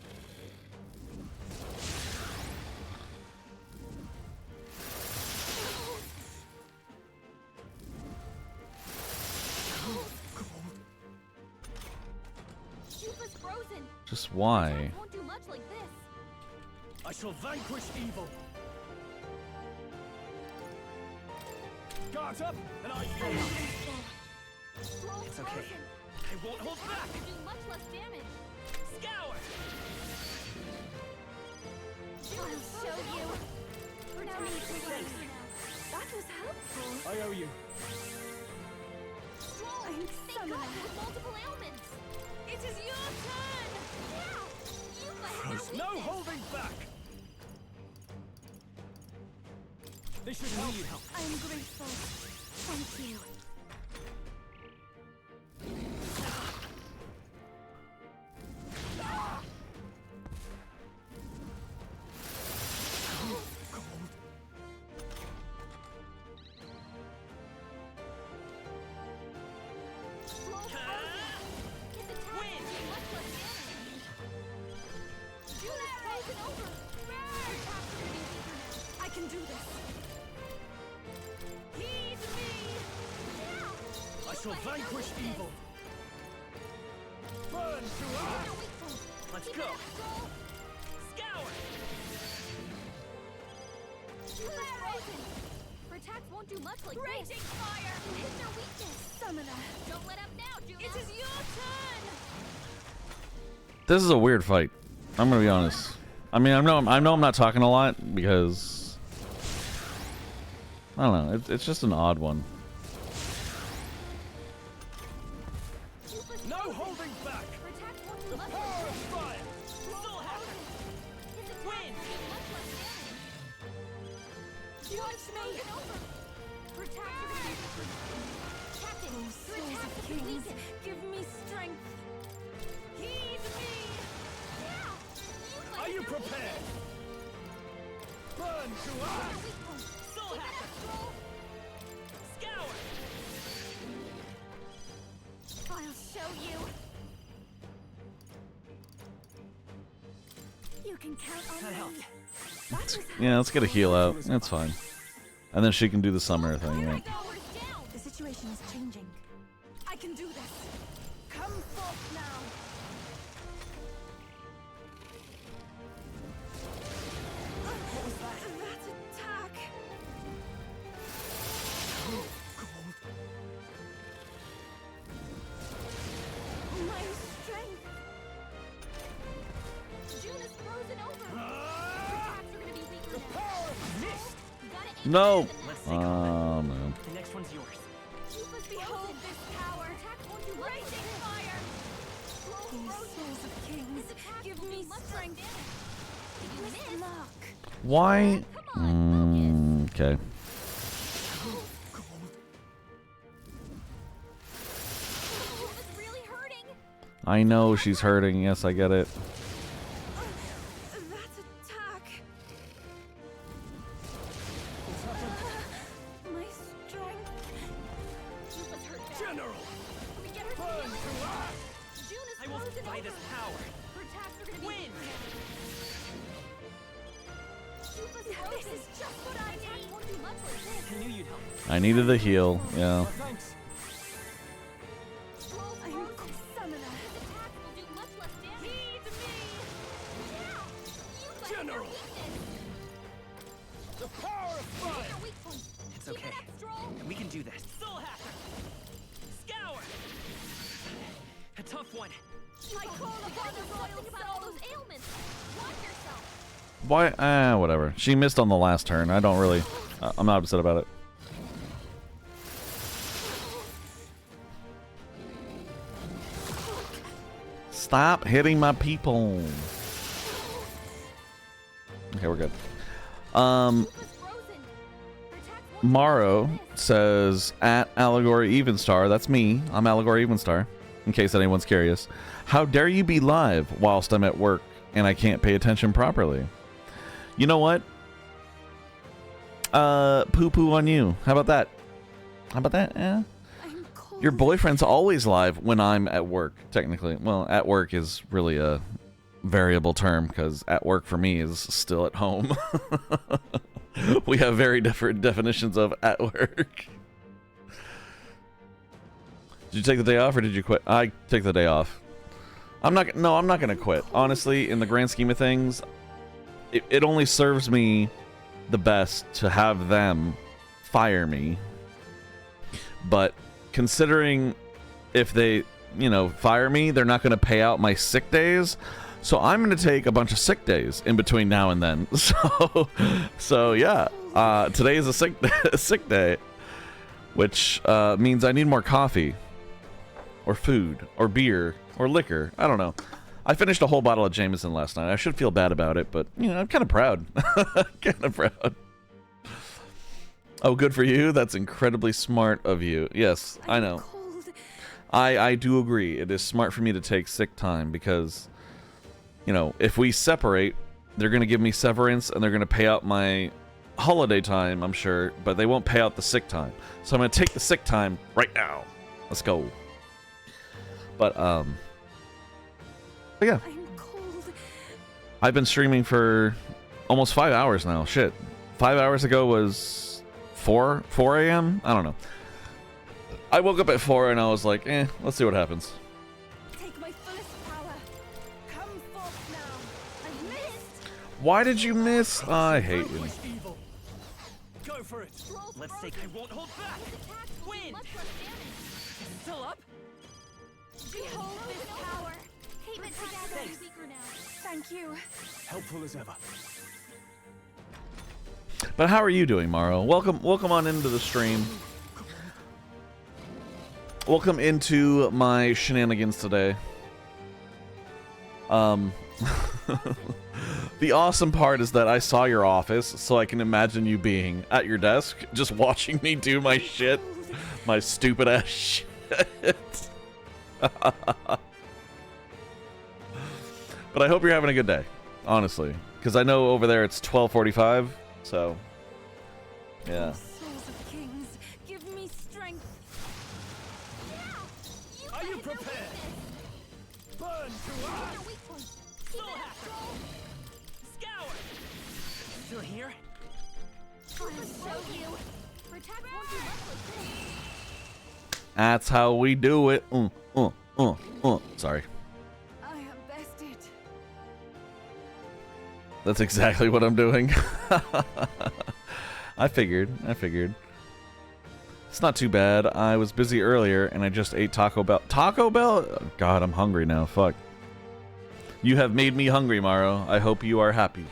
Yuba's frozen! Just why? Won't do much like this! I shall vanquish evil. Guards up and eyes forward. Stroll's It's okay. frozen! I won't hold back! Will do much less damage! Scour! I'll show you! We're now need to now. That was helpful. I owe you. I'm summoner with multiple ailments. It is your turn. Yeah, you must have No holding back. This should help. I'm grateful. Thank you. I can do this. Heed me. I shall vanquish evil. Burn to earth. Let's go. Scour. Protect won't do much like Raging this. fire. Hit their weakness. Summoner. Don't let up now, Juno. It is your turn. This is a weird fight. I'm gonna be honest. I mean, I know I'm not talking a lot because I don't know. It's just an odd one. No holding back. The power of fire. Soul Hacker. Win. Launch me. Oh, souls of kings, give me strength. Heed me. Are you prepared? Burn to earth. Soul Hacker. Scour. I'll show you. You can count on me. Yeah, let's get a heal out. That's fine. And then she can do the summoner thing, right? The situation is changing. I can do this. Come forth now. What was that? That attack. My strength. Juna's frozen over. Attacks are gonna be weaker now. Power of mist. You gotta aim No. Let's take Oh man. The next one's yours. Behold this power. Attacks won't do much like Raging this. fire. Oh, souls of kings, give me strength. Miss Mark. Why? Okay. Juna's really hurting. I know she's hurting. Yes, I get it. That attack. My strength. Juna's hurt bad. General. We get her Burn to to heal. earth. Juna's I will frozen defy over. this power. Her attacks are gonna be Win. weaker now. Juna's frozen. This is just what I Attacks need. won't do much like this. I knew you'd help. I needed the heal. Yeah. Thanks. I'm summoner. His attacks will do much less damage. Heed me. You fight General. your weakness. The power of fire. Your weak point. It's Keep okay. it up, Stroll. We can do this. Soul Hacker. Scour. A tough one. I call upon the royal about all those ailments. Watch yourself. Why? Whatever. She missed on the last turn. I don't really. I'm not upset about it. Stop hitting my people. Okay, we're good. Morrow says at Allegory Evenstar. That's me. I'm Allegory Evenstar. In case anyone's curious. How dare you be live whilst I'm at work and I can't pay attention properly? You know what? Poo poo on you. How about that? How about that? Yeah. Your boyfriend's always live when I'm at work, technically. Well, at work is really a variable term because at work for me is still at home. We have very different definitions of at work. Did you take the day off or did you quit? I take the day off. I'm not going to quit. Honestly, in the grand scheme of things, it only serves me the best to have them fire me. But considering if they, fire me, they're not going to pay out my sick days. So I'm going to take a bunch of sick days in between now and then. So yeah, today is a sick day, which means I need more coffee, or food, or beer, or liquor. I don't know. I finished a whole bottle of Jameson last night. I should feel bad about it, but you know, I'm kind of proud. Kind of proud. Oh, good for you. That's incredibly smart of you. Yes, I know. I do agree. It is smart for me to take sick time because, you know, if we separate, they're going to give me severance and they're going to pay out my holiday time, I'm sure, but they won't pay out the sick time. So I'm going to take the sick time right now. Let's go. But yeah. I've been streaming for almost 5 hours now. Shit. 5 hours ago was 4 a.m.? I don't know. I woke up at 4 and I was like, let's see what happens. Take my fullest power. Come forth now. I've missed. Why did you miss? I hate you. Go for it. Let's take. I won't hold back. Win. Still up? Behold this power. Keep it together. Thank you. Helpful as ever. But how are you doing, Morrow? Welcome on into the stream. Welcome into my shenanigans today. The awesome part is that I saw your office, so I can imagine you being at your desk, just watching me do my shit. My stupid ass shit. But I hope you're having a good day, honestly. Because I know over there it's 12:45, so... yeah. Souls of kings, give me strength. Are you prepared? Burn to earth. Soul hacker. Scour. Still here? I'll show you. Protect won't do much like this. That's how we do it. Sorry. I am bested. That's exactly what I'm doing. I figured. It's not too bad. I was busy earlier and I just ate Taco Bell. Taco Bell? Oh, God, I'm hungry now. Fuck. You have made me hungry, Morrow. I hope you are happy.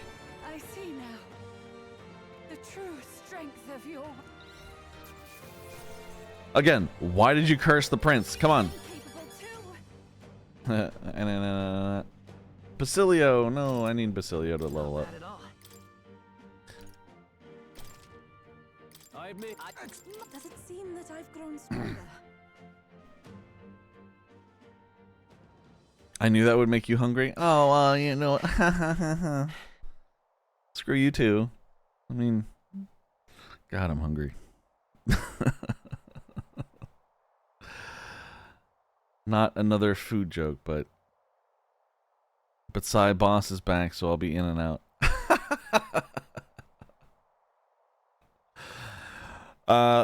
I see now. The true strength of your... Again, why did you curse the prince? Come on. Basilio. No, I need Basilio to level up. I admit. Does it seem that I've grown stronger? I knew that would make you hungry. Oh, you know. Screw you too. I mean, God, I'm hungry. Not another food joke, but Psy Boss is back, so I'll be in and out.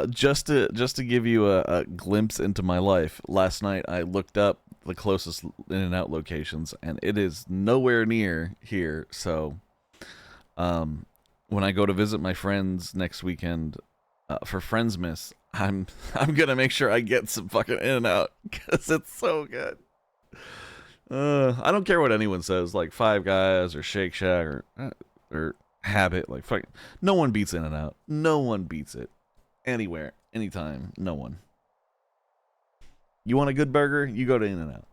Just to give you a glimpse into my life, last night I looked up the closest In-N-Out locations, and it is nowhere near here. So, when I go to visit my friends next weekend for Friendsmas, I'm gonna make sure I get some fucking In-N-Out because it's so good. I don't care what anyone says, like Five Guys or Shake Shack or Habit, like fuck, no one beats In-N-Out. No one beats it. Anywhere, anytime, no one. You want a good burger? You go to In-N-Out.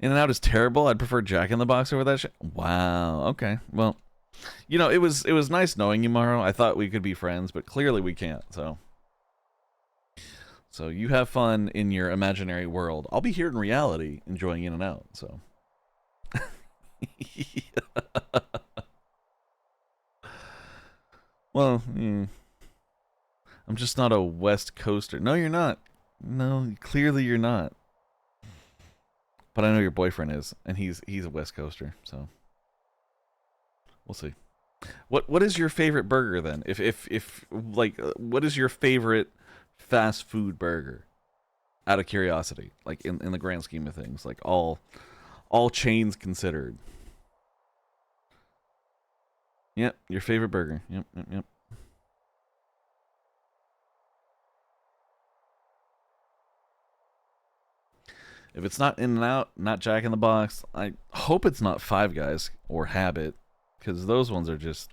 In-N-Out is terrible. I'd prefer Jack in the Box over that shit. Wow. Okay. Well, you know, it was nice knowing you, Morrow. I thought we could be friends, but clearly we can't. So you have fun in your imaginary world. I'll be here in reality, enjoying In-N-Out. So. Well, I'm just not a West Coaster. No, you're not. No, clearly you're not. But I know your boyfriend is, and he's a West Coaster, so we'll see. What is your favorite burger then? If like, what is your favorite fast food burger? Out of curiosity, like in the grand scheme of things, like all chains considered. Yep, your favorite burger. Yep. If it's not In and Out, not Jack in the Box, I hope it's not Five Guys or Habit, because those ones are just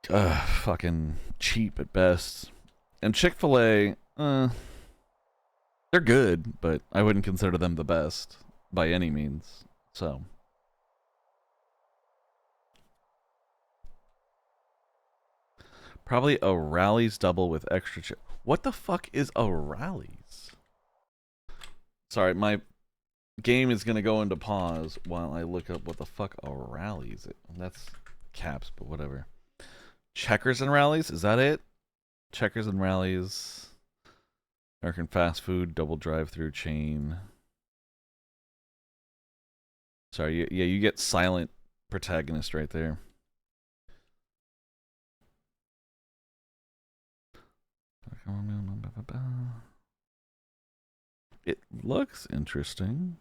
fucking cheap at best. And Chick-fil-A, they're good, but I wouldn't consider them the best by any means. So probably a Rally's double with extra chip. What the fuck is a Rally's? Sorry, my game is gonna go into pause while I look up what the fuck a Rally's is. That's caps, but whatever. Checkers and Rallies, is that it? Checkers and Rallies. American fast food, double drive-through chain. Sorry, yeah, you get silent protagonist right there. It looks interesting.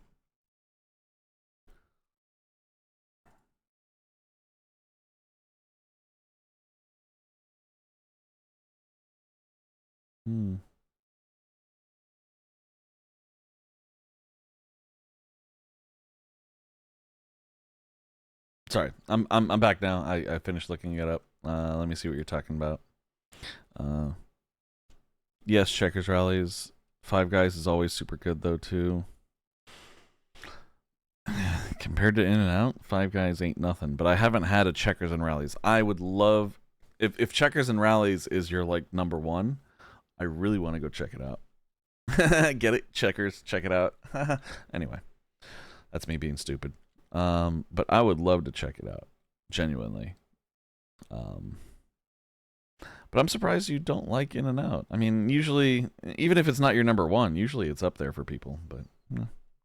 Sorry, I'm back now. I finished looking it up. Let me see what you're talking about. Yes, Checkers Rallies. Five Guys is always super good though too. Compared to In and Out, Five Guys ain't nothing. But I haven't had a Checkers and Rallies. I would love if Checkers and Rallies is your like number one. I really want to go check it out. Get it? Checkers, check it out. Anyway, that's me being stupid. But I would love to check it out, genuinely. But I'm surprised you don't like In and Out. I mean, usually, even if it's not your number one, usually it's up there for people. But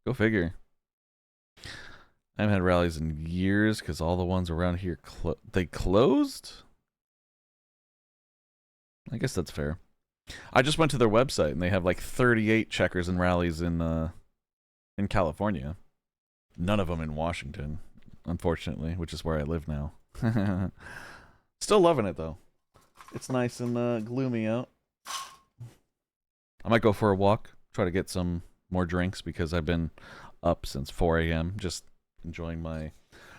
go figure. I haven't had Rallies in years because all the ones around here they closed. I guess that's fair. I just went to their website and they have like 38 Checkers and Rallies in California. None of them in Washington, unfortunately, which is where I live now. Still loving it though. It's nice and gloomy out. I might go for a walk, try to get some more drinks because I've been up since 4 a.m. just enjoying my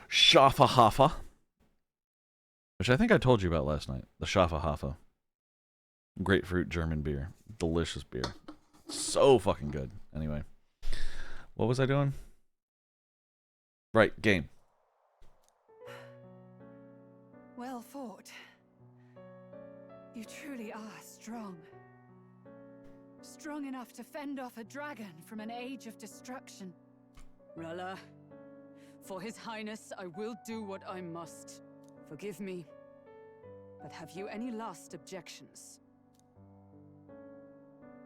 Schafferhofer, which I think I told you about last night. The Schafferhofer. Grapefruit German beer. Delicious beer. So fucking good. Anyway. What was I doing? Right, game. Well fought. You truly are strong. Strong enough to fend off a dragon from an age of destruction. Rella, for His Highness, I will do what I must. Forgive me, but have you any last objections?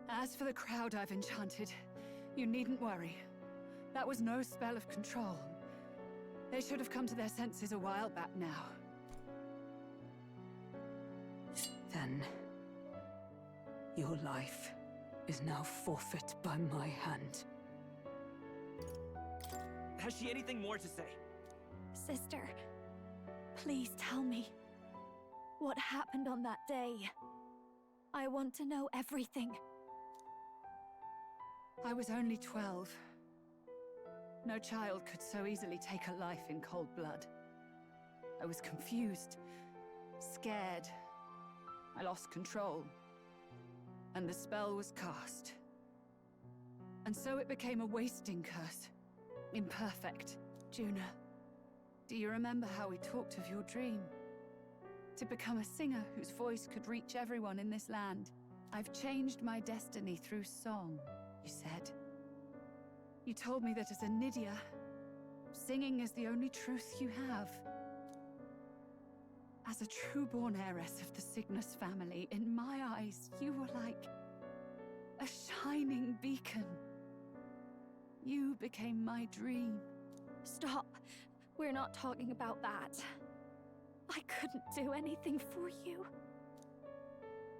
As for the crowd I've enchanted, you needn't worry. That was no spell of control. They should have come to their senses a while back now. Then, your life is now forfeit by my hand. Has she anything more to say? Sister, please tell me. What happened on that day? I want to know everything. I was only 12. No child could so easily take a life in cold blood. I was confused, scared. I lost control. And the spell was cast. And so it became a wasting curse. Imperfect. Juna, do you remember how we talked of your dream? To become a singer whose voice could reach everyone in this land. I've changed my destiny through song, you said. You told me that as a Nydia, singing is the only truth you have. As a true-born heiress of the Cygnus family, in my eyes, you were like a shining beacon. You became my dream. Stop. We're not talking about that. I couldn't do anything for you.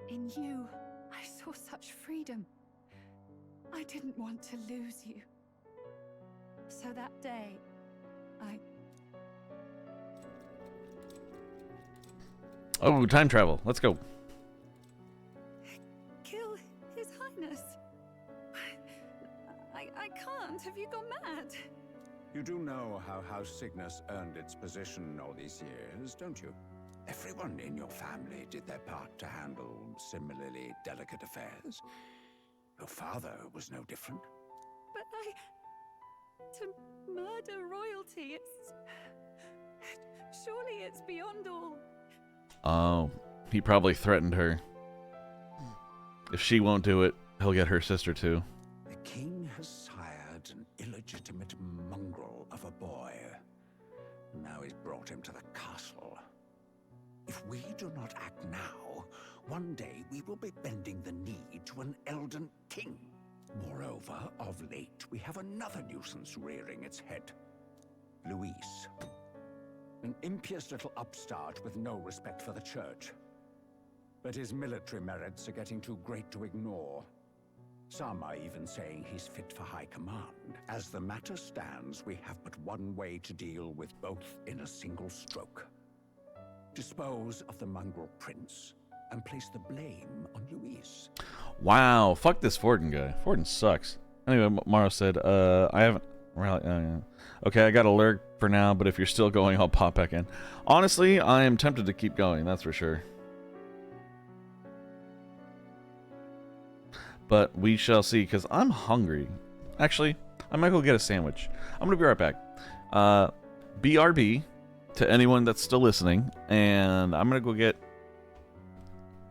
In you, I saw such freedom. I didn't want to lose you. So that day, I... Oh, time travel. Let's go. Kill His Highness. how House Cygnus earned its position all these years, don't you? Everyone in your family did their part to handle similarly delicate affairs. Your father was no different. But to murder royalty, surely it's beyond all. Oh, he probably threatened her. If she won't do it, he'll get her sister too. The king has sired an illegitimate mongrel of a boy. Now he's brought him to the castle. If we do not act now, one day we will be bending the knee to an Elden king. Moreover, of late, we have another nuisance rearing its head. Luis. An impious little upstart with no respect for the church. But his military merits are getting too great to ignore. Some are even saying he's fit for high command. As the matter stands, we have but one way to deal with both in a single stroke. Dispose of the mongrel prince and place the blame on Luis. Wow, fuck this Forden guy. Forden sucks. Anyway, Maro said, I haven't... Okay, I got a lurk for now, but if you're still going, I'll pop back in. Honestly, I am tempted to keep going, that's for sure. But we shall see, because I'm hungry. Actually, I might go get a sandwich. I'm going to be right back. BRB to anyone that's still listening, and I'm going to go get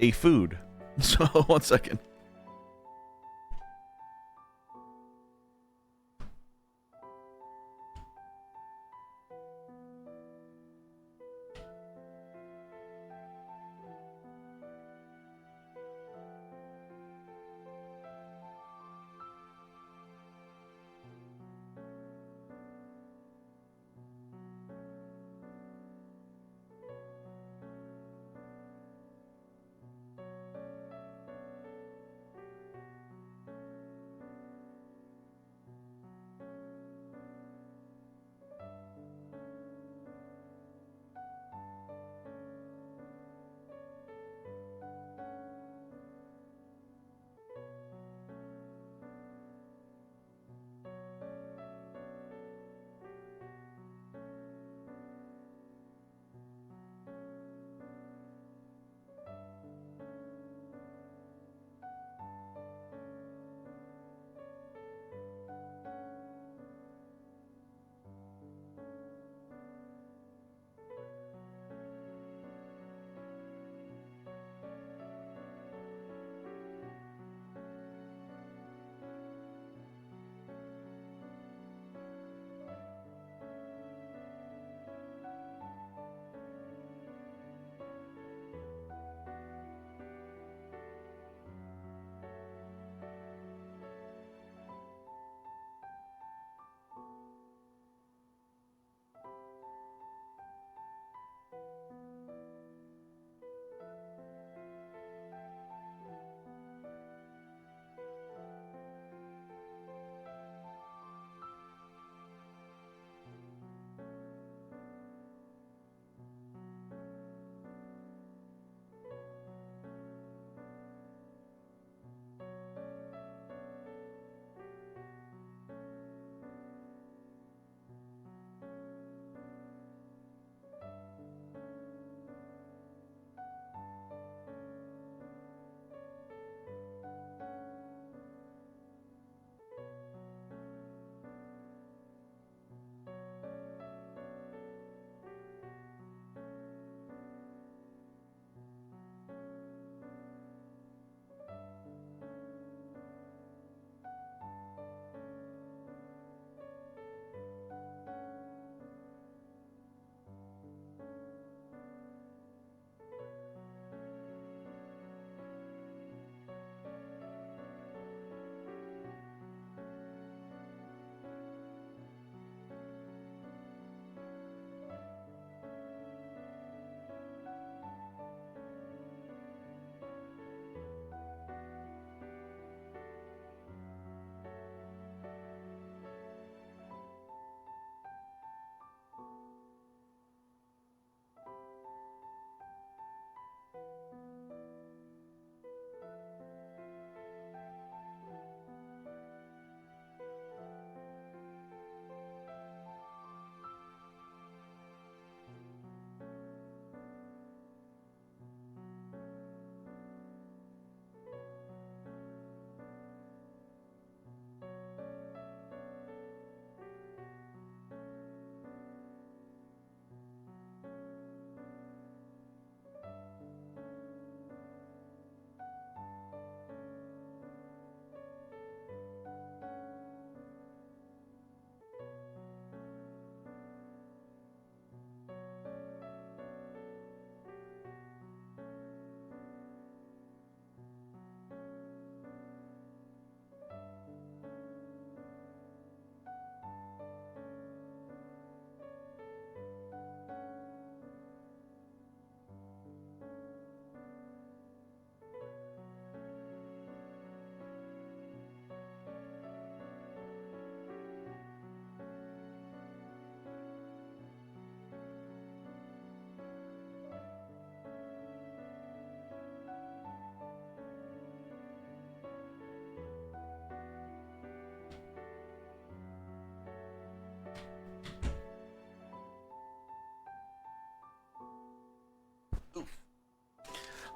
a food. So, 1 second.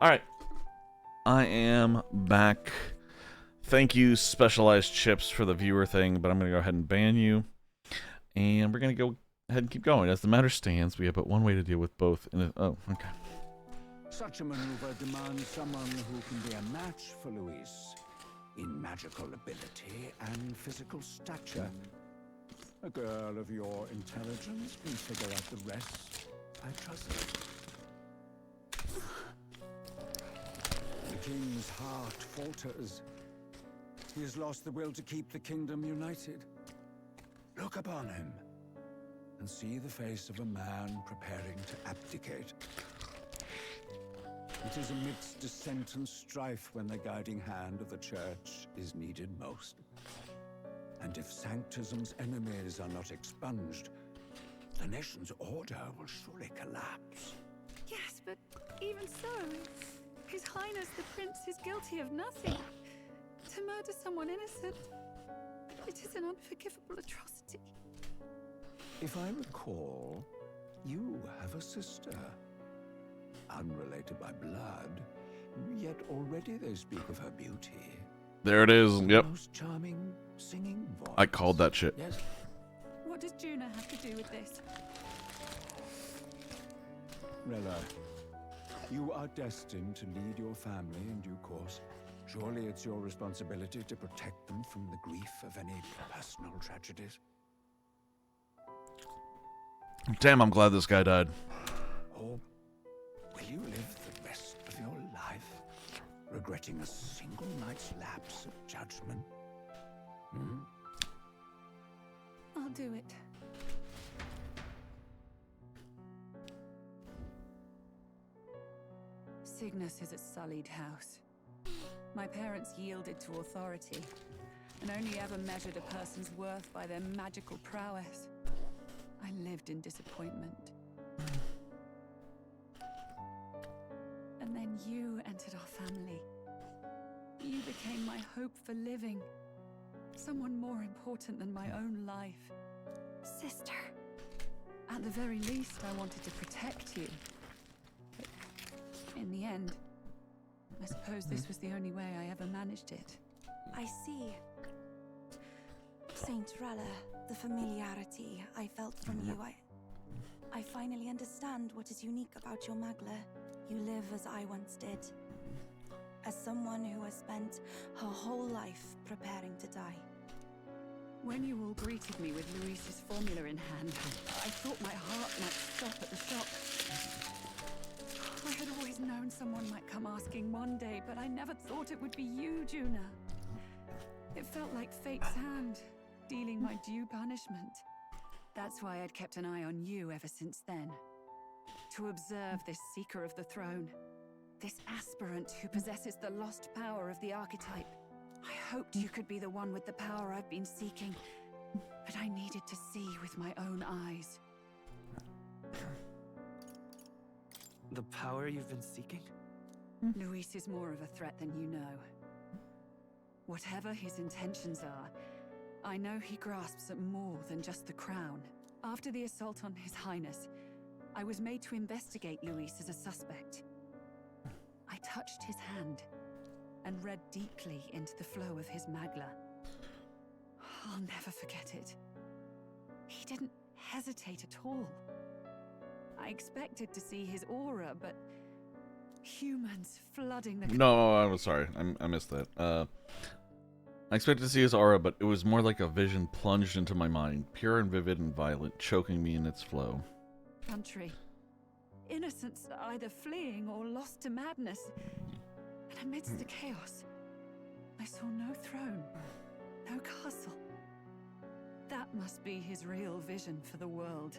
Alright. I am back. Thank you, Specialized Chips, for the viewer thing, but I'm going to go ahead and ban you. And we're going to go ahead and keep going. As the matter stands, we have but one way to deal with both. Oh, okay. Such a maneuver demands someone who can be a match for Luis in magical ability and physical stature. A girl of your intelligence can figure out the rest, I trust. The king's heart falters. He has lost the will to keep the kingdom united. Look upon him and see the face of a man preparing to abdicate. It is amidst dissent and strife when the guiding hand of the church is needed most. And if Sanctism's enemies are not expunged, the nation's order will surely collapse. Yes, but even so, His Highness the Prince is guilty of nothing. To murder someone innocent, it is an unforgivable atrocity. If I recall, you have a sister. Unrelated by blood, yet already they speak of her beauty. There it is. Yep. Most charming singing voice. I called that shit. Yes. What does Juna have to do with this? Rella, you are destined to lead your family in due course. Surely it's your responsibility to protect them from the grief of any personal tragedies. Damn, I'm glad this guy died. Or will you live the rest of your life regretting a single night's lapse of judgment? Hmm? I'll do it. Cygnus is a sullied house. My parents yielded to authority, and only ever measured a person's worth by their magical prowess. I lived in disappointment. And then you entered our family. You became my hope for living. Someone more important than my own life. Sister. At the very least, I wanted to protect you. But in the end, I suppose this was the only way I ever managed it. I see. Saint Rella, the familiarity I felt from you, I finally understand what is unique about your Magla. You live as I once did. As someone who has spent her whole life preparing to die. When you all greeted me with Luis's formula in hand, I thought my heart might stop at the shock. I had always known someone might come asking one day, but I never thought it would be you, Juna. It felt like fate's hand, dealing my due punishment. That's why I'd kept an eye on you ever since then. To observe this seeker of the throne. This aspirant who possesses the lost power of the archetype. I hoped you could be the one with the power I've been seeking, but I needed to see with my own eyes. The power you've been seeking? Luis is more of a threat than you know. Whatever his intentions are, I know he grasps at more than just the crown. After the assault on His Highness, I was made to investigate Luis as a suspect. I touched his hand and read deeply into the flow of his Magla. I'll never forget it. He didn't hesitate at all. I expected to see his aura, but humans flooding the... No, I'm sorry. I missed that. I expected to see his aura, but it was more like a vision plunged into my mind, pure and vivid and violent, choking me in its flow. Country. Innocents either fleeing or lost to madness. And amidst the chaos, I saw no throne, no castle. That must be his real vision for the world.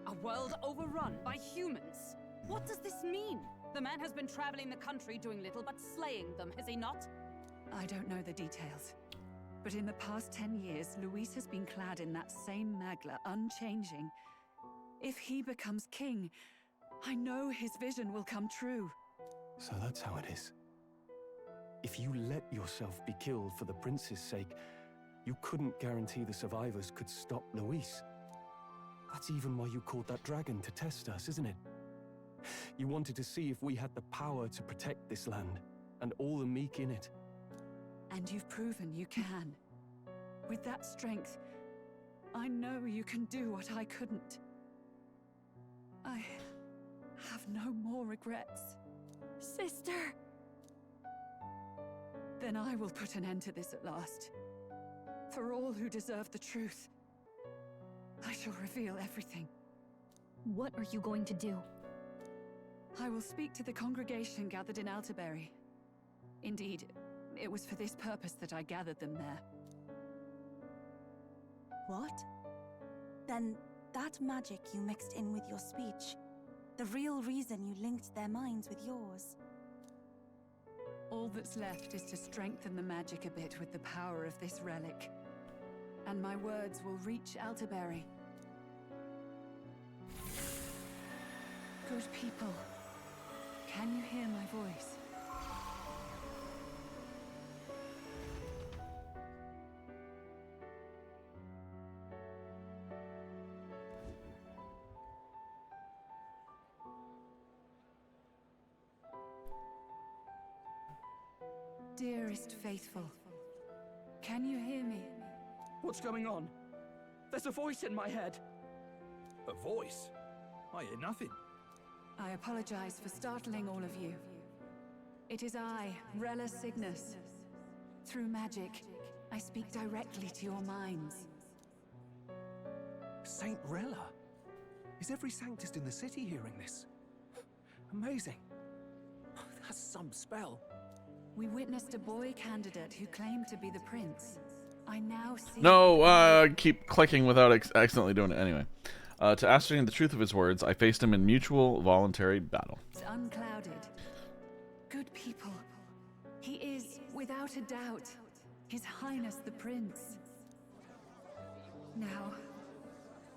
A world overrun by humans? What does this mean? The man has been traveling the country doing little but slaying them, has he not? I don't know the details. But in the past 10 years, Luis has been clad in that same Magla, unchanging. If he becomes king, I know his vision will come true. So that's how it is. If you let yourself be killed for the prince's sake, you couldn't guarantee the survivors could stop Luis. That's even why you called that dragon to test us, isn't it? You wanted to see if we had the power to protect this land, and all the meek in it. And you've proven you can. With that strength, I know you can do what I couldn't. I have no more regrets. Sister! Then I will put an end to this at last. For all who deserve the truth, I shall reveal everything. What are you going to do? I will speak to the congregation gathered in Alterbury. Indeed, it was for this purpose that I gathered them there. What? Then that magic you mixed in with your speech, the real reason you linked their minds with yours. All that's left is to strengthen the magic a bit with the power of this relic. And my words will reach Alterbury. Good people, can you hear my voice? Dearest faithful, can you hear me? What's going on? There's a voice in my head. A voice? I hear nothing. I apologize for startling all of you. It is I, Rella Cygnus. Through magic, I speak directly to your minds. Saint Rella? Is every Sanctist in the city hearing this? Amazing. That's some spell. We witnessed a boy candidate who claimed to be the prince. I now see... No, keep clicking without accidentally doing it anyway. To ascertain the truth of his words, I faced him in mutual voluntary battle. It's unclouded. Good people. He is, without a doubt, His Highness the Prince. Now,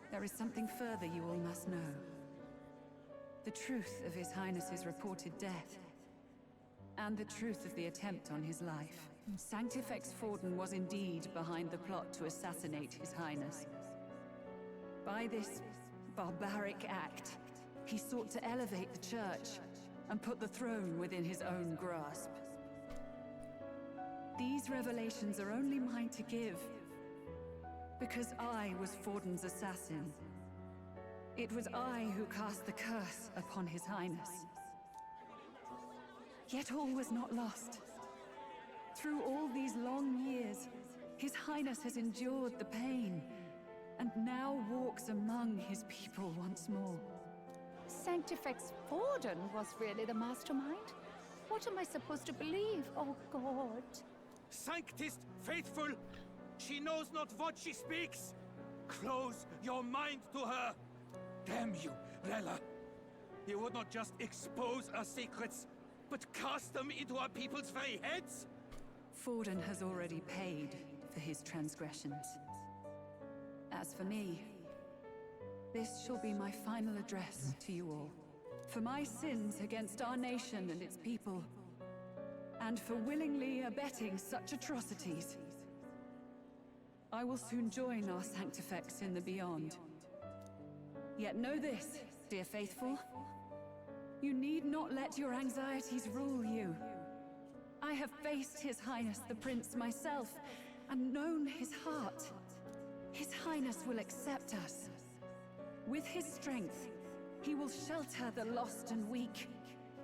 there is something further you all must know. The truth of His Highness's reported death, and the truth of the attempt on his life. Sanctifex Forden was indeed behind the plot to assassinate His Highness. By this barbaric act, he sought to elevate the church and put the throne within his own grasp. These revelations are only mine to give, because I was Forden's assassin. It was I who cast the curse upon His Highness. Yet all was not lost. Through all these long years, His Highness has endured the pain, and now walks among his people once more. Sanctifex Forden was really the mastermind? What am I supposed to believe? Oh, God. Sanctist faithful, she knows not what she speaks. Close your mind to her. Damn you, Rella. You would not just expose our secrets, but cast them into our people's very heads? Forden has already paid for his transgressions. As for me, this shall be my final address to you all. For my sins against our nation and its people, and for willingly abetting such atrocities. I will soon join our Sanctifex in the beyond. Yet know this, dear faithful. You need not let your anxieties rule you. I have faced His Highness the Prince myself, and known his heart. His Highness will accept us. With his strength, he will shelter the lost and weak,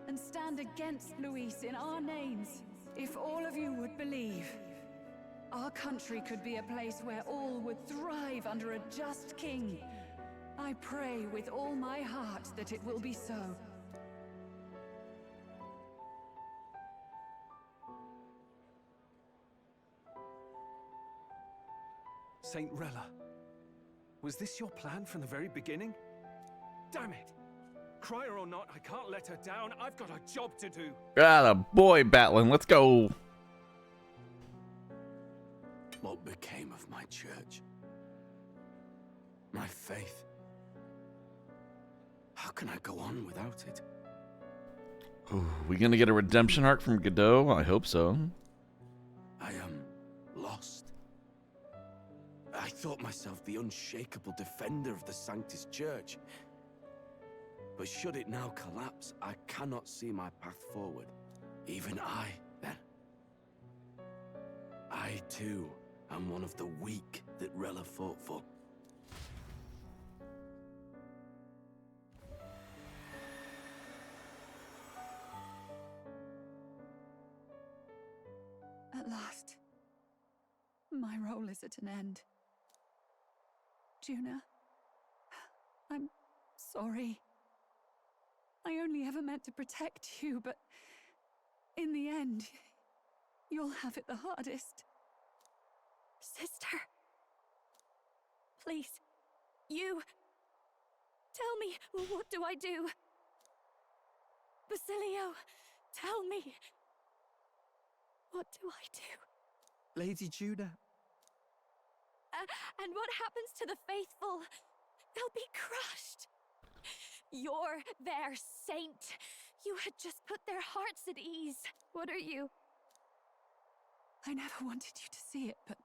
and stand against Luis in our names. If all of you would believe, our country could be a place where all would thrive under a just king. I pray with all my heart that it will be so. Saint Rella, was this your plan from the very beginning? Damn it! Crier or not, I can't let her down. I've got a job to do. Ah, boy battling. Let's go. What became of my church? My faith? How can I go on without it? Ooh, we gonna get a redemption arc from Godot? I hope so. I am lost. I thought myself the unshakable defender of the Sanctus Church. But should it now collapse, I cannot see my path forward. Even I, then. I, too, am one of the weak that Rella fought for. At last, my role is at an end. Juna, I'm sorry. I only ever meant to protect you, but in the end, you'll have it the hardest. Sister. Please. You. Tell me, what do I do? Basilio, tell me. What do I do? Lady Juna. And what happens to the faithful? They'll be crushed. You're their saint. You had just put their hearts at ease. What are you? I never wanted you to see it, but...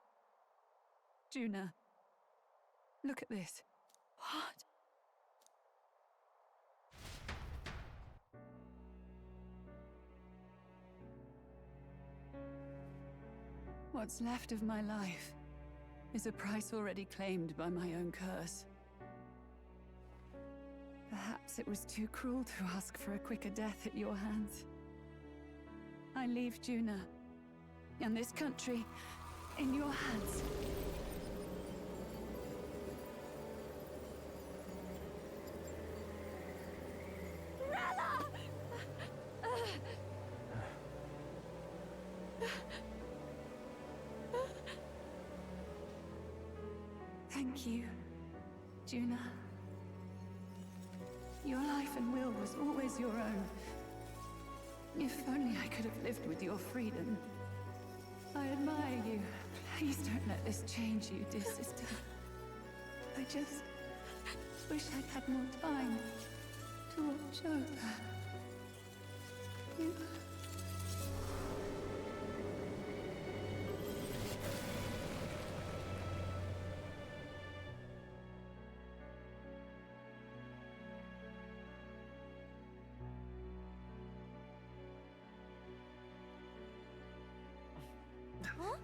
Juna, look at this. What? What's left of my life is a price already claimed by my own curse. Perhaps it was too cruel to ask for a quicker death at your hands. I leave Juna and this country in your hands. Rella! Thank you, Juna. Your life and will was always your own. If only I could have lived with your freedom. I admire you. Please don't let this change you, dear sister. I just wish I'd had more time to watch over you. Huh?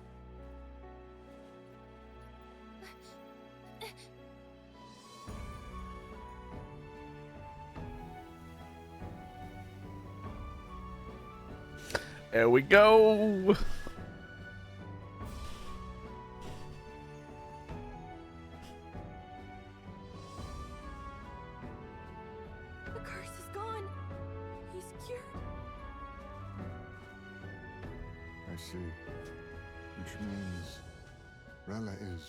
There we go. The curse is gone. He's cured. I see. Which means Rella is...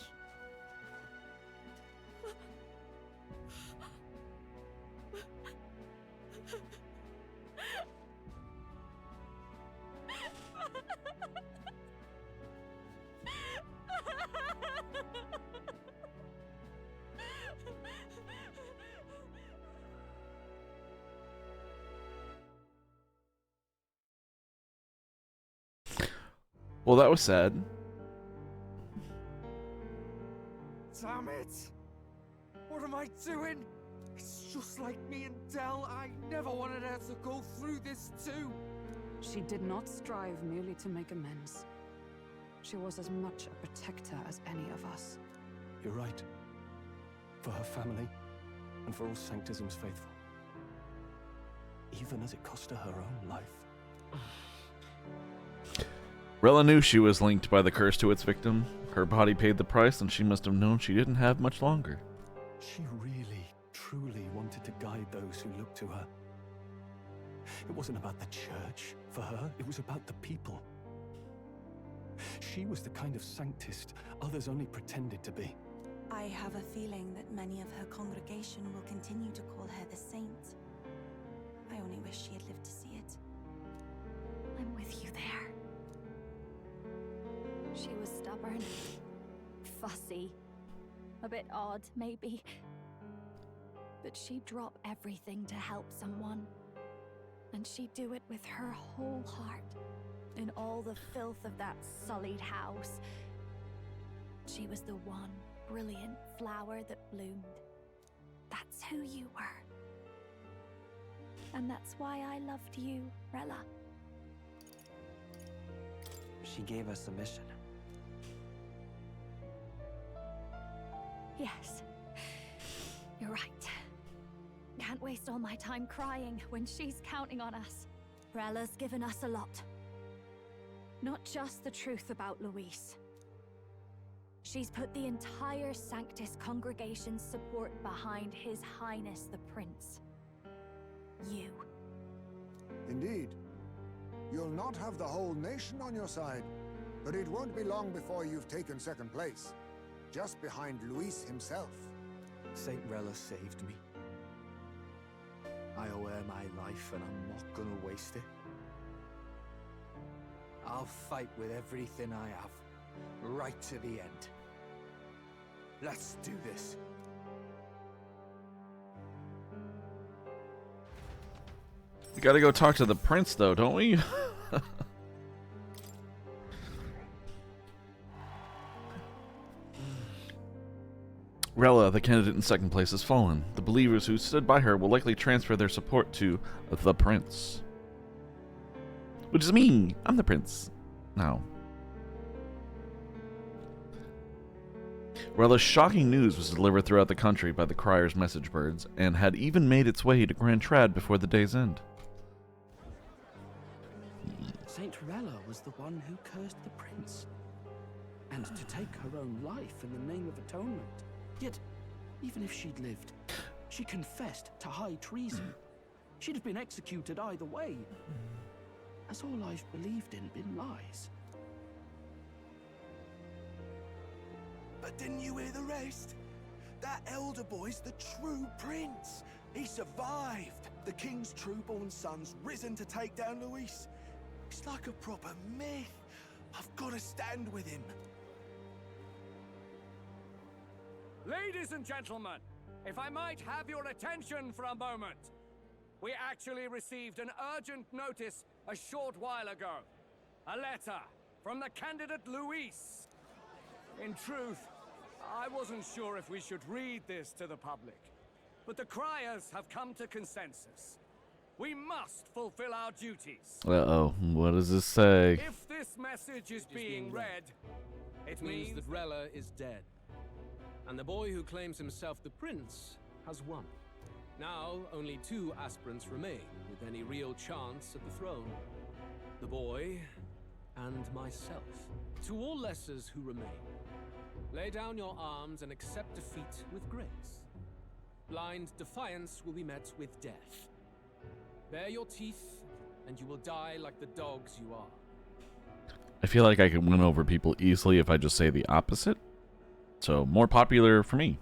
Well, that was sad. Damn it! What am I doing? It's just like me and Del. I never wanted her to go through this too. She did not strive merely to make amends. She was as much a protector as any of us. You're right. For her family, and for all Sanctism's faithful. Even as it cost her her own life. Rella knew she was linked by the curse to its victim. Her body paid the price, and she must have known she didn't have much longer. She really, truly wanted to guide those who looked to her. It wasn't about the church for her, it was about the people. She was the kind of sanctist others only pretended to be. I have a feeling that many of her congregation will continue to call her the saint. I only wish she had lived to see it. I'm with you there. She was stubborn, fussy, a bit odd, maybe. But she'd drop everything to help someone. And she'd do it with her whole heart. In all the filth of that sullied house. She was the one brilliant flower that bloomed. That's who you were. And that's why I loved you, Rella. She gave us a mission. Yes. You're right. Can't waste all my time crying when she's counting on us. Rella's given us a lot. Not just the truth about Luis. She's put the entire Sanctus congregation's support behind His Highness the Prince. You. Indeed. You'll not have the whole nation on your side, but it won't be long before you've taken second place, just behind Luis himself. Saint Rella saved me. I owe her my life and I'm not gonna waste it. I'll fight with everything I have, right to the end. Let's do this. We gotta go talk to the prince, though, don't we? Rella, the candidate in second place, has fallen. The believers who stood by her will likely transfer their support to the prince. Which is me. I'm the prince. Now. Rella's shocking news was delivered throughout the country by the Crier's message birds, and had even made its way to Grand Trad before the day's end. Saint Rella was the one who cursed the prince. And to take her own life in the name of atonement. Yet, even if she'd lived, she confessed to high treason. She'd have been executed either way. Has all I've believed in been lies? But didn't you hear the rest? That elder boy's the true prince. He survived. The king's true-born son's risen to take down Luis. It's like a proper myth. I've got to stand with him. Ladies and gentlemen, if I might have your attention for a moment. We actually received an urgent notice a short while ago. A letter from the candidate Luis. In truth, I wasn't sure if we should read this to the public, but the criers have come to consensus. We must fulfill our duties. Uh-oh, what does this say? If this message is being read, it means that Rella is dead. And the boy who claims himself the prince has won. Now, only 2 aspirants remain with any real chance at the throne. The boy and myself. To all lessers who remain, lay down your arms and accept defeat with grace. Blind defiance will be met with death. Bare your teeth, and you will die like the dogs you are. I feel like I can win over people easily if I just say the opposite. So, more popular for me.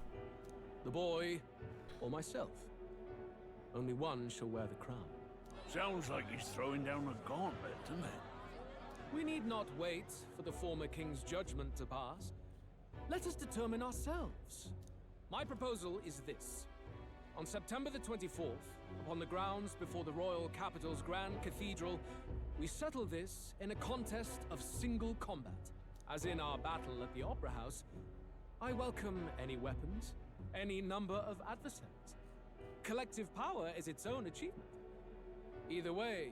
The boy or myself. Only one shall wear the crown. Sounds like he's throwing down a gauntlet, doesn't it? We need not wait for the former king's judgment to pass. Let us determine ourselves. My proposal is this. On September the 24th, upon the grounds before the royal capital's Grand Cathedral, we settle this in a contest of single combat. As in our battle at the Opera House, I welcome any weapons, any number of adversaries. Collective power is its own achievement. Either way,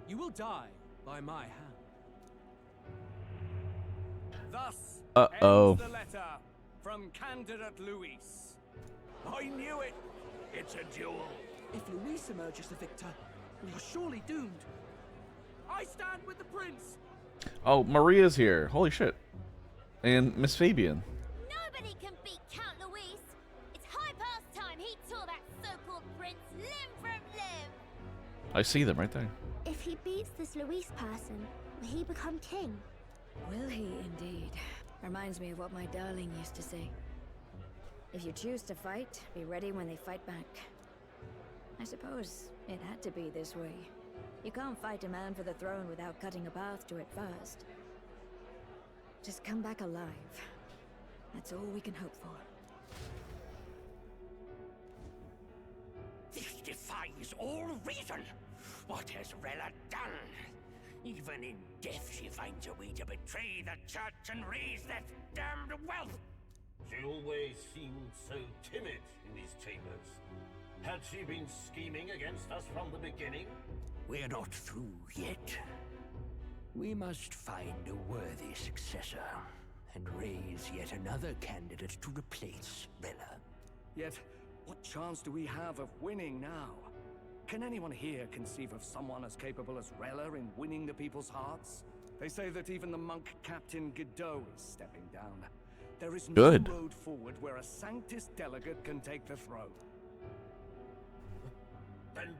you will die by my hand. Thus ends the letter from candidate Luis. I knew it! It's a duel. If Luis emerges the victor, we are surely doomed. I stand with the prince! Oh, Maria's here. Holy shit. And Miss Fabian. Nobody can beat Count Luis. It's high past time he tore that so-called prince limb from limb. I see them right there. If he beats this Luis person, will he become king? Will he indeed? Reminds me of what my darling used to say. If you choose to fight, be ready when they fight back. I suppose it had to be this way. You can't fight a man for the throne without cutting a path to it first. Just come back alive. That's all we can hope for. This defies all reason. What has Rella done? Even in death she finds a way to betray the church and raise that damned wealth. She always seemed so timid in these chambers. Had she been scheming against us from the beginning? We're not through yet. We must find a worthy successor and raise yet another candidate to replace Rella. Yet, what chance do we have of winning now? Can anyone here conceive of someone as capable as Rella in winning the people's hearts? They say that even the monk Captain Godot is stepping down. There is no Good. road forward where a Sanctus delegate can take the throne. Then